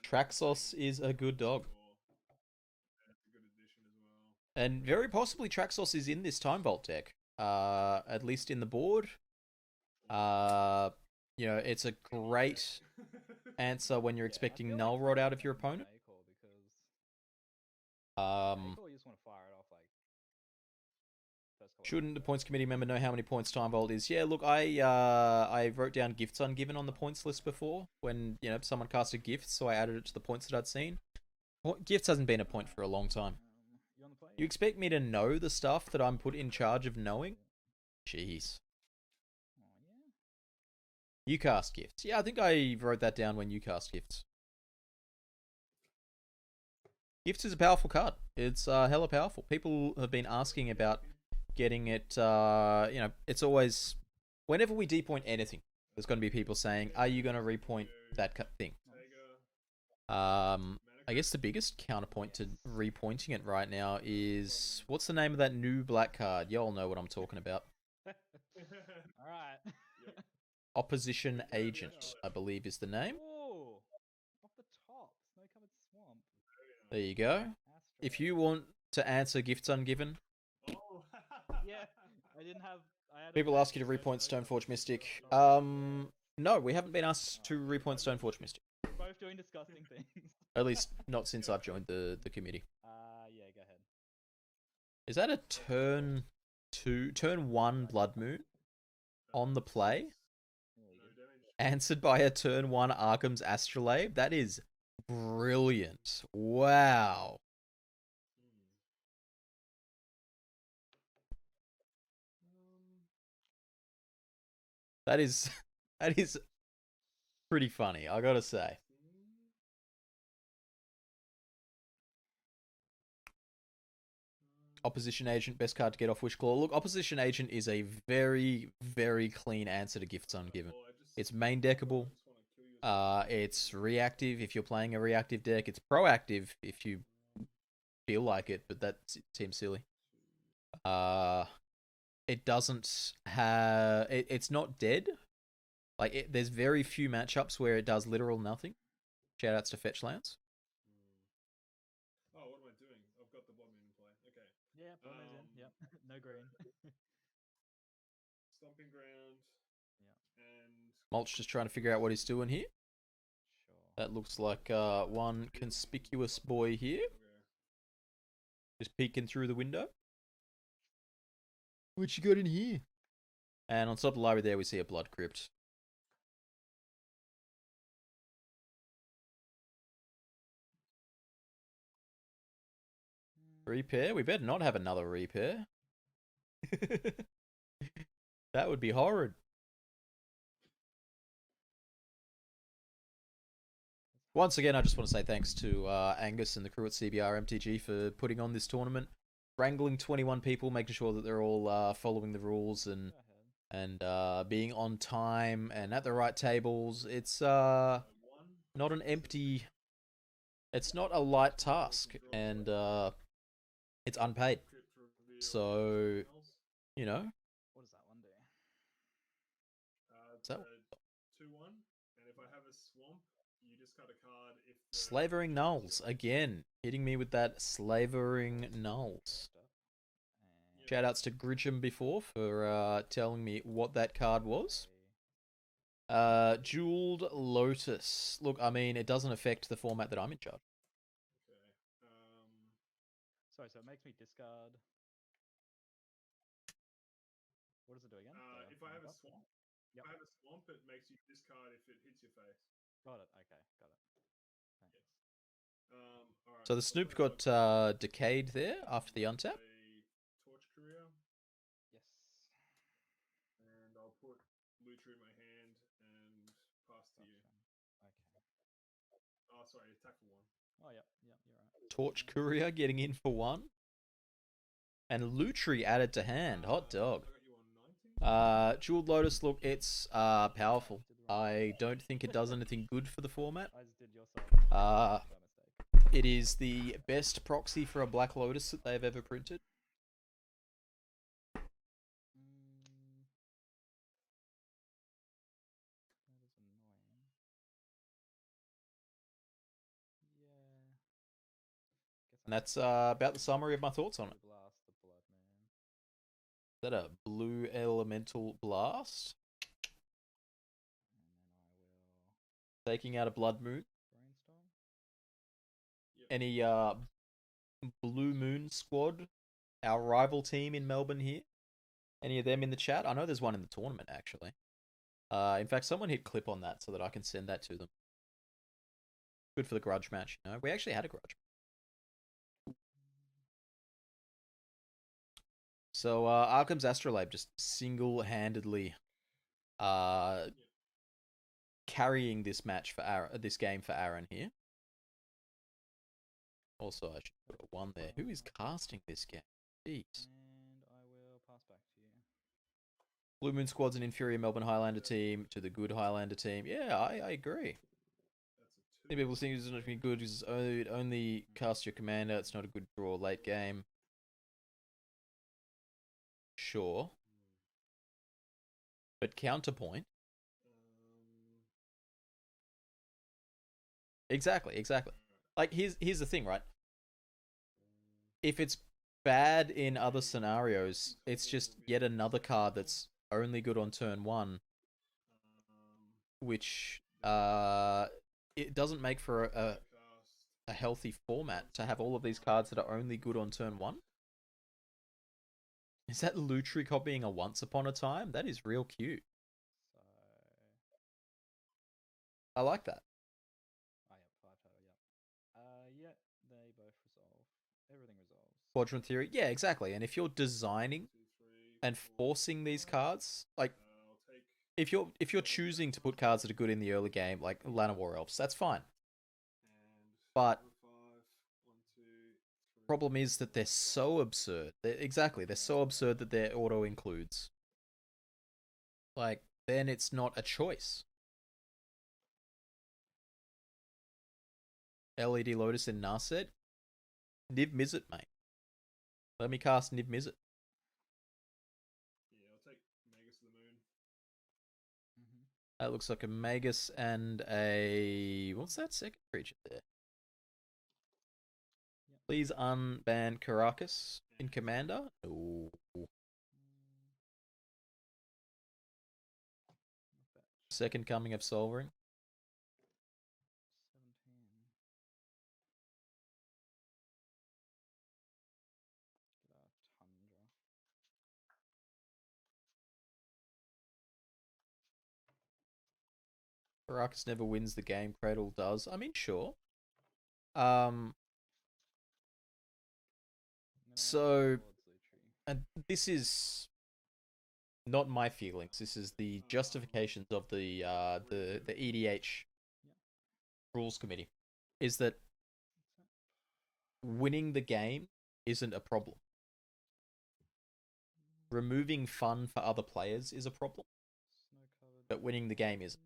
A: Traxos is a good dog. And very possibly Traxos is in this Time Vault deck. At least in the board. You know, it's a great answer when you're expecting Null Rod out of your opponent. Shouldn't the points committee member know how many points Time Vault is? Yeah, look, I wrote down gifts ungiven on the points list before when, you know, someone casted gifts, so I added it to the points that I'd seen. Gifts hasn't been a point for a long time. You expect me to know the stuff that I'm put in charge of knowing? Jeez. You cast gifts. Yeah, I think I wrote that down when you cast gifts. Gifts is a powerful card. It's hella powerful. People have been asking about getting it. You know, it's always whenever we depoint anything, there's going to be people saying, "Are you going to repoint that thing?" I guess the biggest counterpoint to repointing it right now is what's the name of that new black card? Y'all know what I'm talking about.
K: All right.
A: Opposition Agent, I believe, is the name.
K: Oh, off the top, snow-covered swamp.
A: There you go. If you want to answer gifts ungiven,
K: Yeah, I didn't have. I had
A: people ask you to repoint Stoneforge Mystic. No, we haven't been asked to repoint Stoneforge Mystic.
K: Both doing disgusting things.
A: At least not since I've joined the committee.
K: Yeah, go ahead.
A: Is that a turn 1 Blood Moon on the play? Answered by a turn 1 Arkham's Astrolabe? That is brilliant. Wow. That is pretty funny, I gotta say. Opposition Agent, best card to get off Wishclaw. Look, Opposition Agent is a very, very clean answer to gifts ungiven. It's main deckable. It's reactive if you're playing a reactive deck. It's proactive if you feel like it, but that seems silly. It doesn't have... It's not dead. Like, there's very few matchups where it does literal nothing. Shoutouts to Fetch Lands.
C: Oh, what am I doing? I've got the Blood Moon in play. Okay.
K: Yeah, Blood Moon's in. Yep, no green.
C: Stomping Ground.
K: Yeah.
C: And
A: Mulch just trying to figure out what he's doing here.
K: Sure.
A: That looks like one conspicuous boy here. Just peeking through the window. What you got in here? And on top of the library there we see a Blood Crypt. Repair? We better not have another repair. That would be horrid. Once again, I just want to say thanks to Angus and the crew at CBR MTG for putting on this tournament. Wrangling 21 people, making sure that they're all following the rules and being on time and at the right tables. It's not an empty... It's not a light task, and it's unpaid. So, you know.
K: What does that one do?
A: Is that...
C: 2-1, and if I have a swamp, you discard a card if...
A: Slavering Nulls, again. Hitting me with that Slavering Nulls. Shoutouts to Gridgham before for telling me what that card was. Jeweled Lotus. Look, I mean, it doesn't affect the format that I'm in charge.
K: Sorry, so it makes me discard. What does it do again?
C: If I have a swamp, if I have a swamp, it makes you discard if it hits your face.
K: Got it. Okay, got it. Thanks.
C: All right,
A: So the Snoop got decayed there after the untap.
C: Torch Courier.
K: Yes.
C: And I'll put Lutri in my hand and pass to you.
K: Okay.
C: Oh, sorry, attack for 1.
K: Oh, yep, you're right.
A: Torch Courier getting in for 1. And Lutri added to hand. Hot dog. Jeweled Lotus, look, it's powerful. I don't think it does anything good for the format. It is the best proxy for a Black Lotus that they've ever printed. And that's about the summary of my thoughts on it. Is that a blue elemental blast? Taking out a Blood Moon. Any Blue Moon squad? Our rival team in Melbourne here? Any of them in the chat? I know there's one in the tournament, actually. In fact, someone hit clip on that so that I can send that to them. Good for the grudge match, you know? We actually had a grudge. So, Arkham's Astrolabe just single-handedly carrying this match for Aaron, this game for Aaron here. Also, I should put a 1 there. Who is casting this game? Jeez.
K: And I will pass back to you.
A: Blue Moon Squad's an inferior Melbourne Highlander team to the good Highlander team. Yeah, I agree. Many people think it's not good because it only casts your commander. It's not a good draw late game. Sure. But counterpoint. Exactly. Like, here's the thing, right? If it's bad in other scenarios, it's just yet another card that's only good on turn 1, which it doesn't make for a healthy format to have all of these cards that are only good on turn 1. Is that Lutri copying a Once Upon a Time? That is real cute.
K: So,
A: I like that.
K: oh, yep, 5 total, yep. Yeah, they both resolve. Everything resolves.
A: Quadrant Theory? Yeah, exactly. And if you're designing and forcing these cards, like, if you're choosing to put cards that are good in the early game, like Llanowar Elves, that's fine. But problem is that they're so absurd. They're so absurd that they're auto includes. Like, then it's not a choice. LED Lotus in Narset? Niv Mizzet, mate. Let me cast Niv Mizzet.
C: Yeah, I'll take Magus of the Moon.
A: That looks like a Magus and a... What's that second creature there? Please unban Caracas in Commander. Ooh. Second Coming of Solvering.
K: 17. Tundra.
A: Caracas never wins the game. Cradle does. I mean, sure. So, and this is not my feelings. This is the justifications of the EDH rules committee. Is that winning the game isn't a problem. Removing fun for other players is a problem, but winning the game isn't.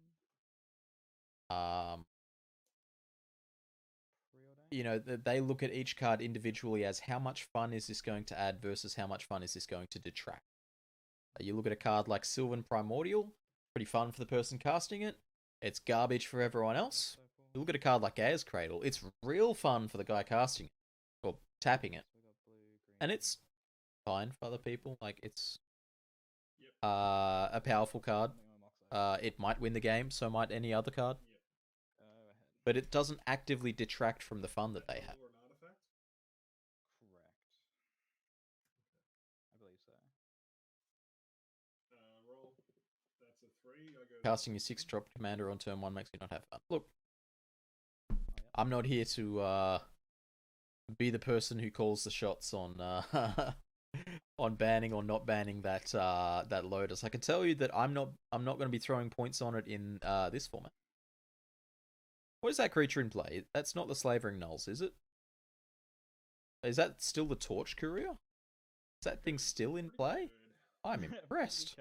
A: You know, they look at each card individually as how much fun is this going to add versus how much fun is this going to detract. You look at a card like Sylvan Primordial, pretty fun for the person casting it. It's garbage for everyone else. You look at a card like Gaea's Cradle, it's real fun for the guy casting it, or tapping it. And it's fine for other people. Like, it's a powerful card. It might win the game, so might any other card. But it doesn't actively detract from the fun that they have.
K: Correct. I believe so.
C: Roll. That's a 3. I go
A: Casting your 6-drop commander on turn 1 makes you not have fun. Look, I'm not here to be the person who calls the shots on on banning or not banning that that Lotus. I can tell you that I'm not going to be throwing points on it in this format. What is that creature in play? That's not the Slavering Nulls, is it? Is that still the Torch Courier? Is that thing still in play? I'm impressed.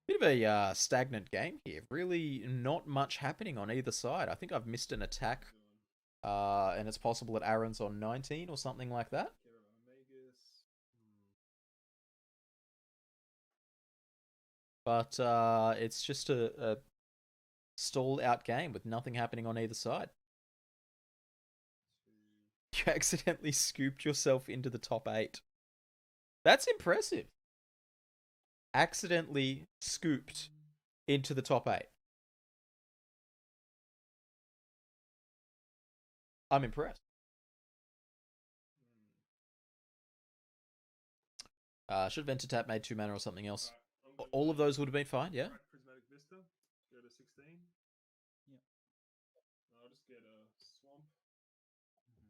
A: Bit of a stagnant game here. Really not much happening on either side. I think I've missed an attack. And it's possible that Aaron's on 19 or something like that. But it's just a stalled out game with nothing happening on either side. You accidentally scooped yourself into the top 8. That's impressive. Accidentally scooped into the top 8. I'm impressed. Should have entered tap, made 2 mana or something else. All of those would have been fine, yeah?
C: Prismatic Vista. Go to 16.
K: Yep.
C: I'll just get a Swamp. And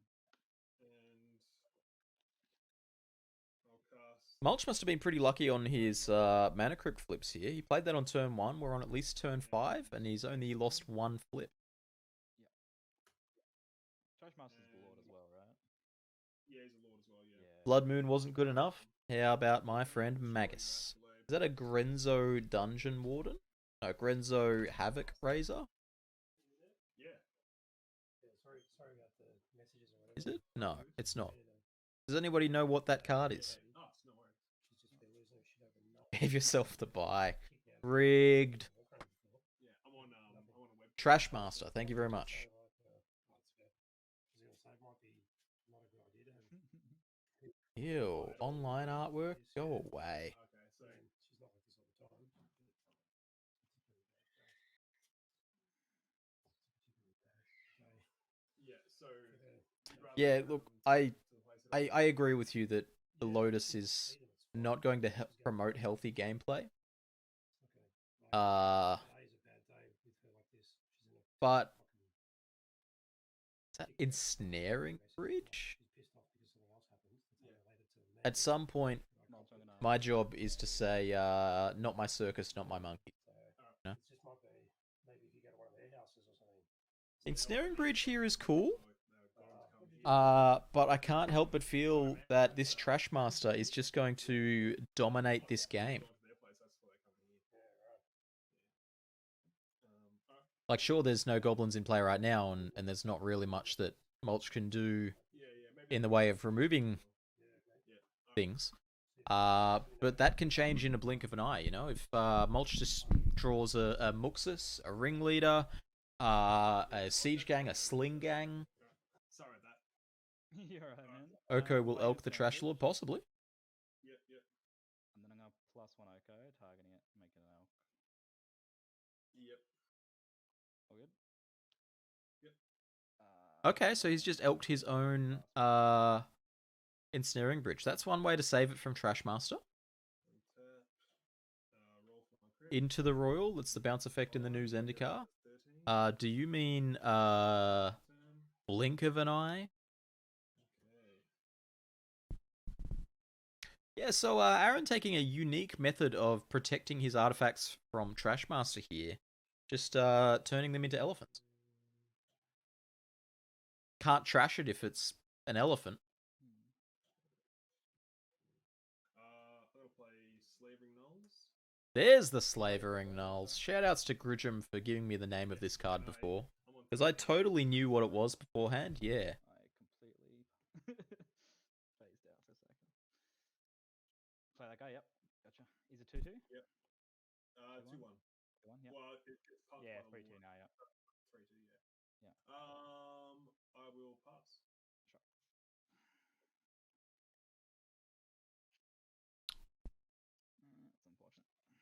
A: Mulch must have been pretty lucky on his mana crypt flips here. He played that on turn 1. We're on at least turn 5, and he's only lost 1 flip.
K: Trash Master's the Lord as well, right?
C: Yeah, he's a lord as well. Yeah.
A: Blood Moon wasn't good enough. How about my friend Magus? Is that a Grenzo Dungeon Warden? No, Grenzo Havoc Razor?
C: Yeah.
D: Sorry about the messages or whatever.
A: Is it? No, it's not. Does anybody know what that card is?
C: Oh, it's no worries.
D: She's just been losing. She'd have
A: Give yourself the buy. Rigged.
C: Yeah, I'm on a web.
A: Trash Master, thank you very much. Ew, online artwork? Go away.
C: Okay, so
D: she's not like this all the time.
C: yeah, so
A: Yeah, look, I agree with you that the Lotus is not going to promote healthy gameplay. But is that Ensnaring Bridge? At some point, my job is to say, not my circus, not my monkey. No? Ensnaring Bridge here is cool. But I can't help but feel that this Trash Master is just going to dominate this game. Like, sure, there's no goblins in play right now, and there's not really much that Mulch can do in the way of removing things. But that can change in a blink of an eye, you know? If Mulch just draws a Muxus, a Ringleader, a Siege Gang, a Sling Gang,
C: sorry about that.
K: You're right, man.
A: Oko will elk the Trash Lord, possibly.
C: Yep.
K: And then I'm gonna +1 Oko, targeting it, making an elk.
C: Yep.
K: All good?
C: Yep.
A: Okay, so he's just elked his own Ensnaring Bridge. That's one way to save it from Trash Master. Into the Royal, that's the bounce effect in the new Zendikar. Do you mean blink of an eye? Yeah, so Aaron taking a unique method of protecting his artifacts from Trash Master here. Just turning them into elephants. Can't trash it if it's an elephant.
C: I'll play Slavering Knolls.
A: There's the Slavering Knolls. Shoutouts to Grudgem for giving me the name of this card before. Because I totally knew what it was beforehand, yeah.
K: I completely phased out for a second. Play that guy, yep. Gotcha. He's a 2-2?
C: Yep. 2-1.
K: 2-1, yep.
C: Well, it's
K: yeah, 3-2 now, yep.
C: 3-2, yeah.
K: Yeah.
C: I will pass.
K: Sure. That's unfortunate.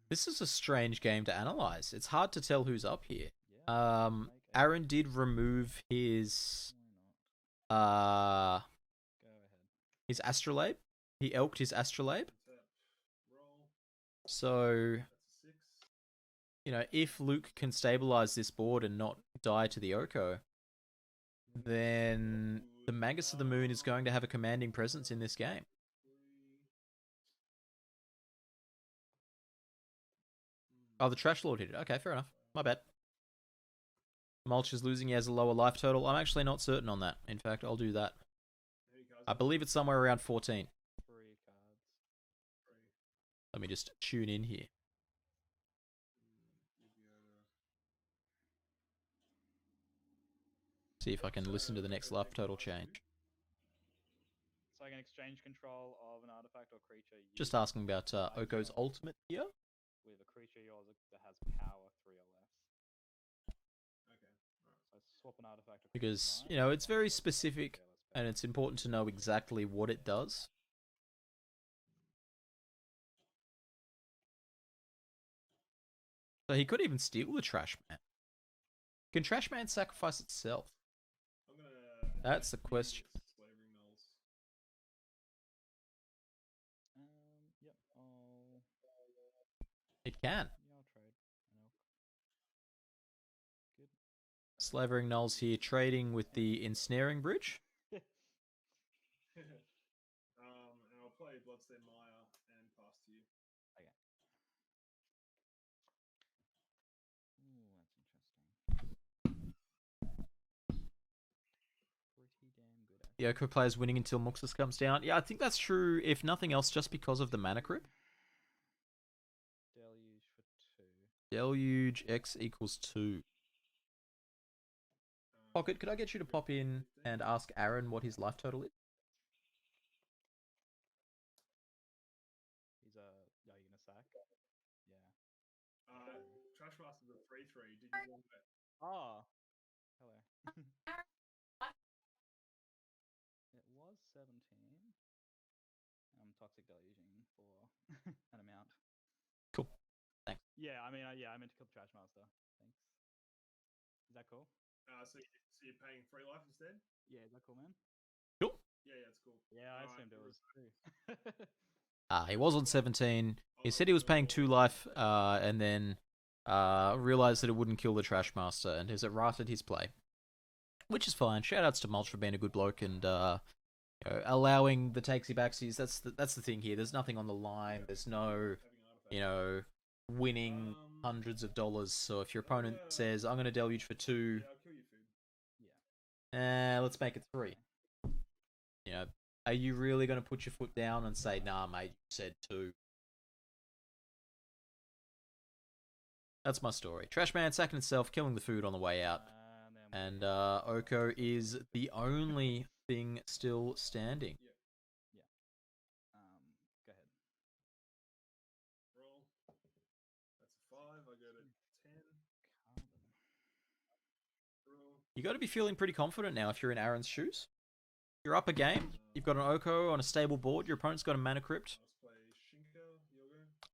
A: This is a strange game to analyze. It's hard to tell who's up here.
K: Yeah,
A: Aaron did remove his
K: Go ahead.
A: his Astrolabe. He elked his Astrolabe.
C: Roll.
A: So,
C: That's a 6.
A: you know, if Luke can stabilize this board and not die to the Oko, then the Magus of the Moon is going to have a commanding presence in this game. Oh, the Trash Lord hit it. Okay, fair enough. My bad. Mulch is losing. He has a lower life total. I'm actually not certain on that. In fact, I'll do that. I believe it's somewhere around 14.
K: 3 cards.
A: Let me just tune in here. See if I can listen to the next life total change.
K: So I can exchange control of an artifact or creature.
A: Just asking about Oko's ultimate here.
K: With a creature yours that has power 3 or less.
C: Okay.
K: So I swap an artifact.
A: Because, you know, it's very specific and it's important to know exactly what it does. So he could even steal the Trash Man. Can Trash Man sacrifice itself? That's the question.
C: Slavering Knolls.
K: Yep. I'll...
A: It can.
K: Yeah, I'll trade an elk. Good.
A: Slavering Nulls here trading with the Ensnaring Bridge.
C: And I'll play Bloodstained Mire and pass to you.
K: Okay. Ooh, that's interesting. Pretty damn good.
A: The Oko player's winning until Muxus comes down. Yeah, I think that's true, if nothing else, just because of the mana creep.
K: Deluge for 2.
A: Deluge X equals 2. Pocket, could I get you to pop in and ask Aaron what his life total is?
K: He's are you gonna sack? Yeah.
C: Trashmaster's a 3/3. Did you want that?
K: Oh, hello. It was 17. I'm toxic deluging for an amount.
A: Cool. Thanks.
K: Yeah, I mean, I meant to kill the Trashmaster. Thanks. Is that cool?
C: So you're paying 3 life instead?
K: Yeah, is that cool, man?
A: Cool.
C: Yeah, it's cool.
K: Yeah, I assumed it was too.
A: He was on 17. He said he was paying 2 life, and then realized that it wouldn't kill the Trashmaster, and has righted his play. Which is fine. Shoutouts to Mulch for being a good bloke and allowing the takesy backsies. That's the thing here. There's nothing on the line. There's no, winning hundreds of dollars. So if your opponent says, I'm going to deluge for 2, let's make it 3. Are you really going to put your foot down and say, nah, mate, you said 2? That's my story. Trashman sacking itself, killing the food on the way out. And Oko is the only thing still standing.
K: Yeah. Go ahead.
C: Roll. That's a 5. I go to 10. Roll.
A: You got to be feeling pretty confident now if you're in Aaron's shoes. You're up a game. You've got an Oko on a stable board. Your opponent's got a mana crypt.
C: Let's play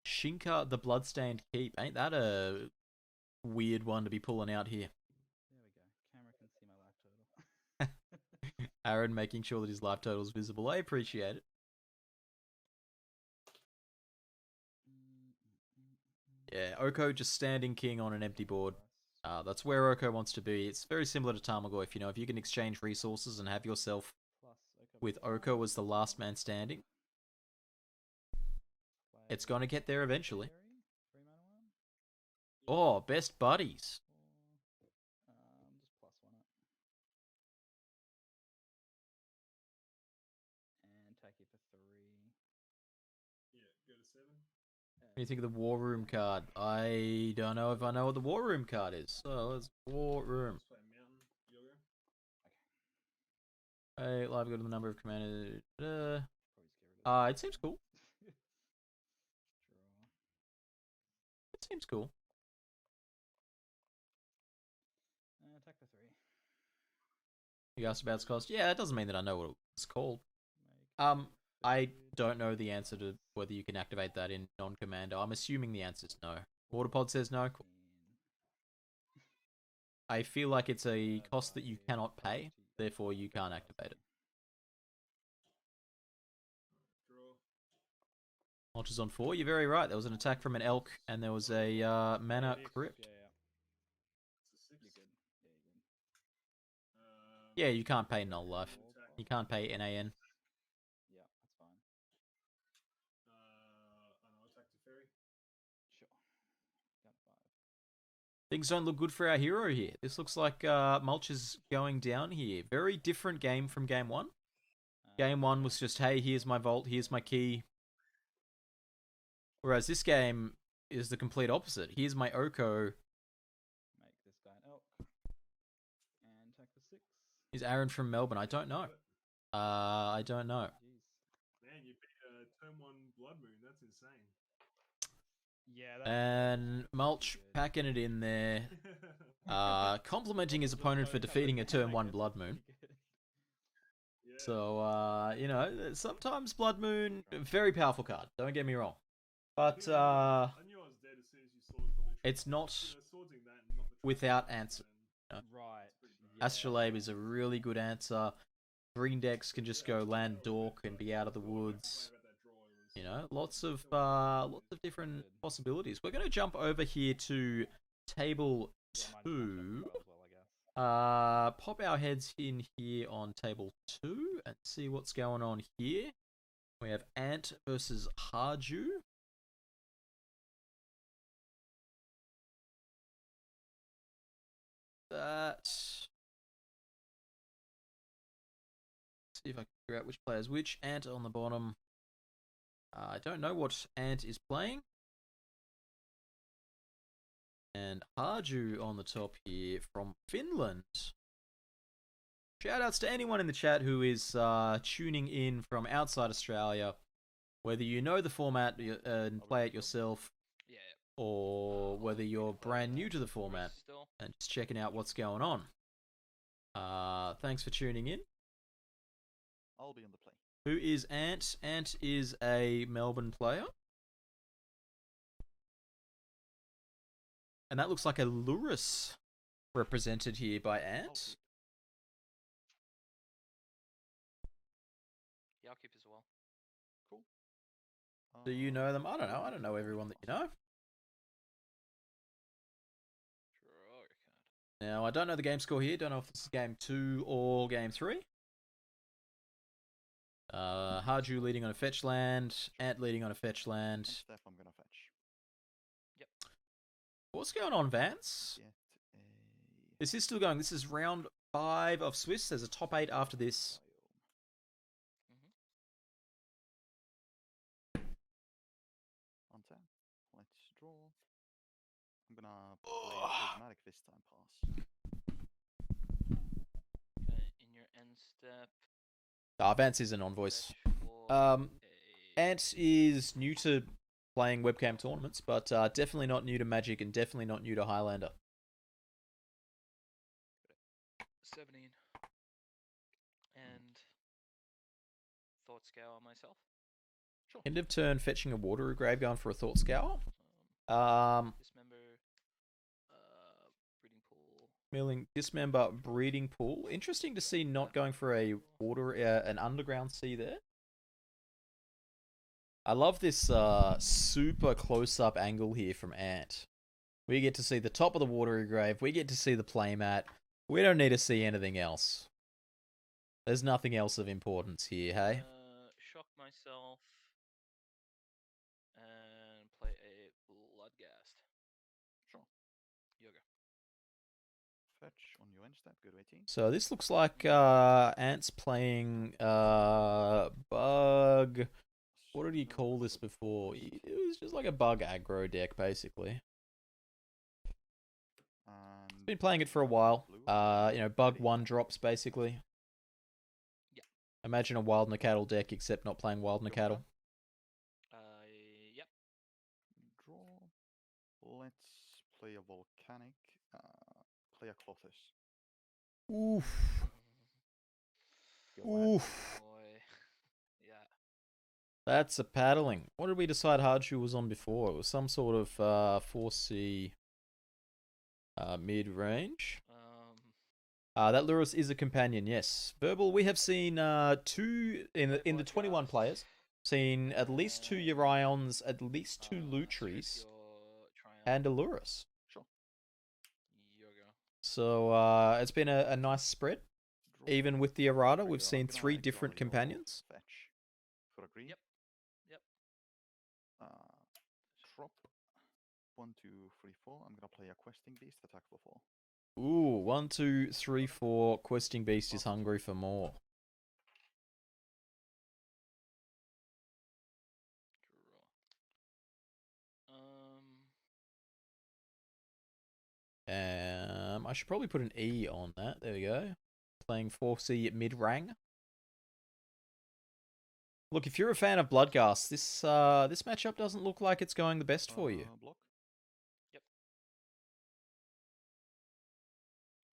A: Shinka the Bloodstained Keep. Ain't that a weird one to be pulling out here?
K: There we go. Camera can see my life total.
A: Aaron making sure that his life total is visible. I appreciate it. Yeah, Oko just standing king on an empty board. That's where Oko wants to be. It's very similar to Tarmogoyf. If you can exchange resources and have yourself with Oko as the last man standing, it's going to get there eventually. Oh, best buddies.
K: Just plus 1 it. And take it for 3.
C: Yeah, go to 7.
A: What do you think of the War Room card? I don't know if I know what the War Room card is. So let's War Room.
C: Let's play Mountain. Yoga.
A: Hey, live go to the number of commanders. It seems cool. It seems cool.
K: Attack for 3.
A: You asked about its cost. Yeah, it doesn't mean that I know what it's called. I don't know the answer to whether you can activate that in non-commando. I'm assuming the answer is no. Waterpod says no. Cool. I feel like it's a cost that you cannot pay, therefore you can't activate it. Mulch is on 4. You're very right. There was an attack from an elk, and there was a mana crypt. Yeah, you can't pay null life. You can't pay NAN.
K: Yeah, that's fine.
C: Attack to Fairy.
K: Sure. Got 5.
A: Things don't look good for our hero here. This looks like Mulch is going down here. Very different game from game 1. Game 1 was just, hey, here's my vault, here's my key. Whereas this game is the complete opposite. Here's my Oko.
K: Make this guy an elk. And attack for 6.
A: Is Aaron from Melbourne? I don't know. I don't know.
K: Jeez.
C: Man, you beat turn 1 Blood Moon. That's insane.
K: Yeah,
A: And Mulch packing it in there. Complimenting his opponent for defeating a turn 1 Blood Moon.
C: Yeah.
A: So, sometimes Blood Moon, very powerful card. Don't get me wrong. But
C: I knew I was dead as soon as you saw the literal.
A: it's not
C: Swordsing that and not the
A: without
C: Trashmaster,
A: answer.
C: then
K: Right.
A: Astrolabe is a really good answer. Green decks can just go land dork and be out of the woods.
C: about that draw, it was-
A: Lots of different possibilities. We're going to jump over here to table
K: Yeah, might as well
A: 2.
K: as well, I guess.
A: Pop our heads in here on table 2 and see what's going on here. We have Ant versus Harju. See if I can figure out which player's which. Ant on the bottom. I don't know what Ant is playing. And Harju on the top here from Finland. Shoutouts to anyone in the chat who is tuning in from outside Australia, whether you know the format and play it yourself, or whether you're brand new to the format and just checking out what's going on. Thanks for tuning in.
H: I'll be on the play.
A: Who is Ant? Ant is a Melbourne player. And that looks like a Lurrus represented here by Ant.
L: Yeah, I'll keep as well.
H: Cool.
A: Do you know them? I don't know. I don't know everyone that you know. Now, I don't know the game score here. Don't know if this is game 2 or game 3. Harju leading on a fetch land. Ant leading on a fetch land.
H: Step, I'm gonna fetch.
L: Yep.
A: What's going on, Vance? This is still going. This is round 5 of Swiss. There's a top 8 after this.
H: On 10. Let's draw. I'm gonna play prismatic this time, pass.
L: Okay, in your end step.
A: Vance isn't on voice. Ant is new to playing webcam tournaments, but definitely not new to Magic and definitely not new to Highlander.
L: 17. And Thought Scour myself.
H: Sure.
A: End of turn, fetching a Water Grave, going for a Thought Scour.
L: Dismember. Breeding Pool.
A: Milling, dismember, breeding pool. Interesting to see not going for a water, an underground sea there. I love this super close-up angle here from Ant. We get to see the top of the watery grave. We get to see the playmat. We don't need to see anything else. There's nothing else of importance here, hey?
L: Shock myself. And play a Bloodghast.
H: Sure.
L: Yoga.
H: Fetch on your end step, good 18.
A: So this looks like Ant's playing Bug. What did he call this before? It was just like a Bug aggro deck, basically. He's been playing it for a while. You know, Bug 1 drops, basically.
L: Yeah.
A: Imagine a Wild Nacatl deck, except not playing Wild Nacatl.
L: Yep.
H: Draw. Let's play a Volcanic. Play a Clothis.
A: Oof. Oof.
L: Boy. Yeah.
A: That's a paddling. What did we decide Harju was on before? It was some sort of 4C mid-range. That Lurrus is a companion, yes. Verbal, we have seen 2 in the 21 players. Seen at least 2 Yorions, at least 2 Lutries, and a Lurrus.
H: Sure.
A: So it's been a nice spread. Even with the errata, we've seen 3 different companions.
H: Fetch. For agree.
L: Yep. Yep.
H: Drop. 1, 2, 3, 4. I'm gonna play a Questing Beast, attack for 4.
A: Ooh, 1, 2, 3, 4. Questing Beast is hungry for more. I should probably put an E on that. There we go. Playing 4C mid-rang. Look, if you're a fan of Bloodghast, this matchup doesn't look like it's going the best for you.
H: Block.
L: Yep.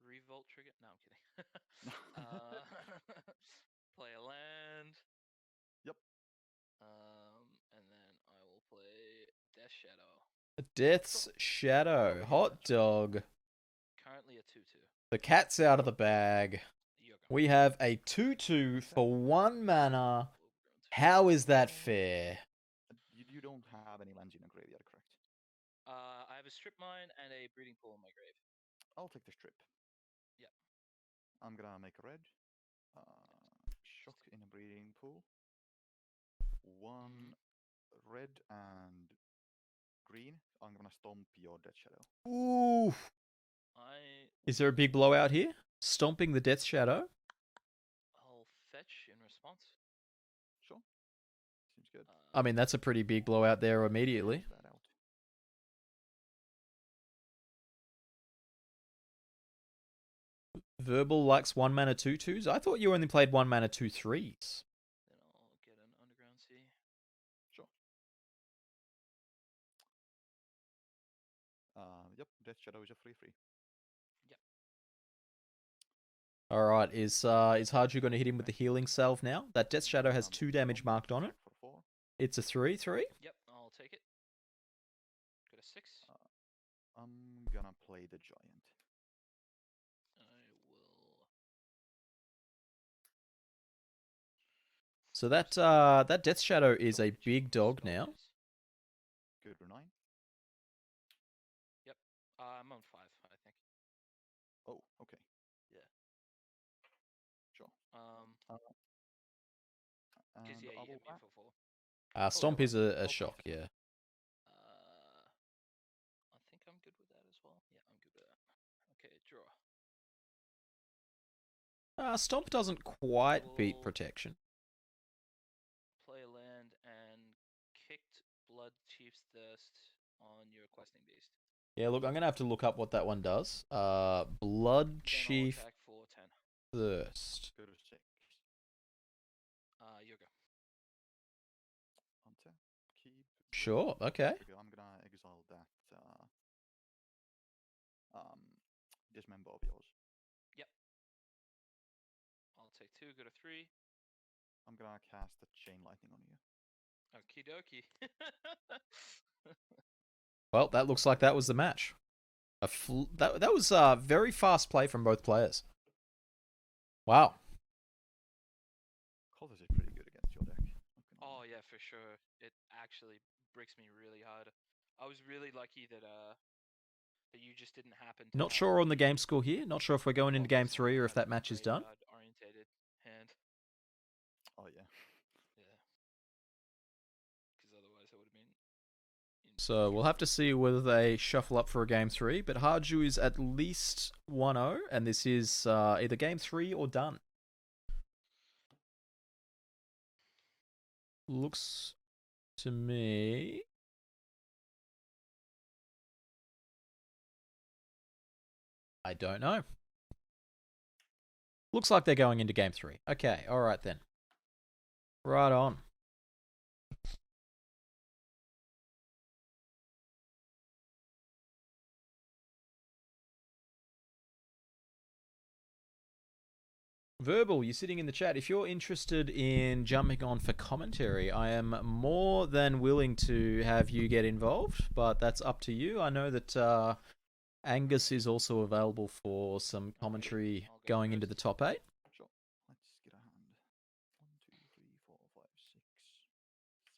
L: Revolt trigger? No, I'm kidding. Play a land.
H: Yep.
L: And then I will play Death Shadow.
A: Death's Shadow. Hot dog.
L: Currently a 2/2.
A: The cat's out of the bag. We have a 2/2 for 1 mana. How is that fair?
H: You don't have any lands in your graveyard, correct?
L: I have a Strip Mine and a Breeding Pool in my grave.
H: I'll take the strip.
L: Yep.
H: I'm gonna make a red. Shock in a breeding pool. One red and green. I'm gonna stomp your Death Shadow.
A: Ooh. Is there a big blowout here? Stomping the Death Shadow?
L: I'll fetch in response.
H: Sure. Seems good.
A: I mean, that's a pretty big blowout there immediately.
H: That out.
A: Verbal likes 1 mana 2/2s. I thought you only played 1 mana 2/3s.
L: Then I'll get an Underground Sea.
H: Sure. Yep, Death Shadow is a 3/3.
L: Yep.
A: All right, is Harju going to hit him with the healing salve now? That Death Shadow has 2 damage marked on it.
H: For 4.
A: It's a 3/3.
L: Yep, I'll take it. Got a 6.
H: I'm gonna play the Giant.
L: I will.
A: So that Death Shadow is a big dog now.
H: Good for 9.
L: Yep. I'm on 5, I think.
H: Oh, okay.
L: Yeah.
H: Sure.
L: Because
H: And
L: yeah,
H: I
L: you
H: will
L: hit me
H: back.
L: for 4.
A: Stomp is a shock, yeah.
L: I think I'm good with that as well. Yeah, I'm good with that. Okay, draw.
A: Stomp doesn't quite beat protection.
L: Play a land and kicked Blood Chief's Thirst on your questing beast.
A: Yeah, look, I'm going to have to look up what that one does. Blood Chief
L: Then I'll attack for 10.
A: Thirst.
H: Go to 6.
L: Yoga.
H: Untap. Keep.
A: Sure, okay.
H: I'm gonna exile that dismember of yours.
L: Yep. I'll take 2, go to 3.
H: I'm gonna cast a Chain Lightning on you.
L: Okie dokie.
A: Well, that looks like that was the match. That was very fast play from both players. Wow.
H: Colors is pretty good against your deck.
L: Oh yeah, for sure. It actually bricks me really hard. I was really lucky that you just didn't happen to
A: Not
L: have
A: sure on the game score here. Not sure if we're going into game 3 or if that match is done.
L: orientated hand.
H: Oh yeah.
L: Yeah. Because otherwise I would have been.
A: So we'll have to see whether they shuffle up for a game 3. But Harju is at least 1-0, and this is either game 3 or done. Looks to me. I don't know. Looks like they're going into game 3. Okay, alright then. Right on. Verbal, you're sitting in the chat. If you're interested in jumping on for commentary, I am more than willing to have you get involved, but that's up to you. I know that Angus is also available for some commentary going into the top 8.
H: Sure. Let's get a hand. 1, 2, 3, 4, 5, 6, 7.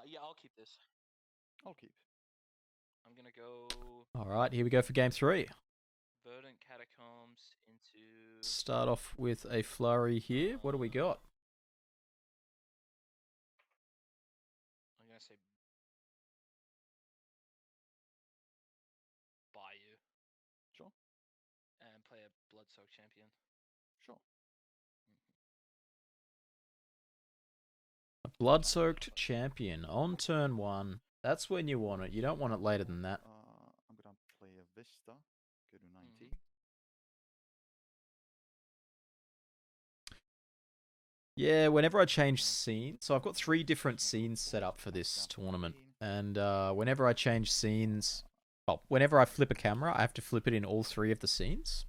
L: Yeah, I'll keep this.
H: I'll keep.
L: I'm gonna go
A: Alright, here we go for game 3.
L: Verdant Catacombs into.
A: Start off with a flurry here. What do we got?
L: I'm gonna say Bayou.
H: Sure.
L: And play a Blood-Soaked Champion.
H: Sure.
A: A Blood-Soaked Champion on turn 1. That's when you want it. You don't want it later than that.
H: I'm gonna play a Vista. Go to 90.
A: Yeah, whenever I change scenes, so I've got 3 different scenes set up for this tournament, and whenever I change scenes, well, whenever I flip a camera, I have to flip it in all 3 of the scenes.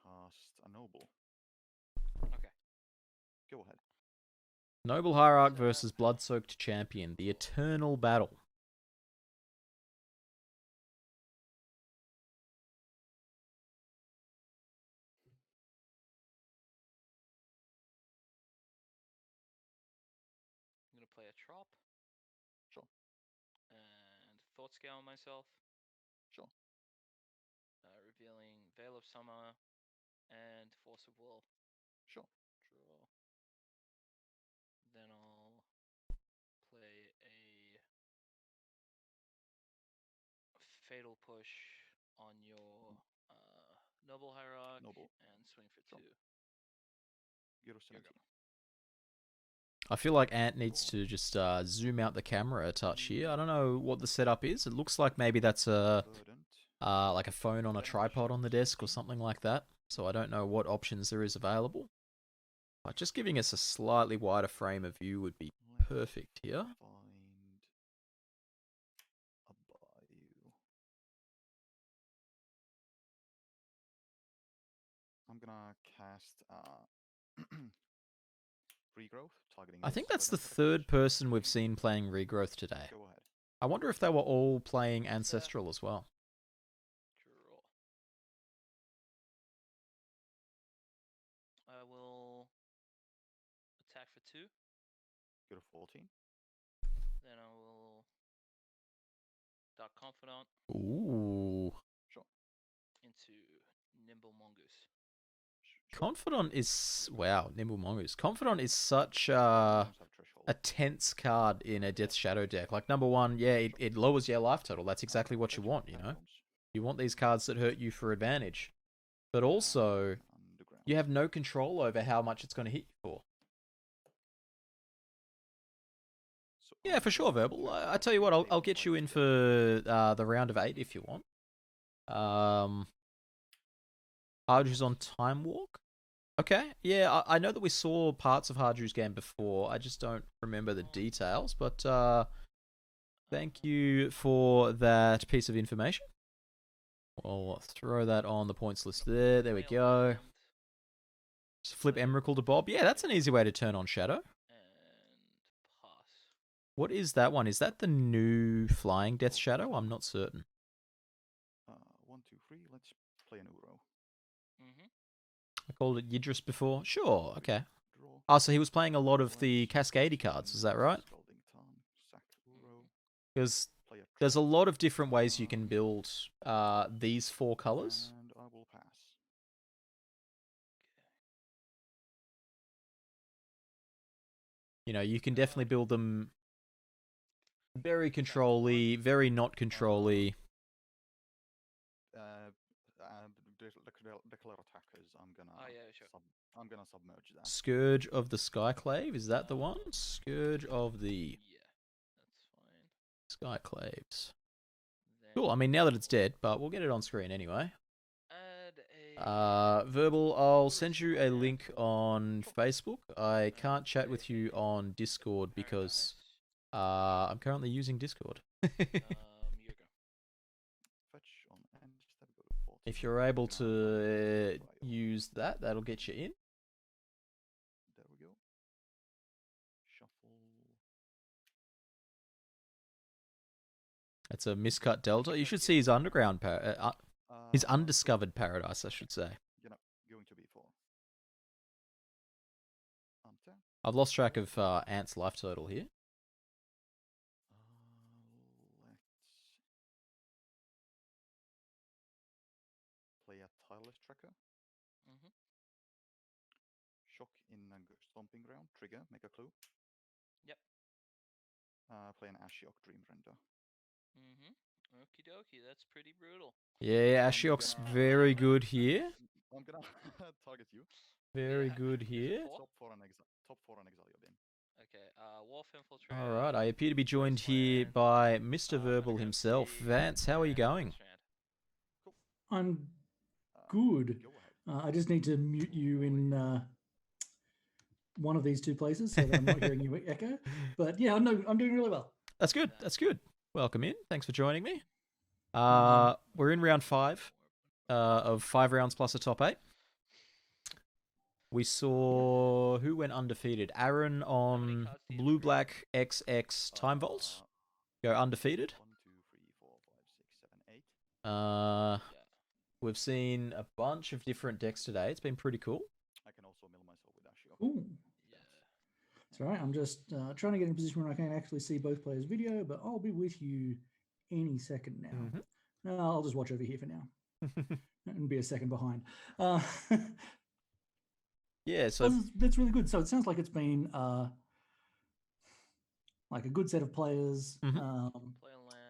H: Cast a Noble.
L: Okay.
H: Go ahead.
A: Noble Hierarch versus Blood-Soaked Champion, the eternal battle.
L: play a Trop.
H: Sure.
L: And Thought Scale myself.
H: Sure.
L: Revealing Veil of Summer and Force of Will.
H: Sure.
L: Draw. Then I'll play a Fatal Push on your Noble Hierarch and swing for 2.
H: Gyro 17.
A: I feel like Ant needs to just zoom out the camera a touch here. I don't know what the setup is. It looks like maybe that's a like a phone on a tripod on the desk or something like that. So I don't know what options there is available. But just giving us a slightly wider frame of view would be perfect here.
H: I'm gonna cast Regrowth, targeting.
A: I think that's the third person we've seen playing Regrowth today.
H: Go ahead.
A: I wonder if they were all playing Ancestral as well.
L: Draw. I will attack for 2.
H: Go to 14.
L: Then I will Dark Confidant.
A: Ooh.
H: Sure.
L: Into Nimble Mongoose.
A: Confidant is... Wow, Nimble Mongoose. Confidant is such a tense card in a Death Shadow deck. Like, number one, yeah, it lowers your life total. That's exactly what you want, you know? You want these cards that hurt you for advantage. But also, you have no control over how much it's going to hit you for. Yeah, for sure, Verbal. I tell you what, I'll get you in for the round of 8 if you want. Hardrew's on Time Walk. Okay, yeah, I know that we saw parts of Hardrew's game before. I just don't remember the details, but thank you for that piece of information. I'll throw that on the points list there. There we go. Just flip Emrakul to Bob. Yeah, that's an easy way to turn on Shadow. What is that one? Is that the new flying Death Shadow? I'm not certain.
H: 1, 2, 3. Let's play an Uro.
A: I called it Yidris before. Sure, okay. Oh, so he was playing a lot of the Cascadey cards, is that right? Because there's a lot of different ways you can build these 4 colors.
H: And I will pass.
A: You know, you can definitely build them very control-y, very not control-y.
H: Declare attackers. I'm gonna submerge that.
A: Scourge of the Skyclave, is that the one? Scourge of the Skyclaves. Cool, I mean, now that it's dead, but we'll get it on screen anyway. Verbal, I'll send you a link on Facebook. I can't chat with you on Discord because I'm currently using Discord. If you're able to use that, that'll get you in.
H: There we go. Shuffle.
A: That's a miscut Delta. You should see his underground his undiscovered paradise, I should say.
H: You're not going to be 4.
A: I've lost track of Ant's life total here.
H: Play a Tireless Tracker. Shock in a Stomping Ground. Trigger. Make a clue.
L: Yep.
H: Play an Ashiok Dream Render.
L: Okie dokie, that's pretty brutal.
A: Yeah, Ashiok's very good here.
H: I'm gonna target you.
A: Very good here.
H: Top 4 on Exile your bin.
L: Okay, Wolf Infiltrator.
A: Alright, I appear to be joined here by Mr. Verbal himself. Vance, how are you going?
M: I'm good. I just need to mute you in one of these 2 places so that I'm not hearing you echo. But yeah, I'm doing really well.
A: That's good. That's good. Welcome in. Thanks for joining me. We're in round 5 of 5 rounds plus a top 8. We saw who went undefeated. Aaron on Blue Black XX Time Vault. Go undefeated.
H: 1, 2, 3, 4, 5, 6, 7, 8.
A: We've seen a bunch of different decks today. It's been pretty cool.
H: I can also mill myself with Ashiok.
M: Ooh. It's all right. I'm just trying to get in a position where I can actually see both players' video, but I'll be with you any second now. No, I'll just watch over here for now and be a second behind.
A: Yeah, so
M: that's really good. So it sounds like it's been like a good set of players,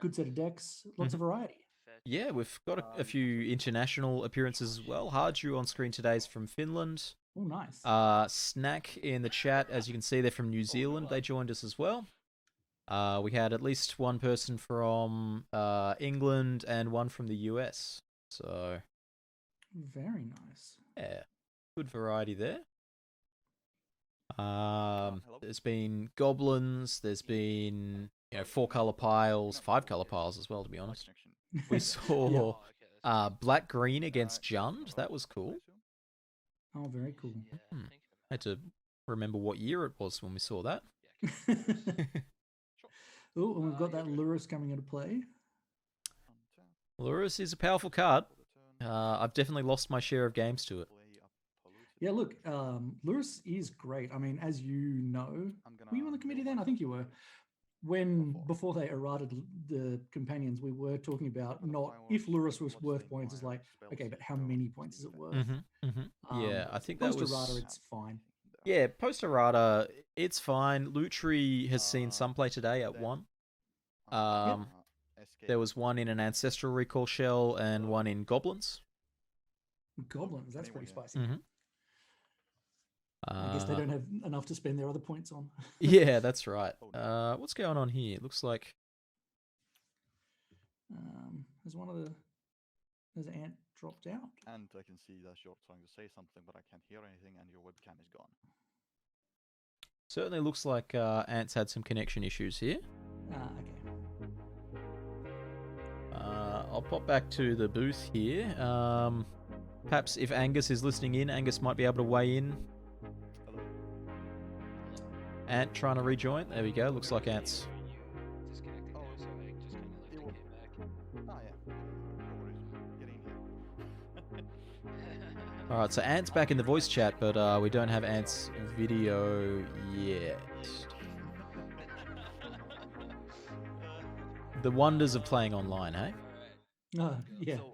M: good set of decks, lots of variety.
A: Yeah, we've got a few international appearances as well. Harju on screen today is from Finland.
M: Oh, nice.
A: Snack in the chat, as you can see, they're from New Zealand. They joined us as well. We had at least one person from England and one from the US. So
M: very nice.
A: Yeah, good variety there. There's been Goblins. There's been 4-color piles, 5-color piles as well. To be honest, we saw Black Green against Jund. That was cool.
M: Oh, very cool.
A: I had to remember what year it was when we saw that.
M: Oh, and we've got that Lurrus coming into play.
A: Lurrus is a powerful card. I've definitely lost my share of games to it.
M: Yeah, look, Lurrus is great. I mean, as you know, were you on the committee then? I think you were. Before they errated the companions, we were talking about not if Lurrus was worth points, it's like, okay, but how many points is it worth?
A: Yeah, I think that was...
M: Post-errata, it's fine.
A: Yeah, post-errata, it's fine. Lutri has seen some play today at 1. There was one in an Ancestral Recall Shell and one in Goblins.
M: Goblins, that's pretty spicy.
A: I
M: I guess they don't have enough to spend their other points on.
A: Yeah, that's right. What's going on here? It looks like...
M: Has Ant dropped out?
H: And I can see that you're trying to say something, but I can't hear anything, and your webcam is gone.
A: Certainly looks like Ant's had some connection issues here.
M: Okay.
A: I'll pop back to the booth here. Perhaps if Angus is listening in, Angus might be able to weigh in.
H: Hello.
A: Ant trying to rejoin. There we go. Looks like Ant's... Alright, so Ant's back in the voice chat, but we don't have Ant's video yet. The wonders of playing online, hey?
M: Yeah.
H: So,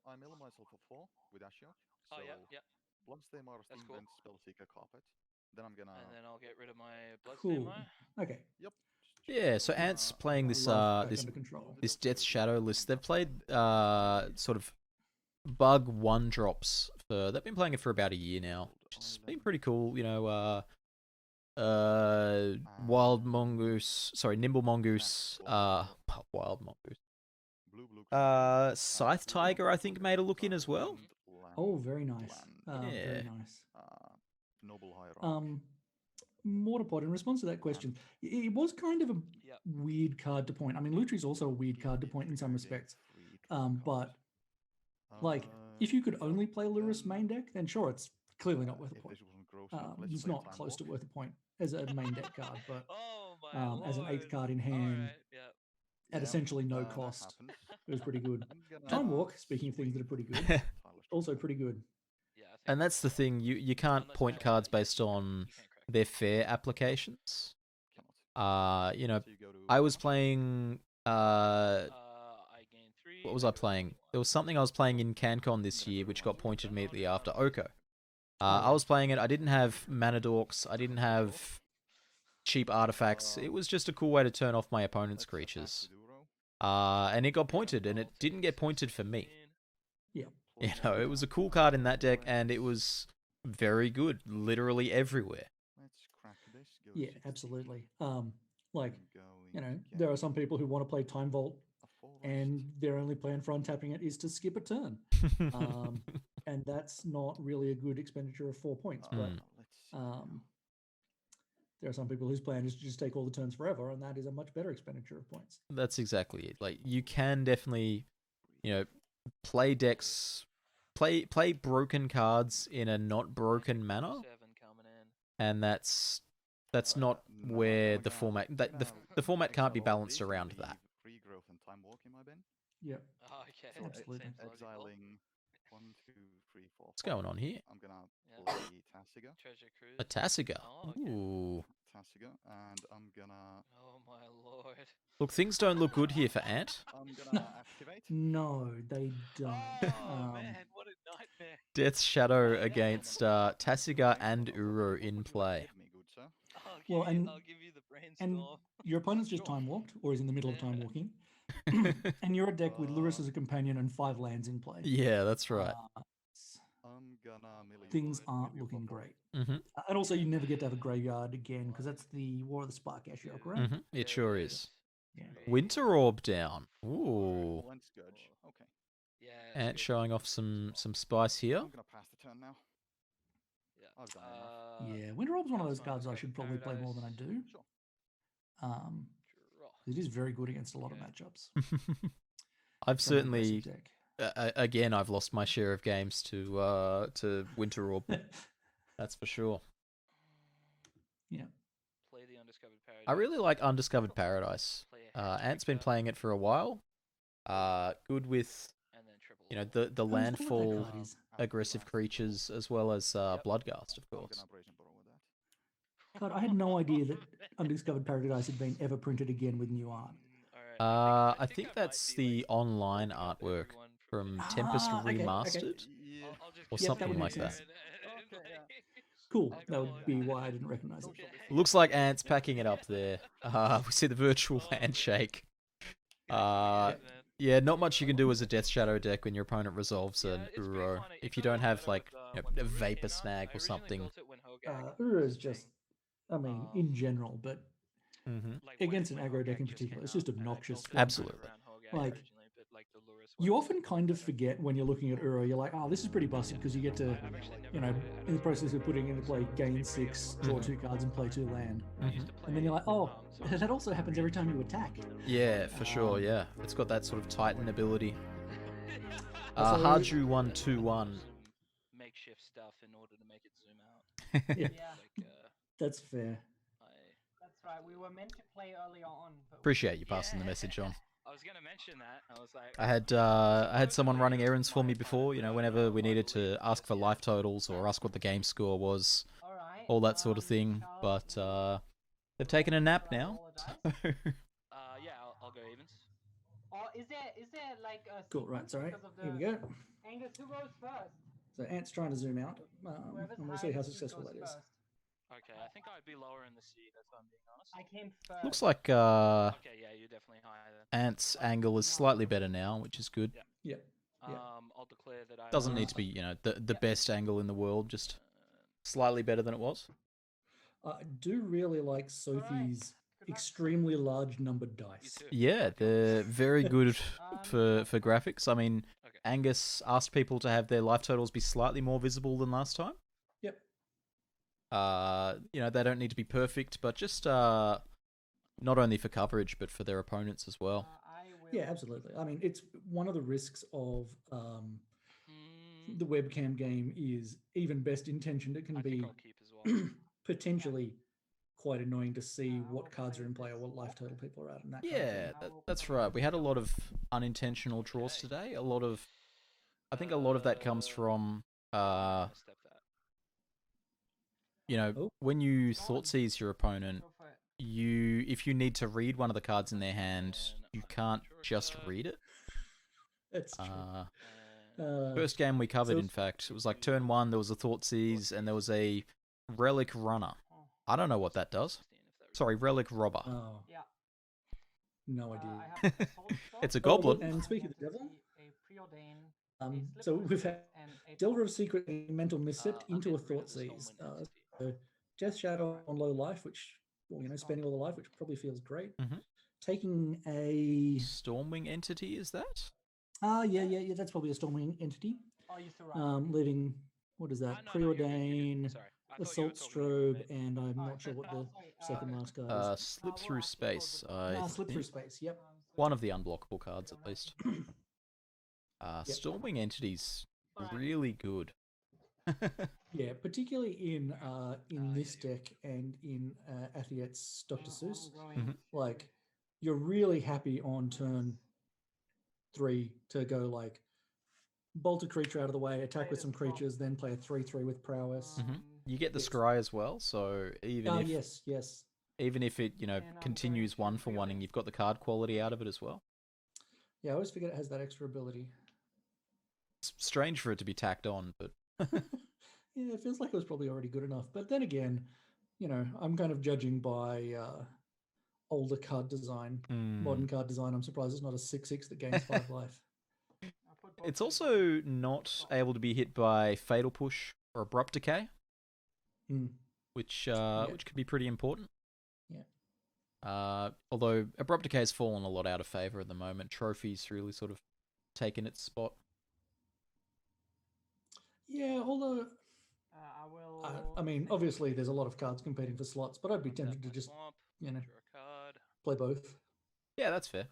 H: I'm healing myself for 4 with Ashiok. So once they are Steam Vent Spellseeker Carpet, then I'm gonna...
L: And then I'll get rid of my Bloodstain
M: Cool.
L: Mire.
M: Okay.
H: Yep.
A: Yeah, so Ant's playing this this Death's Shadow list. They've played sort of BUG 1-drops for... They've been playing it for about a year now. It's been pretty cool, Wild Mongoose, sorry, Nimble Mongoose, Wild Mongoose. Scythe Tiger, I think, made a look in as well.
M: Oh, very nice. Very nice.
H: Noble Hierarch.
M: Mortarpod, in response to that question, it was kind of a weird card to point. I mean, Lutri's also a weird card to point in some respects. But, like, if you could only play Lurrus main deck, then sure, it's clearly not worth a point. It's not close to worth a point as a main deck card, but as an 8th card in hand, at essentially no cost, it was pretty good. Time Walk, speaking of things that are pretty good, also pretty good.
A: And that's the thing, you can't point cards based on their fair applications. I was playing... what was I playing? There was something I was playing in CanCon this year, which got pointed immediately after Oko. I was playing it, I didn't have mana dorks, I didn't have cheap artifacts. It was just a cool way to turn off my opponent's creatures. And it got pointed, and it didn't get pointed for me.
M: Yeah.
A: It was a cool card in that deck, and it was very good, literally everywhere.
M: Yeah, absolutely. There are some people who want to play Time Vault, and their only plan for untapping it is to skip a turn. And that's not really a good expenditure of 4 points. But there are some people whose plan is to just take all the turns forever, and that is a much better expenditure of points.
A: That's exactly it. Like, you can definitely, play decks, play broken cards in a not broken manner, and that's not where the format the format can't be balanced around that.
H: Regrowth and Time Walk in my bin.
M: Yep.
L: Oh, okay.
M: Absolutely.
H: Exiling 1, 2, 3, 4,
A: What's going on here?
H: I'm gonna play Tassiga.
L: Treasure Cruise.
A: A Tassiga.
L: Oh, okay.
A: Ooh.
H: Tassiga, and I'm gonna.
L: Oh my lord.
A: Look, things don't look good here for Ant.
H: I'm gonna activate.
M: No, they don't.
L: Oh man, what a nightmare.
A: Death's Shadow against Tassiga and Uro in play.
M: Well, and,
L: I'll give you the
M: and
L: brainstorm.
M: your opponent's just time walked, or is in the middle of time walking, and you're a deck with Lurrus as a companion and 5 lands in play.
A: Yeah, that's right.
H: I'm gonna
M: Things aren't looking great.
A: Mm-hmm.
M: And also, you never get to have a graveyard again because that's the War of the Spark Ashiok, right?
A: Mm-hmm. It sure is.
M: Yeah.
A: Winter Orb down. Ooh.
H: Okay.
L: Yeah.
A: Ant showing off some spice here.
H: I'm gonna pass the turn now.
L: Yeah.
H: I've done enough.
M: Yeah, Winter Orb's one of those cards I should probably play more than I do.
H: Sure.
M: It is very good against a lot of matchups.
A: I've certainly, again, I've lost my share of games to Winter Orb. That's for sure.
M: Yeah.
L: Play the Undiscovered Paradise.
A: I really like Undiscovered Paradise. Ant's been playing it for a while. Good with, you know, the landfall aggressive creatures as well as Bloodghast, of course.
M: God, I had no idea that Undiscovered Paradise had been ever printed again with new art.
A: I think that's the online artwork from Tempest Remastered or something like that.
M: Cool. That would be why I didn't recognize it.
A: Looks like Ant's packing it up there. We see the virtual handshake. Yeah, not much you can do as a Death Shadow deck when your opponent resolves an Uro. If you don't have, like, you know, a Vapor Snag or something.
M: Uro is just, I mean, in general, but against an aggro deck in particular, it's just obnoxious.
A: Absolutely.
M: Like, you often kind of forget when you're looking at Uro, you're like, oh, this is pretty busted because you get to, you know, in the process of putting into play, gain 6, draw 2 cards and play 2 land. And then you're like, oh, that also happens every time you attack.
A: Yeah, for sure, yeah. It's got that sort of Titan ability. Haju 1/2/1.
L: Makeshift stuff in order to make it zoom out.
M: Yeah. That's fair.
G: That's right. We were meant to play earlier on. But
A: Appreciate you passing the message on.
L: I was gonna mention that. I was like,
A: I had someone running errands for me before. You know, whenever we needed to ask for life totals or ask what the game score was, all that sort of thing. But they've taken a nap now.
L: yeah, I'll go evens.
G: Or is there like a
M: Cool, right, sorry. Here we go.
G: Angus, who goes first?
M: So Ant's trying to zoom out. And we'll see how successful that is.
L: Okay, I think I'd be lower in the seed, if I'm being honest.
G: I came first.
A: Looks like
L: okay, yeah, you're definitely higher then.
A: Ant's angle is slightly better now, which is good.
M: Yeah.
L: I'll declare that I
A: Doesn't need to be, you know, the best angle in the world, just slightly better than it was.
M: I do really like Sophie's extremely large numbered dice.
A: Yeah, they're very good for graphics. I mean, Angus asked people to have their life totals be slightly more visible than last time.
M: Yep.
A: You know, they don't need to be perfect, but just not only for coverage, but for their opponents as well.
M: Yeah, absolutely. I mean, it's one of the risks of the webcam game is, even best intentioned, it can be potentially quite annoying to see what cards are in play or what life total people are at. And that
A: yeah, that's right. We had a lot of unintentional draws today. I think a lot of that comes from you know, when you thought seize your opponent, if you need to read one of the cards in their hand, you can't just read it.
M: That's true.
A: First game we covered, in fact, it was like turn 1, there was a thought seize, and there was a relic runner. I don't know what that does. Sorry, relic robber.
M: Oh. Yeah. No idea.
A: It's a goblin.
M: And speaking of the devil, so we've had Delver of Secret Mental Misstep into a thought seize. So Death Shadow on low life, which, well, you know, spending all the life, which probably feels great. Taking a
A: Stormwing entity, is that?
M: Yeah. That's probably a Stormwing entity. Leaving, what is that? Preordain, Assault Strobe, and I'm not sure what the second last card is.
A: Slip Through Space.
M: Slip Through Space, yep.
A: One of the unblockable cards, at least. Stormwing entities, really good.
M: Yeah, particularly in this deck and in Athiet's Dr. Seuss. Like, you're really happy on turn 3 to go like bolt a creature out of the way, attack with some creatures, then play a 3/3 with prowess.
A: You get the scry as well, so even if
M: yes.
A: Even if it, continues 1-for-1ing, you've got the card quality out of it as well.
M: Yeah, I always forget it has that extra ability.
A: It's strange for it to be tacked on, but
M: yeah, it feels like it was probably already good enough. But then again, I'm kind of judging by older card design, modern card design. I'm surprised it's not a 6/6 that gains 5 life.
A: It's also not able to be hit by Fatal Push or Abrupt Decay, which could be pretty important.
M: Yeah.
A: Although Abrupt Decay has fallen a lot out of favor at the moment. Trophy's really sort of taken its spot.
M: Yeah, although
G: I will.
M: I mean, obviously, there's a lot of cards competing for slots, but I'd be tempted to just play both.
A: Yeah, that's fair.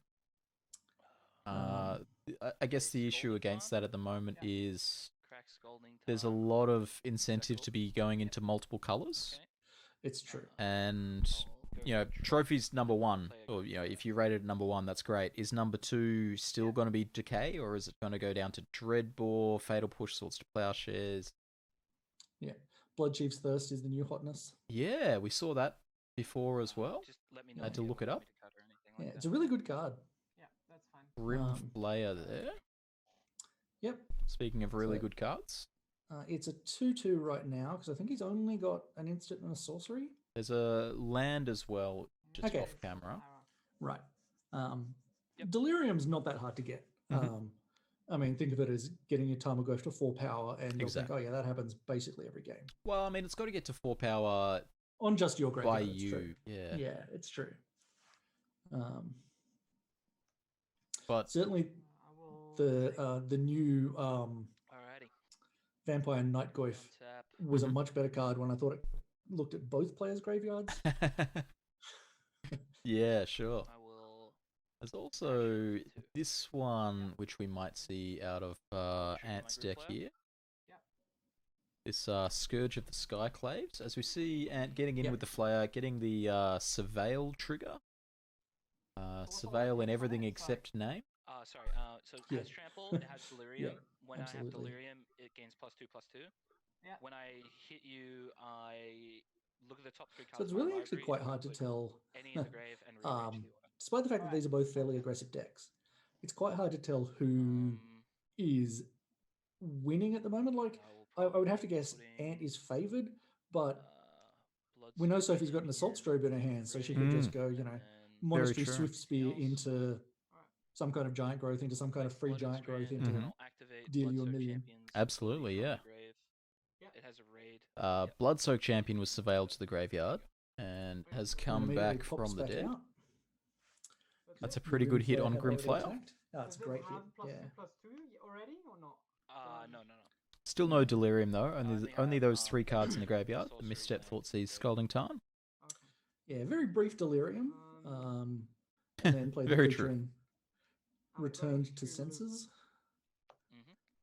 A: I guess the issue against that at the moment is there's a lot of incentive to be going into multiple colors.
M: It's true.
A: And, Trophy's number 1, or, if you rate it number 1, that's great. Is number 2 still going to be Decay, or is it going to go down to Dreadbore, Fatal Push, Swords to Plowshares?
M: Yeah. Bloodchief's Thirst is the new hotness.
A: Yeah, we saw that before as well.
L: Just let me know.
A: I had to look it up.
M: Yeah, it's a really good card.
G: Yeah, that's fine.
A: Grim Flayer there.
M: Yep.
A: Speaking of really good cards.
M: It's a 2/2 right now, because I think he's only got an instant and a sorcery.
A: There's a land as well, just off camera.
M: Right. Delirium's not that hard to get. I mean, think of it as getting your Tarmogoyf to 4 power, and you'll think, oh yeah, that happens basically every game.
A: Well, I mean, it's got to get to 4 power
M: on just your graveyard.
A: By you,
M: true.
A: Yeah,
M: it's true.
A: But
M: certainly, the new Vampire Nightgoyf was a much better card when I thought it looked at both players' graveyards.
A: Yeah, sure. There's also this one, which we might see out of Ant's deck here. This Scourge of the Skyclaves. As we see Ant getting in with the Flayer, getting the Surveil trigger. Surveil in everything except name.
L: So it has Trample, it has Delirium. When I have Delirium, it gains +2/+2.
G: Yeah.
L: When I hit you, I look at the top 3 cards.
M: So it's really actually quite hard to tell.
L: Any in the grave and rearrange the order.
M: Despite the fact that these are both fairly aggressive decks, it's quite hard to tell who is winning at the moment. Like, I would have to guess Ant is favoured, but we know Sophie's got an Assault Strobe in her hand, so she could just go, Monastery Swift Spear into some kind of giant growth, into some kind of free giant growth, into deal you a million.
A: Absolutely, yeah.
L: It has a raid.
A: Bloodsoak Champion was surveilled to the graveyard and has come back from the dead. That's a pretty good hit on Grim Flayer.
M: That's a great hit.
G: +2/+2 already or not?
L: No.
A: Still no Delirium though. Only those 3 cards in the graveyard. The Misstep, Thoughtseize, Scalding Tarn.
M: Yeah, very brief Delirium. And then played the creature and returned to senses.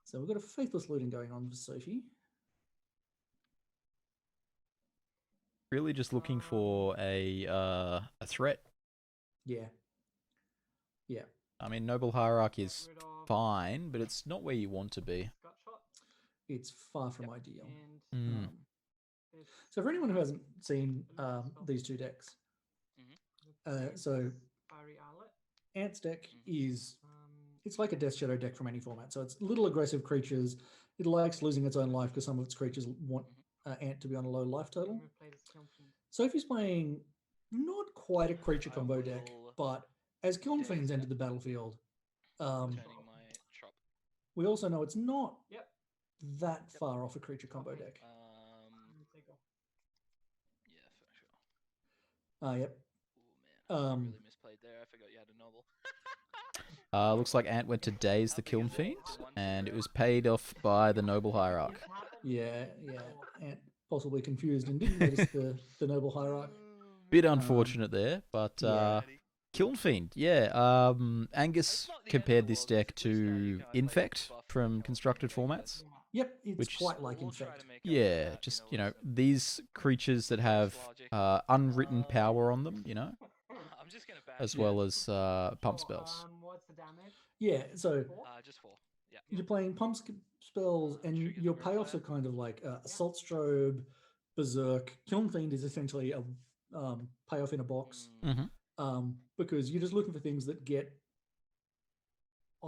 M: So we've got a Faithless Looting going on for Sophie.
A: Really just looking for a threat.
M: Yeah.
A: I mean, Noble Hierarch is fine, but it's not where you want to be.
M: It's far from ideal. So for anyone who hasn't seen these 2 decks, so Ant's deck is, it's like a Death Shadow deck from any format. So it's little aggressive creatures. It likes losing its own life because some of its creatures want Ant to be on a low life total. Sophie's playing not quite a creature combo deck, but as Kiln Fiends entered the battlefield, we also know it's not that far off a creature combo deck. Yep.
L: I really misplayed there. I forgot you had a Noble.
A: Looks like Ant went to Daze the Kiln Fiend, and it was paid off by the Noble Hierarch.
M: Yeah. Ant possibly confused and didn't notice the Noble Hierarch.
A: Bit unfortunate there, but Kiln Fiend, Angus compared this deck to Infect from constructed formats.
M: Yep, it's quite like Infect.
A: Yeah, just, these creatures that have unwritten power on them, as well as pump spells.
G: What's the damage?
M: Yeah, so...
L: just 4.
M: you're playing pump spells, and your payoffs are kind of like Assault Strobe, Berserk. Kiln Fiend is essentially a payoff in a box, because you're just looking for things that get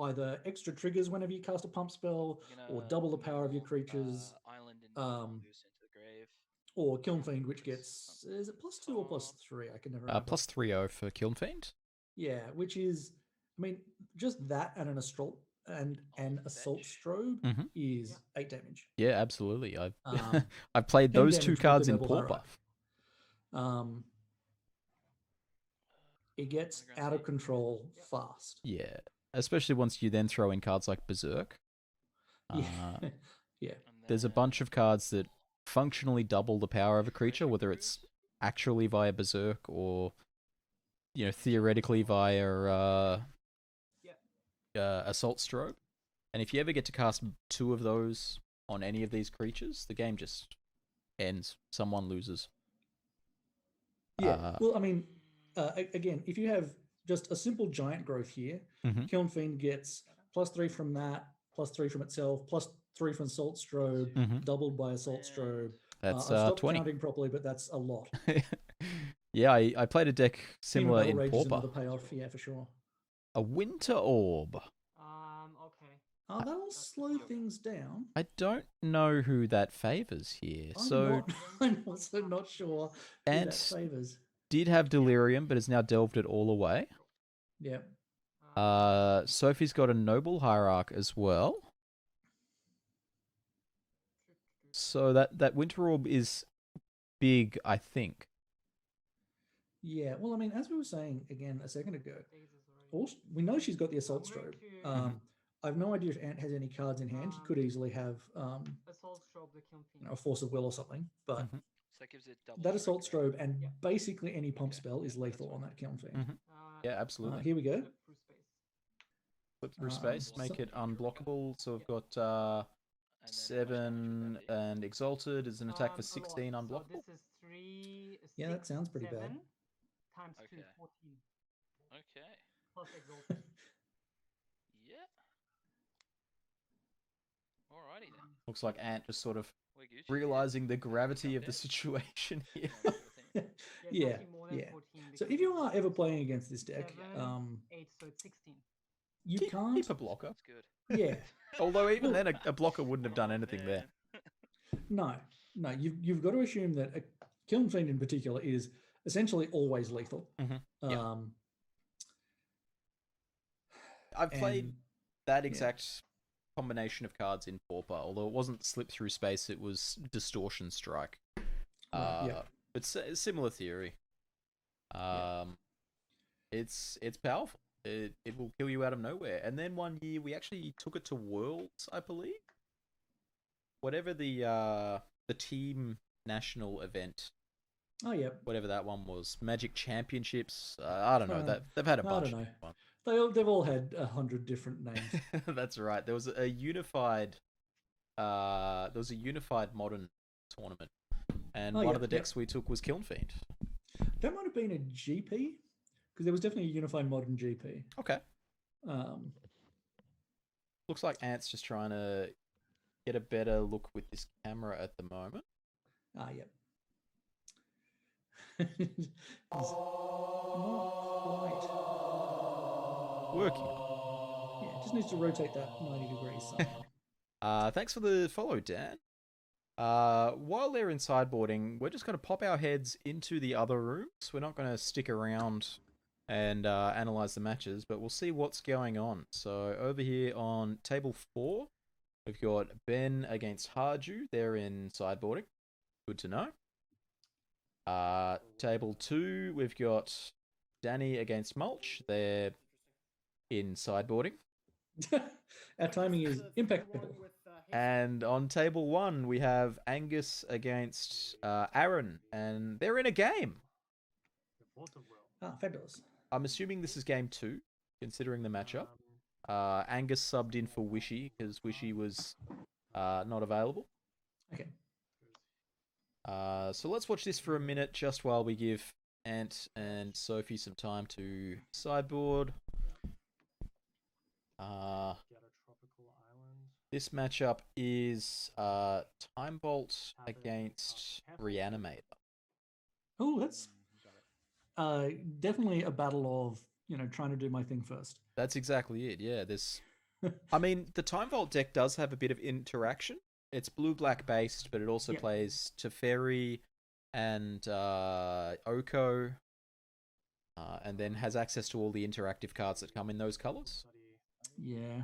M: either extra triggers whenever you cast a pump spell, or double the power of your creatures,
L: Island and Mongoose into the grave.
M: or Kiln Fiend, which gets, is it +2 or +3? I can never remember.
A: +3 for Kiln Fiend.
M: Yeah, which is, I mean, just that and an Assault and an Assault Strobe is 8 damage.
A: Yeah, absolutely. I've played those 2 cards in Pauper.
M: It gets out of control fast.
A: Yeah, especially once you then throw in cards like Berserk.
M: Yeah.
A: There's a bunch of cards that functionally double the power of a creature, whether it's actually via Berserk or, theoretically via Assault Strobe. And if you ever get to cast 2 of those on any of these creatures, the game just ends. Someone loses.
M: Yeah, well, I mean, again, if you have just a simple giant growth here, Kiln Fiend gets +3 from that, +3 from itself, +3 from Assault Strobe, doubled by Assault Strobe.
A: That's
M: I've stopped
A: 20.
M: counting properly, but that's a lot.
A: Yeah, I played a deck similar in Pauper.
M: The payoff, yeah, for sure.
A: A Winter Orb.
G: Okay.
M: Oh, that'll slow things down.
A: I don't know who that favors here.
M: I'm also not sure who that favors.
A: Did have Delirium, but has now delved it all away.
M: Yeah.
A: Sophie's got a Noble Hierarch as well. So that Winter Orb is big, I think.
M: Yeah, well, I mean, as we were saying again a second ago, we know she's got the Assault Strobe. I have no idea if Ant has any cards in hand. He could easily have a Force of Will or something, but that Assault Strobe and basically any pump spell is lethal on that Kiln Fiend.
A: Yeah, absolutely.
M: Here we go.
A: Flip through space, make it unblockable. So we've got 7 and Exalted is an attack for 16 unblockable.
G: So this is 3.
M: Yeah, that sounds pretty bad.
G: Times 2, 14.
L: Okay.
G: Plus Exalted.
L: Yeah. Alrighty then.
A: Looks like Ant just sort of realizing the gravity of the situation here.
M: Yeah. So if you are ever playing against this deck,
G: 8, so it's 16.
M: You can't
A: keep a blocker.
L: That's good.
M: Yeah.
A: Although even then, a blocker wouldn't have done anything there.
M: No. You've got to assume that a Kiln Fiend in particular is essentially always lethal.
A: I've played that exact combination of cards in Pauper, although it wasn't Slip Through Space, it was Distortion Strike. It's a similar theory. It's powerful. It will kill you out of nowhere. And then one year we actually took it to Worlds, I believe. Whatever the team national event.
M: Oh yeah.
A: Whatever that one was, Magic Championships. I don't know. They've had a bunch.
M: I don't know. They've all had 100 different names.
A: That's right. There was a unified. There was a unified modern tournament, and one of the decks we took was Kiln Fiend.
M: That might have been a GP, because there was definitely a unified modern GP.
A: Okay. Looks like Ant's just trying to get a better look with this camera at the moment.
M: Yep. Not quite
A: working.
M: Yeah, just needs to rotate that 90 degrees somehow.
A: Thanks for the follow, Dan. While they're in sideboarding, we're just going to pop our heads into the other rooms. We're not going to stick around and analyze the matches, but we'll see what's going on. So over here on table 4, we've got Ben against Harju. They're in sideboarding. Good to know. Table 2, we've got Danny against Mulch. They're in sideboarding.
M: Our timing is impeccable.
A: And on table 1, we have Angus against Aaron, and they're in a game.
M: Fabulous.
A: I'm assuming this is game 2, considering the matchup. Angus subbed in for Wishy, because Wishy was not available.
M: Okay.
A: So let's watch this for a minute, just while we give Ant and Sophie some time to sideboard. This matchup is Time Bolt against Reanimator.
M: Oh, that's definitely a battle of, trying to do my thing first.
A: That's exactly it. Yeah, this. I mean, the Time Vault deck does have a bit of interaction. It's blue-black based, but it also plays Teferi and Oko, and then has access to all the interactive cards that come in those colors.
M: Yeah.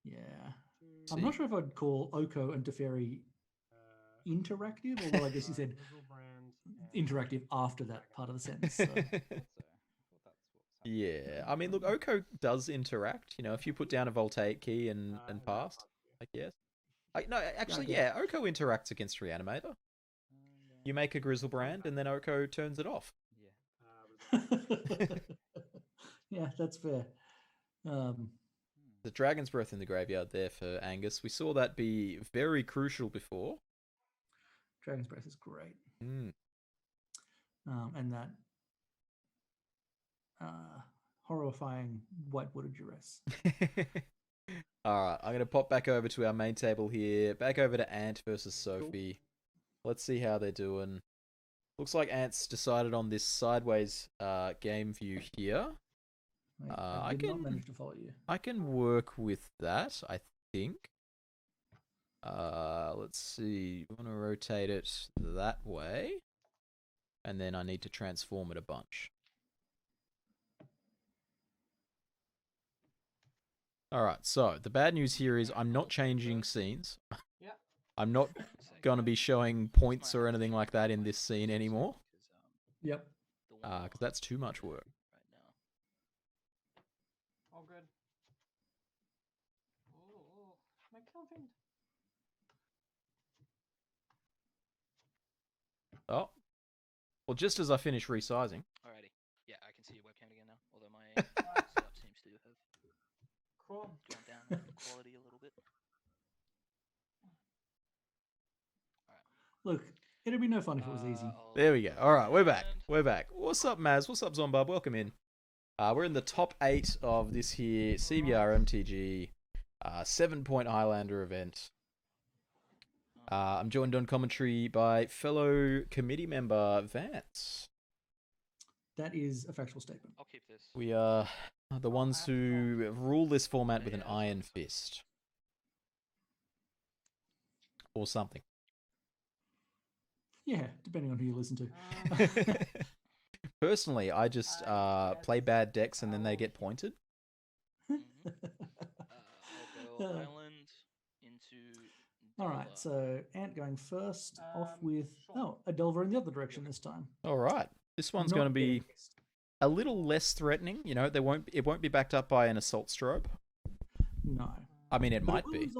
M: Yeah. I'm not sure if I'd call Oko and Teferi interactive, although I guess you said interactive after that part of the sentence. So.
A: Yeah, I mean, look, Oko does interact. If you put down a Voltaic key and pass, I guess. No, actually, yeah, Oko interacts against Reanimator. You make a Grizzlebrand, and then Oko turns it off.
M: Yeah, that's fair.
A: The Dragon's Breath in the graveyard there for Angus. We saw that be very crucial before.
M: Dragon's Breath is great.
A: Mm.
M: And that horrifying white-water duress.
A: Alright, I'm going to pop back over to our main table here. Back over to Ant versus Sophie. Cool. Let's see how they're doing. Looks like Ant's decided on this sideways game view here.
M: I did not manage to follow you.
A: I can work with that, I think. Let's see. I want to rotate it that way. And then I need to transform it a bunch. Alright, so the bad news here is I'm not changing scenes. I'm not going to be showing points or anything like that in this scene anymore.
M: Yep.
A: Because that's too much work.
G: All good. Oh, my confident.
A: Oh. Well, just as I finish resizing.
L: Alrighty. Yeah, I can see your webcam again now, although my setup seems to have
G: cool.
L: gone down in quality a little bit.
M: Look, it'd be no fun if it was easy.
A: There we go. Alright, we're back. We're back. What's up, Maz? What's up, Zombub? Welcome in. We're in the top 8 of this here CBR MTG 7-point Highlander event. I'm joined on commentary by fellow committee member Vance.
M: That is a factual statement.
L: I'll keep this.
A: We are the ones who rule this format with an iron fist. Or something.
M: Yeah, depending on who you listen to.
A: Personally, I just play bad decks and then they get pointed.
L: I'll go Island into...
M: Alright, so Ant going first, off with a Delver in the other direction this time.
A: Alright. This one's going to be a little less threatening. It won't be backed up by an Assault Strobe.
M: No.
A: I mean, it might be.
G: I'm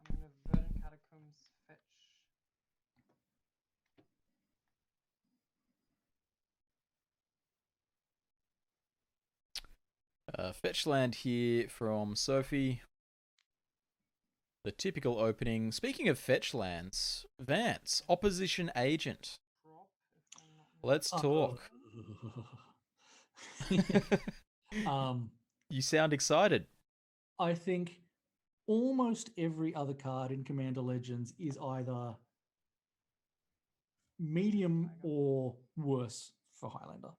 G: gonna Verdant Catacombs fetch.
A: Fetch land here from Sophie. The typical opening. Speaking of fetch lands, Vance, Opposition Agent. Let's talk. You sound excited.
M: I think almost every other card in Commander Legends is either medium or worse for Highlander.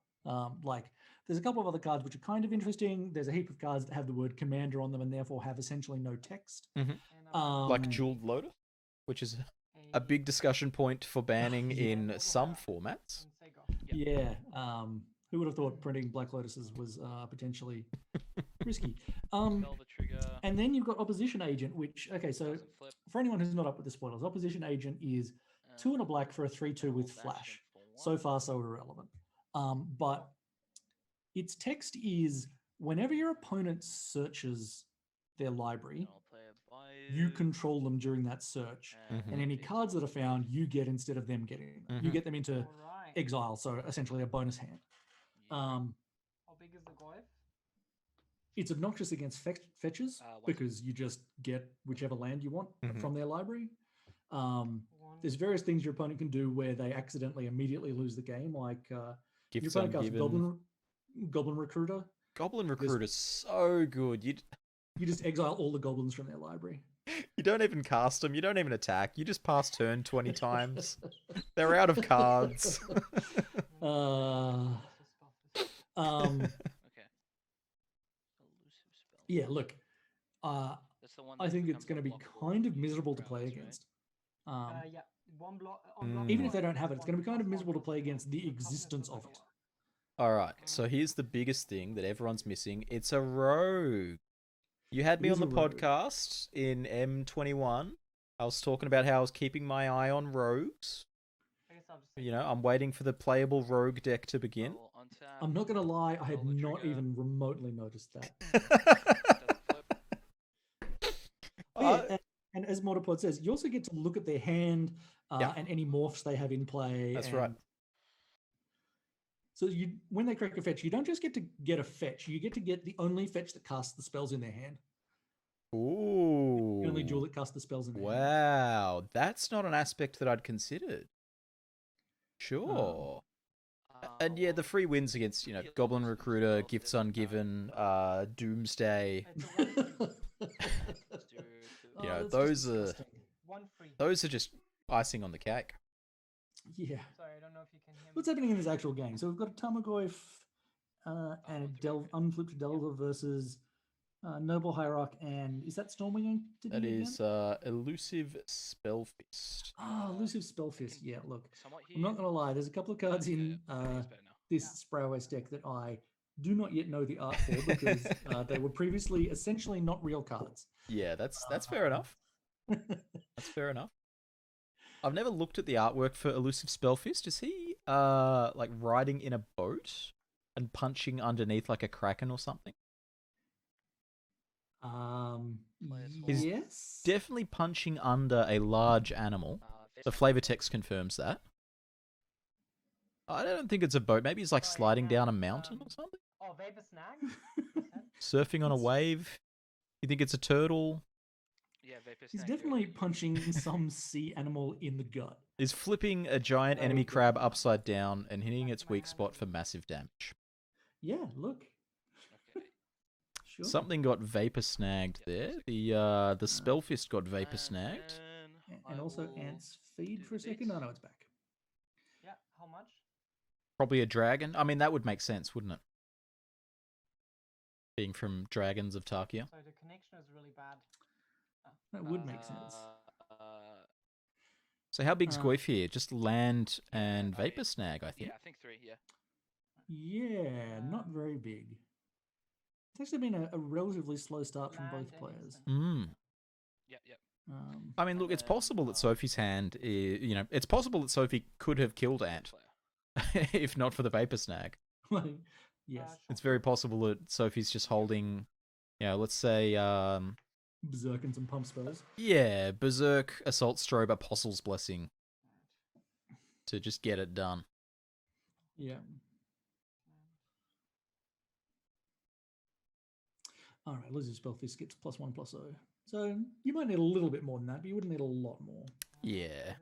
M: There's a couple of other cards which are kind of interesting. There's a heap of cards that have the word Commander on them and therefore have essentially no text.
A: Mm-hmm. Like Jeweled Lotus, which is a big discussion point for banning in some formats.
M: Yeah. Who would have thought printing Black Lotuses was potentially risky? And then you've got Opposition Agent, which, okay, so for anyone who's not up with the spoilers, Opposition Agent is 2 and a black for a 3/2 with Flash. So far, so irrelevant. But its text is, whenever your opponent searches their library, you control them during that search. And any cards that are found, you get instead of them getting them. You get them into exile, so essentially a bonus hand.
G: How big is the Goyf?
M: It's obnoxious against fetches because you just get whichever land you want from their library. There's various things your opponent can do where they accidentally immediately lose the game, like your opponent casts Goblin Recruiter,
A: Goblin Recruiter's so good.
M: You just exile all the goblins from their library.
A: You don't even cast them. You don't even attack. You just pass turn 20 times. They're out of cards.
M: Yeah, look. I think it's going to be kind of miserable to play against.
G: Yeah, one block. On
M: Even if they don't have it, it's going to be kind of miserable to play against the existence of it.
A: All right, so here's the biggest thing that everyone's missing. It's a rogue. You had me on the podcast in M21. I was talking about how I was keeping my eye on rogues. You know, I'm waiting for the playable rogue deck to begin.
M: I'm not going to lie, I had not even remotely noticed that. And as Mortarpod says, you also get to look at their hand and any morphs they have in play.
A: That's right.
M: So when they crack a fetch, you don't just get to get a fetch. You get to get the only fetch that casts the spells in their hand.
A: Ooh.
M: The only jewel that casts the spells in their hand.
A: Wow. That's not an aspect that I'd considered. Sure. And yeah, the free wins against, Goblin Recruiter, Gifts Ungiven, Doomsday. Those are just icing on the cake.
M: Yeah.
G: Sorry, I don't know if you can hear me.
M: What's happening in this actual game? So we've got a Tarmogoyf and a unflipped Delver versus Noble Hierarch, and is that Stormwing Entity?
A: That is Elusive Spellfist.
M: Elusive Spellfist. Yeah, look, I'm not going to lie. There's a couple of cards in this Sprowess deck that I do not yet know the art for because they were previously essentially not real cards.
A: Yeah, that's fair enough. That's fair enough. I've never looked at the artwork for Elusive Spellfist. Is he like riding in a boat and punching underneath like a kraken or something? He's
M: yes.
A: Definitely punching under a large animal. The flavor text confirms that. I don't think it's a boat. Maybe he's like sliding down a mountain or something.
G: Oh, Vapor Snag?
A: Surfing on a wave. You think it's a turtle?
L: Yeah, Vapor
M: He's
L: Snag.
M: definitely punching some sea animal in the gut.
A: Is flipping a giant enemy crab upside down and hitting its weak spot for massive damage.
M: Yeah, look. Sure.
A: Something got vapor snagged there. The Spellfist got vapor snagged.
M: And also Ant's feed for a second. Oh no, it's back.
G: Yeah, how much?
A: Probably a dragon. I mean, that would make sense, wouldn't it? Being from Dragons of Tarkia.
G: Sorry, the connection is really bad.
M: That would make sense.
A: So how big's Goyf here? Just land and vapor snag, I think.
L: Yeah, I think 3, yeah.
M: Yeah, not very big. It's actually been a relatively slow start from both players.
L: Yep.
A: I mean, look, it's possible that Sophie's hand, it's possible that Sophie could have killed Ant, if not for the vapor snag.
M: Yes.
A: It's very possible that Sophie's just holding, let's say...
M: Berserk and some pump spells.
A: Yeah, Berserk, Assault Strobe, Apostle's Blessing. To just get it done.
M: Yeah. Alright, Lizard Spellfist gets +1/+0. So you might need a little bit more than that, but you wouldn't need a lot more.
A: Yeah.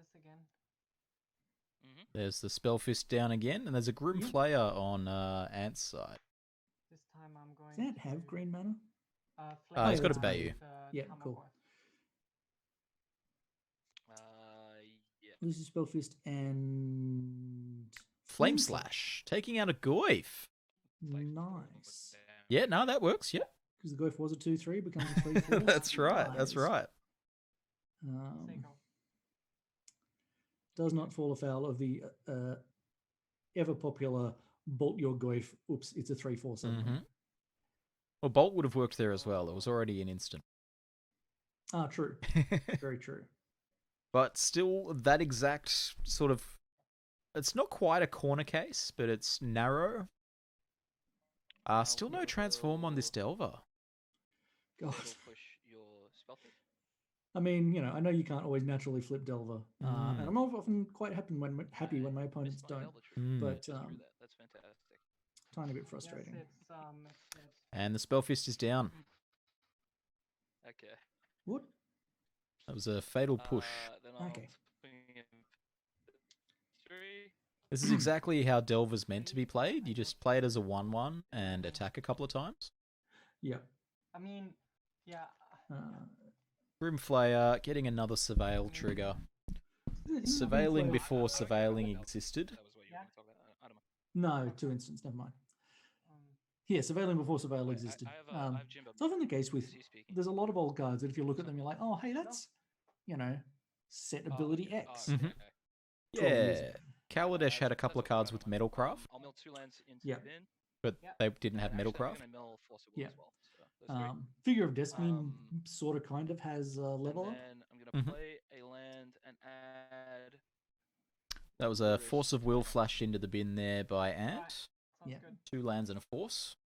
A: There's the Spellfist down again, and there's a Grim Flayer on Ant's side.
G: This time I'm going.
M: Does Ant have green mana?
A: He's got a Bayou.
M: Yeah, cool.
L: Yeah.
M: Lizard Spellfist and
A: Flame Slash, taking out a Goyf.
M: Nice.
A: Yeah, no, that works, yeah.
M: Because the Goyf was a 2/3, becomes a 3/4.
A: That's right, that's right.
M: Does not fall afoul of the ever popular Bolt Your Goyf. Oops, it's a 3/4/7.
A: Well, Bolt would have worked there as well. It was already an instant.
M: Ah, true. Very true.
A: But still, that exact sort of... It's not quite a corner case, but it's narrow. Still no transform on this Delver.
M: God.
L: Push your Spellfist.
M: I mean, I know you can't always naturally flip Delver. And I'm often quite happy when my opponents don't. But
L: that's fantastic.
M: Tiny bit frustrating.
A: And the Spellfist is down.
L: Okay.
M: What?
A: That was a fatal push.
L: Then I'll
M: Okay.
L: swing in 3.
A: This is exactly how Delver's meant to be played. You just play it as a 1/1 and attack a couple of times.
M: Yeah.
G: I mean, yeah.
A: Grimflayer getting another surveil trigger. Surveilling before surveilling existed.
M: No, 2 instants, never mind. Yeah, surveilling before surveil existed. It's often the case with, there's a lot of old cards that if you look at them, you're like, oh, hey, that's, you know, set ability X.
A: Mm-hmm. Yeah. Kaladesh had a couple of cards with Metalcraft.
L: I'll mill 2 lands into
A: Yeah.
L: the bin.
A: But they didn't have
L: Actually, I'm
A: Metalcraft.
L: gonna mill Force of Will
M: Yeah.
L: as well. So those three.
M: Figure of Destiny sort of kind of has level up.
L: And I'm gonna play a land and add.
A: That was a Force of Will flashed into the bin there by Ant.
M: Yeah.
A: 2 lands and a Force.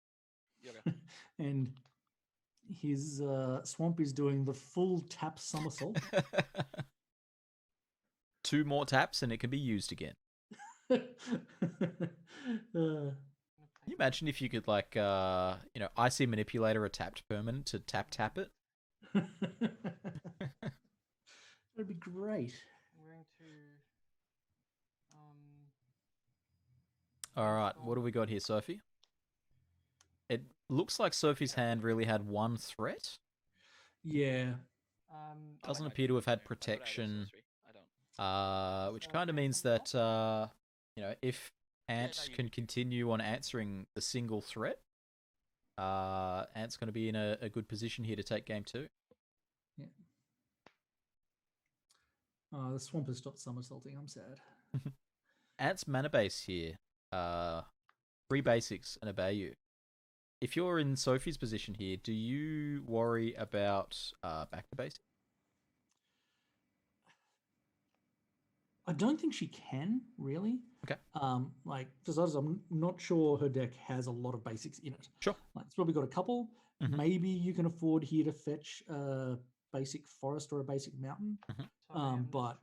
M: And his swamp is doing the full tap somersault.
A: 2 more taps and it can be used again. Can you imagine if you could, like, you know, Icy Manipulator a tapped permanent to tap it?
M: That'd be great.
G: I'm going to.
A: Alright, what do we got here, Sophie? It looks like Sophie's hand really had 1 threat.
M: Yeah.
A: Doesn't appear to have had protection. Which kind of means that, you know, if Ant can continue on answering the single threat, Ant's going to be in a good position here to take game 2.
M: Yeah. The swamp has stopped somersaulting. I'm sad.
A: Ant's mana base here. 3 basics and obey you. If you're in Sophie's position here, do you worry about back to basics?
M: I don't think she can, really.
A: Okay.
M: Like, for starters, I'm not sure her deck has a lot of basics in it.
A: Sure.
M: Like, it's probably got a couple. Maybe you can afford here to fetch a basic forest or a basic mountain. But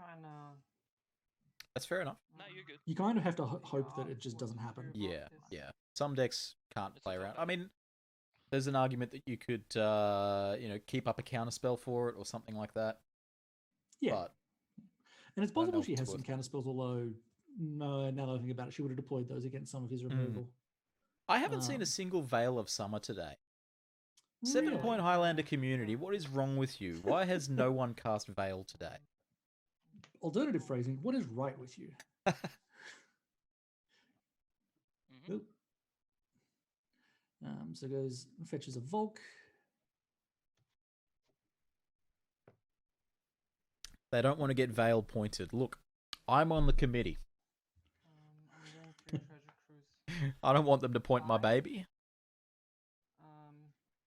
A: that's fair enough.
L: No, you're good.
M: you kind of have to hope that it just doesn't happen.
A: Yeah, yeah. Some decks can't play around. I mean, there's an argument that you could, you know, keep up a counterspell for it or something like that.
M: Yeah.
A: But
M: and it's
A: I don't know
M: possible
A: if
M: she
A: it's
M: has some
A: worth it.
M: counter spells, although, no, now that I think about it, she would have deployed those against some of his removal.
A: I haven't seen a single Veil of Summer today. 7-point Highlander community, what is wrong with you? Why has no one cast Veil today?
M: Alternative phrasing, what is right with you? Oop. So goes, fetches a Volk.
A: They don't want to get Veil pointed. Look, I'm on the committee.
G: I'm going to Treasure Cruise.
A: I don't want them to point my baby.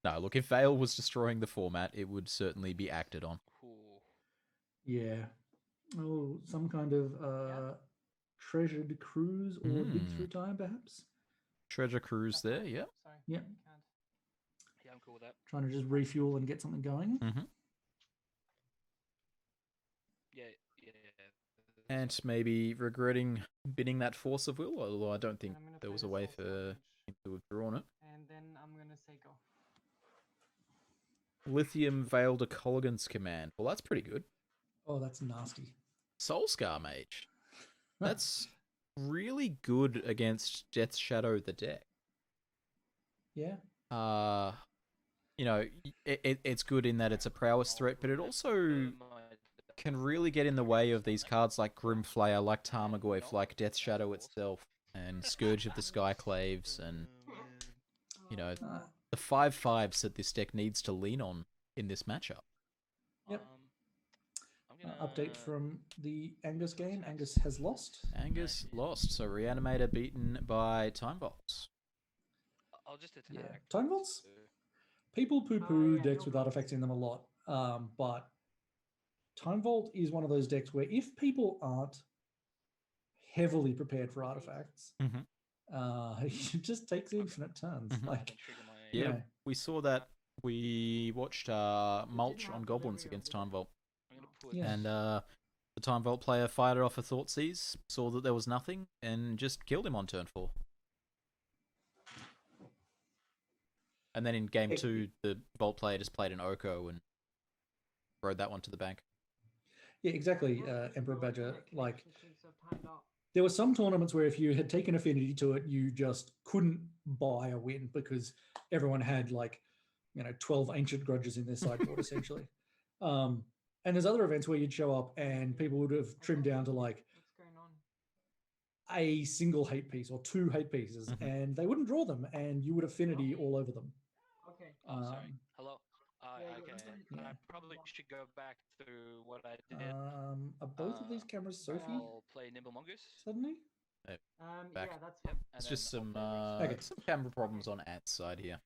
A: No, look, if Veil was destroying the format, it would certainly be acted on.
M: Yeah. Oh, some kind of treasured cruise or dig through time, perhaps?
A: Treasure Cruise there, yeah.
M: Yeah.
L: Yeah, I'm cool with that.
M: Trying to just refuel and get something going.
L: Yeah.
A: And maybe regretting binning that Force of Will, although I don't think there was a way for him to have drawn it.
G: And then I'm going to say go.
A: Lithium Veil to Colligan's Command. Well, that's pretty good.
M: Oh, that's nasty.
A: Soulscar Mage. That's really good against Death Shadow the deck.
M: Yeah.
A: You know, it's good in that it's a prowess threat, but it also can really get in the way of these cards like Grimflayer, like Tarmogoyf, like Death Shadow itself, and Scourge of the Skyclaves, and, you know, the 5/5s that this deck needs to lean on in this matchup.
M: Yep. Update from the Angus game. Angus has lost.
A: Angus lost, so Reanimator beaten by Time Vaults.
L: I'll just attack.
M: Yeah. Time Vaults? People poo-poo decks with artifacts in them a lot, but Time Vault is one of those decks where if people aren't heavily prepared for artifacts, it just takes infinite turns. Like,
A: yeah,
M: you know.
A: we saw that. We watched Mulch on Goblins against Time Vault.
M: Yeah.
A: And the Time Vault player fired off a Thoughtseize, saw that there was nothing, and just killed him on turn 4. And then in game 2, the Vault player just played an Oko and rode that one to the bank.
M: Yeah, exactly, Emperor Badger. Like, there were some tournaments where if you had taken affinity to it, you just couldn't buy a win because everyone had like, 12 ancient grudges in their sideboard essentially. And there's other events where you'd show up and people would have trimmed down to like
G: What's going on?
M: a single hate piece or 2 hate pieces, and they wouldn't draw them, and you would affinity all over them.
G: Okay.
L: Oh, sorry. Hello.
G: Yeah,
L: Okay.
M: yeah.
L: I probably should go back through what I did.
M: Are both of these cameras Sophie
L: I'll play Nimble Mongoose.
M: suddenly?
A: Back.
G: Yeah, that's fine.
A: It's
L: And
A: just
L: then
A: some
L: I'll play
A: some camera problems on Ant's side here.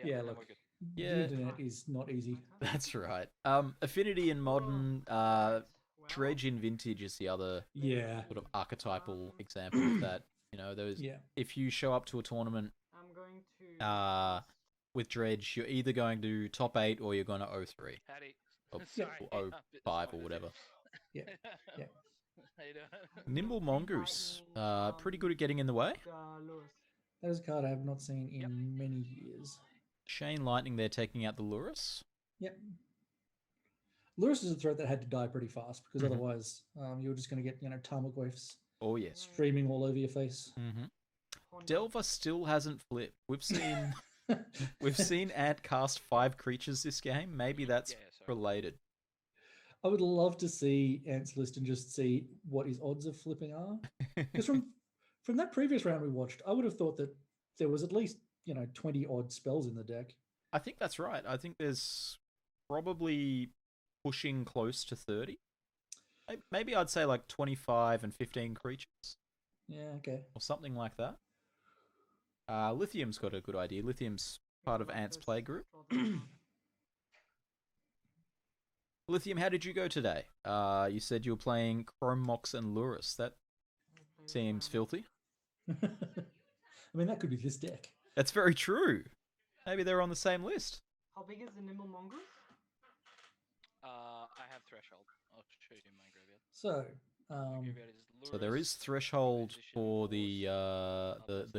L: Yeah, then
M: look,
L: we're good.
M: the
A: Yeah.
M: internet is not easy.
A: That's right. Affinity in modern, Dredge in vintage is the other sort of archetypal example of that. Those.
M: Yeah.
A: If you show up to a tournament,
G: I'm going to.
A: with Dredge, you're either going to top 8 or you're going to 0-3.
L: Addie.
A: Or,
L: Sorry,
A: or
L: I'm a bit
A: 05 or
L: disappointed.
A: whatever.
M: Yeah.
L: How you doing?
A: Nimble Mongoose, pretty good at getting in the way.
G: Lurrus.
M: That is a card I have not seen in many years.
A: Chain Lightning there taking out the Lurrus.
M: Yep. Lurrus is a threat that had to die pretty fast because otherwise you were just going to get, Tarmogoyfs
A: Oh, yes.
M: streaming all over your face.
A: Delver still hasn't flipped. We've seen Ant cast 5 creatures this game. Maybe that's related.
M: I would love to see Ant's list and just see what his odds of flipping are. Because from that previous round we watched, I would have thought that there was at least 20 odd spells in the deck.
A: I think that's right. I think there's probably pushing close to 30. Maybe I'd say like 25 and 15 creatures.
M: Yeah, okay.
A: Or something like that. Lithium's got a good idea. Lithium's part of Ant's play group. Lithium, how did you go today? You said you were playing Chrome Mox and Lurrus. That seems filthy.
M: I mean, that could be this deck.
A: That's very true. Maybe they're on the same list.
G: How big is the Nimble Mongoose?
L: I have Threshold. I'll show you my graveyard.
M: So,
L: My graveyard is
A: so there is threshold for the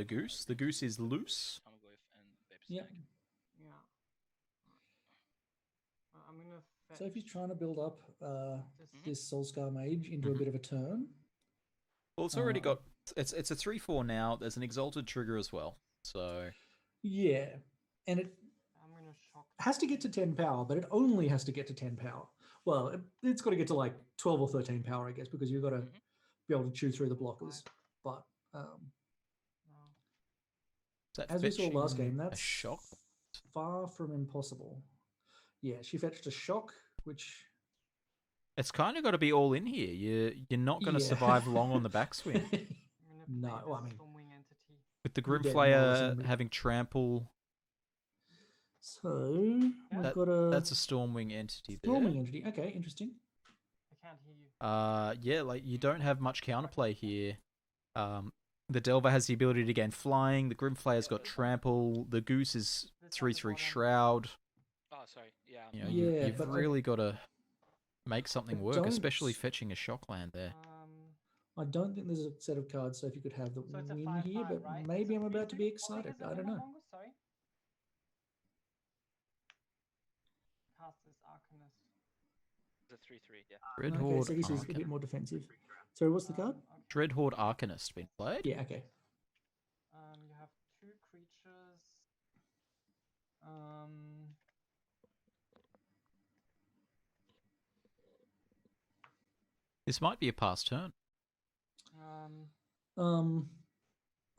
A: goose. The goose is loose.
M: Yeah.
G: Yeah. I'm gonna.
M: So if he's trying to build up this Soulscar Mage into a bit of a turn.
A: Well, it's already got. It's a 3/4 now. There's an exalted trigger as well. So.
M: Yeah, and it has to get to 10 power, but it only has to get to 10 power. Well, it's got to get to like 12 or 13 power, I guess, because you've got to be able to chew through the blockers. But as we saw last game, that's
A: a shock.
M: Far from impossible. Yeah, she fetched a shock, which
A: it's kind of got to be all in here. You're not going to survive long on the backswing.
M: No, well, I mean,
A: with the Grimflayer having trample.
M: So we've got
A: that's a Stormwing entity there.
M: Stormwing entity. Okay, interesting.
G: I can't hear you.
A: Yeah, like you don't have much counterplay here. The Delver has the ability to gain flying. The Grimflayer's got trample. The Goose is 3/3 shroud.
L: Oh, sorry. Yeah.
A: You've really got to make something work, especially fetching a shock land there.
M: I don't think there's a set of cards, so if you could have the win here, but
G: right?
M: maybe I'm about to be excited. I don't know.
G: Sorry. Cast this Arcanist.
L: The 3/3, yeah.
A: Dreadhorde
M: so this is a bit more defensive. Sorry, what's the card?
A: Dreadhorde Arcanist been played?
M: Yeah, okay.
G: You have 2 creatures.
A: This might be a pass turn.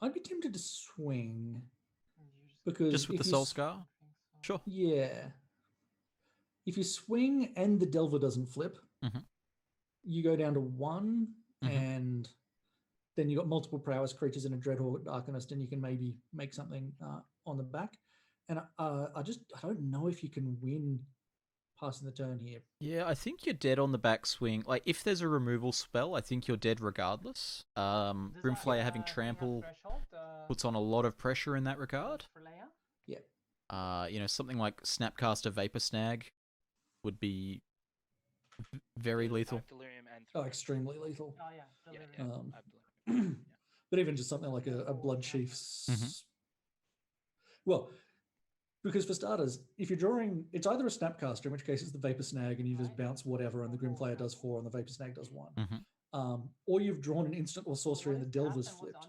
M: I'd be tempted to swing because
A: just with the Soul Scar. Sure.
M: Yeah. If you swing and the Delver doesn't flip, you go down to 1, and then you got multiple prowess creatures in a Dreadhorde Arcanist, and you can maybe make something on the back. And I don't know if you can win passing the turn here.
A: Yeah, I think you're dead on the backswing. Like, if there's a removal spell, I think you're dead regardless. Grimflayer having trample puts on a lot of pressure in that regard.
M: Yeah.
A: Something like Snapcaster Vapor Snag would be very lethal.
M: Oh, extremely lethal.
G: Oh yeah.
M: But even just something like a Blood Chief's. Well, because for starters, if you're drawing, it's either a Snapcaster, in which case it's the Vapor Snag, and you just bounce whatever, and the Grimflayer does 4, and the Vapor Snag does 1. or you've drawn an instant or sorcery and the Delver's flipped.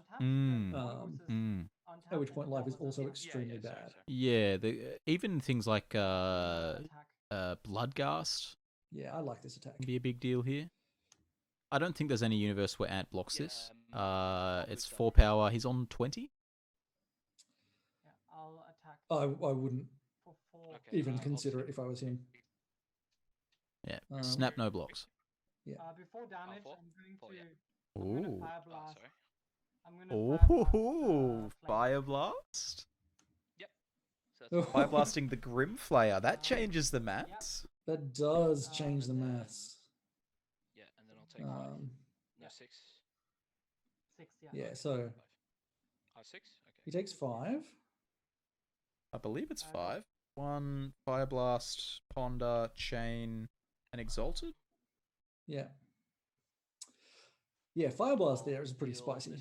M: At which point life is also extremely bad.
A: Yeah, even things like Bloodghast.
M: Yeah, I like this attack.
A: Can be a big deal here. I don't think there's any universe where Ant blocks this. It's 4 power. He's on 20.
G: Yeah, I'll attack.
M: I wouldn't even consider it if I was him.
A: Yeah, snap no blocks.
M: Yeah.
G: Before damage, I'm going to
A: Ooh.
G: Fire Blast.
A: Ooh, Fire Blast?
L: Yep. So
A: Fire Blasting the Grim Flayer. That changes the maths.
M: That does change the maths.
L: Yeah, and then I'll take 5. No, 6.
G: 6, yeah.
M: Yeah, so
L: 6? Okay.
M: he takes 5.
A: I believe it's 5. 1, Fire Blast, Ponder, Chain, and Exalted?
M: Yeah. Yeah, Fire Blast there is pretty spicy.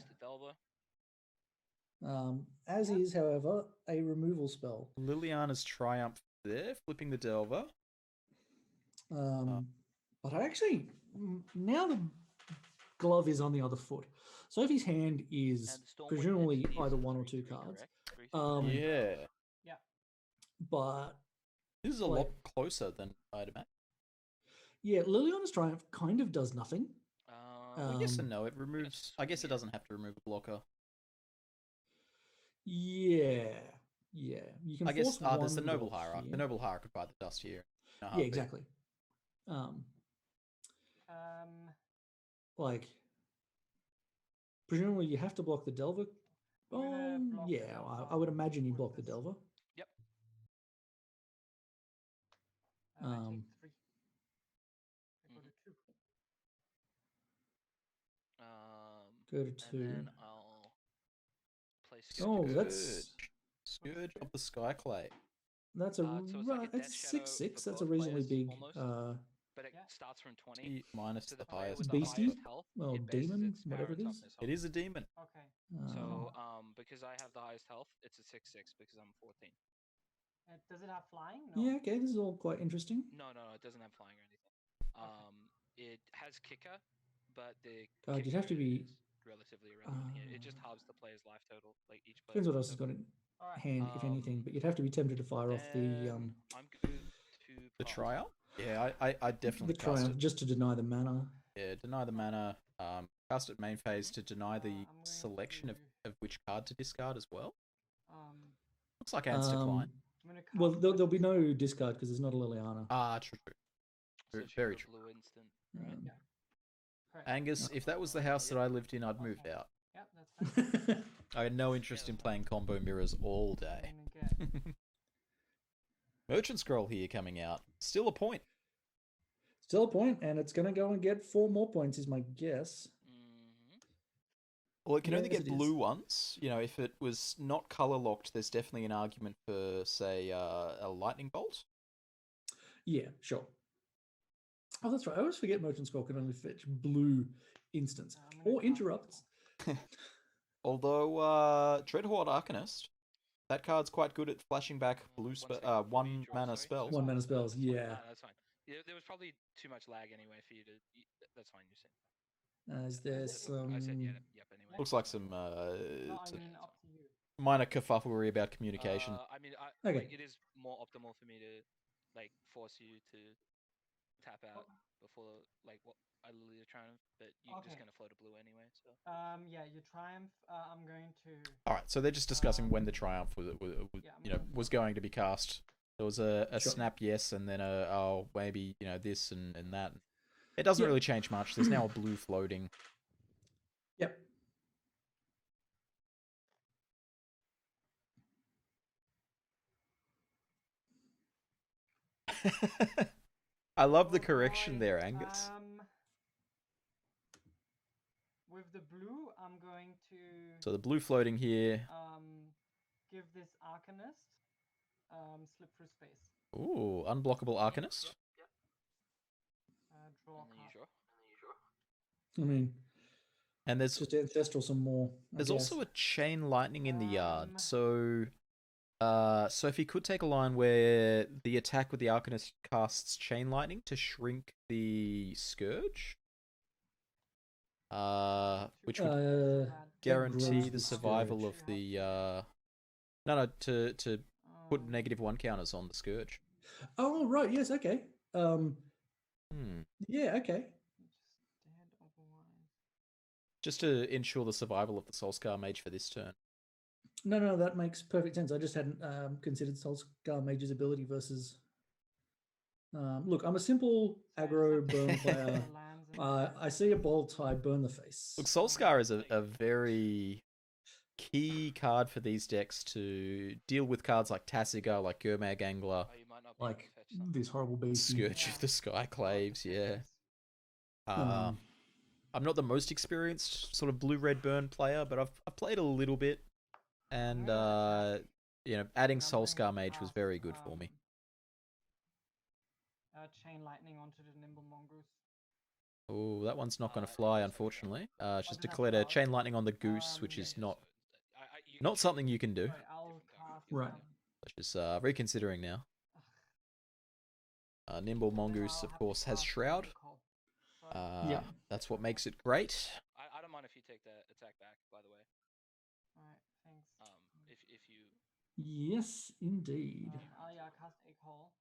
M: As is, however, a removal spell.
A: Liliana's Triumph there, flipping the Delver.
M: But I actually, now the glove is on the other foot. Sophie's hand is presumably either 1 or 2 cards.
A: Yeah.
G: Yeah.
M: But
A: this is a lot closer than I'd imagine.
M: Yeah, Liliana's Triumph kind of does nothing.
A: Well, yes and no. It removes. I guess it doesn't have to remove a blocker.
M: Yeah. You can.
A: I guess
M: force
A: there's the
M: one
A: Noble
M: block
A: Hierarch.
M: here.
A: The Noble Hierarch could buy the dust here.
M: Yeah, exactly. Like, presumably you have to block the Delver. Yeah, I would imagine you block the Delver.
L: Yep.
M: Go to 2.
L: And then I'll play
M: Scourge. That's
A: Scourge of the Skyclay.
M: That's a it's 6/6. That's a reasonably big.
L: But it starts from 20
A: minus
L: to
A: the
L: player
A: highest
L: with the
M: beastie.
L: highest health.
M: Well,
L: it bases
M: demon,
L: its power
M: whatever
L: and
M: it is.
L: toughness
A: It
L: off.
A: is a demon.
G: Okay.
L: So because I have the highest health, it's a 6/6 because I'm 14.
G: Does it have flying? No.
M: Yeah. Okay. This is all quite interesting.
L: No, it doesn't have flying or anything. It has kicker, but the
M: You'd have to be
L: is relatively irrelevant here. It just halves the player's life total, like each player.
M: Depends what else has got in hand, if anything. But you'd have to be tempted to fire off the
L: I'm good to
A: The Triumph. Yeah, I definitely
M: the Triumph
A: cast it.
M: just to deny the mana.
A: Yeah, deny the mana. Cast it main phase to deny the selection of which card to discard as well. Looks like Ant's Decline.
M: Well, there'll be no discard because there's not a Liliana.
A: Ah, true. Very true.
L: Blue instant.
A: Angus, if that was the house that I lived in, I'd move out.
G: Yep, that's fine.
A: I had no interest in playing combo mirrors all day. Merchant Scroll here coming out. Still a point.
M: Still a point, and it's going to go and get 4 more points, is my guess.
A: Well, it can only
M: Yes,
A: get
M: it is.
A: blue once. You know, if it was not color locked, there's definitely an argument for, say, a lightning bolt.
M: Yeah, sure. Oh, that's right. I always forget Merchant Scroll can only fetch blue instants or interrupts.
A: Although Dreadhorde Arcanist, that card's quite good at flashing back blue 1 mana spells.
M: 1 mana spells, yeah.
L: That's fine. There was probably too much lag anyway for you to. That's fine. You said.
M: Is there some?
L: I said yep anyway.
A: Looks like some minor kerfufflery about communication.
L: I mean,
M: Okay.
L: like, it is more optimal for me to force you to tap out before what I literally Triumph, but you're just gonna float a blue anyway. So.
G: Yeah, your Triumph. I'm going to.
A: All right, so they're just discussing when the Triumph was going to be cast. There was a snap yes, and then maybe this and that. It doesn't really change much. There's now a blue floating.
M: Yep.
A: I love the correction there, Angus.
G: With the blue, I'm going to.
A: So the blue floating here.
G: Give this Arcanist slip through space.
A: Ooh, unblockable Arcanist.
L: Yep.
G: Draw a card.
M: I mean,
A: and there's
M: just ancestral some more.
A: There's also a chain lightning in the yard. So Sophie could take a line where the attack with the Arcanist casts chain lightning to shrink the Scourge. which would guarantee the survival of the to put -1 counters on the Scourge.
M: Oh right, yes, okay. Yeah, okay.
A: Just to ensure the survival of the Soulscar Mage for this turn.
M: No, that makes perfect sense. I just hadn't considered Soulscar Mage's ability versus. Look, I'm a simple aggro burn player. I see a ball tie, burn the face.
A: Look, Soulscar is a very key card for these decks to deal with cards like Tasiga, like Gurmag Angler,
M: like this horrible beast.
A: Scourge of the Skyclaves, yeah. I'm not the most experienced sort of blue-red burn player, but I've played a little bit, and adding Soulscar Mage was very good for me.
G: Chain lightning onto the nimble mongoose.
A: Oh, that one's not going to fly, unfortunately. She's declared a chain lightning on the goose, which is not something you can do.
M: Right.
A: She's reconsidering now. Nimble mongoose, of course, has shroud. That's what makes it great.
L: I don't mind if you take the attack back, by the way.
G: Alright, thanks.
L: If you.
M: Yes, indeed.
G: Yeah, cast egg hole.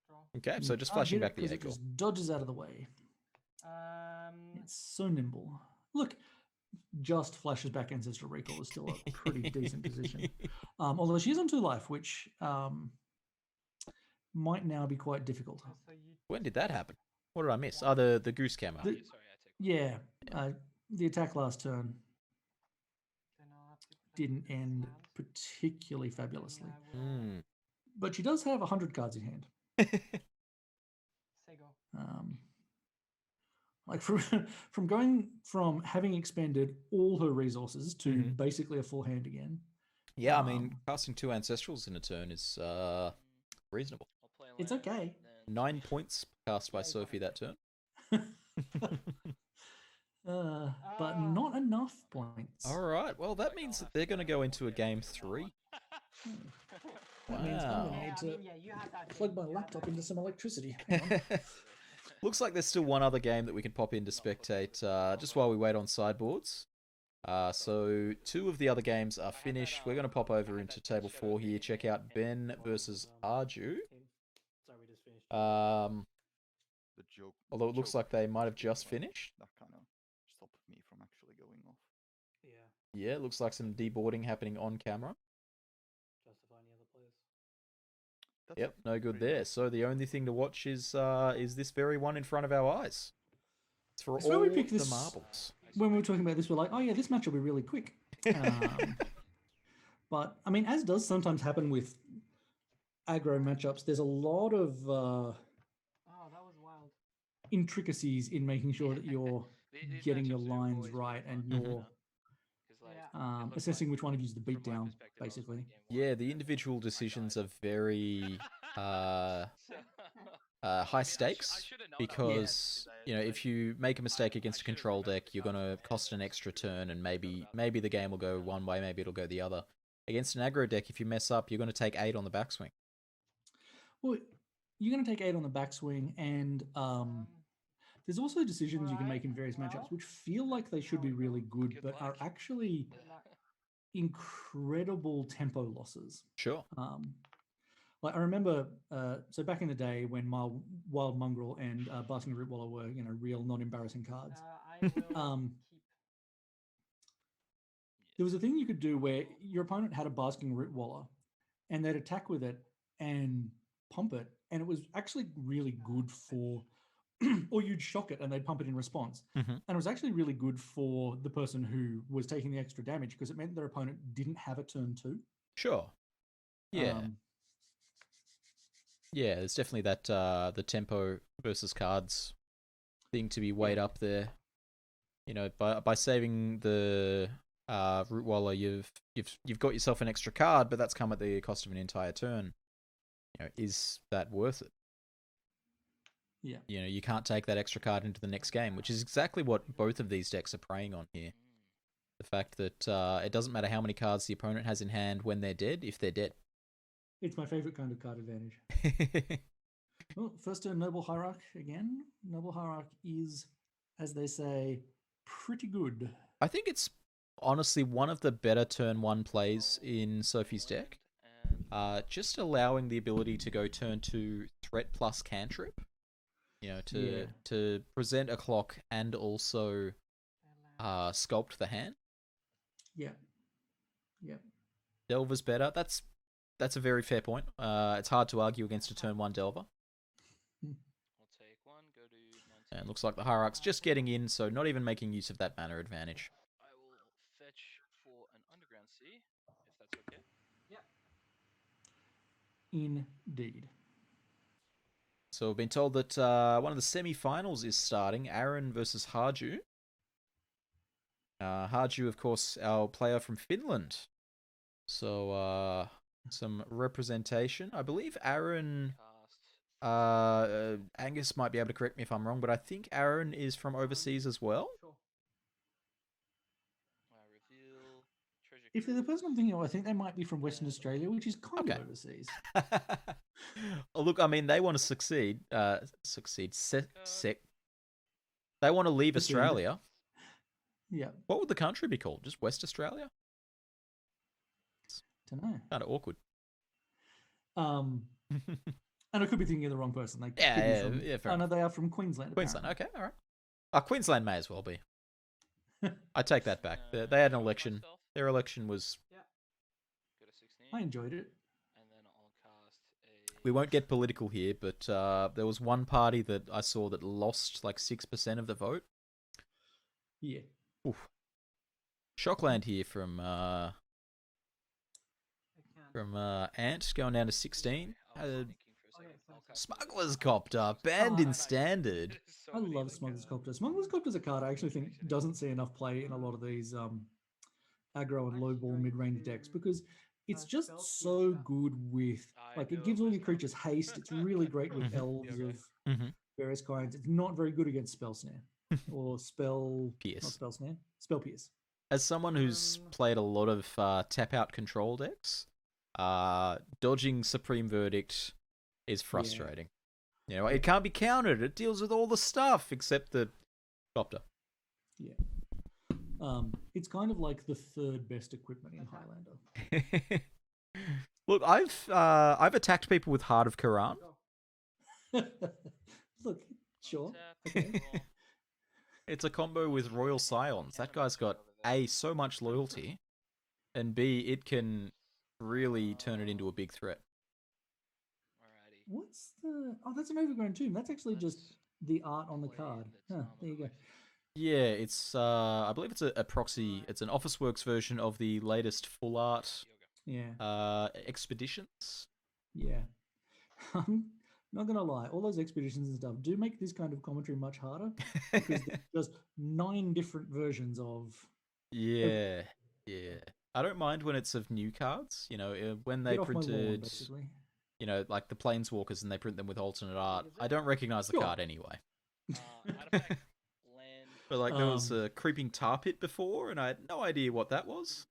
G: Draw.
A: Okay, so just flashing back the egg hole.
M: Just dodges out of the way. It's so nimble. Look, just flashes back Ancestral Recall is still a pretty decent position. Although she is on 2 life, which might now be quite difficult.
A: When did that happen? What did I miss? Oh, the goose came out.
M: Yeah, the attack last turn didn't end particularly fabulously. But she does have 100 cards in hand. Like from going from having expended all her resources to basically a full hand again.
A: Yeah, I mean, casting 2 Ancestrals in a turn is reasonable.
M: It's okay.
A: 9 points cast by Sophie that turn.
M: But not enough points.
A: All right. Well, that means that they're going to go into a game 3.
M: That means I'm going to need to plug my laptop into some electricity.
A: Looks like there's still one other game that we can pop in to spectate just while we wait on sideboards. So 2 of the other games are finished. We're going to pop over into table 4 here. Check out Ben versus Arju. Although it looks like they might have just finished.
H: That kind of stopped me from actually going off.
A: Yeah, it looks like some deboarding happening on camera. Yep, no good there. So the only thing to watch is this very one in front of our eyes. It's for all the marbles.
M: When we were talking about this, we're like, oh yeah, this match will be really quick. But I mean, as does sometimes happen with aggro matchups, there's a lot of
G: that was wild.
M: intricacies in making sure that you're getting your lines right and you're assessing which one of you is the beatdown, basically.
A: Yeah, the individual decisions are very high stakes because if you make a mistake against a control deck, you're going to cost an extra turn, and maybe the game will go one way, maybe it'll go the other. Against an aggro deck, if you mess up, you're going to take 8 on the backswing.
M: Well, you're going to take 8 on the backswing, and there's also decisions you can make in various matchups which feel like they should be really good, but are actually incredible tempo losses.
A: Sure.
M: Like I remember, so back in the day when Wild Mongrel and Basking Rootwaller were, real non-embarrassing cards. There was a thing you could do where your opponent had a Basking Rootwaller, and they'd attack with it and pump it, and it was actually really good for. Or you'd shock it and they'd pump it in response. And it was actually really good for the person who was taking the extra damage because it meant their opponent didn't have a turn 2.
A: Sure. Yeah. Yeah, there's definitely that the tempo versus cards thing to be weighed up there. By saving the Rootwaller, you've got yourself an extra card, but that's come at the cost of an entire turn. Is that worth it?
M: Yeah.
A: You can't take that extra card into the next game, which is exactly what both of these decks are preying on here. The fact that it doesn't matter how many cards the opponent has in hand when they're dead, if they're dead.
M: It's my favorite kind of card advantage. Well, first turn, Noble Hierarch again. Noble Hierarch is, as they say, pretty good.
A: I think it's honestly one of the better turn 1 plays in Sophie's deck. Just allowing the ability to go turn 2 threat plus cantrip. You know, to present a clock and also sculpt the hand.
M: Yeah. Yeah.
A: Delver's better. That's a very fair point. It's hard to argue against a turn 1 Delver.
L: I'll take one, go to 19.
A: And it looks like the Hierarch's just getting in, so not even making use of that mana advantage.
L: I will fetch for an Underground Sea, if that's okay.
M: Indeed.
A: So we've been told that one of the semi-finals is starting. Aaron versus Harju. Harju, of course, our player from Finland. So some representation. I believe Aaron... Angus might be able to correct me if I'm wrong, but I think Aaron is from overseas as well.
M: If they're the person I'm thinking of, I think they might be from Western Australia, which is kind of overseas.
A: Well, look, I mean, they want to succeed. They want to leave Australia.
M: Yeah.
A: What would the country be called? Just West Australia?
M: Don't know.
A: Kind of awkward.
M: And I could be thinking of the wrong person. They
A: fair
M: no, they are from Queensland.
A: Queensland, okay, all right. Queensland may as well be. I take that back. They had an election. Their election was...
M: I enjoyed it.
L: And then I'll cast
A: We won't get political here, but there was one party that I saw that lost like 6% of the vote.
M: Yeah.
A: Oof. Shockland here from Ant going down to 16. Smuggler's Copter, banned in Standard.
M: I love Smuggler's Copter. Smuggler's Copter is a card I actually think doesn't see enough play in a lot of these aggro and low ball mid-range decks because it's just so good with, like, it gives all your creatures haste. It's really great with elves of various kinds. It's not very good against Spell Snare or Spell Pierce. Not Spell Snare, Spell Pierce.
A: As someone who's played a lot of tap-out control decks, dodging Supreme Verdict is frustrating. You know, it can't be countered. It deals with all the stuff except the Copter.
M: Yeah. It's kind of like the third best equipment in Highlander.
A: Look, I've attacked people with Heart of Quran.
M: Look, sure. Okay.
A: It's a combo with Royal Scions. That guy's got A, so much loyalty, and B, it can really turn it into a big threat.
M: What's the... Oh, that's an Overgrown Tomb. That's actually just the art on the card. Huh, there you go.
A: Yeah, it's I believe it's a proxy. It's an Officeworks version of the latest full art.
M: Yeah.
A: Expeditions.
M: Yeah. I'm not gonna lie, all those expeditions and stuff do make this kind of commentary much harder because there's 9 different versions of.
A: Yeah, yeah. I don't mind when it's of new cards. You know, when they printed, you know, like the Planeswalkers, and they print them with alternate art. I don't recognize the card anyway. But like there was a creeping tar pit before, and I had no idea what that was.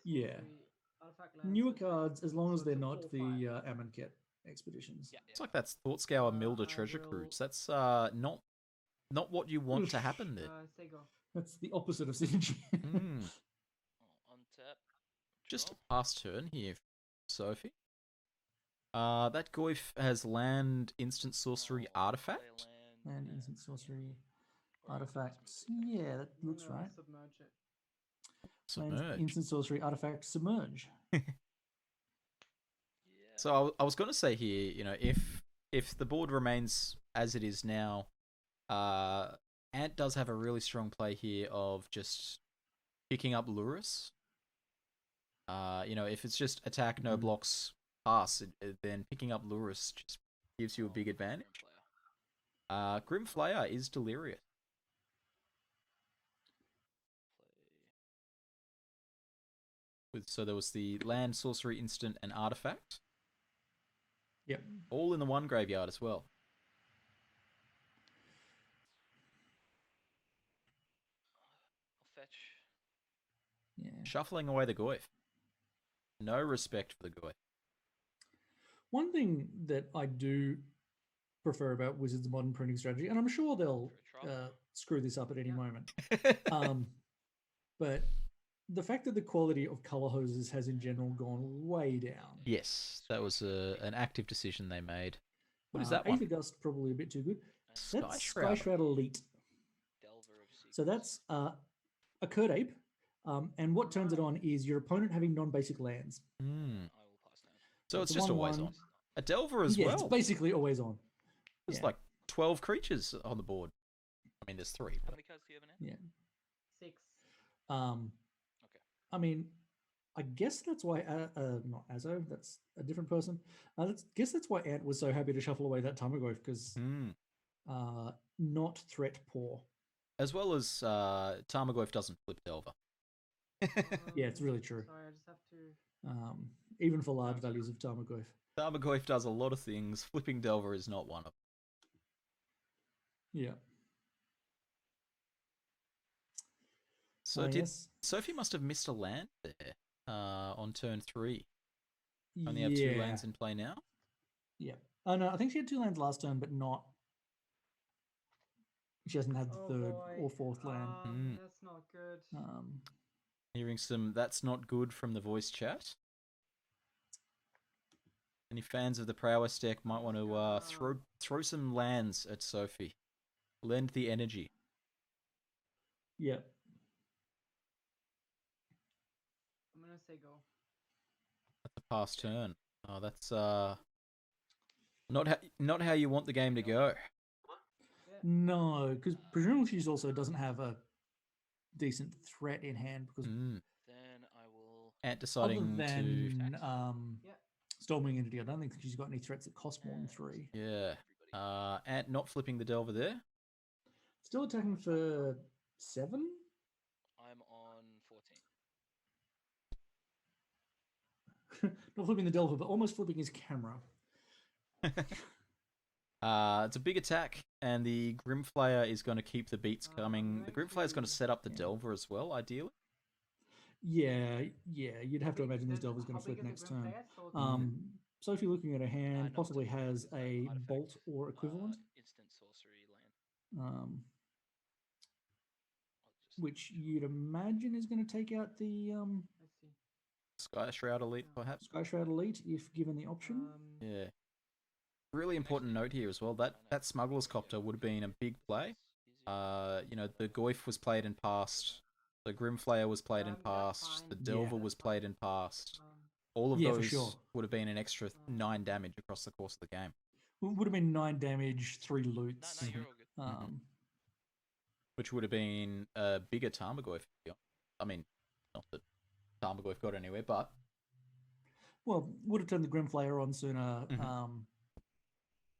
M: Yeah. Newer cards, as long as they're not the Amonkhet expeditions.
A: It's like that's Thoughtscour Milder Treasure Cruise. That's not what you want to happen there.
M: That's the opposite of synergy.
A: Just a pass turn here, Sophie. That Goyf has land, instant sorcery, artifact.
M: Land, instant sorcery, artifacts. Yeah, that looks right.
A: Submerge.
M: Land, instant sorcery, artifact, submerge.
A: So I was going to say here, you know, if the board remains as it is now, Ant does have a really strong play here of just picking up Lurrus. You know, if it's just attack, no blocks, pass, then picking up Lurrus just gives you a big advantage. Grim Flayer is delirious. So there was the land, sorcery, instant, and artifact.
M: Yep.
A: All in the one graveyard as well.
L: I'll fetch.
M: Yeah.
A: Shuffling away the Goyf. No respect for the Goyf.
M: One thing that I do prefer about Wizards' modern printing strategy, and I'm sure they'll screw this up at any moment. But the fact that the quality of color hoses has in general gone way down.
A: Yes, that was an active decision they made. What is that one?
M: Aether Gust probably a bit too good.
A: Sky
M: That's
A: Shroud.
M: Sky Shroud Elite. So that's a Curd Ape, and what turns it on is your opponent having non-basic lands.
A: So it's just always on. A Delver as
M: well.
A: well.
M: It's basically always on.
A: There's like 12 creatures on the board. I mean, there's 3.
L: How many cards do you have in it?
M: Yeah.
G: 6.
L: Okay.
M: I mean, I guess that's why not Azo. That's a different person. I guess that's why Ant was so happy to shuffle away that Tarmogoyf because not threat poor.
A: As well as Tarmogoyf doesn't flip Delver.
M: Yeah, it's really true.
G: Sorry, I just have to.
M: Even for large values of Tarmogoyf.
A: Tarmogoyf does a lot of things. Flipping Delver is not one of them.
M: Yeah.
A: So Sophie must have missed a land there on turn 3. Only have 2 lands in play now?
M: Yeah. Oh, no, I think she had 2 lands last turn, but not... She hasn't had the third or fourth land.
G: That's not good.
A: Hearing some "that's not good" from the voice chat. Any fans of the Prowess deck might want to throw some lands at Sophie. Lend the energy.
M: Yeah.
G: I'm gonna say go.
A: That's a pass turn. Oh, that's not how you want the game to go.
M: No, because presumably she also doesn't have a decent threat in hand because
L: Then I will.
A: Ant deciding
M: other than
A: to
M: Stormwing Entity, I don't think she's got any threats that cost more than 3.
A: Yeah. Ant not flipping the Delver there.
M: Still attacking for 7?
L: I'm on 14.
M: Not flipping the Delver, but almost flipping his camera.
A: It's a big attack, and the Grimflayer is going to keep the beats coming. The Grimflayer is going to set up the Delver as well, ideally.
M: Yeah, you'd have to imagine this Delver's going to flip next turn. Sophie, looking at her hand, possibly has a Bolt or equivalent.
L: Instant sorcery land.
M: Which you'd imagine is going to take out the
A: Sky Shroud Elite, perhaps?
M: Sky Shroud Elite, if given the option.
A: Yeah. Really important note here as well, that Smuggler's Copter would have been a big play. The Goyf was played in past, the Grimflayer was played in past, the Delver was played in past. All of those would have been an extra 9 damage across the course of the game.
M: Would have been 9 damage, 3 loots.
L: No, you're all good.
A: Which would have been a bigger Tarmogoyf. I mean, not that Tarmogoyf got anywhere, but...
M: Well, would have turned the Grimflayer on sooner.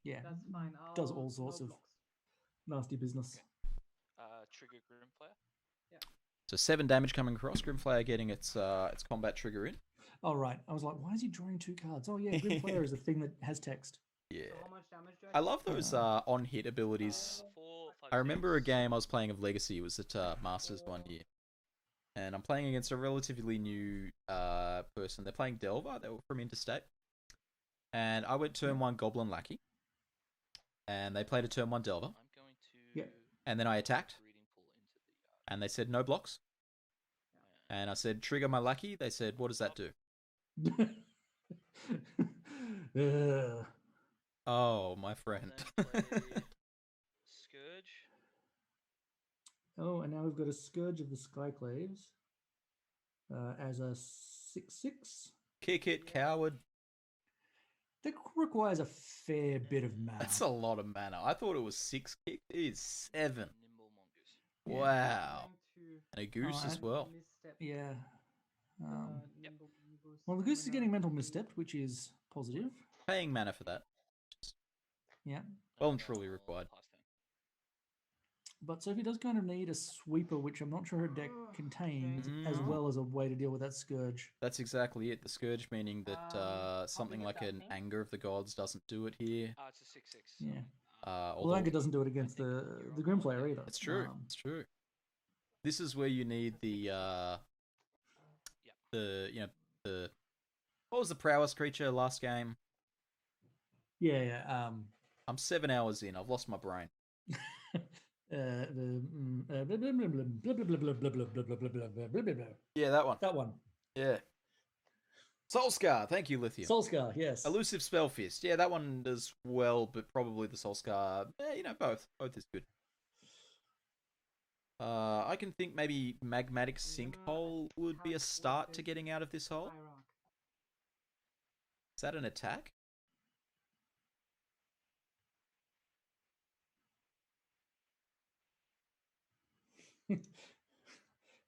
M: Yeah,
G: that's fine.
M: Does all sorts of nasty business.
L: Trigger Grimflayer.
G: Yeah.
A: So 7 damage coming across. Grimflayer getting its combat trigger in.
M: Oh right, I was like, why is he drawing 2 cards? Oh yeah, Grimflayer is a thing that has text.
A: Yeah.
G: So how much damage do
A: I love those on-hit abilities.
L: 4, 5,
A: I remember a game I was playing of Legacy. It was at Masters one year. And I'm playing against a relatively new person. They're playing Delver. They were from Interstate. And I went turn 1 Goblin Lackey. And they played a turn 1 Delver.
L: I'm going to.
A: And then I attacked. And they said no blocks. And I said trigger my Lackey. They said, what does that do? Oh, my friend.
L: Scourge.
M: Oh, and now we've got a Scourge of the Skyclaves as a 6/6.
A: Kick it, coward.
M: That requires a fair bit of mana.
A: That's a lot of mana. I thought it was 6 kick. It is 7.
L: Nimble Mongoose.
A: Wow. And a goose as well.
M: Yeah. Well, the goose is getting mental misstepped, which is positive.
A: Paying mana for that.
M: Yeah.
A: Well and truly required.
M: But Sophie does kind of need a sweeper, which I'm not sure her deck contains, as well as a way to deal with that Scourge.
A: That's exactly it. The Scourge meaning that something like an Anger of the Gods doesn't do it here.
L: It's a 6/6.
M: Yeah.
A: Although,
M: Well, Anger doesn't do it against the Grimflayer either.
A: It's true. It's true. This is where you need the what was the prowess creature last game?
M: Yeah.
A: I'm 7 hours in. I've lost my brain. Yeah, that one.
M: That one.
A: Yeah. Soulscar. Thank you, Lithium.
M: Soulscar, yes.
A: Elusive Spellfist. Yeah, that one does well, but probably the Soulscar. You know, both. Both is good. I can think maybe Magmatic Sinkhole would be a start to getting out of this hole. Is that an attack?
M: If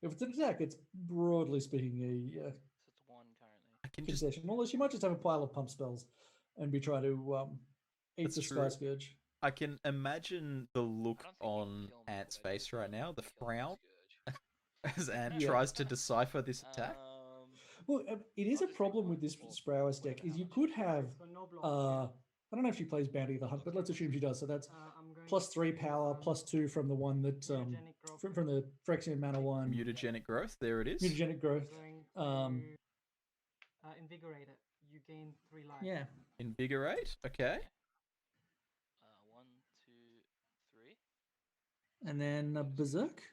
M: it's an attack, it's broadly speaking a
L: So it's 1 currently.
A: I can
M: concession. Although she might just have a pile of pump spells and be trying to eat
A: That's
M: the
A: true.
M: Sky Scourge.
A: I can imagine the look on Ant's face right now, the frown, as Ant tries to decipher this attack.
M: Well, it is a problem with this Sprowess deck, is you could have, I don't know if she plays Bounty of the Hunt, but let's assume she does. So that's +3 power, +2 from the one that, from the Phyrexian Mana one.
A: Mutagenic Growth, there it is.
M: Mutagenic Growth.
G: Invigorate it. You gain 3 life.
M: Yeah.
A: Invigorate, okay.
L: 1, 2, 3.
M: And then Berserk.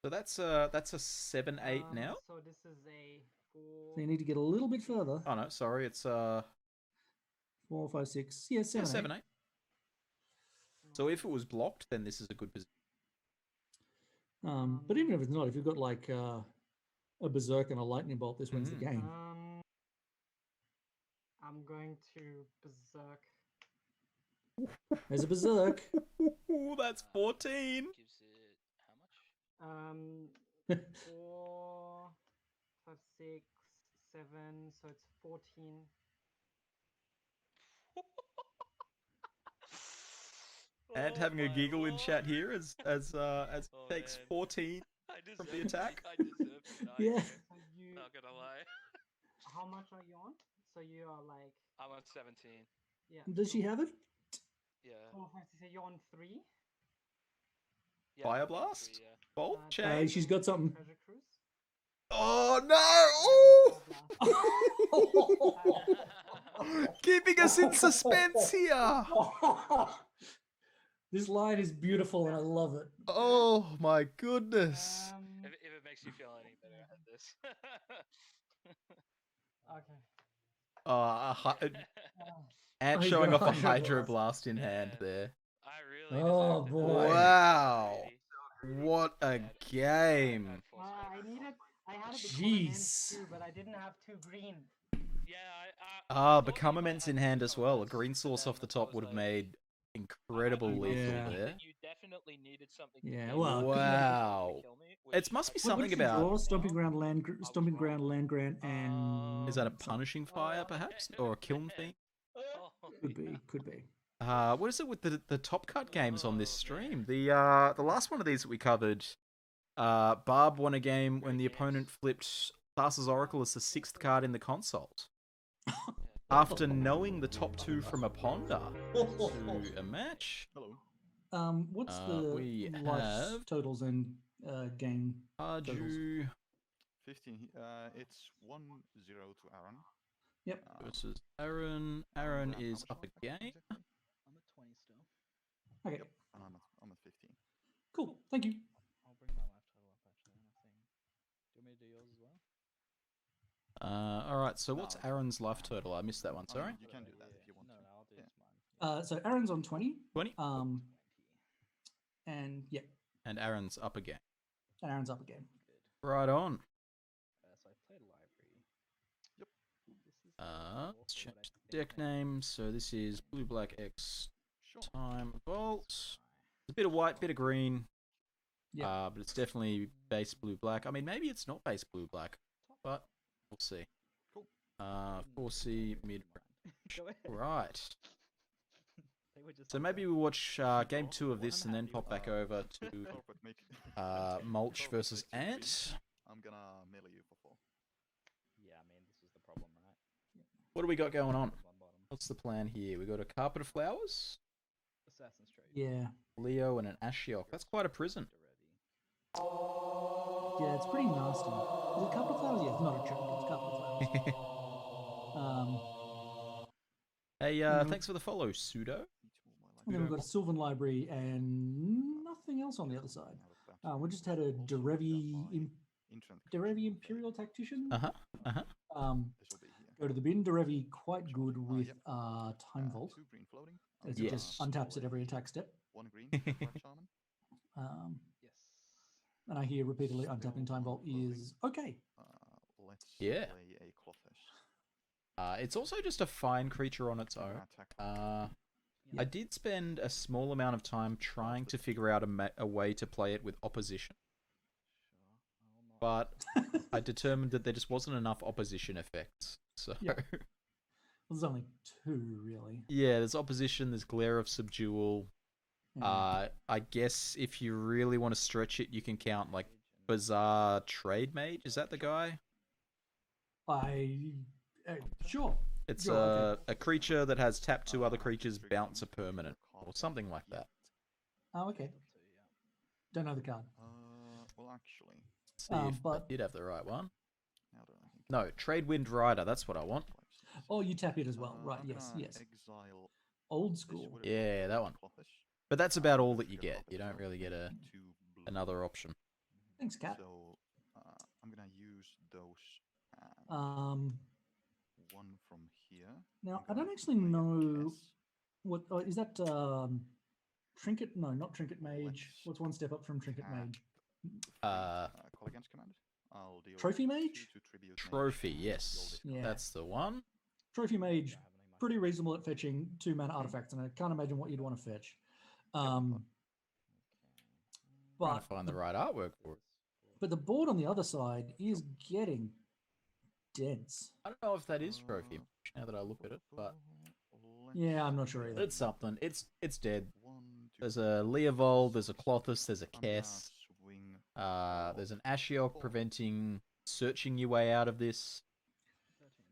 A: So that's a 7/8 now.
G: So this is a 4.
M: So you need to get a little bit further.
A: Oh no, sorry, it's
M: 4, 5, 6. Yeah, 7,
A: 7/8. So if it was blocked, then this is a good position.
M: But even if it's not, if you've got like a Berserk and a Lightning Bolt, this wins the game.
G: I'm going to Berserk.
M: There's a Berserk.
A: Ooh, that's 14.
L: Gives it how much?
G: 4, 5, 6, 7. So it's 14.
A: And having a giggle in chat here as he takes 14 from the attack.
L: I deserve to die.
M: Yeah.
L: Not gonna lie.
G: How much are you on? So you are like.
L: I'm on 17.
G: Yeah.
M: Does she have it?
L: Yeah.
G: 4, 5, 6, you're on 3.
L: Yeah,
A: Fire
L: I'm on
A: Blast?
L: 3, yeah.
A: Bolt chain?
M: She's got something.
G: Treasure Cruise.
A: Oh no! Oh! Keeping us in suspense here.
M: This line is beautiful and I love it.
A: Oh my goodness.
L: If it makes you feel any better, I had this.
G: Okay.
A: Ant showing off a Hydro Blast in hand there.
L: I really.
M: Oh boy!
A: Wow! What a game!
G: I had a
M: Jeez.
G: too, but I didn't have 2 green.
L: Yeah,
A: Become Immense in hand as well. A green source off the top would have made incredible lethal there.
L: You definitely needed something.
M: Yeah, well,
A: wow. It must be something about
M: Stomping Ground Land Grant, and
A: is that a punishing fire perhaps, or a kiln thing?
M: Could be.
A: What is it with the top cut games on this stream? The last one of these that we covered, Barb won a game when the opponent flipped Thassa's Oracle as the 6th card in the console. After knowing the top 2 from a Ponder to a match.
H: Hello.
M: What's the
A: we
M: life
A: have
M: totals and game totals?
H: 15. It's 1-0 to Aaron.
M: Yep.
A: Versus Aaron. Aaron is up again.
K: I'm at 20 still.
M: Okay.
H: Yep. And I'm at 15.
M: Cool. Thank you.
K: I'll bring my life total up actually. Do you want me to do yours as well?
A: Alright, so what's Aaron's life total? I missed that one, sorry.
H: You can do that if you want.
K: No, I'll do mine.
M: So Aaron's on 20.
A: 20?
M: And yeah.
A: And Aaron's up again.
M: And Aaron's up again.
A: Right on.
K: So I played library.
H: Yep.
A: Let's change the deck name. So this is Blue Black X Time Vault. It's a bit of white, bit of green.
M: Yeah.
A: But it's definitely base blue black. I mean, maybe it's not base blue black, but we'll see.
H: Cool.
A: 4C Midrange.
K: Go ahead.
A: Right.
K: They were just
A: So maybe we'll watch game 2 of this and then pop back over to Mulch versus Ant.
H: I'm gonna melee you for 4.
K: Yeah, I mean, this was the problem, right?
A: What do we got going on?
K: One bottom.
A: What's the plan here? We got a Carpet of Flowers,
K: Assassin's Trade.
M: Yeah.
A: Leo, and an Ashiok. That's quite a prison.
M: Yeah, it's pretty nasty. Is it Carpet of Flowers? Yeah, it's not a joke. It's Carpet of Flowers.
A: Hey, thanks for the follow, Pseudo.
M: And then we've got a Sylvan Library and nothing else on the other side. We just had a Derevi Imperial Tactician. Go to the bin. Derevi quite good with Time Vault. It just untaps at every attack step. And I hear repeatedly untapping Time Vault is okay.
A: Yeah. It's also just a fine creature on its own. I did spend a small amount of time trying to figure out a way to play it with opposition. But I determined that there just wasn't enough opposition effects. So
M: There's only 2, really.
A: Yeah, there's opposition, there's Glare of Subdual. I guess if you really want to stretch it, you can count, like, Bizarre Trade Mage. Is that the guy?
M: Sure.
A: It's a creature that has tap 2 other creatures, bounce a permanent, or something like that.
M: Oh, okay. Don't know the card.
H: Well, actually...
A: See if I did have the right one. No, Trade Wind Rider, that's what I want.
M: Oh, you tap it as well. Right, yes. Old school.
A: Yeah, that one. But that's about all that you get. You don't really get another option.
M: Thanks, Cat.
H: So, I'm going to use those. One from here.
M: Now, I don't actually know what... is that Trinket? No, not Trinket Mage. What's one step up from Trinket Mage?
H: Call against command. I'll deal
M: Trophy Mage?
A: Trophy, yes.
M: Yeah.
A: That's the one.
M: Trophy Mage, pretty reasonable at fetching 2 mana artifacts, and I can't imagine what you'd want to fetch.
A: Trying to find the right artwork for it.
M: But the board on the other side is getting dense.
A: I don't know if that is Trophy Mage now that I look at it, but...
M: Yeah, I'm not sure either.
A: It's something. It's dead. There's a Leovold, there's a Clothis, there's a Kess. There's an Ashiok preventing searching your way out of this.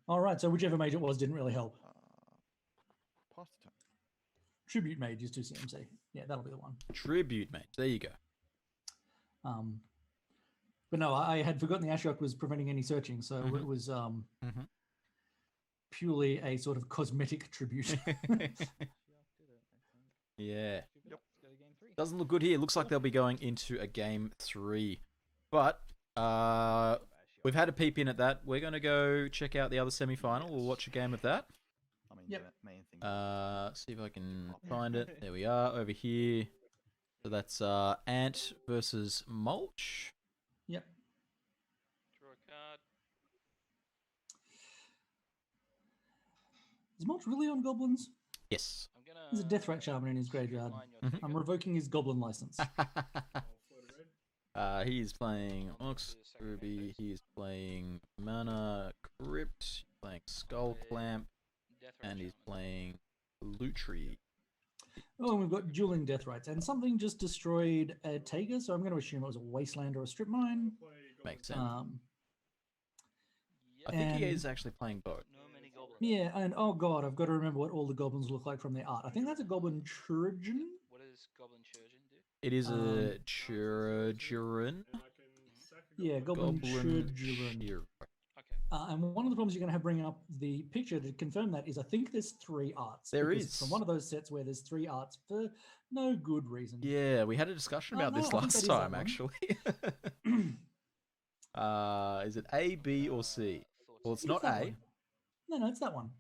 M: All right, so whichever mage it was didn't really help.
H: Pass the turn.
M: Tribute Mage is 2 CMC. Yeah, that'll be the one.
A: Tribute Mage. There you go.
M: But no, I had forgotten the Ashiok was preventing any searching, so it was purely a sort of cosmetic tribute.
A: Yeah. Yep. Doesn't look good here. Looks like they'll be going into a game 3. But we've had a peep in at that. We're going to go check out the other semi-final. We'll watch a game of that.
M: Yep.
A: See if I can find it. There we are, over here. So that's Ant versus Mulch.
M: Yep.
L: Draw a card.
M: Is Mulch really on Goblins?
A: Yes.
M: There's a Deathrat Shaman in his graveyard. I'm revoking his Goblin license.
A: He is playing Ox Ruby. He is playing Mana Crypt. He's playing Skull Clamp. And he's playing Lutri.
M: Oh, and we've got dueling Deathrights. And something just destroyed a Taiga, so I'm going to assume it was a Wasteland or a Strip Mine.
A: Makes sense. I think he is actually playing both.
M: Yeah, and oh god, I've got to remember what all the goblins look like from their art. I think that's a Goblin Chirurgeon.
L: What does Goblin Chirurgeon do?
A: It is a Chirurgeon.
M: Yeah, Goblin Chirurgeon. And one of the problems you're going to have bringing up the picture to confirm that is I think there's 3 arts.
A: There
M: is.
A: is.
M: From one of those sets where there's 3 arts for no good reason.
A: Yeah, we had a discussion about this last time, actually. Is it A, B, or C? Well, it's not A.
M: No, it's that one.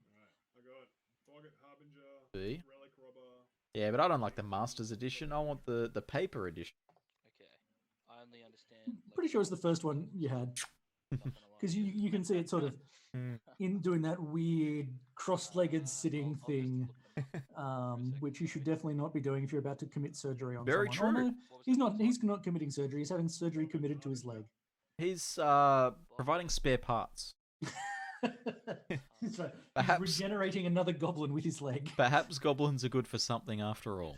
C: I got Target Harbinger,
A: B.
C: Relic Robber.
A: Yeah, but I don't like the Masters Edition. I want the paper edition.
L: Okay, I only understand.
M: Pretty sure it's the first one you had. Because you can see it sort of in doing that weird cross-legged sitting thing, which you should definitely not be doing if you're about to commit surgery on
A: Very
M: someone.
A: true.
M: Oh, no, he's not committing surgery. He's having surgery committed to his leg.
A: He's providing spare parts.
M: That's right.
A: Perhaps
M: He's regenerating another goblin with his leg.
A: Perhaps goblins are good for something after all.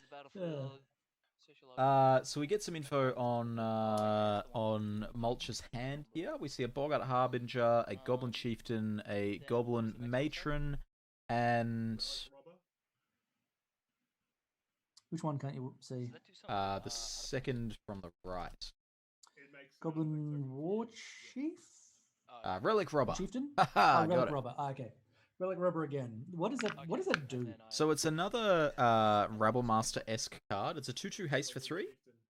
A: So we get some info on Mulch's hand here. We see a Boggart Harbinger, a Goblin Chieftain, a Goblin Matron, and
M: which one can't you see?
A: The second from the right.
M: Goblin War Chief?
A: Relic Robber.
M: Chieftain?
A: Haha,
M: Relic
A: got it.
M: Robber. Okay. Relic Rubber again. What does that? What does that do?
A: So it's another Rabble Master-esque card. It's a 2/2 haste for 3.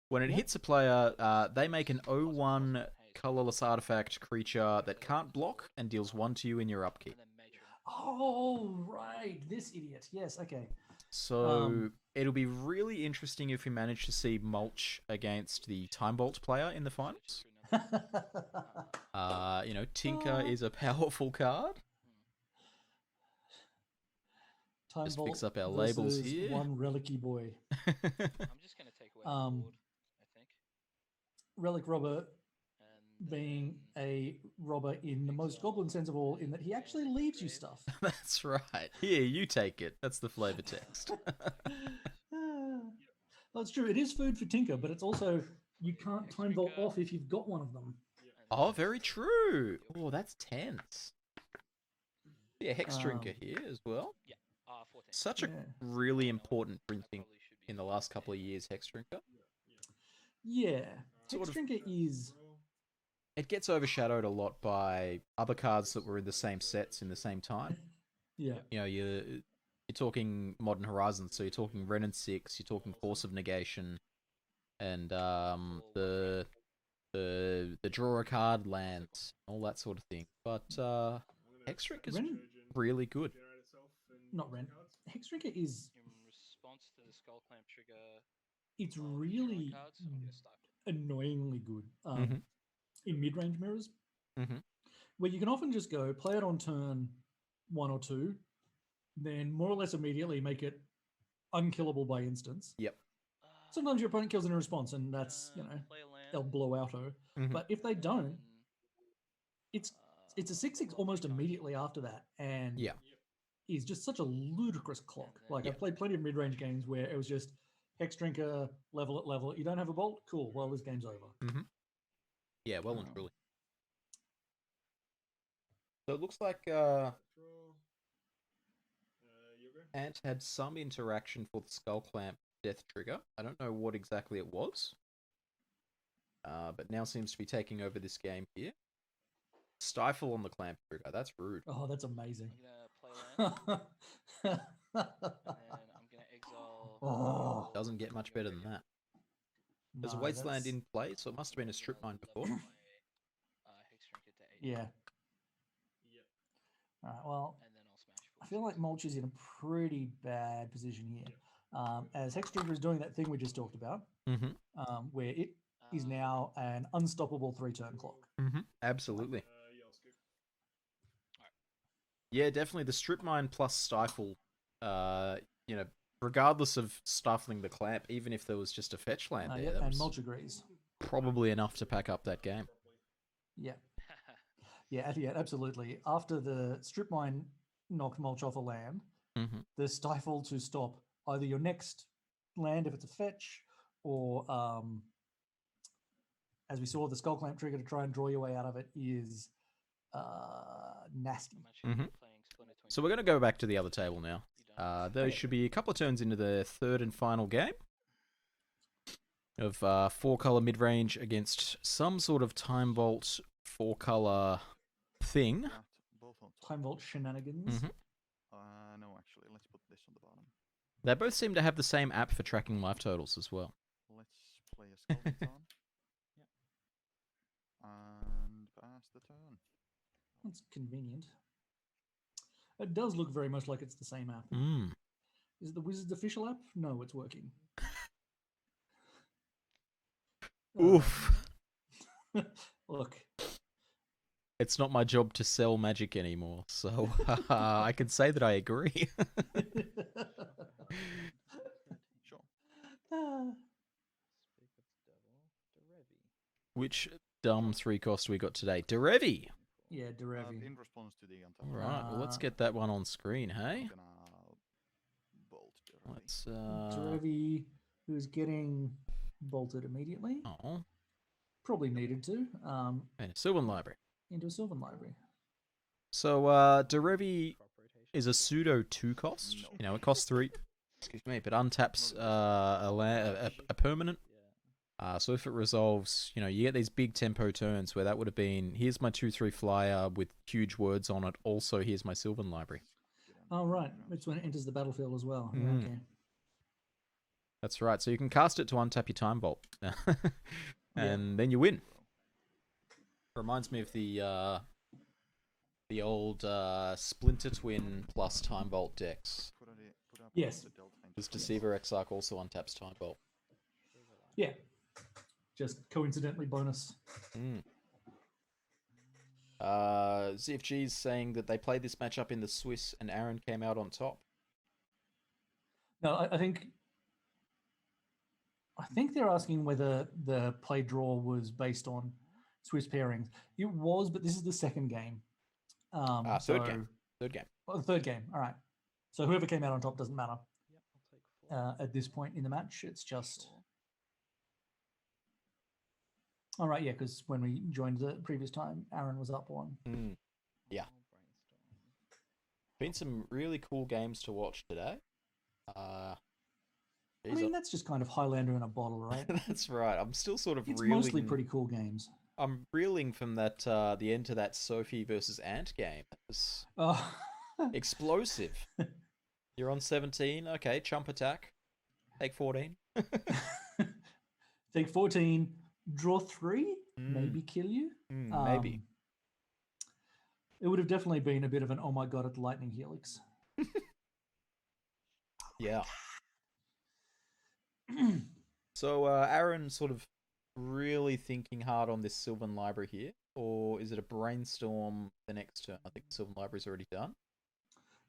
A: When it hits a player, they make an 0/1 colorless artifact creature that can't block and deals 1 to you in your upkeep.
M: Oh, right. This idiot. Yes, okay.
A: So it'll be really interesting if we manage to see Mulch against the Time Bolt player in the finals. You know, Tinker is a powerful card.
M: Time
A: Just
M: Bolt
A: fix up our labels
M: versus
A: here.
M: One Relic-y boy.
L: I'm just going to take away the board, I think.
M: Relic Robber being a robber in the most goblin sense of all, in that he actually leaves you stuff.
A: That's right. Here, you take it. That's the flavor text.
M: That's true. It is food for Tinker, but it's also you can't Time Vault off if you've got one of them.
A: Oh, very true. Oh, that's tense. Yeah, Hex Drinker here as well.
L: Yeah. 14.
A: Such a really important printing in the last couple of years, Hex Drinker.
M: Yeah.
A: Sort
M: Hex
A: of-
M: Drinker is...
A: It gets overshadowed a lot by other cards that were in the same sets in the same time.
M: Yeah.
A: You know, you're talking Modern Horizons, so you're talking Wrenn and 6, you're talking Force of Negation, and the draw a card lands, all that sort of thing. But Hex Drinker is
M: Wrenn-
A: really good.
M: Not Wrenn. Hex Drinker is...
L: In response to the Skull Clamp trigger...
M: It's really
L: cards, I'm gonna start.
M: annoyingly good in mid-range mirrors,
A: Mhm.
M: where you can often just go play it on turn 1 or 2, then more or less immediately make it unkillable by instance.
A: Yep.
M: Sometimes your opponent kills in a response, and that's, you know, they'll blow auto. But if they don't, it's a 6/6 almost immediately after that, and is just such a ludicrous clock. Like I've played plenty of mid-range games where it was just Hex Drinker, level it. You don't have a bolt? Cool. Well, this game's over.
A: Yeah, well and truly. So it looks like Ant had some interaction for the Skull Clamp death trigger. I don't know what exactly it was, but now seems to be taking over this game here. Stifle on the clamp trigger. That's rude.
M: Oh, that's amazing.
L: I'm gonna play land. And I'm gonna exile.
M: Oh.
A: Doesn't get much better than that. There's a
M: No,
A: Wasteland
M: that's-
A: in play, so it must have been a strip mine before.
L: Hex Drinker to 8.
M: Yeah. All right, well,
L: And then I'll smash.
M: I feel like Mulch is in a pretty bad position here. As Hex Drinker is doing that thing we just talked about, where it is now an unstoppable 3-turn clock.
A: Absolutely. Yeah, definitely the strip mine plus stifle. You know, regardless of stifling the clamp, even if there was just a fetch land there, that
M: and
A: was
M: Mulch agrees.
A: probably enough to pack up that game.
M: Yeah. Yeah, absolutely. After the strip mine knocked Mulch off a land, the stifle to stop either your next land if it's a fetch, or as we saw, the Skull Clamp trigger to try and draw your way out of it is nasty.
A: So we're going to go back to the other table now. There should be a couple of turns into the third and final game of 4-color mid-range against some sort of Time Vault 4-color thing.
M: Time Vault shenanigans.
H: No, actually, let's put this on the bottom.
A: They both seem to have the same app for tracking life totals as well.
H: Let's play a skeleton. And pass the turn.
M: That's convenient. It does look very much like it's the same app. Is it the Wizards official app? No, it's working.
A: Oof.
M: Look.
A: It's not my job to sell magic anymore, so I can say that I agree.
H: Sure.
A: Which dumb 3-cost we got today? Derevi!
M: Yeah, Derevi.
H: In response to the
A: Alright, well let's get that one on screen, hey?
H: Bolt
A: Let's
M: Derevi, who's getting bolted immediately.
A: Oh.
M: Probably needed to.
A: And a Sylvan Library.
M: Into a Sylvan Library.
A: So Derevi is a pseudo 2-cost. You know, it costs 3. Excuse me, but untaps a permanent. So if it resolves, you know, you get these big tempo turns where that would have been, here's my 2/3 flyer with huge words on it. Also, here's my Sylvan Library.
M: Oh, right. It's when it enters the battlefield as well.
A: Mm.
M: Okay.
A: That's right. So you can cast it to untap your Time Vault. And then you win. Reminds me of the old Splinter Twin plus Time Vault decks.
M: Yes.
A: Because Deceiver Exarch also untaps Time Vault.
M: Yeah. Just coincidentally bonus.
A: Mm. ZFG's saying that they played this matchup in the Swiss and Aaron came out on top.
M: No, I think they're asking whether the play draw was based on Swiss pairings. It was, but this is the second game.
A: Third game. Third game.
M: Oh, the third game. All right. So whoever came out on top doesn't matter. At this point in the match, it's just. All right, yeah, because when we joined the previous time, Aaron was up one.
A: Yeah. Been some really cool games to watch today.
M: I mean, that's just kind of Highlander in a bottle, right?
A: That's right. I'm still sort of
M: it's
A: reeling.
M: Mostly pretty cool games.
A: I'm reeling from that the end to that Sophie versus Ant game. It was explosive. You're on 17. Okay, chump attack. Take 14.
M: Take 14. Draw 3. Maybe kill you.
A: Maybe.
M: It would have definitely been a bit of an oh my god at the lightning helix.
A: Yeah. So Aaron sort of really thinking hard on this Sylvan Library here, or is it a brainstorm the next turn? I think the Sylvan Library's already done.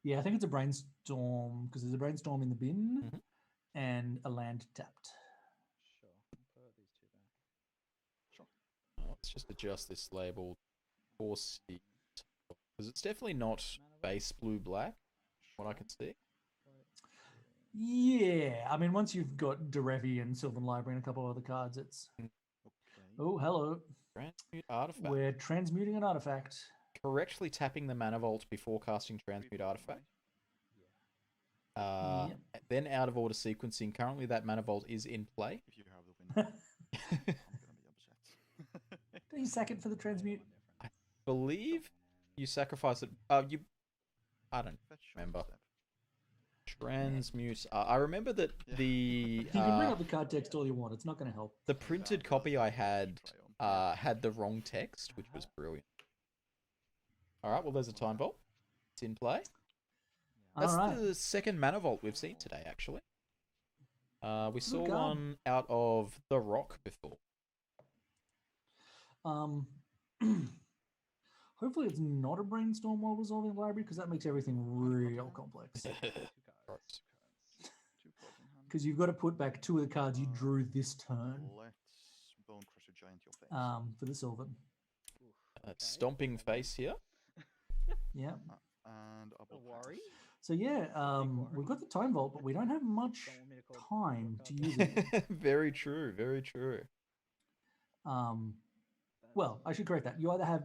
M: Yeah, I think it's a brainstorm because there's a brainstorm in the bin and a land tapped.
A: Let's just adjust this label for C because it's definitely not base blue-black, what I can see.
M: Yeah, I mean, once you've got Derevi and Sylvan Library and a couple of other cards, it's... Oh, hello.
A: Transmute Artifact.
M: We're transmuting an artifact.
A: Correctly tapping the Mana Vault before casting Transmute Artifact. Then out of order sequencing. Currently that Mana Vault is in play.
H: If you have the win, I'm going to be upset.
M: Don't you sack it for the transmute?
A: I believe you sacrifice it. I don't remember. Transmute. I remember that the...
M: You can bring up the card text all you want. It's not going to help.
A: The printed copy I had had the wrong text, which was brilliant. All right, well, there's a Time Vault. It's in play. That's the second Mana Vault we've seen today, actually. We saw one out of the Rock before.
M: Hopefully it's not a brainstorm while resolving the library, because that makes everything real complex. Because you've got to put back 2 of the cards you drew this turn.
H: Let's Bone Crusher Giant your face.
M: For the Sylvan.
A: Stomping face here.
M: Yeah.
H: And a
K: worry.
M: So yeah, we've got the Time Vault, but we don't have much time to use it.
A: Very true. Very true.
M: Well, I should correct that. You either have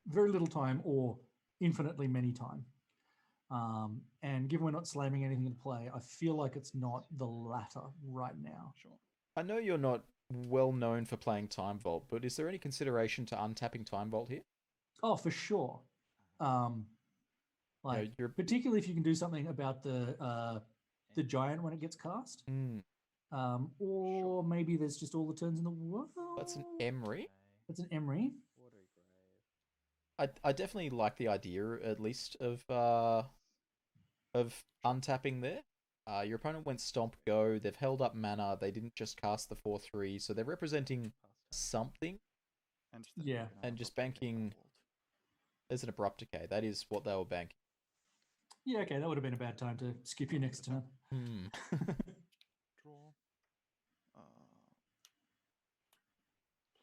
M: very little time or infinitely many time. And given we're not slamming anything into play, I feel like it's not the latter right now.
H: Sure.
A: I know you're not well known for playing Time Vault, but is there any consideration to untapping Time Vault here?
M: Oh, for sure. Particularly if you can do something about the giant when it gets cast. Or maybe there's just all the turns in the world.
A: That's an Emery.
M: That's an Emery.
A: I definitely like the idea, at least, of untapping there. Your opponent went Stomp Go. They've held up mana. They didn't just cast the 4/3, so they're representing something.
M: Yeah.
A: And just banking. There's an Abrupt Decay. That is what they were banking.
M: Yeah, okay, that would have been a bad time to skip your next turn.
H: Draw.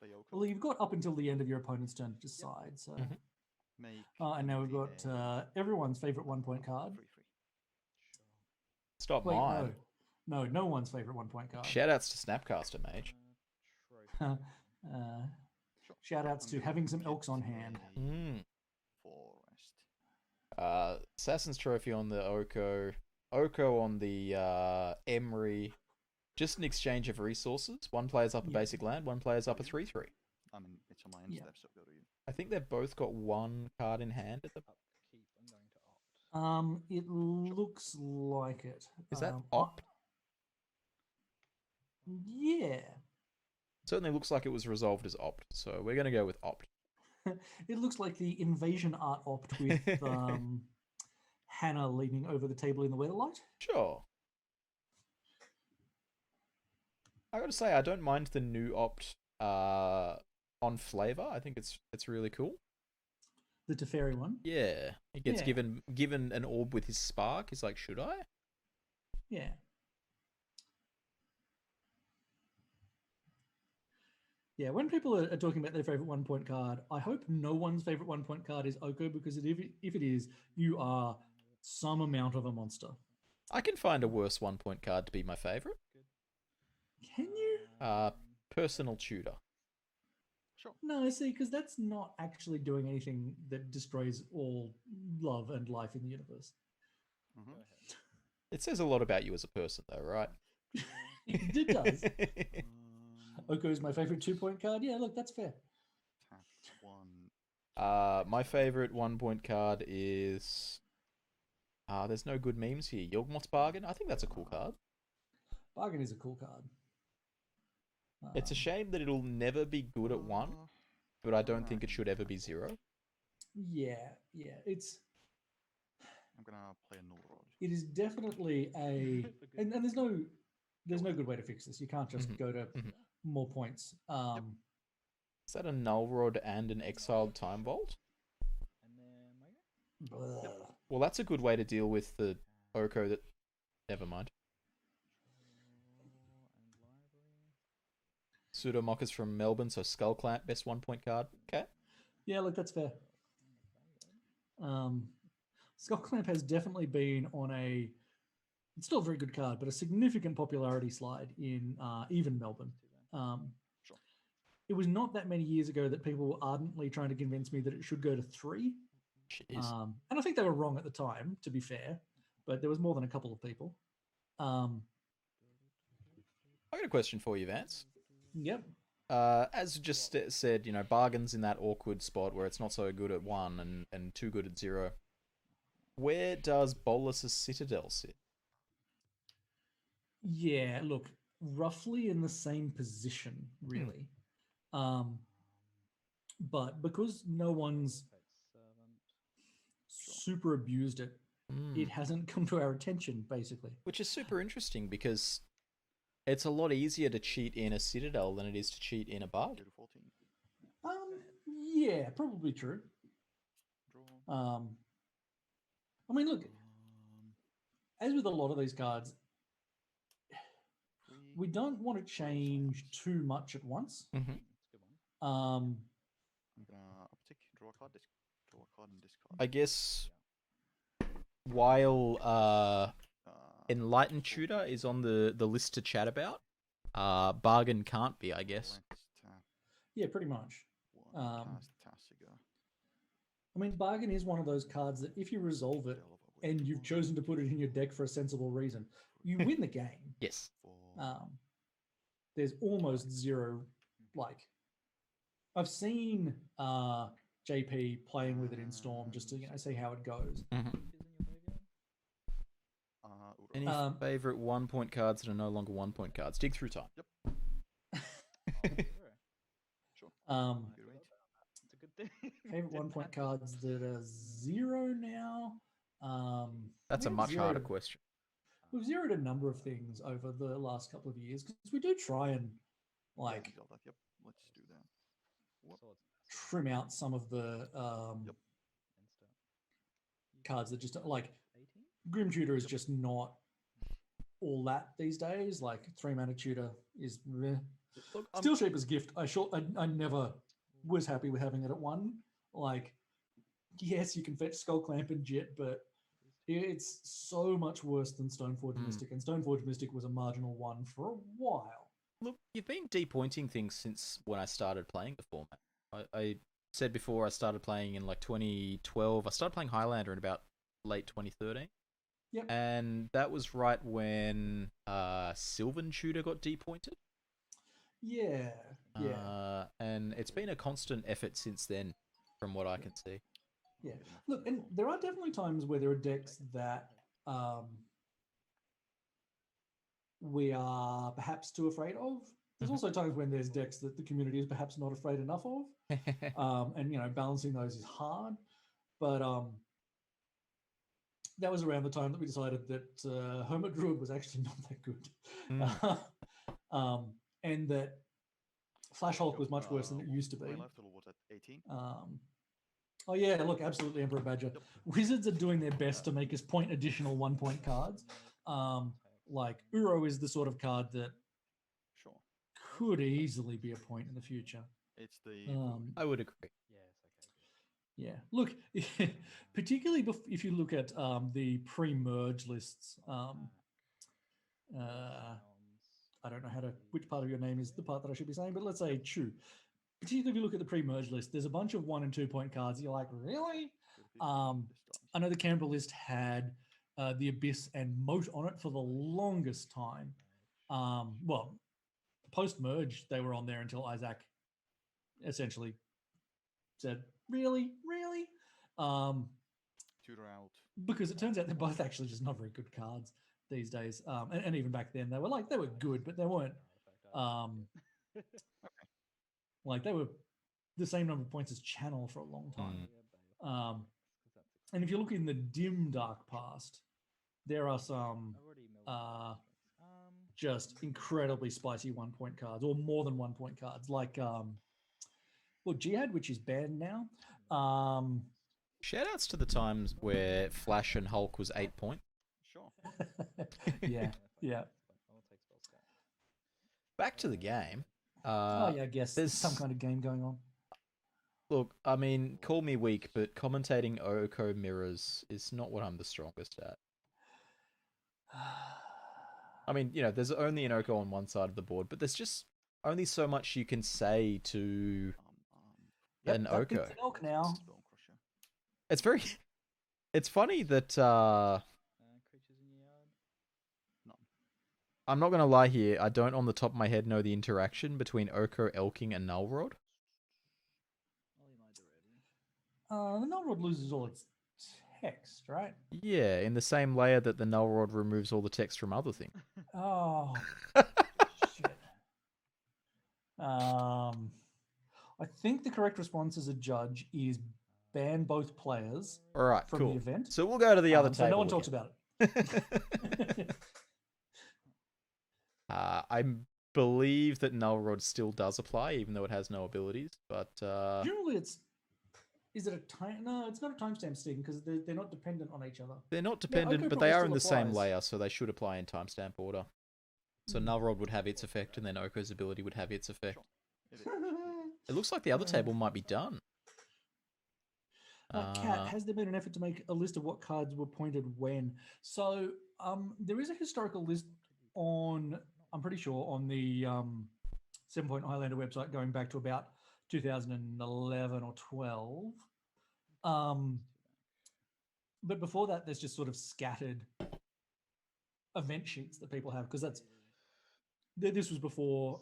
H: Play Oko.
M: Well, you've got up until the end of your opponent's turn to decide. So, and now we've got everyone's favorite 1-point card.
A: Stop
M: Wait,
A: mine.
M: No one's favorite 1-point card.
A: Shoutouts to Snapcaster Mage.
M: Shoutouts to having some elks on hand.
H: Forest.
A: Assassin's Trophy on the Oko on the Emery. Just an exchange of resources. One player's up a basic land, one player's up a 3/3.
H: I mean, it's on my end step, so go to you.
A: I think they've both got 1 card in hand at the
M: It looks like it.
A: Is that opt?
M: Yeah.
A: Certainly looks like it was resolved as opt, so we're going to go with opt.
M: It looks like the invasion art opt with Hannah leaning over the table in the weatherlight.
A: Sure. I got to say, I don't mind the new opt on flavor. I think it's really cool.
M: The Teferi one?
A: Yeah. He gets given an orb with his spark. He's like, should I?
M: Yeah. Yeah, when people are talking about their favorite 1-point card, I hope no one's favorite 1-point card is Oko, because if it is, you are some amount of a monster.
A: I can find a worse 1-point card to be my favorite.
M: Can you?
A: Personal tutor.
M: Sure. No, see, because that's not actually doing anything that destroys all love and life in the universe.
H: Mm-hmm.
A: It says a lot about you as a person, though, right?
M: It does. Oko is my favorite 2-point card. Yeah, look, that's fair.
A: My favorite 1-point card is... there's no good memes here. Yawgmoth's Bargain. I think that's a cool card.
M: Bargain is a cool card.
A: It's a shame that it'll never be good at 1, but I don't think it should ever be 0.
M: Yeah, it's...
H: I'm gonna play a null rod.
M: It is definitely a... and there's no good way to fix this. You can't just go to more points.
A: Is that a null rod and an exiled time vault? Well, that's a good way to deal with the Oko that... Never mind. Pseudomockers from Melbourne, so Skull Clamp, best 1-point card. Okay.
M: Yeah, look, that's fair. Skull Clamp has definitely been on a... It's still a very good card, but a significant popularity slide in even Melbourne.
H: Sure.
M: It was not that many years ago that people were ardently trying to convince me that it should go to 3. And I think they were wrong at the time, to be fair, but there was more than a couple of people.
A: I got a question for you, Vance.
M: Yep.
A: As just said, you know, Bargain's in that awkward spot where it's not so good at 1 and too good at 0. Where does Bolus's Citadel sit?
M: Yeah, look, roughly in the same position, really. But because no one's super abused it, it hasn't come to our attention, basically.
A: Which is super interesting, because it's a lot easier to cheat in a Citadel than it is to cheat in a BUG.
M: Yeah, probably true. I mean, look, as with a lot of these cards, we don't want to change too much at once.
H: I'm gonna uptick, draw a card, and discard.
A: I guess while Enlightened Tutor is on the list to chat about, Bargain can't be, I guess.
M: Yeah, pretty much. I mean, Bargain is one of those cards that if you resolve it and you've chosen to put it in your deck for a sensible reason, you win the game.
A: Yes.
M: There's almost zero, like... I've seen JP playing with it in Storm just to see how it goes.
A: Any favorite 1-point cards that are no longer 1-point cards? Dig through time.
H: Yep. Sure.
K: It's a good thing.
M: Favorite 1-point cards that are 0 now?
A: That's a much harder question.
M: We've zeroed a number of things over the last couple of years, because we do try and, like...
H: Yep, let's do that.
M: Trim out some of the cards that just like Grim Tutor is just not all that these days. Like 3-mana Tutor is meh. Steel Shaper's Gift. I never was happy with having it at 1. Like, yes, you can fetch Skull Clamp and Jet, but it's so much worse than Stoneforge Mystic, and Stoneforge Mystic was a marginal 1 for a while.
A: Look, you've been depointing things since when I started playing the format. I said before I started playing in like 2012. I started playing Highlander in about late 2013.
M: Yep.
A: And that was right when Sylvan Tutor got depointed.
M: Yeah.
A: And it's been a constant effort since then, from what I can see.
M: Yeah. Look, and there are definitely times where there are decks that we are perhaps too afraid of. There's also times when there's decks that the community is perhaps not afraid enough of. And, you know, balancing those is hard. But that was around the time that we decided that Hermit Druid was actually not that good. And that Flash Hulk was much worse than it used to be.
H: Was at 18.
M: Oh yeah, look, absolutely, Emperor Badger. Wizards are doing their best to make us point additional 1-point cards. Like Uro is the sort of card that could easily be a point in the future.
H: It's the.
A: I would agree.
M: Yeah, look, particularly if you look at the pre-merge lists. I don't know which part of your name is the part that I should be saying, but let's say Chu. Particularly if you look at the pre-merge list, there's a bunch of 1- and 2-point cards. You're like, really? I know the Canberra list had the Abyss and Moat on it for the longest time. Well, post-merge, they were on there until Isaac essentially said, really?
H: Tutor out.
M: Because it turns out they're both actually just not very good cards these days. And even back then, they were good, but they weren't like they were the same number of points as Channel for a long time. And if you look in the dim dark past, there are some just incredibly spicy 1-point cards, or more than 1-point cards, like Jihad, which is banned now.
A: Shoutouts to the times where Flash and Hulk was 8 point.
H: Sure.
M: Yeah.
A: Back to the game.
M: I guess there's some kind of game going on.
A: Look, I mean, call me weak, but commentating Oko mirrors is not what I'm the strongest at. I mean, you know, there's only an Oko on one side of the board, but there's just only so much you can say to an Oko.
M: Now.
A: It's very... It's funny that... I'm not going to lie here, I don't on the top of my head know the interaction between Oko, Elking, and Nullrod.
M: The Nullrod loses all its text, right?
A: Yeah, in the same layer that the Nullrod removes all the text from other things.
M: Oh, shit. I think the correct response as a judge is ban both players
A: from
M: the event.
A: So we'll go to the other table.
M: So no one talks about it.
A: I believe that Nullrod still does apply, even though it has no abilities. But
M: generally, is it a time? No, it's not a timestamp sting because they're not dependent on each other.
A: They're not dependent, but they are in the same layer, so they should apply in timestamp order. So Nullrod would have its effect, and then Oko's ability would have its effect. It looks like the other table might be done.
M: Kat, has there been an effort to make a list of what cards were pointed when? So there is a historical list on, I'm pretty sure, on the 7-Point Highlander website going back to about 2011 or 12. But before that, there's just sort of scattered event sheets that people have, because this was before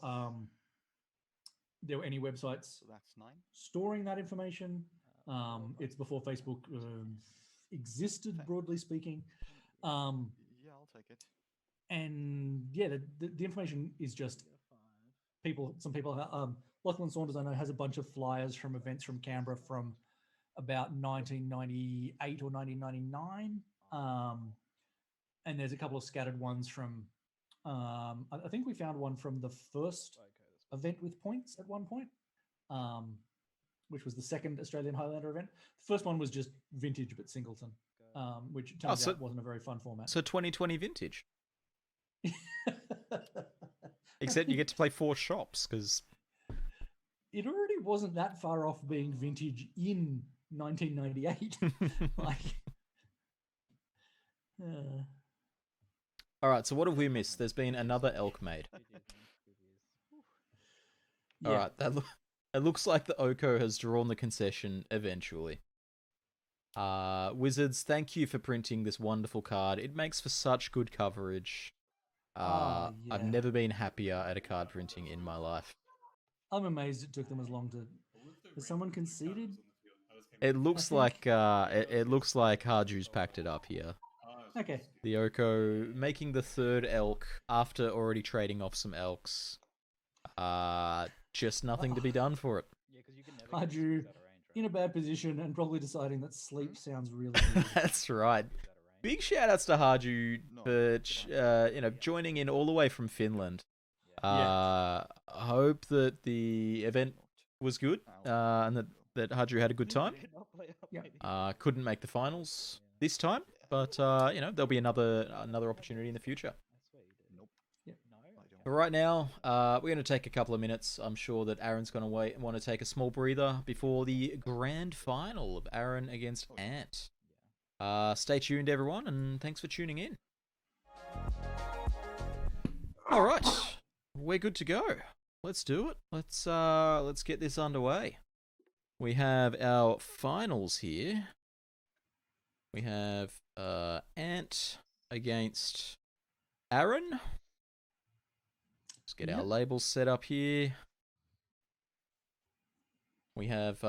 M: there were any websites storing that information. It's before Facebook existed, broadly speaking.
H: Yeah, I'll take it.
M: And yeah, the information is just some people. Lachlan Saunders, I know, has a bunch of flyers from events from Canberra from about 1998 or 1999. And there's a couple of scattered ones from, I think we found one from the first event with points at one point, which was the second Australian Highlander event. The first one was just vintage but singleton, which turns out wasn't a very fun format.
A: So 2020 vintage. Except you get to play 4 shops, because
M: it already wasn't that far off being vintage in 1998.
A: All right, so what have we missed? There's been another elk made. All right, it looks like the Oko has drawn the concession eventually. Wizards, thank you for printing this wonderful card. It makes for such good coverage. I've never been happier at a card printing in my life.
M: I'm amazed it took them as long to... Has someone conceded?
A: It looks like it looks like Harju's packed it up here.
M: Okay.
A: The Oko making the third elk after already trading off some elks. Just nothing to be done for it.
M: Harju in a bad position and probably deciding that sleep sounds really good.
A: That's right. Big shout outs to Harju for joining in all the way from Finland. I hope that the event was good and that Harju had a good time. Couldn't make the finals this time, but there'll be another opportunity in the future. But right now, we're going to take a couple of minutes. I'm sure that Aaron's going to want to take a small breather before the grand final of Aaron against Ant. Stay tuned, everyone, and thanks for tuning in. All right, we're good to go. Let's do it. Let's get this underway. We have our finals here. We have Ant against Aaron. Let's get our labels set up here. We have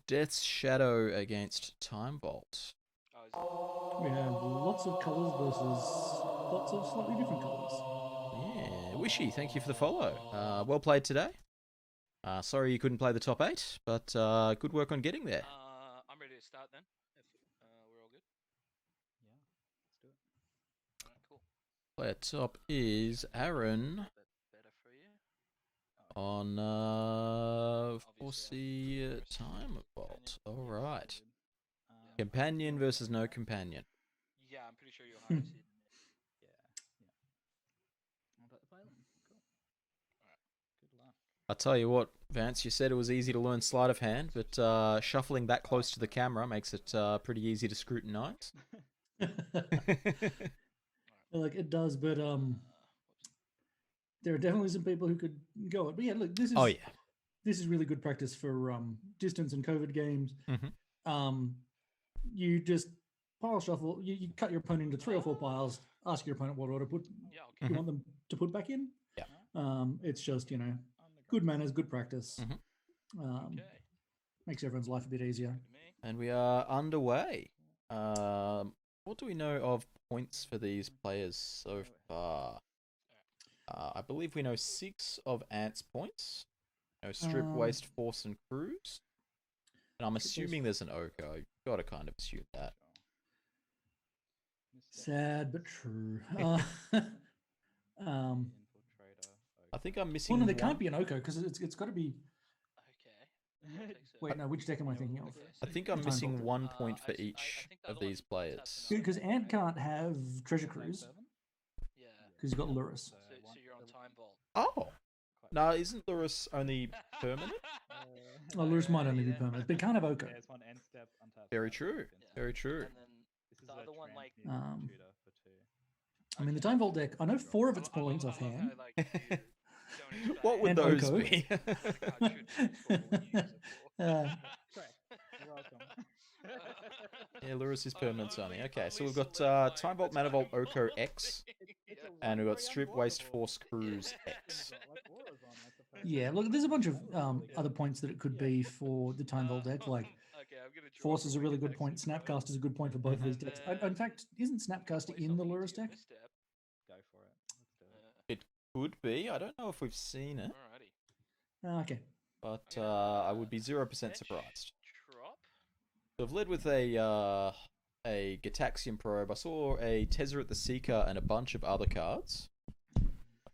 A: Death's Shadow against Time Vault.
M: We have lots of colours versus lots of slightly different colours.
A: Yeah, Wishy, thank you for the follow. Well played today. Sorry you couldn't play the top 8, but good work on getting there.
L: I'm ready to start then, if we're all good.
K: Yeah, let's do it.
L: Alright, cool.
A: Player top is Aaron.
L: Better for you.
A: On Foresee Time Vault. Alright. Companion versus no companion.
L: Yeah, I'm pretty sure you're higher seed.
K: I'll bet the pilot. Cool.
L: Alright.
K: Good luck.
A: I'll tell you what, Vance, you said it was easy to learn sleight of hand, but shuffling that close to the camera makes it pretty easy to scrutinize.
M: Like it does, but there are definitely some people who could go it. But yeah, look, this is really good practice for distance and COVID games.
A: Mm-hmm.
M: You just pile shuffle. You cut your opponent into 3 or 4 piles. Ask your opponent what order you want them to put back in.
A: Yeah.
M: It's just good manners, good practice.
A: Mm-hmm.
M: Makes everyone's life a bit easier.
A: And we are underway. What do we know of points for these players so far? I believe we know 6 of Ant's points. Strip, Waste, Force, and Cruise. And I'm assuming there's an Oko. You've got to kind of assume that.
M: Sad but true.
A: I think I'm missing.
M: Well, no, there can't be an Oko because it's got to be.
L: Okay.
M: Wait, no. Which deck am I thinking of?
A: I think I'm missing 1 point for each of these players.
M: Because Ant can't have Treasure Cruise.
L: Yeah.
M: Because he's got Lurrus.
L: So you're on Time Vault.
A: Oh. No, isn't Lurrus only permanent?
M: Lurrus might only be permanent, but it can't have Oko.
A: Very true. Very true.
L: And then the other one, like.
M: I mean, the Time Vault deck, I know 4 of its points offhand.
A: What would
M: and
A: those
M: Oko.
A: be? Yeah, Lurrus is permanent zoning. Okay, so we've got Time Vault, Mana Vault, Oko X, and we've got Strip, Waste, Force, Cruise X.
M: Yeah, look, there's a bunch of other points that it could be for the Time Vault deck, like Force is a really good point, Snapcast is a good point for both of these decks. In fact, isn't Snapcaster in the Lurrus deck?
K: Go for it. Let's do it.
A: It could be. I don't know if we've seen it.
L: Alrighty.
M: Okay.
A: But I would be 0% surprised. So I've led with a Gitaxian Probe. I saw a Tezzeret the Seeker and a bunch of other cards. I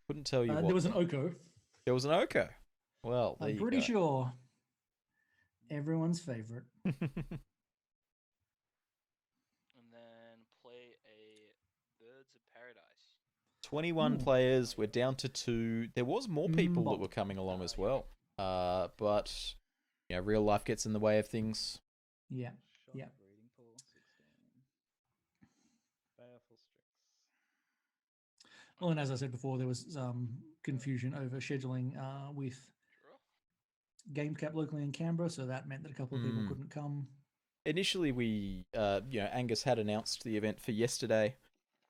A: couldn't tell you what.
M: There was an Oko.
A: There was an Oko. Well, there
M: I'm
A: you
M: pretty
A: go.
M: sure everyone's favorite.
L: And then play a Birds of Paradise.
A: 21 players. We're down to 2. There was more people that were coming along as well. But real life gets in the way of things.
M: Yeah. Yeah.
K: Breeding pool, 16. Baleful Strix.
M: Well, and as I said before, there was confusion over scheduling with game cap locally in Canberra, so that meant that a couple of people couldn't come.
A: Initially, we, Angus had announced the event for yesterday,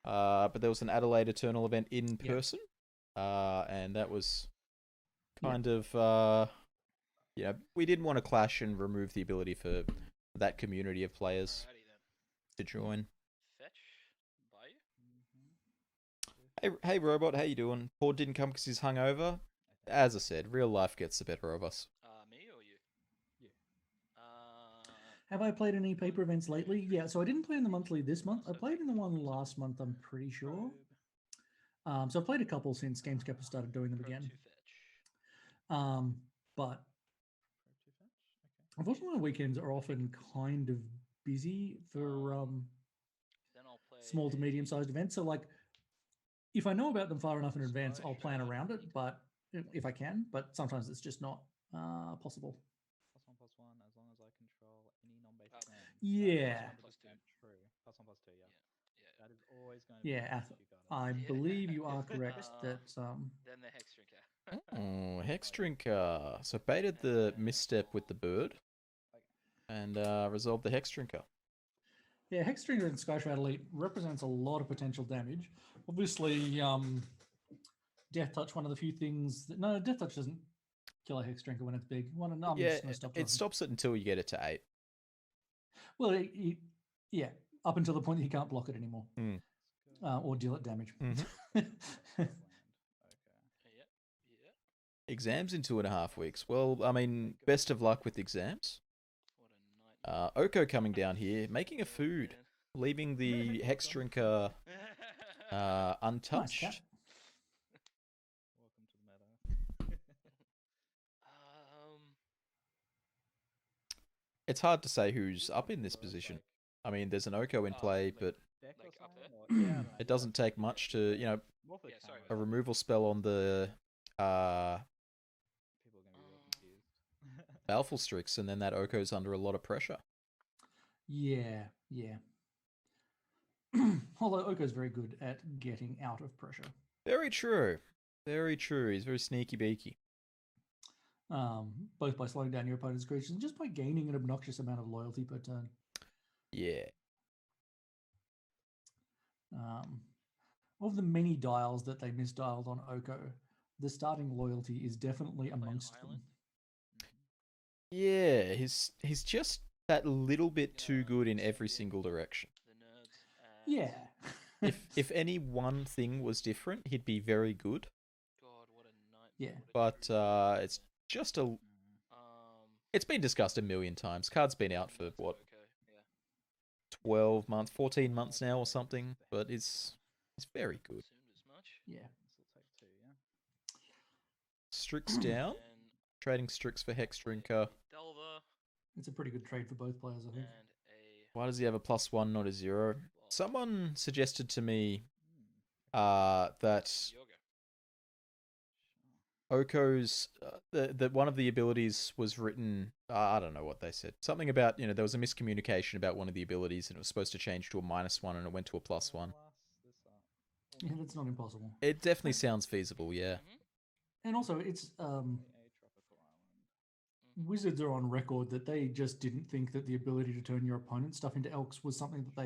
A: but there was an Adelaide Eternal event in person, and that was kind of, we didn't want to clash and remove the ability for that community of players to join.
L: Fetch, Bayou.
A: Hey, Robot, how you doing? Paul didn't come because he's hungover. As I said, real life gets the better of us.
L: Me or you?
K: Yeah.
M: Have I played any paper events lately? Yeah, so I didn't play in the monthly this month. I played in the one last month, I'm pretty sure. So I've played a couple since Gamescap has started doing them again. But unfortunately, my weekends are often kind of busy for small to medium-sized events. So, like, if I know about them far enough in advance, I'll plan around it. But if I can, but sometimes it's just not possible.
K: +1/+1 as long as I control any non-basic land.
M: Yeah.
K: True. +1/+2. Yeah. That is always going to be.
M: Yeah, I believe you are correct that.
L: Then the Hex Drinker.
A: Oh, Hex Drinker. So baited the misstep with the bird and resolved the Hex Drinker.
M: Yeah, Hex Drinker in Sky Shroud Elite represents a lot of potential damage. Obviously, Death Touch, one of the few things that... No, Death Touch doesn't kill a Hex Drinker when it's big.
A: It stops it until you get it to 8.
M: Well, yeah, up until the point that you can't block it anymore. Or deal it damage.
A: Exams in 2.5 weeks. Well, I mean, best of luck with exams. Oko coming down here, making a food, leaving the Hex Drinker untouched.
M: Nice,
K: welcome to the meta.
A: It's hard to say who's up in this position. I mean, there's an Oko in play, but it doesn't take much to, you know, a removal spell on the Baleful Strix, and then that Oko's under a lot of pressure.
M: Yeah. Although Oko's very good at getting out of pressure.
A: Very true. Very true. He's very sneaky beaky.
M: Both by slowing down your opponent's creatures and just by gaining an obnoxious amount of loyalty per turn.
A: Yeah.
M: Of the many dials that they misdialed on Oko, the starting loyalty is definitely amongst them.
A: Yeah, he's just that little bit too good in every single direction.
M: Yeah.
A: if any one thing was different, he'd be very good.
M: Yeah.
A: But it's just a... It's been discussed a million times. Card's been out for, what, 12 months, 14 months now or something, but it's very good.
M: Yeah.
A: Strix down. Trading Strix for Hex Drinker.
M: It's a pretty good trade for both players, I think.
A: Why does he have a +1, not a 0? Someone suggested to me that Oko's that one of the abilities was written. I don't know what they said. Something about, you know, there was a miscommunication about one of the abilities, and it was supposed to change to a -1, and it went to a +1.
M: Yeah, that's not impossible.
A: It definitely sounds feasible, yeah.
M: And also, it's Wizards are on record that they just didn't think that the ability to turn your opponent's stuff into Elks was something that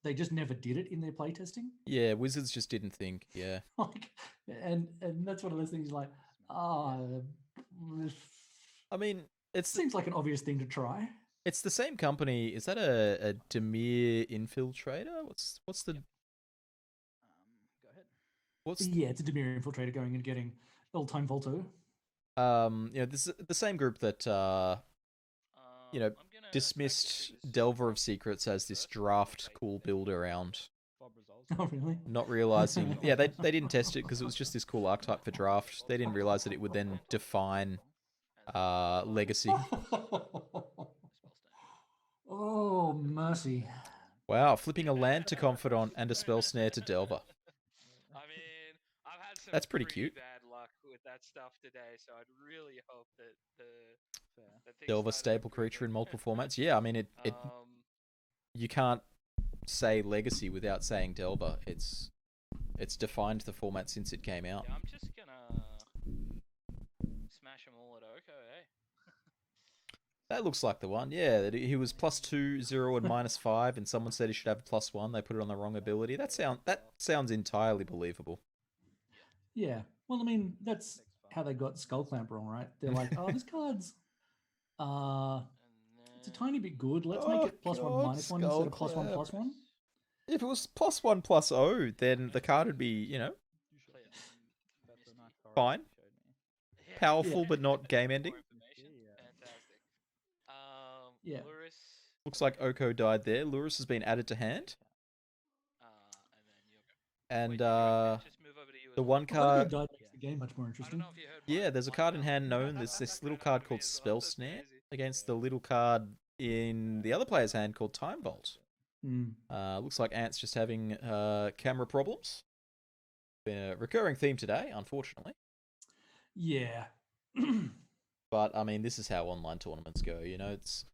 M: they just never did it in their playtesting.
A: Yeah, Wizards just didn't think, yeah.
M: and that's one of those things like, I
A: mean, it
M: seems like an obvious thing to try.
A: It's the same company. Is that a Demir Infiltrator? What's the...
K: Go ahead.
M: Yeah, it's a Demir Infiltrator going and getting Old-Time Volto.
A: You know, this is the same group that you know, dismissed Delver of Secrets as this draft cool build around.
M: Oh, really?
A: Not realizing, yeah, they didn't test it because it was just this cool archetype for draft. They didn't realize that it would then define Legacy.
M: Oh, mercy!
A: Wow, flipping a land to Confidant and a spell snare to Delver.
L: I mean, I've had some
A: That's pretty cute.
L: bad luck with that stuff today, so I'd really hope that the
A: Delver stable creature in multiple formats. Yeah, I mean it you can't say Legacy without saying Delver. It's defined the format since it came out.
L: Yeah, I'm just gonna smash them all at Oko, eh?
A: That looks like the one. Yeah, he was +2, 0, and -5, and someone said he should have a +1. They put it on the wrong ability. That sounds entirely believable.
M: Yeah. Well, I mean, that's how they got Skull Clamp wrong, right? They're like, oh, this card's It's a tiny bit good. Let's
A: Oh,
M: make it +1
A: God,
M: -1 instead of
A: Skullclap.
M: +1 +1.
A: If it was +1 +0, then the card would be, you know, fine. Powerful, but not game-ending.
L: Fantastic.
M: Yeah.
L: Lurrus.
A: Looks like Oko died there. Lurrus has been added to hand. And the one
M: Oko
A: card...
M: died makes the game much more interesting.
A: Yeah, there's a card in hand known. There's this little card called Spell Snare against the little card in the other player's hand called Time Vault. Looks like Ant's just having camera problems. Been a recurring theme today, unfortunately.
M: Yeah.
A: But I mean, this is how online tournaments go. You know, it's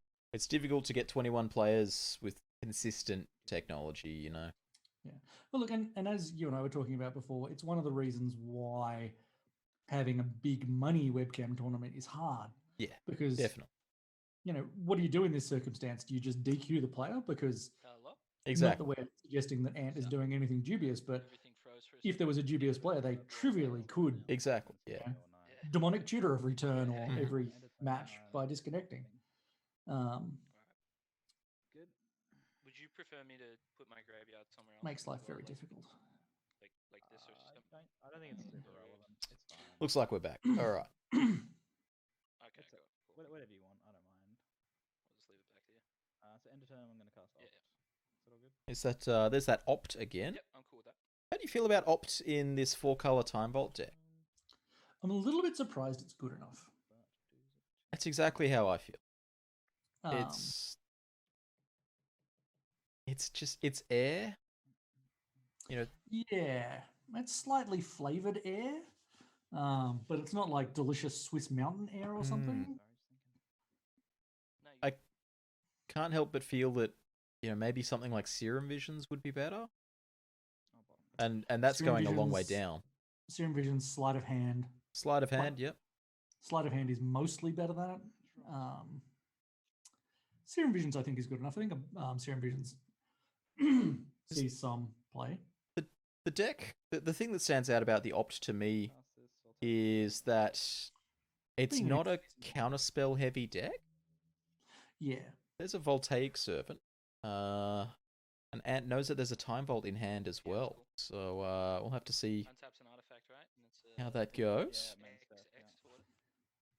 A: difficult to get 21 players with consistent technology. You know.
M: Yeah. Well, look, and as you and I were talking about before, it's one of the reasons why having a big money webcam tournament is hard.
A: Yeah.
M: Because
A: definitely.
M: You know, what do you do in this circumstance? Do you just DQ the player? Because
A: exactly.
M: Not that we're suggesting that Ant is doing anything dubious, but if there was a dubious player, they trivially could
A: exactly
M: demonic tutor every turn or every match by disconnecting.
L: Good. Would you prefer me to put my graveyard somewhere else?
M: Makes life very difficult.
L: Like this or something?
K: I don't think it's super relevant. It's fine.
A: Looks like we're back. All right.
L: Okay, cool.
K: Whatever you want, I don't mind.
L: I'll just leave it back here.
K: So end of turn, I'm going to cast Opt. Is that all good?
A: Is that there's that Opt again?
L: Yep, I'm cool with that.
A: How do you feel about Opt in this 4-color Time Vault deck?
M: I'm a little bit surprised it's good enough.
A: That's exactly how I feel. It's just it's air. You know.
M: Yeah, it's slightly flavored air, but it's not like delicious Swiss mountain air or something.
A: I can't help but feel that, you know, maybe something like Serum Visions would be better. And that's
M: Serum
A: going a long way
M: Visions-
A: down.
M: Serum Vision's sleight of hand.
A: Sleight of hand, yep.
M: Sleight of hand is mostly better than it. Serum Visions, I think, is good enough. I think Serum Visions sees some play.
A: The deck, the thing that stands out about the Opt to me is that it's not a counterspell heavy deck.
M: Yeah.
A: There's a Voltaic Servant. And Ant knows that there's a Time Vault in hand as well. So we'll have to see
L: Untaps an artifact, right? And it's
A: how that goes.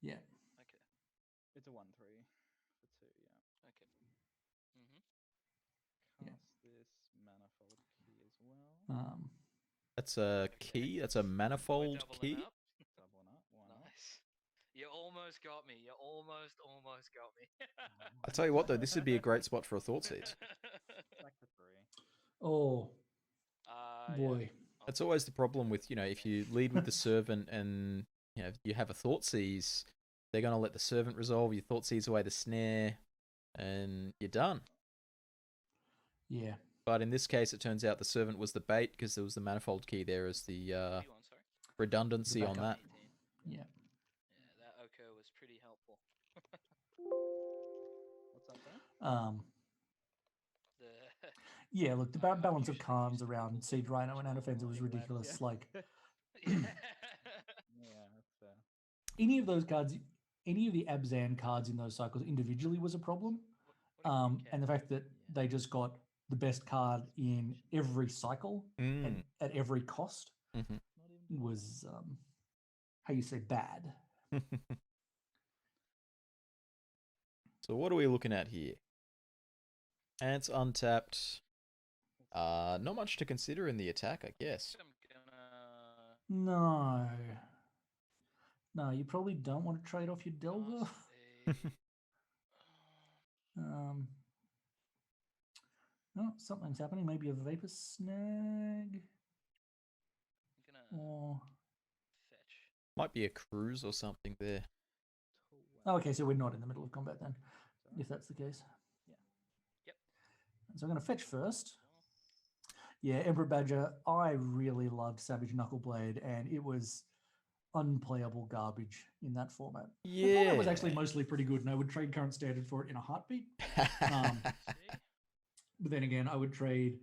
M: Yeah.
L: Okay.
K: It's a 1/3 for 2, yeah.
L: Okay.
M: Yeah.
K: Cast this manifold key as well.
A: That's a key. That's a manifold key.
K: Doubling up. Why not?
L: Nice. You almost got me. You almost got me.
A: I tell you what, though, this would be a great spot for a Thought Seeds.
K: Back to 3.
M: Oh, boy.
L: Yeah.
A: That's always the problem with, you know, if you lead with the Servant and, you know, you have a Thought Seize, they're going to let the Servant resolve, you Thought Seize away the Snare, and you're done.
M: Yeah.
A: But in this case, it turns out the Servant was the bait because there was the manifold key there as the redundancy on that.
M: Yeah.
L: Yeah, that Oko was pretty helpful.
K: What's up there?
M: Yeah, look, the balance of cards around Siege Rhino and Anafenza was ridiculous. Like,
K: Yeah, that's fair.
M: any of those cards, any of the Abzan cards in those cycles individually was a problem. And the fact that they just got the best card in every cycle at every cost was, how you say, bad.
A: So what are we looking at here? Ants untapped. Not much to consider in the attack, I guess.
M: No. No, you probably don't want to trade off your Delver. No, something's happening. Maybe a Vapor Snag. Or...
A: Might be a cruise or something there.
M: Oh, okay, so we're not in the middle of combat then, if that's the case.
K: Yeah.
L: Yep.
M: So I'm going to fetch first. Yeah, Emperor Badger, I really loved Savage Knuckleblade, and it was unplayable garbage in that format. I thought it was actually mostly pretty good, and I would trade current standard for it in a heartbeat. But then again, I would trade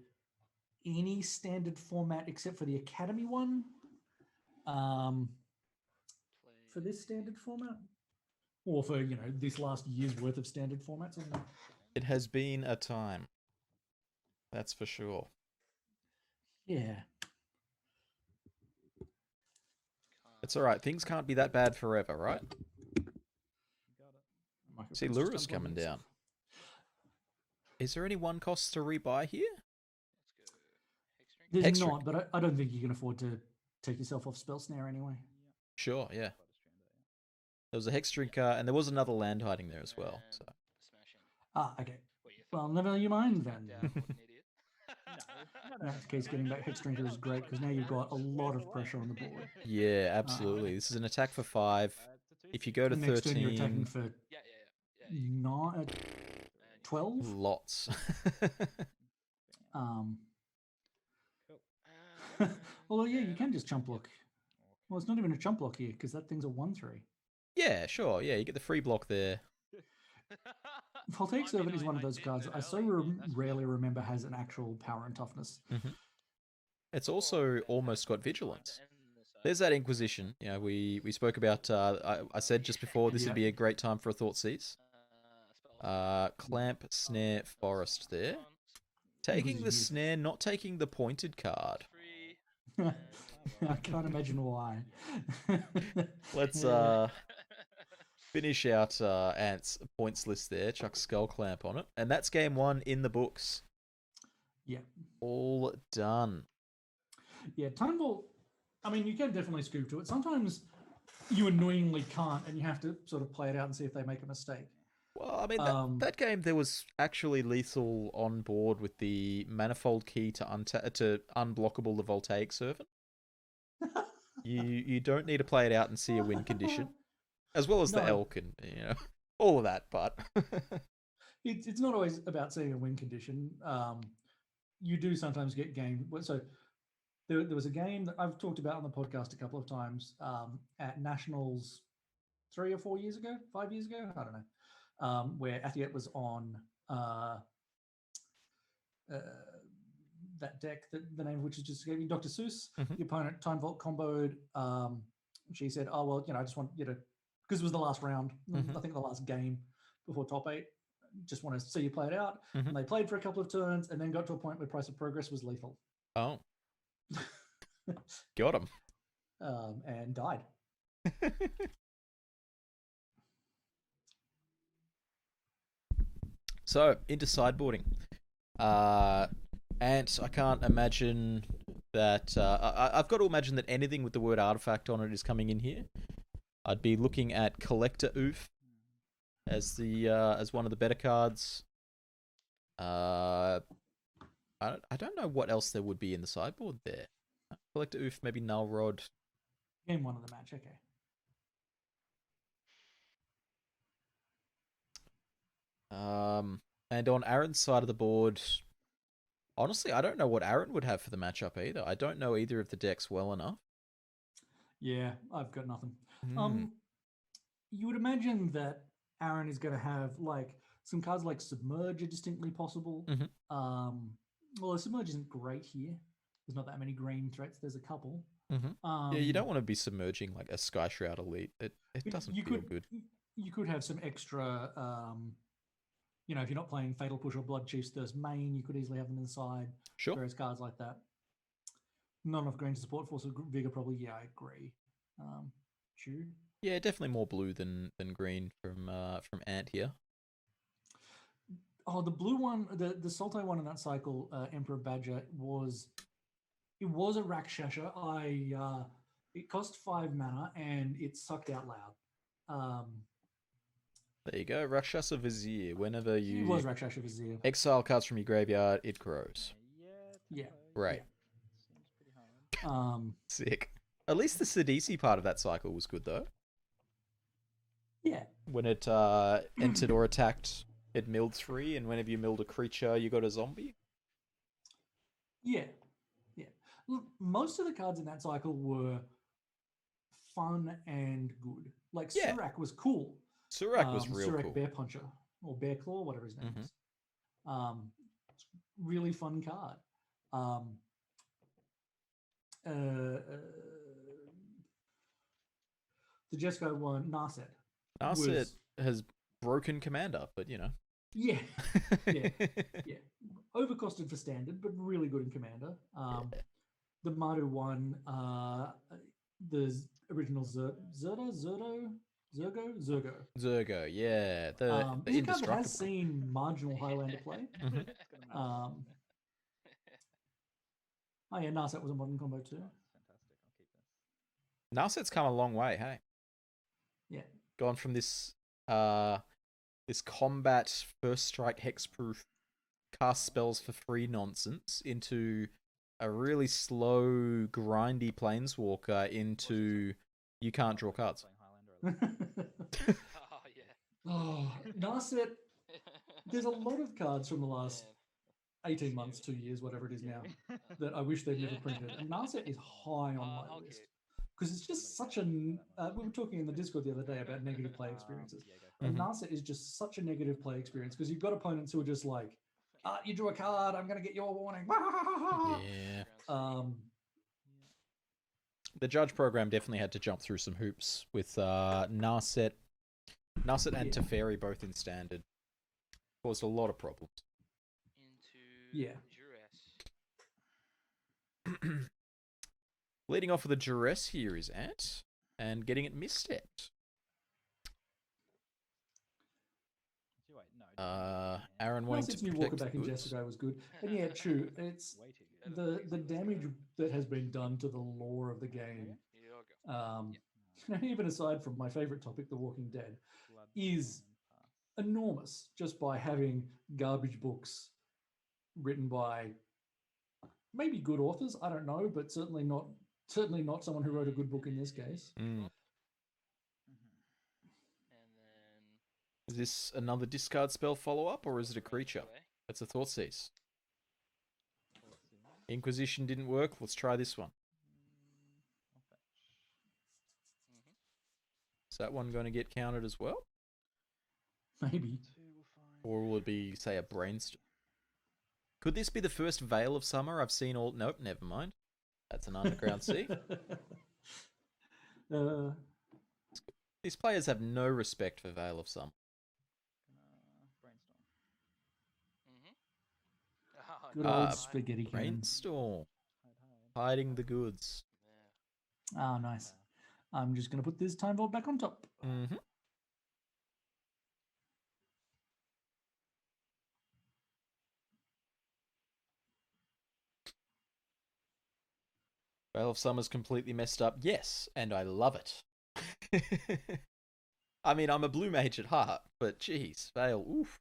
M: any standard format except for the Academy one for this standard format. or for this last year's worth of standard formats.
A: It has been a time. That's for sure.
M: Yeah.
A: It's all right. Things can't be that bad forever, right? See, Lurrus coming down. Is there any one costs to rebuy here?
M: There's not, but I don't think you can afford to take yourself off Spell Snare anyway.
A: Sure, yeah. There was a Hex Drinker, and there was another land hiding there as well. So.
M: Okay. Well, never you mind then. In that case, getting back Hex Drinker is great because now you've got a lot of pressure on the board.
A: Yeah, absolutely. This is an attack for 5. If you go to 13,
M: turn you're attacking for 12.
A: Lots.
M: Although yeah, you can just chump block. Well, it's not even a chump block here because that thing's a 1/3.
A: Yeah, sure. Yeah, you get the free block there.
M: Voltaic Servant is one of those cards I so rarely remember has an actual power and toughness.
A: It's also almost got vigilance. There's that Inquisition. You know, we spoke about. I said just before this would be a great time for a Thoughtseize. Clamp, Snare, Forest there. Taking the Snare, not taking the pointed card.
M: I can't imagine why.
A: Let's finish out Ant's points list there. Chuck Skull Clamp on it. And that's game 1 in the books.
M: Yeah.
A: All done.
M: Yeah, Time Vault, I mean, you can definitely scoop to it. Sometimes you annoyingly can't, and you have to sort of play it out and see if they make a mistake.
A: Well, I mean, that game, there was actually lethal on board with the manifold key to unblockable the Voltaic Servant. You don't need to play it out and see a win condition, as well as the elk and all of that. But
M: it's not always about seeing a win condition. You do sometimes get game. So there was a game that I've talked about on the podcast a couple of times at Nationals 3 or 4 years ago, 5 years ago, I don't know, where Athletic was on that deck, the name of which is just escaping, Dr. Seuss. The opponent Time Vault comboed. She said, "Oh well, I just want you to," because it was the last round, I think the last game before top 8. Just want to see you play it out. And they played for a couple of turns, and then got to a point where Price of Progress was lethal.
A: Oh, got him.
M: And died.
A: So into sideboarding. Ant, I can't imagine that. I've got to imagine that anything with the word artifact on it is coming in here. I'd be looking at Collector Oof as one of the better cards. I don't know what else there would be in the sideboard there. Collector Oof, maybe Null Rod.
M: Game 1 of the match, okay.
A: And on Aaron's side of the board, honestly, I don't know what Aaron would have for the matchup either. I don't know either of the decks well enough.
M: Yeah, I've got nothing. You would imagine that Aaron is going to have like some cards like Submerge are distinctly possible. Well, Submerge isn't great here. There's not that many green threats. There's a couple.
A: Yeah, you don't want to be submerging like a Sky Shroud Elite. It doesn't feel good.
M: You could have some extra, if you're not playing Fatal Push or Blood Chiefs, there's Main. You could easily have them inside.
A: Sure.
M: Various cards like that. Not enough green to support Force of Vigor, probably. Yeah, I agree. Chew.
A: Yeah, definitely more blue than green from Ant here.
M: Oh, the blue one, the Sultai one in that cycle, Emperor Badger, was a Rakshasha. It cost 5 mana and it sucked out loud.
A: There you go, Rakshasa Vizier. Whenever you
M: it was Rakshasa Vizier.
A: Exile cards from your graveyard, it grows.
M: Yeah.
A: Right.
M: Yeah.
A: Sick. At least the Sidisi part of that cycle was good though.
M: Yeah.
A: When it entered or attacked, it milled 3, and whenever you milled a creature, you got a zombie.
M: Yeah. Yeah. Look, most of the cards in that cycle were fun and good. Like Surak was cool.
A: Surak was real
M: Surak
A: cool.
M: Bear Puncher or Bear Claw, whatever his name is. Really fun card. The Jesco one, Narset.
A: Narset has broken Commander, but you know.
M: Yeah. Overcosted for standard, but really good in Commander. The Mardu one, the original Zergo,
A: yeah. The
M: this is a card that has
A: indestructible.
M: seen marginal Highlander play. Oh yeah, Narset was a modern combo too.
A: Narset's come a long way, hey.
M: Yeah.
A: Gone from this this combat first strike hexproof cast spells for free nonsense into a really slow, grindy planeswalker into you can't draw cards.
M: Oh, Narset. There's a lot of cards from the last 18 months, 2 years, whatever it is now, that I wish they'd never printed. And Narset is high on my list. Because it's just such a... we were talking in the Discord the other day about negative play experiences. And Narset is just such a negative play experience because you've got opponents who are just like, you drew a card, I'm going to get your warning.
A: Yeah. The Judge program definitely had to jump through some hoops with Narset and Teferi both in standard. Caused a lot of problems. Leading off with a duress here is Ant, and getting it misstepped. Aaron wanting to
M: protect
A: Walker
M: back in yesterday was good. And yeah, true. It's the damage that has been done to the lore of the game. Even aside from my favorite topic, The Walking Dead, is enormous just by having garbage books written by maybe good authors, I don't know, but certainly not someone who wrote a good book in this case.
A: Is this another discard spell follow-up, or is it a creature? That's a Thoughtseize. Inquisition didn't work, let's try this one. Is that one going to get counted as well?
M: Maybe.
A: Or will it be, say, a Brainstorm? Could this be the first Veil of Summer I've seen all... Nope, never mind. That's an Underground Sea. These players have no respect for Veil of Summer.
M: Good old spaghetti cannon.
A: Brainstorm. Hiding the goods.
M: Ah, nice. I'm just going to put this Time Vault back on top.
A: Veil of Summer's completely messed up. Yes, and I love it. I mean, I'm a blue mage at heart, but geez, Veil, oof.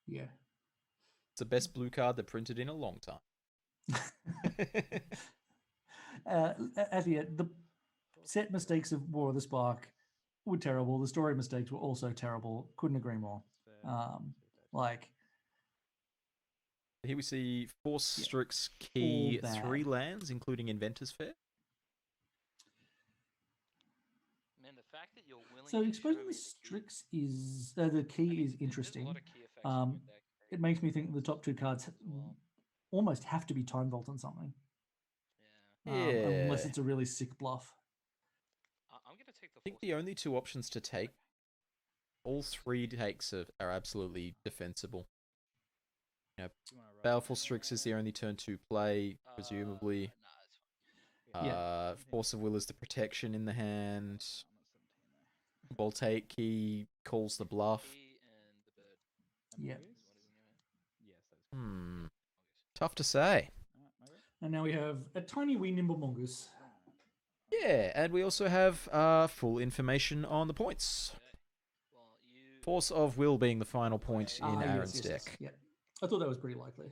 M: Yeah.
A: It's the best blue card they printed in a long time.
M: Addie, the set mistakes of War of the Spark were terrible. The story mistakes were also terrible. Couldn't agree more.
A: Here we see Force Strix key 3 lands, including Inventor's Fair.
L: Man, the fact that you're willing
M: so exposing the Strix is the key is interesting. It makes me think the top 2 cards almost have to be Time Vault on something. Unless it's a really sick bluff.
L: I'm gonna take
A: I think the only 2 options to take, all 3 takes are absolutely defensible. You know, Baleful Strix is the only turn 2 play, presumably. Force of Will is the protection in the hand. Voltaic Key calls the bluff.
M: Yeah.
A: Tough to say.
M: And now we have a tiny wee Nimble Mongoose.
A: Yeah, and we also have full information on the points. Force of Will being the final point in Aaron's deck.
M: Yeah. I thought that was pretty likely.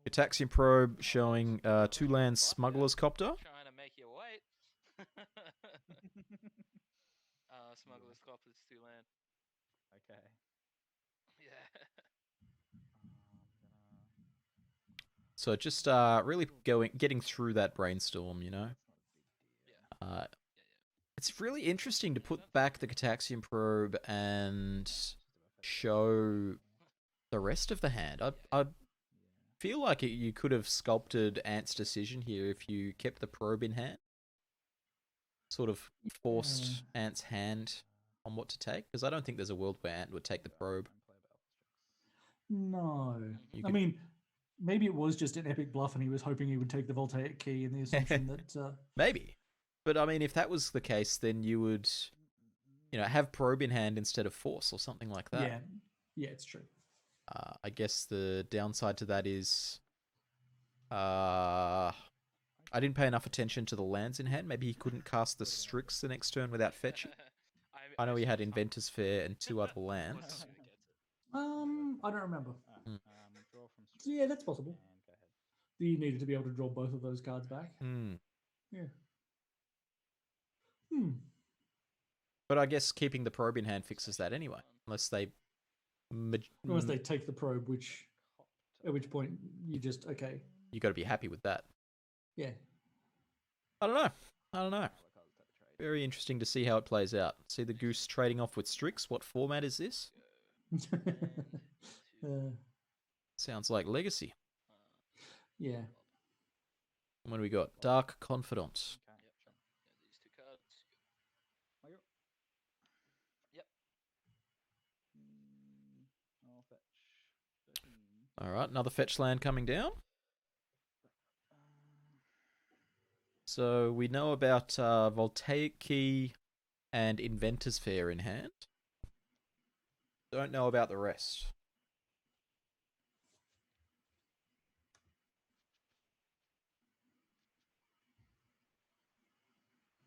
A: Ataxian Probe showing 2 lands Smuggler's Copter.
L: Trying to make you wait. Smuggler's Copter's 2 land.
K: Okay.
L: Yeah.
A: So just really getting through that brainstorm, you know. It's really interesting to put back the Cataxian Probe and show the rest of the hand. I feel like you could have sculpted Ant's decision here if you kept the probe in hand. sort of forced Ant's hand on what to take? Because I don't think there's a world where Ant would take the probe.
M: No. I mean, maybe it was just an epic bluff and he was hoping he would take the Voltaic key in the assumption that...
A: Maybe. But, I mean, if that was the case, then you would, have probe in hand instead of force or something like that.
M: Yeah, it's true.
A: I guess the downside to that is... I didn't pay enough attention to the lands in hand. Maybe he couldn't cast the Strix the next turn without fetching. I know he had Inventor's Fair and 2 other lands.
M: I don't remember. So yeah, that's possible. You needed to be able to draw both of those cards back. Yeah.
A: But I guess keeping the probe in hand fixes that anyway, unless they
M: take the probe, at which point you just
A: you got to be happy with that.
M: Yeah.
A: I don't know. Very interesting to see how it plays out. See the Goose trading off with Strix. What format is this? Sounds like Legacy.
M: Yeah.
A: What do we got? Dark Confidant.
L: These 2 cards. Yep.
K: I'll fetch 13.
A: All right, another fetch land coming down. So we know about Voltaic Key and Inventor's Fair in hand. Don't know about the rest.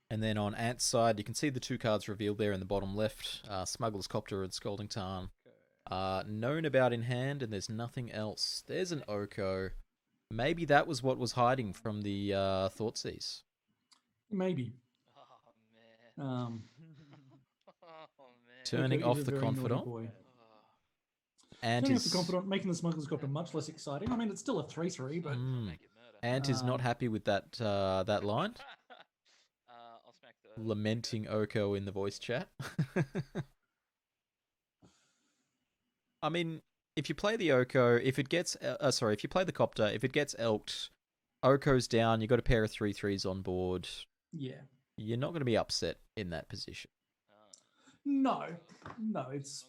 A: And then on Ant's side, you can see the 2 cards revealed there in the bottom left. Smuggler's Copter and Scalding Tarn. Known about in hand, and there's nothing else. There's an Oko. Maybe that was what was hiding from the Thoughtseize.
M: Maybe.
L: Oh, man.
A: Turning off the Confidant.
M: Ant is the Confidant, making the Smuggler's Copter much less exciting. I mean, it's still a 3/3, but
A: Ant is not happy with that that line.
L: I'll smack the
A: Lamenting Oko in the voice chat. I mean, if you play the Oko, if it gets if you play the Copter, if it gets elked, Oko's down. You got a pair of 3/3s on board.
M: Yeah,
A: you're not going to be upset in that position.
M: No, it's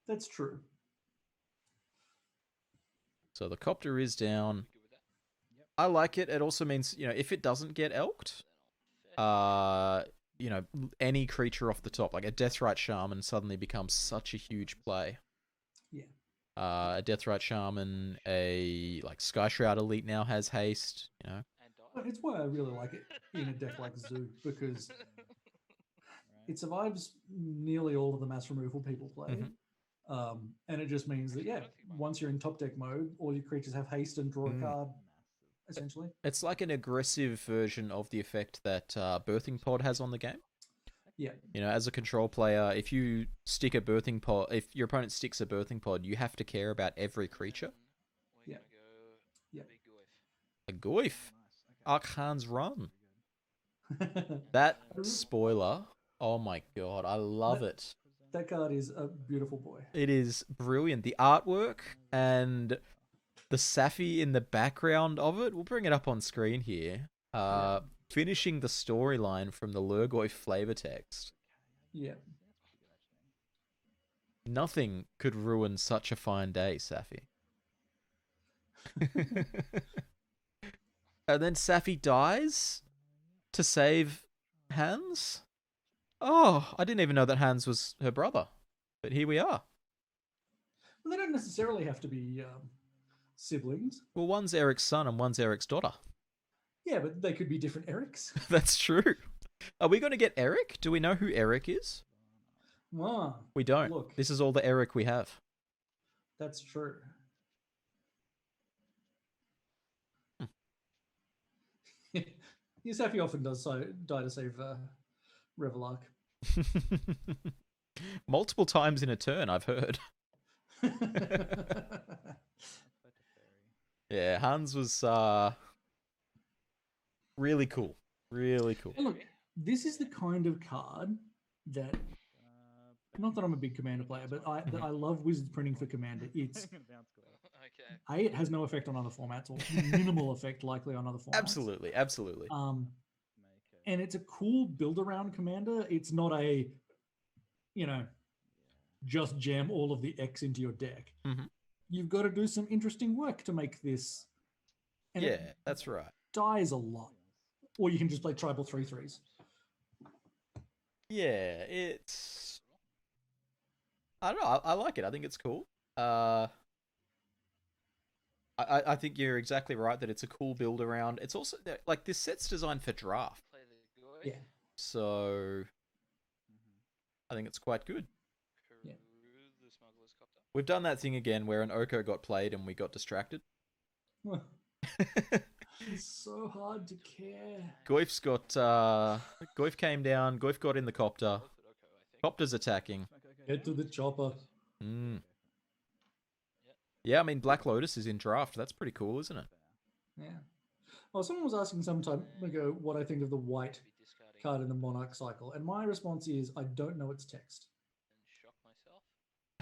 M: that's true.
A: So the Copter is down. I like it. It also means, if it doesn't get elked, any creature off the top, like a Deathrite Shaman, suddenly becomes such a huge play.
M: Yeah.
A: A Deathrite Shaman, Sky Shroud Elite now has haste,
M: It's why I really like it in a deck like Zoo, because it survives nearly all of the mass removal people play. And it just means that, once you're in top deck mode, all your creatures have haste and draw a card, essentially.
A: It's like an aggressive version of the effect that Birthing Pod has on the game.
M: Yeah.
A: As a control player, if you stick a Birthing Pod, if your opponent sticks a Birthing Pod, you have to care about every creature.
M: Yeah.
A: A Goyf. Arkhan's Run. That spoiler, oh my god, I love it.
M: That card is a beautiful boy.
A: It is brilliant. The artwork and the Safi in the background of it, we'll bring it up on screen here. Finishing the storyline from the Lurgoy flavor text.
M: Yeah.
A: Nothing could ruin such a fine day, Safi. And then Safi dies to save Hans? Oh, I didn't even know that Hans was her brother. But here we are.
M: Well, they don't necessarily have to be siblings.
A: Well, one's Eric's son and one's Eric's daughter.
M: Yeah, but they could be different Erics.
A: That's true. Are we going to get Eric? Do we know who Eric is? We don't.
M: Look,
A: this is all the Eric we have.
M: That's true. Safi often does die to save Revelark.
A: Multiple times in a turn, I've heard. Yeah, Hans was really cool. Really cool.
M: And look, this is the kind of card that, not that I'm a big Commander player, but I love Wizards printing for Commander. It's it has no effect on other formats, or minimal effect likely on other formats.
A: Absolutely.
M: and it's a cool build around commander. It's not a, you know, just jam all of the X into your deck.
A: Mhm.
M: You've got to do some interesting work to make this. And
A: Yeah,
M: it
A: that's right.
M: dies a lot. Or you can just play tribal 3/3s.
A: Yeah, it's... I don't know. I like it. I think it's cool. I think you're exactly right that it's a cool build around. It's also like this set's designed for draft.
M: Yeah.
A: So I think it's quite good.
M: Yeah.
A: We've done that thing again where an Oko got played and we got distracted.
M: It's so hard to care.
A: Goif's got Goif came down, Goif got in the copter. Copter's attacking.
M: Get to the chopper.
A: Yeah, I mean Black Lotus is in draft. That's pretty cool, isn't it?
M: Yeah. Well, someone was asking some time ago what I think of the white card in the Monarch cycle, and my response is I don't know its text.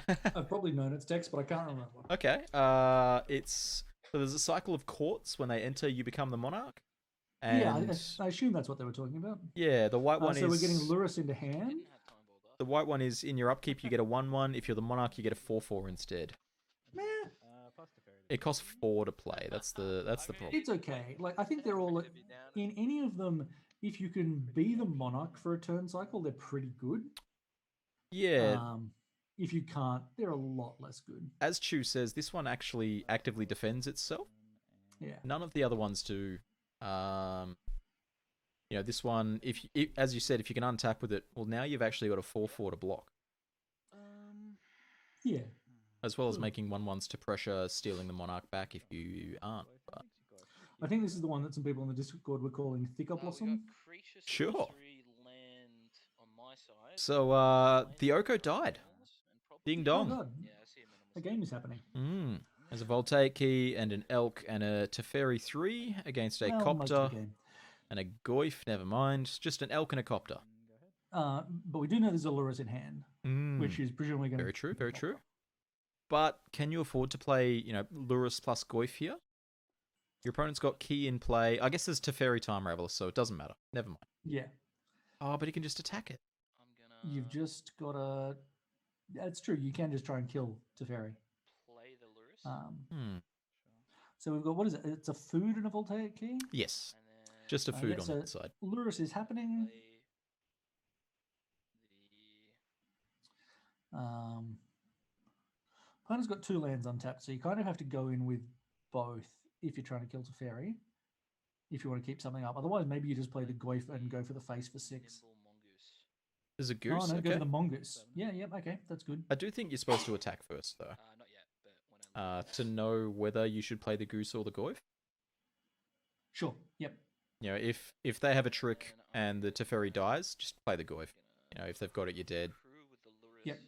M: I've probably known its text, but I can't remember.
A: Okay. It's so there's a cycle of courts. When they enter, you become the monarch. And
M: yeah, I assume that's what they were talking about.
A: Yeah, the white one
M: so
A: is.
M: we're getting Lurrus into hand.
A: The white one is in your upkeep. You get a 1/1. If you're the monarch, you get a 4/4 instead.
M: Meh.
A: It costs 4 to play. That's the problem.
M: It's okay. Like I think they're all in any of them. If you can be the monarch for a turn cycle, they're pretty good.
A: Yeah.
M: If you can't, they're a lot less good.
A: As Chu says, this one actually actively defends itself.
M: Yeah.
A: None of the other ones do. You know, this one, if as you said, if you can untap with it, well, now you've actually got a 4/4 to block.
M: Yeah.
A: As well as making 1/1s to pressure stealing the monarch back if you aren't. But...
M: I think this is the one that some people in the Discord were calling Thicker Blossom.
A: Sure. So the Oko died. Ding dong.
M: Oh god. A game is happening.
A: There's a Voltaic Key and an Elk and a Teferi 3 against a Copter and a Goif. Never mind. Just an Elk and a Copter.
M: But we do know there's a Lurrus in hand, which is presumably going to...
A: Very true, very true. But can you afford to play, you know, Lurrus plus Goif here? Your opponent's got Key in play. I guess there's Teferi Time Raveler, so it doesn't matter. Never mind.
M: Yeah.
A: Oh, but he can just attack it.
M: You've just got to... That's true. You can just try and kill Teferi.
L: Play the Lurrus.
M: So we've got, what is it? It's a food and a Voltaic Key?
A: Yes. Just a food on that side.
M: Lurrus is happening. Opponent's got 2 lands untapped, so you kind of have to go in with both if you're trying to kill Teferi, if you want to keep something up. Otherwise, maybe you just play the Goif and go for the face for 6.
A: There's a goose.
M: Oh, no,
A: okay.
M: go for the mongoose. Yeah, okay, that's good.
A: I do think you're supposed to attack first, though.
L: Not yet, but when
A: to know whether you should play the goose or the Goif.
M: Sure. Yep.
A: You know, if they have a trick and the Teferi dies, just play the Goif. You know, if they've got it, you're dead.
M: Yep.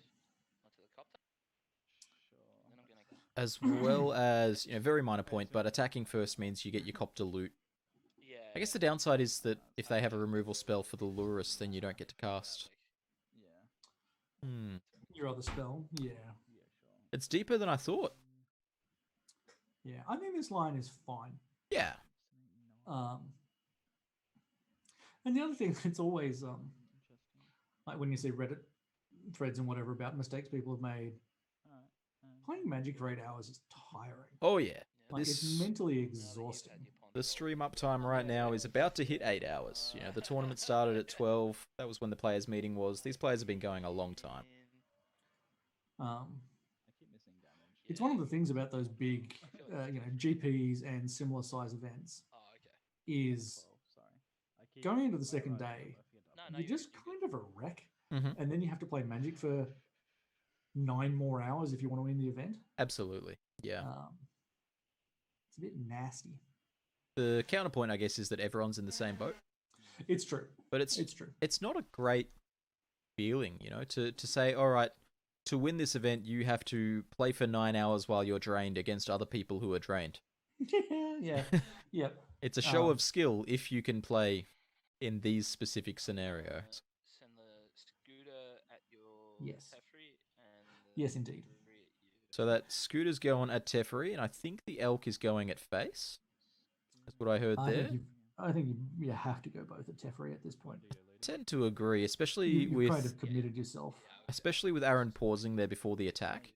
A: As well as, you know, very minor point, but attacking first means you get your Copter loot. I guess the downside is that if they have a removal spell for the Lurrus, then you don't get to cast.
M: Your other spell, yeah.
A: It's deeper than I thought.
M: Yeah, I think this line is fine.
A: Yeah.
M: And the other thing, it's always like when you see Reddit threads and whatever about mistakes people have made. Playing Magic for 8 hours is tiring.
A: Oh yeah,
M: like, it's mentally exhausting.
A: The stream uptime right now is about to hit 8 hours. You know, the tournament started at 12. That was when the players' meeting was. These players have been going a long time.
M: It's one of the things about those big, you know, GPs and similar size events is going into the second day, you're just kind of a wreck. And then you have to play Magic for 9 more hours if you want to win the event.
A: Absolutely, yeah.
M: It's a bit nasty.
A: The counterpoint, I guess, is that everyone's in the same boat.
M: It's true.
A: But it's
M: true.
A: It's not a great feeling, you know, to say, all right, to win this event, you have to play for 9 hours while you're drained against other people who are drained.
M: Yeah. Yep.
A: It's a show of skill if you can play in these specific scenarios.
L: Send the scooter at your
M: Yes.
L: Teferi and
M: yes, indeed.
A: So that Scooter's going at Teferi, and I think the Elk is going at face. That's what I heard there.
M: I think you have to go both at Teferi at this point.
A: Tend to agree, especially
M: You've kind of committed yourself.
A: Especially with Aaron pausing there before the attack.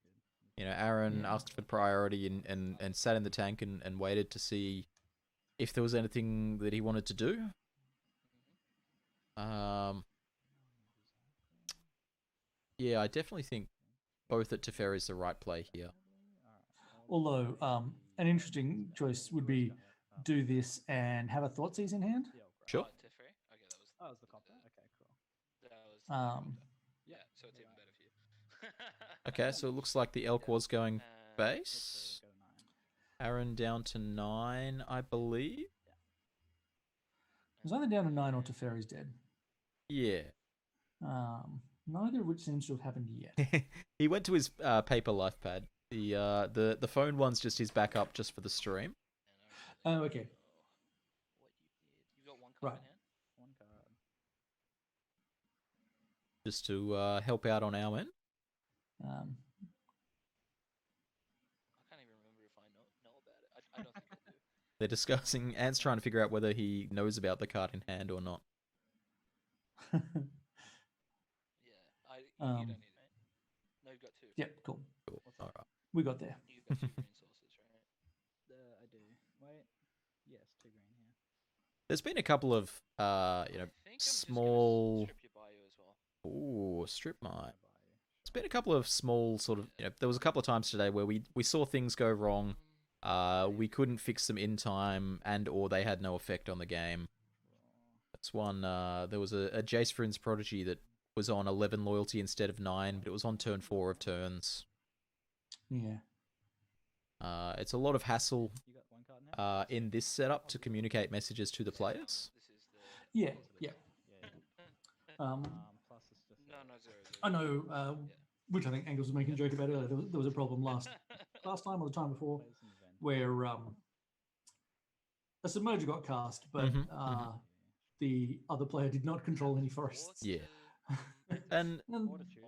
A: You know, Aaron asked for priority and sat in the tank and waited to see if there was anything that he wanted to do. Yeah, I definitely think both at Teferi is the right play here.
M: Although, an interesting choice would be do this and have a Thoughtseize in hand.
A: Sure.
K: That was the copter. Okay, cool.
L: Yeah, so it's even better for you.
A: Okay, so it looks like the Elk was going base. Aaron down to 9, I believe.
M: It was either down to 9 or Teferi's dead.
A: Yeah.
M: Neither of which seems to have happened yet.
A: He went to his paper life pad. The phone one's just his backup just for the stream.
M: Oh, okay.
L: You got one card
M: Right.
L: in hand?
K: One card.
A: Just to help out on our end.
L: I can't even remember if I know about it. I don't think I do.
A: They're discussing, Ant's trying to figure out whether he knows about the card in hand or not.
L: Yeah, you don't need it. No, you've got 2.
M: Yep, cool.
A: Cool. All right.
M: We got there.
L: You've got 2 green sources, right?
K: I do. Wait. Yes, 2 green here.
A: There's been a couple of, small...
L: Strip your bio as well.
A: Ooh, strip mine. There's been a couple of small sort of, there was a couple of times today where we saw things go wrong. We couldn't fix them in time and or they had no effect on the game. That's one, there was a Jace Friends Prodigy that was on 11 loyalty instead of 9, but it was on turn 4 of turns.
M: Yeah.
A: It's a lot of hassle in this setup to communicate messages to the players.
M: Yeah, yeah. I know, which I think Angles was making a joke about earlier. There was a problem last time or the time before where a Submerger got cast, but the other player did not control any forests.
A: Yeah. And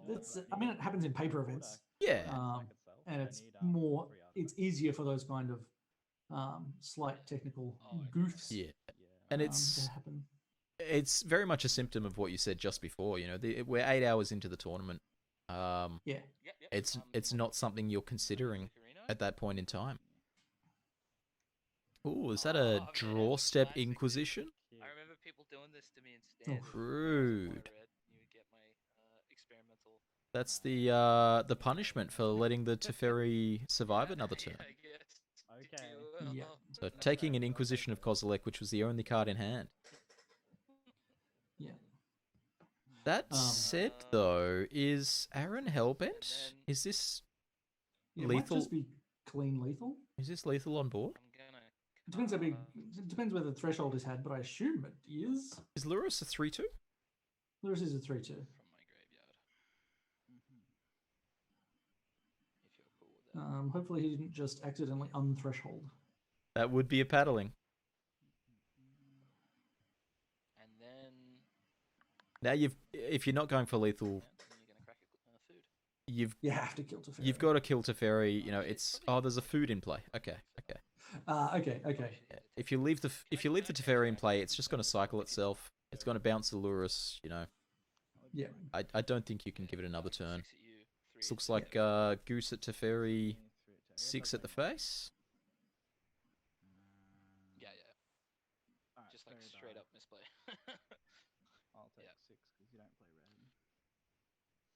M: that's, I mean, it happens in paper events.
A: Yeah.
M: And it's easier for those kind of slight technical goofs.
A: Yeah. And it's very much a symptom of what you said just before. We're 8 hours into the tournament. It's not something you're considering at that point in time. Ooh, is that a draw step Inquisition?
L: I remember people doing this to me in Standard.
A: Rude.
L: You would get my experimental.
A: That's the punishment for letting the Teferi survive another turn.
K: Okay.
M: Yeah.
A: So taking an Inquisition of Kozilek, which was the only card in hand.
M: Yeah.
A: That said, though, is Aaron hellbent? Is this lethal?
M: It might just be clean lethal.
A: Is this lethal on board?
M: It depends how big. It depends whether the threshold is had, but I assume it is.
A: Is Lurrus a 3/2?
M: Lurrus is a 3/2.
L: From my graveyard. If you're cool with that.
M: Hopefully he didn't just accidentally unthreshold.
A: That would be a paddling.
L: And then.
A: Now if you're not going for lethal,
L: You're gonna crack food.
M: You have to kill Teferi.
A: You've got to kill Teferi. It's there's a food in play. Okay.
M: Okay.
A: Yeah. If you leave the Teferi in play, it's just going to cycle itself. It's going to bounce the Lurrus.
M: Yeah.
A: I don't think you can give it another turn. This looks like Goose at Teferi, 6 at the face.
L: Yeah. Just like straight up misplay.
K: I'll take 6 because you don't play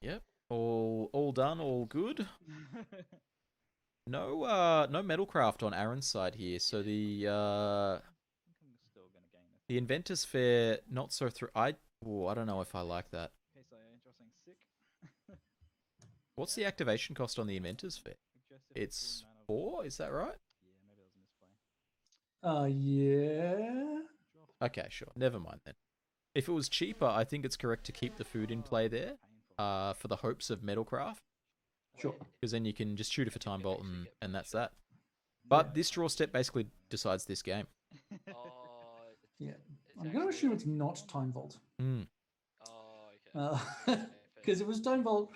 K: red.
A: Yep. All done. All good. No Metalcraft on Aaron's side here, so the Inventor's Fair not so through. I don't know if I like that.
K: Okay, so you're saying sick.
A: What's the activation cost on the Inventor's Fair? It's 4, is that right?
K: Yeah, maybe it was a misplay.
M: Yeah.
A: Okay, sure. Never mind then. If it was cheaper, I think it's correct to keep the food in play there, for the hopes of Metalcraft.
M: Sure.
A: Because then you can just shoot it for Time Bolt and that's that. But this draw step basically decides this game.
M: Yeah. I'm going to assume it's not Time Vault.
L: Oh, okay.
M: Because if it was Time Vault,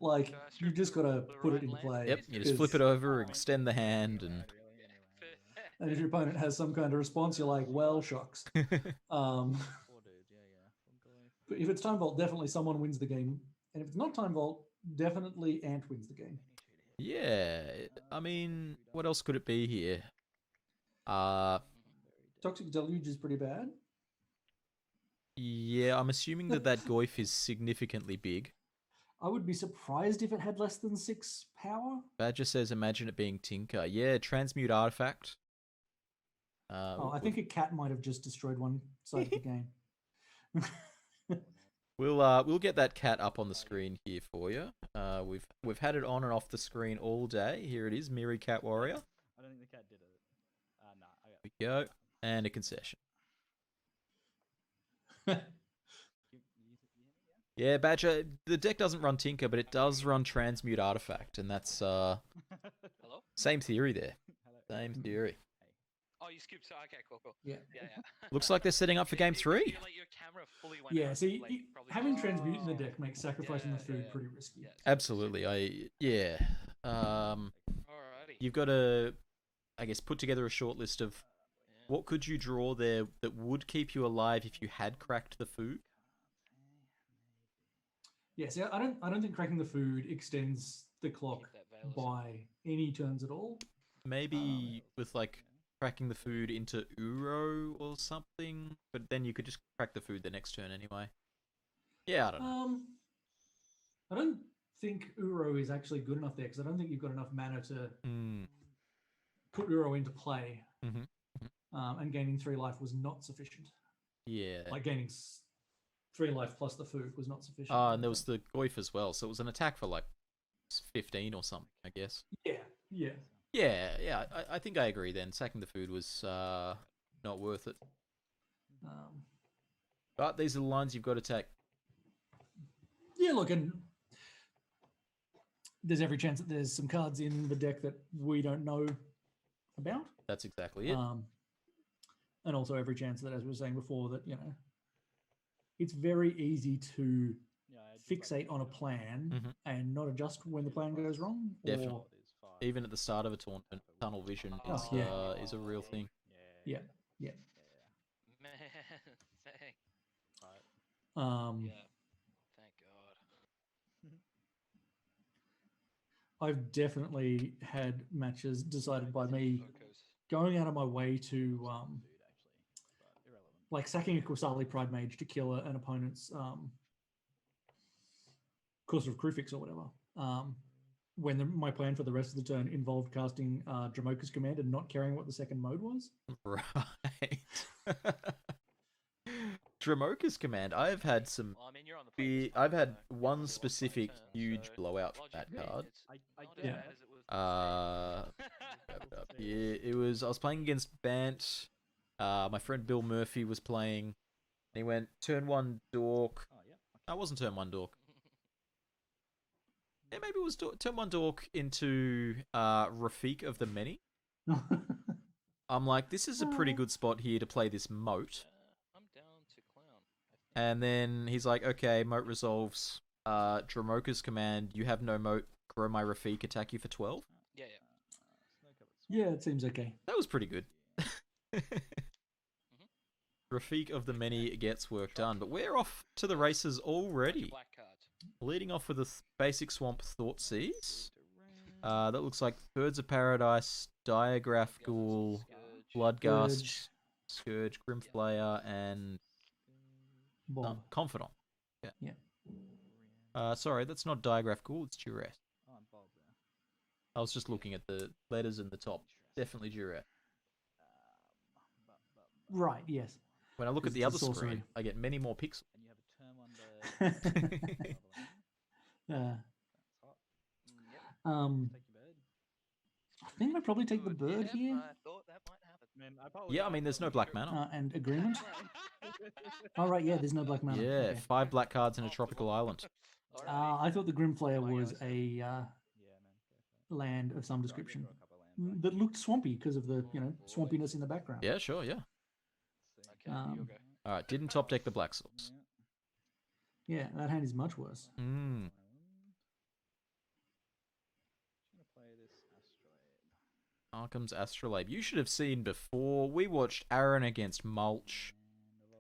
M: like, you've just got to put it into play.
A: Yep, you just flip it over, extend the hand, and...
M: And if your opponent has some kind of response, you're like, well, shocks. But if it's Time Vault, definitely someone wins the game. And if it's not Time Vault, definitely Ant wins the game.
A: Yeah, I mean, what else could it be here?
M: Toxic Deluge is pretty bad.
A: Yeah, I'm assuming that Goyf is significantly big.
M: I would be surprised if it had less than 6 power.
A: Badger says, imagine it being Tinker. Yeah, Transmute Artifact.
M: I think a cat might have just destroyed one side of the game.
A: We'll get that cat up on the screen here for you. We've had it on and off the screen all day. Here it is, Miri Cat Warrior.
K: I don't think the cat did it. Nah,
A: Here we go, and a concession. Yeah, Badger, the deck doesn't run Tinker, but it does run Transmute Artifact, and that's
L: Hello?
A: same theory there. Same theory.
L: Oh, you skipped. So okay, cool.
M: Yeah.
A: Looks like they're setting up for game 3.
L: Like, your camera fully went
M: Yeah,
L: out,
M: see,
L: like, probably
M: having
L: just-
M: Transmute in the deck makes sacrificing the food pretty risky.
A: Absolutely. You've got to, I guess, put together a short list of what could you draw there that would keep you alive if you had cracked the food.
M: Yeah, see, I don't think cracking the food extends the clock by any turns at all.
A: Maybe with like cracking the food into Uro or something, but then you could just crack the food the next turn anyway. Yeah, I don't know.
M: I don't think Uro is actually good enough there because I don't think you've got enough mana to put Uro into play. And gaining 3 life was not sufficient.
A: Yeah.
M: Like gaining 3 life plus the food was not sufficient.
A: And there was the Goyf as well, so it was an attack for like 15 or something, I guess. Yeah, I think I agree then. Sacking the food was not worth it. But these are the lines you've got to take.
M: Yeah, look, and there's every chance that there's some cards in the deck that we don't know about.
A: That's exactly it.
M: And also every chance that, as we were saying before, that, you know, it's very easy to fixate on a plan and not adjust when the plan goes wrong.
A: Definitely. Even at the start of a tournament, tunnel vision is a real thing.
M: Yeah.
L: Man, thank. Thank God.
M: I've definitely had matches decided by me going out of my way to like sacking a Kusali Pride Mage to kill an opponent's Course of Krufix or whatever. When my plan for the rest of the turn involved casting Dramoka's Command and not caring what the second mode was.
A: Right. Dramoka's Command. I've had some. I've had one specific huge blowout from that card. It was. I was playing against Bant. My friend Bill Murphy was playing. And he went turn 1 Dork. I wasn't turn 1 Dork. Yeah, maybe it was turn 1 Dork into Rafik of the Many. I'm like, this is a pretty good spot here to play this moat.
L: I'm down to clown.
A: And then he's like, okay, moat resolves. Dramoka's Command, you have no moat. Grow my Rafik, attack you for 12.
M: Yeah, it seems okay.
A: That was pretty good. Rafik of the Many gets work done. But we're off to the races already. Leading off with a basic Swamp Thoughtseize. That looks like Birds of Paradise, Diagraph Ghoul, Bloodgust, Scourge, Grimflayer, and Confidant. Yeah. Sorry, that's not Diagraph Ghoul, it's Duress. I was just looking at the letters in the top. Definitely Duress.
M: Right, yes.
A: When I look at the other screen, I get many more pixels.
M: I think I'd probably take the bird here.
L: I thought that might happen.
A: Yeah, I mean, there's no black mana.
M: And agreement. Oh, right, yeah, there's no black mana.
A: Yeah,
M: Okay.
A: 5 black cards in a tropical island.
M: I thought the Grimflayer was a land of some description that looked swampy because of the, you know, swampiness in the background.
A: Yeah, sure, yeah. Alright, didn't top deck the black source.
M: Yeah, that hand is much worse.
A: Arkham's Astrolabe. You should have seen before. We watched Aaron against Mulch.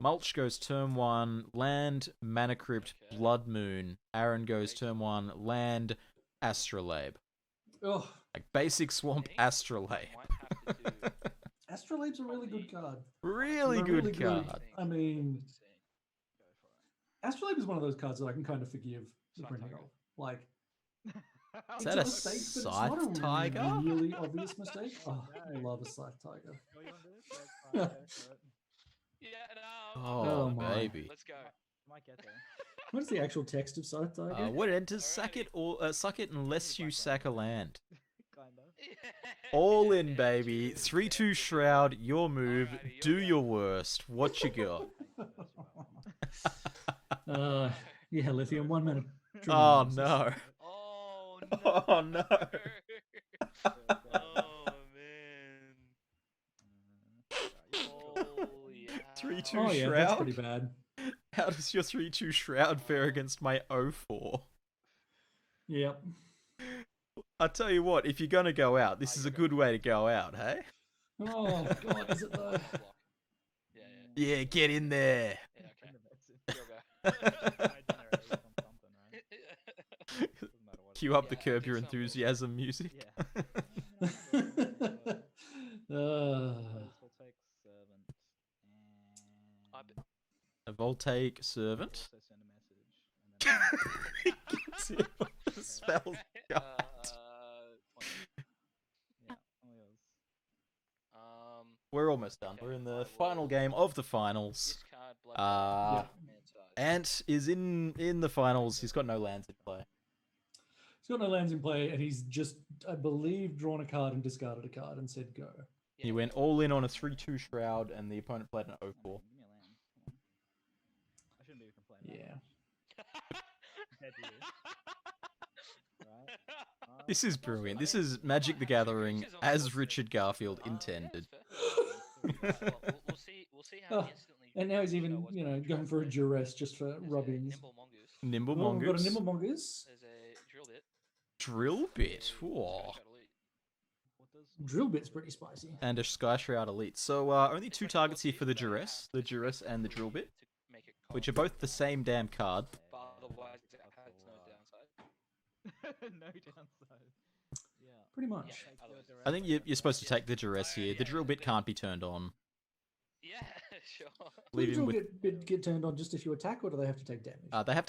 A: Mulch goes turn 1, land, Mana Crypt, Blood Moon. Aaron goes turn 1, land, Astrolabe.
M: Oh.
A: Like basic swamp Astrolabe.
M: Astrolabe's a really good card.
A: Really good card.
M: I mean, Astrolabe is one of those cards that I can kind of forgive the printing of. Like,
A: is that a Scythe Tiger?
M: Really obvious mistake. Oh, I love a Scythe Tiger.
A: Oh, baby.
L: Let's go.
K: Might get there.
M: What is the actual text of Scythe Tiger?
A: What enters, sack it or suck it unless you sack a land.
K: Kinda.
A: All in, baby. 3/2 Shroud, your move. Do your worst. What you got?
M: Yeah, Lithium, 1 minute.
A: Oh no.
L: Oh no.
A: Oh no.
L: Oh man. Oh yeah.
A: 3/2
M: Oh yeah,
A: Shroud.
M: that's pretty bad.
A: How does your 3/2 Shroud fare against my 0/4?
M: Yep.
A: I'll tell you what, if you're gonna go out, this is a good way to go out, hey?
M: Oh god, is it though?
A: Yeah, get in there. Cue up the Curb Your Enthusiasm music. A Voltaic Servant. Spells. We're almost done. We're in the final game of the finals. Ant is in the finals. He's got no lands in play.
M: He's got no lands in play, and he's just, I believe, drawn a card and discarded a card and said go.
A: He went all in on a 3/2 Shroud, and the opponent played an 0/4.
M: Yeah.
A: This is brilliant. This is Magic the Gathering as Richard Garfield intended.
L: We'll see how
M: And now he's even, going for a duress just for rubbings.
A: Nimble
M: Oh, we've got a
A: Mongoose.
M: Nimble Mongoose.
L: There's a drill bit.
A: Drill Bit. Whoa.
M: Drill Bit's pretty spicy.
A: And a Sky Shroud Elite. So only 2 targets here for the Duress and the Drill Bit, which are both the same damn card.
L: But otherwise, it has no downside.
K: No downside. Yeah.
M: Pretty much.
A: I think you're supposed to take the Duress here. The Drill Bit can't be turned on.
L: Yeah, sure.
M: Will the drill bit get turned on just if you attack, or do they have to take damage?
A: They have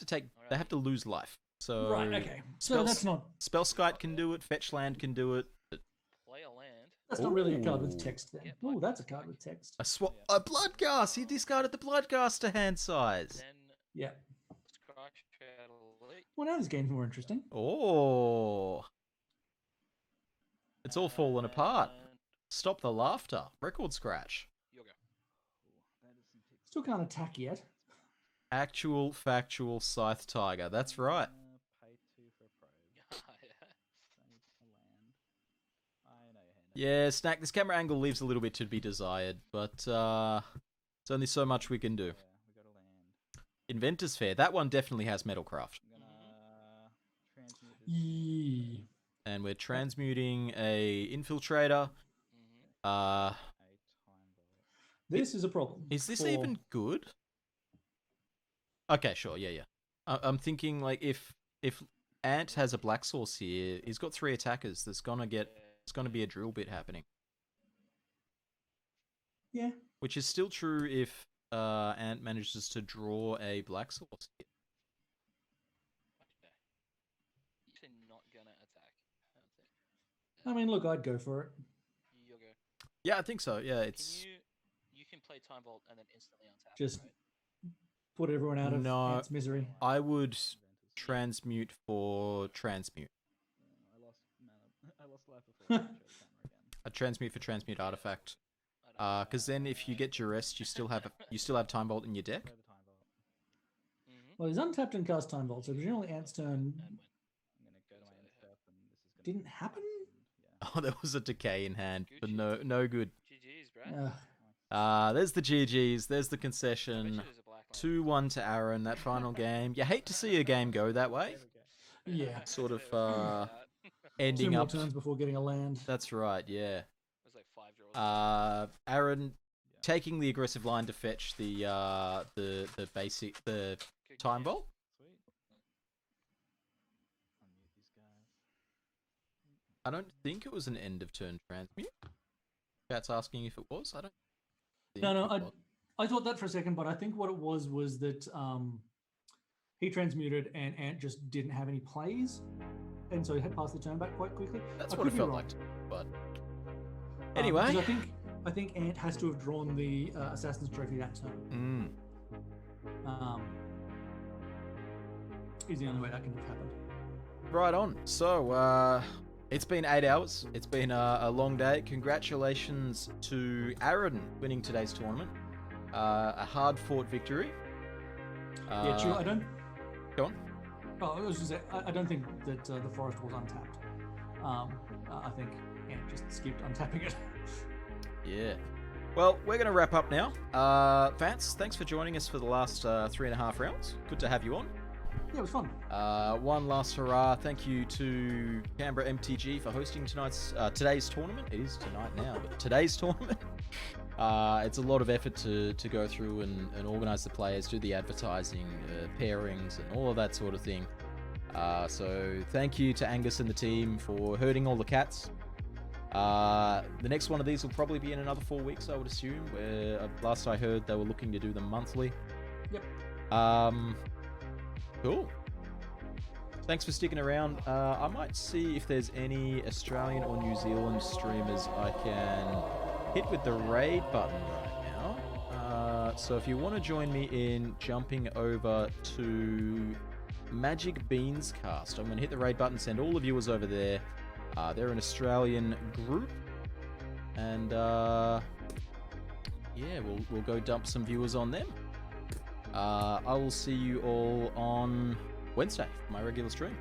A: to lose life. So
M: Right, okay. So that's not...
A: Spellskite can do it, Fetch Land can do it.
L: Play a land.
M: That's not really a card with text then. Oh, that's a card with text.
A: A Bloodghast! He discarded the Bloodghast to hand size.
M: Yeah. Well, now this game's more interesting.
A: Oh. It's all fallen apart. Stop the laughter. Record scratch.
M: Still can't attack yet.
A: Actual factual Scythe Tiger. That's right. Yeah, Snack, this camera angle leaves a little bit to be desired, but it's only so much we can do. Inventor's Fair. That one definitely has Metalcraft.
M: Yeah.
A: And we're transmuting a Infiltrator.
M: This is a problem.
A: Is this even good? Okay, sure, yeah. I'm thinking, like, if Ant has a Black Source here, he's got 3 attackers. It's gonna be a Drill Bit happening.
M: Yeah.
A: Which is still true if Ant manages to draw a Black Source here.
L: Not gonna attack.
M: I mean, look, I'd go for it.
L: You'll go.
A: Yeah, I think so. Yeah, it's...
L: You can play Time Vault and then instantly untap.
M: Just put everyone out of Ant's misery.
A: I would transmute for transmute.
K: I lost life before.
A: A transmute for transmute artifact. Because then if you get duressed, you still have Time Vault in your deck.
M: Well, he's untapped and cast Time Vault, so presumably Ant's turn didn't happen.
A: Oh, there was a decay in hand, but no good.
L: GG's, bro.
A: There's the GGs. There's the concession. 2-1 to Aaron. That final game. You hate to see a game go that way.
M: Yeah.
A: Sort of ending
M: 2 more
A: up.
M: turns before getting a land.
A: That's right. Yeah. Aaron taking the aggressive line to fetch the basic time vault.
K: Sweet. Unmute these guys.
A: I don't think it was an end of turn transmute. Chat's asking if it was. I don't.
M: No, I thought that for a second, but I think what it was that he transmuted and Ant just didn't have any plays, and so he had passed the turn back quite quickly.
A: That's what it felt like. But anyway,
M: I think Ant has to have drawn the Assassin's Trophy that turn. Is the only way that can have happened.
A: Right on. So it's been 8 hours. It's been a long day. Congratulations to Aaron winning today's tournament. A hard-fought victory.
M: Yeah, true. I don't.
A: Go on.
M: Oh, I was just saying, I don't think that the forest was untapped. I think Ant just skipped untapping it.
A: Yeah. Well, we're going to wrap up now. Vance, thanks for joining us for the last 3.5 rounds. Good to have you on.
M: Yeah, it was fun.
A: One last hurrah. Thank you to Canberra MTG for hosting today's tournament. It is tonight now, but today's tournament. It's a lot of effort to go through and organize the players, do the advertising, pairings, and all of that sort of thing. So thank you to Angus and the team for herding all the cats. The next one of these will probably be in another 4 weeks, I would assume, where last I heard they were looking to do them monthly.
M: Yep.
A: Cool. Thanks for sticking around. I might see if there's any Australian or New Zealand streamers I can hit with the raid button right now. So if you want to join me in jumping over to Magic Beans Cast, I'm going to hit the raid button, send all the viewers over there. They're an Australian group, and yeah, we'll go dump some viewers on them. I will see you all on Wednesday for my regular stream.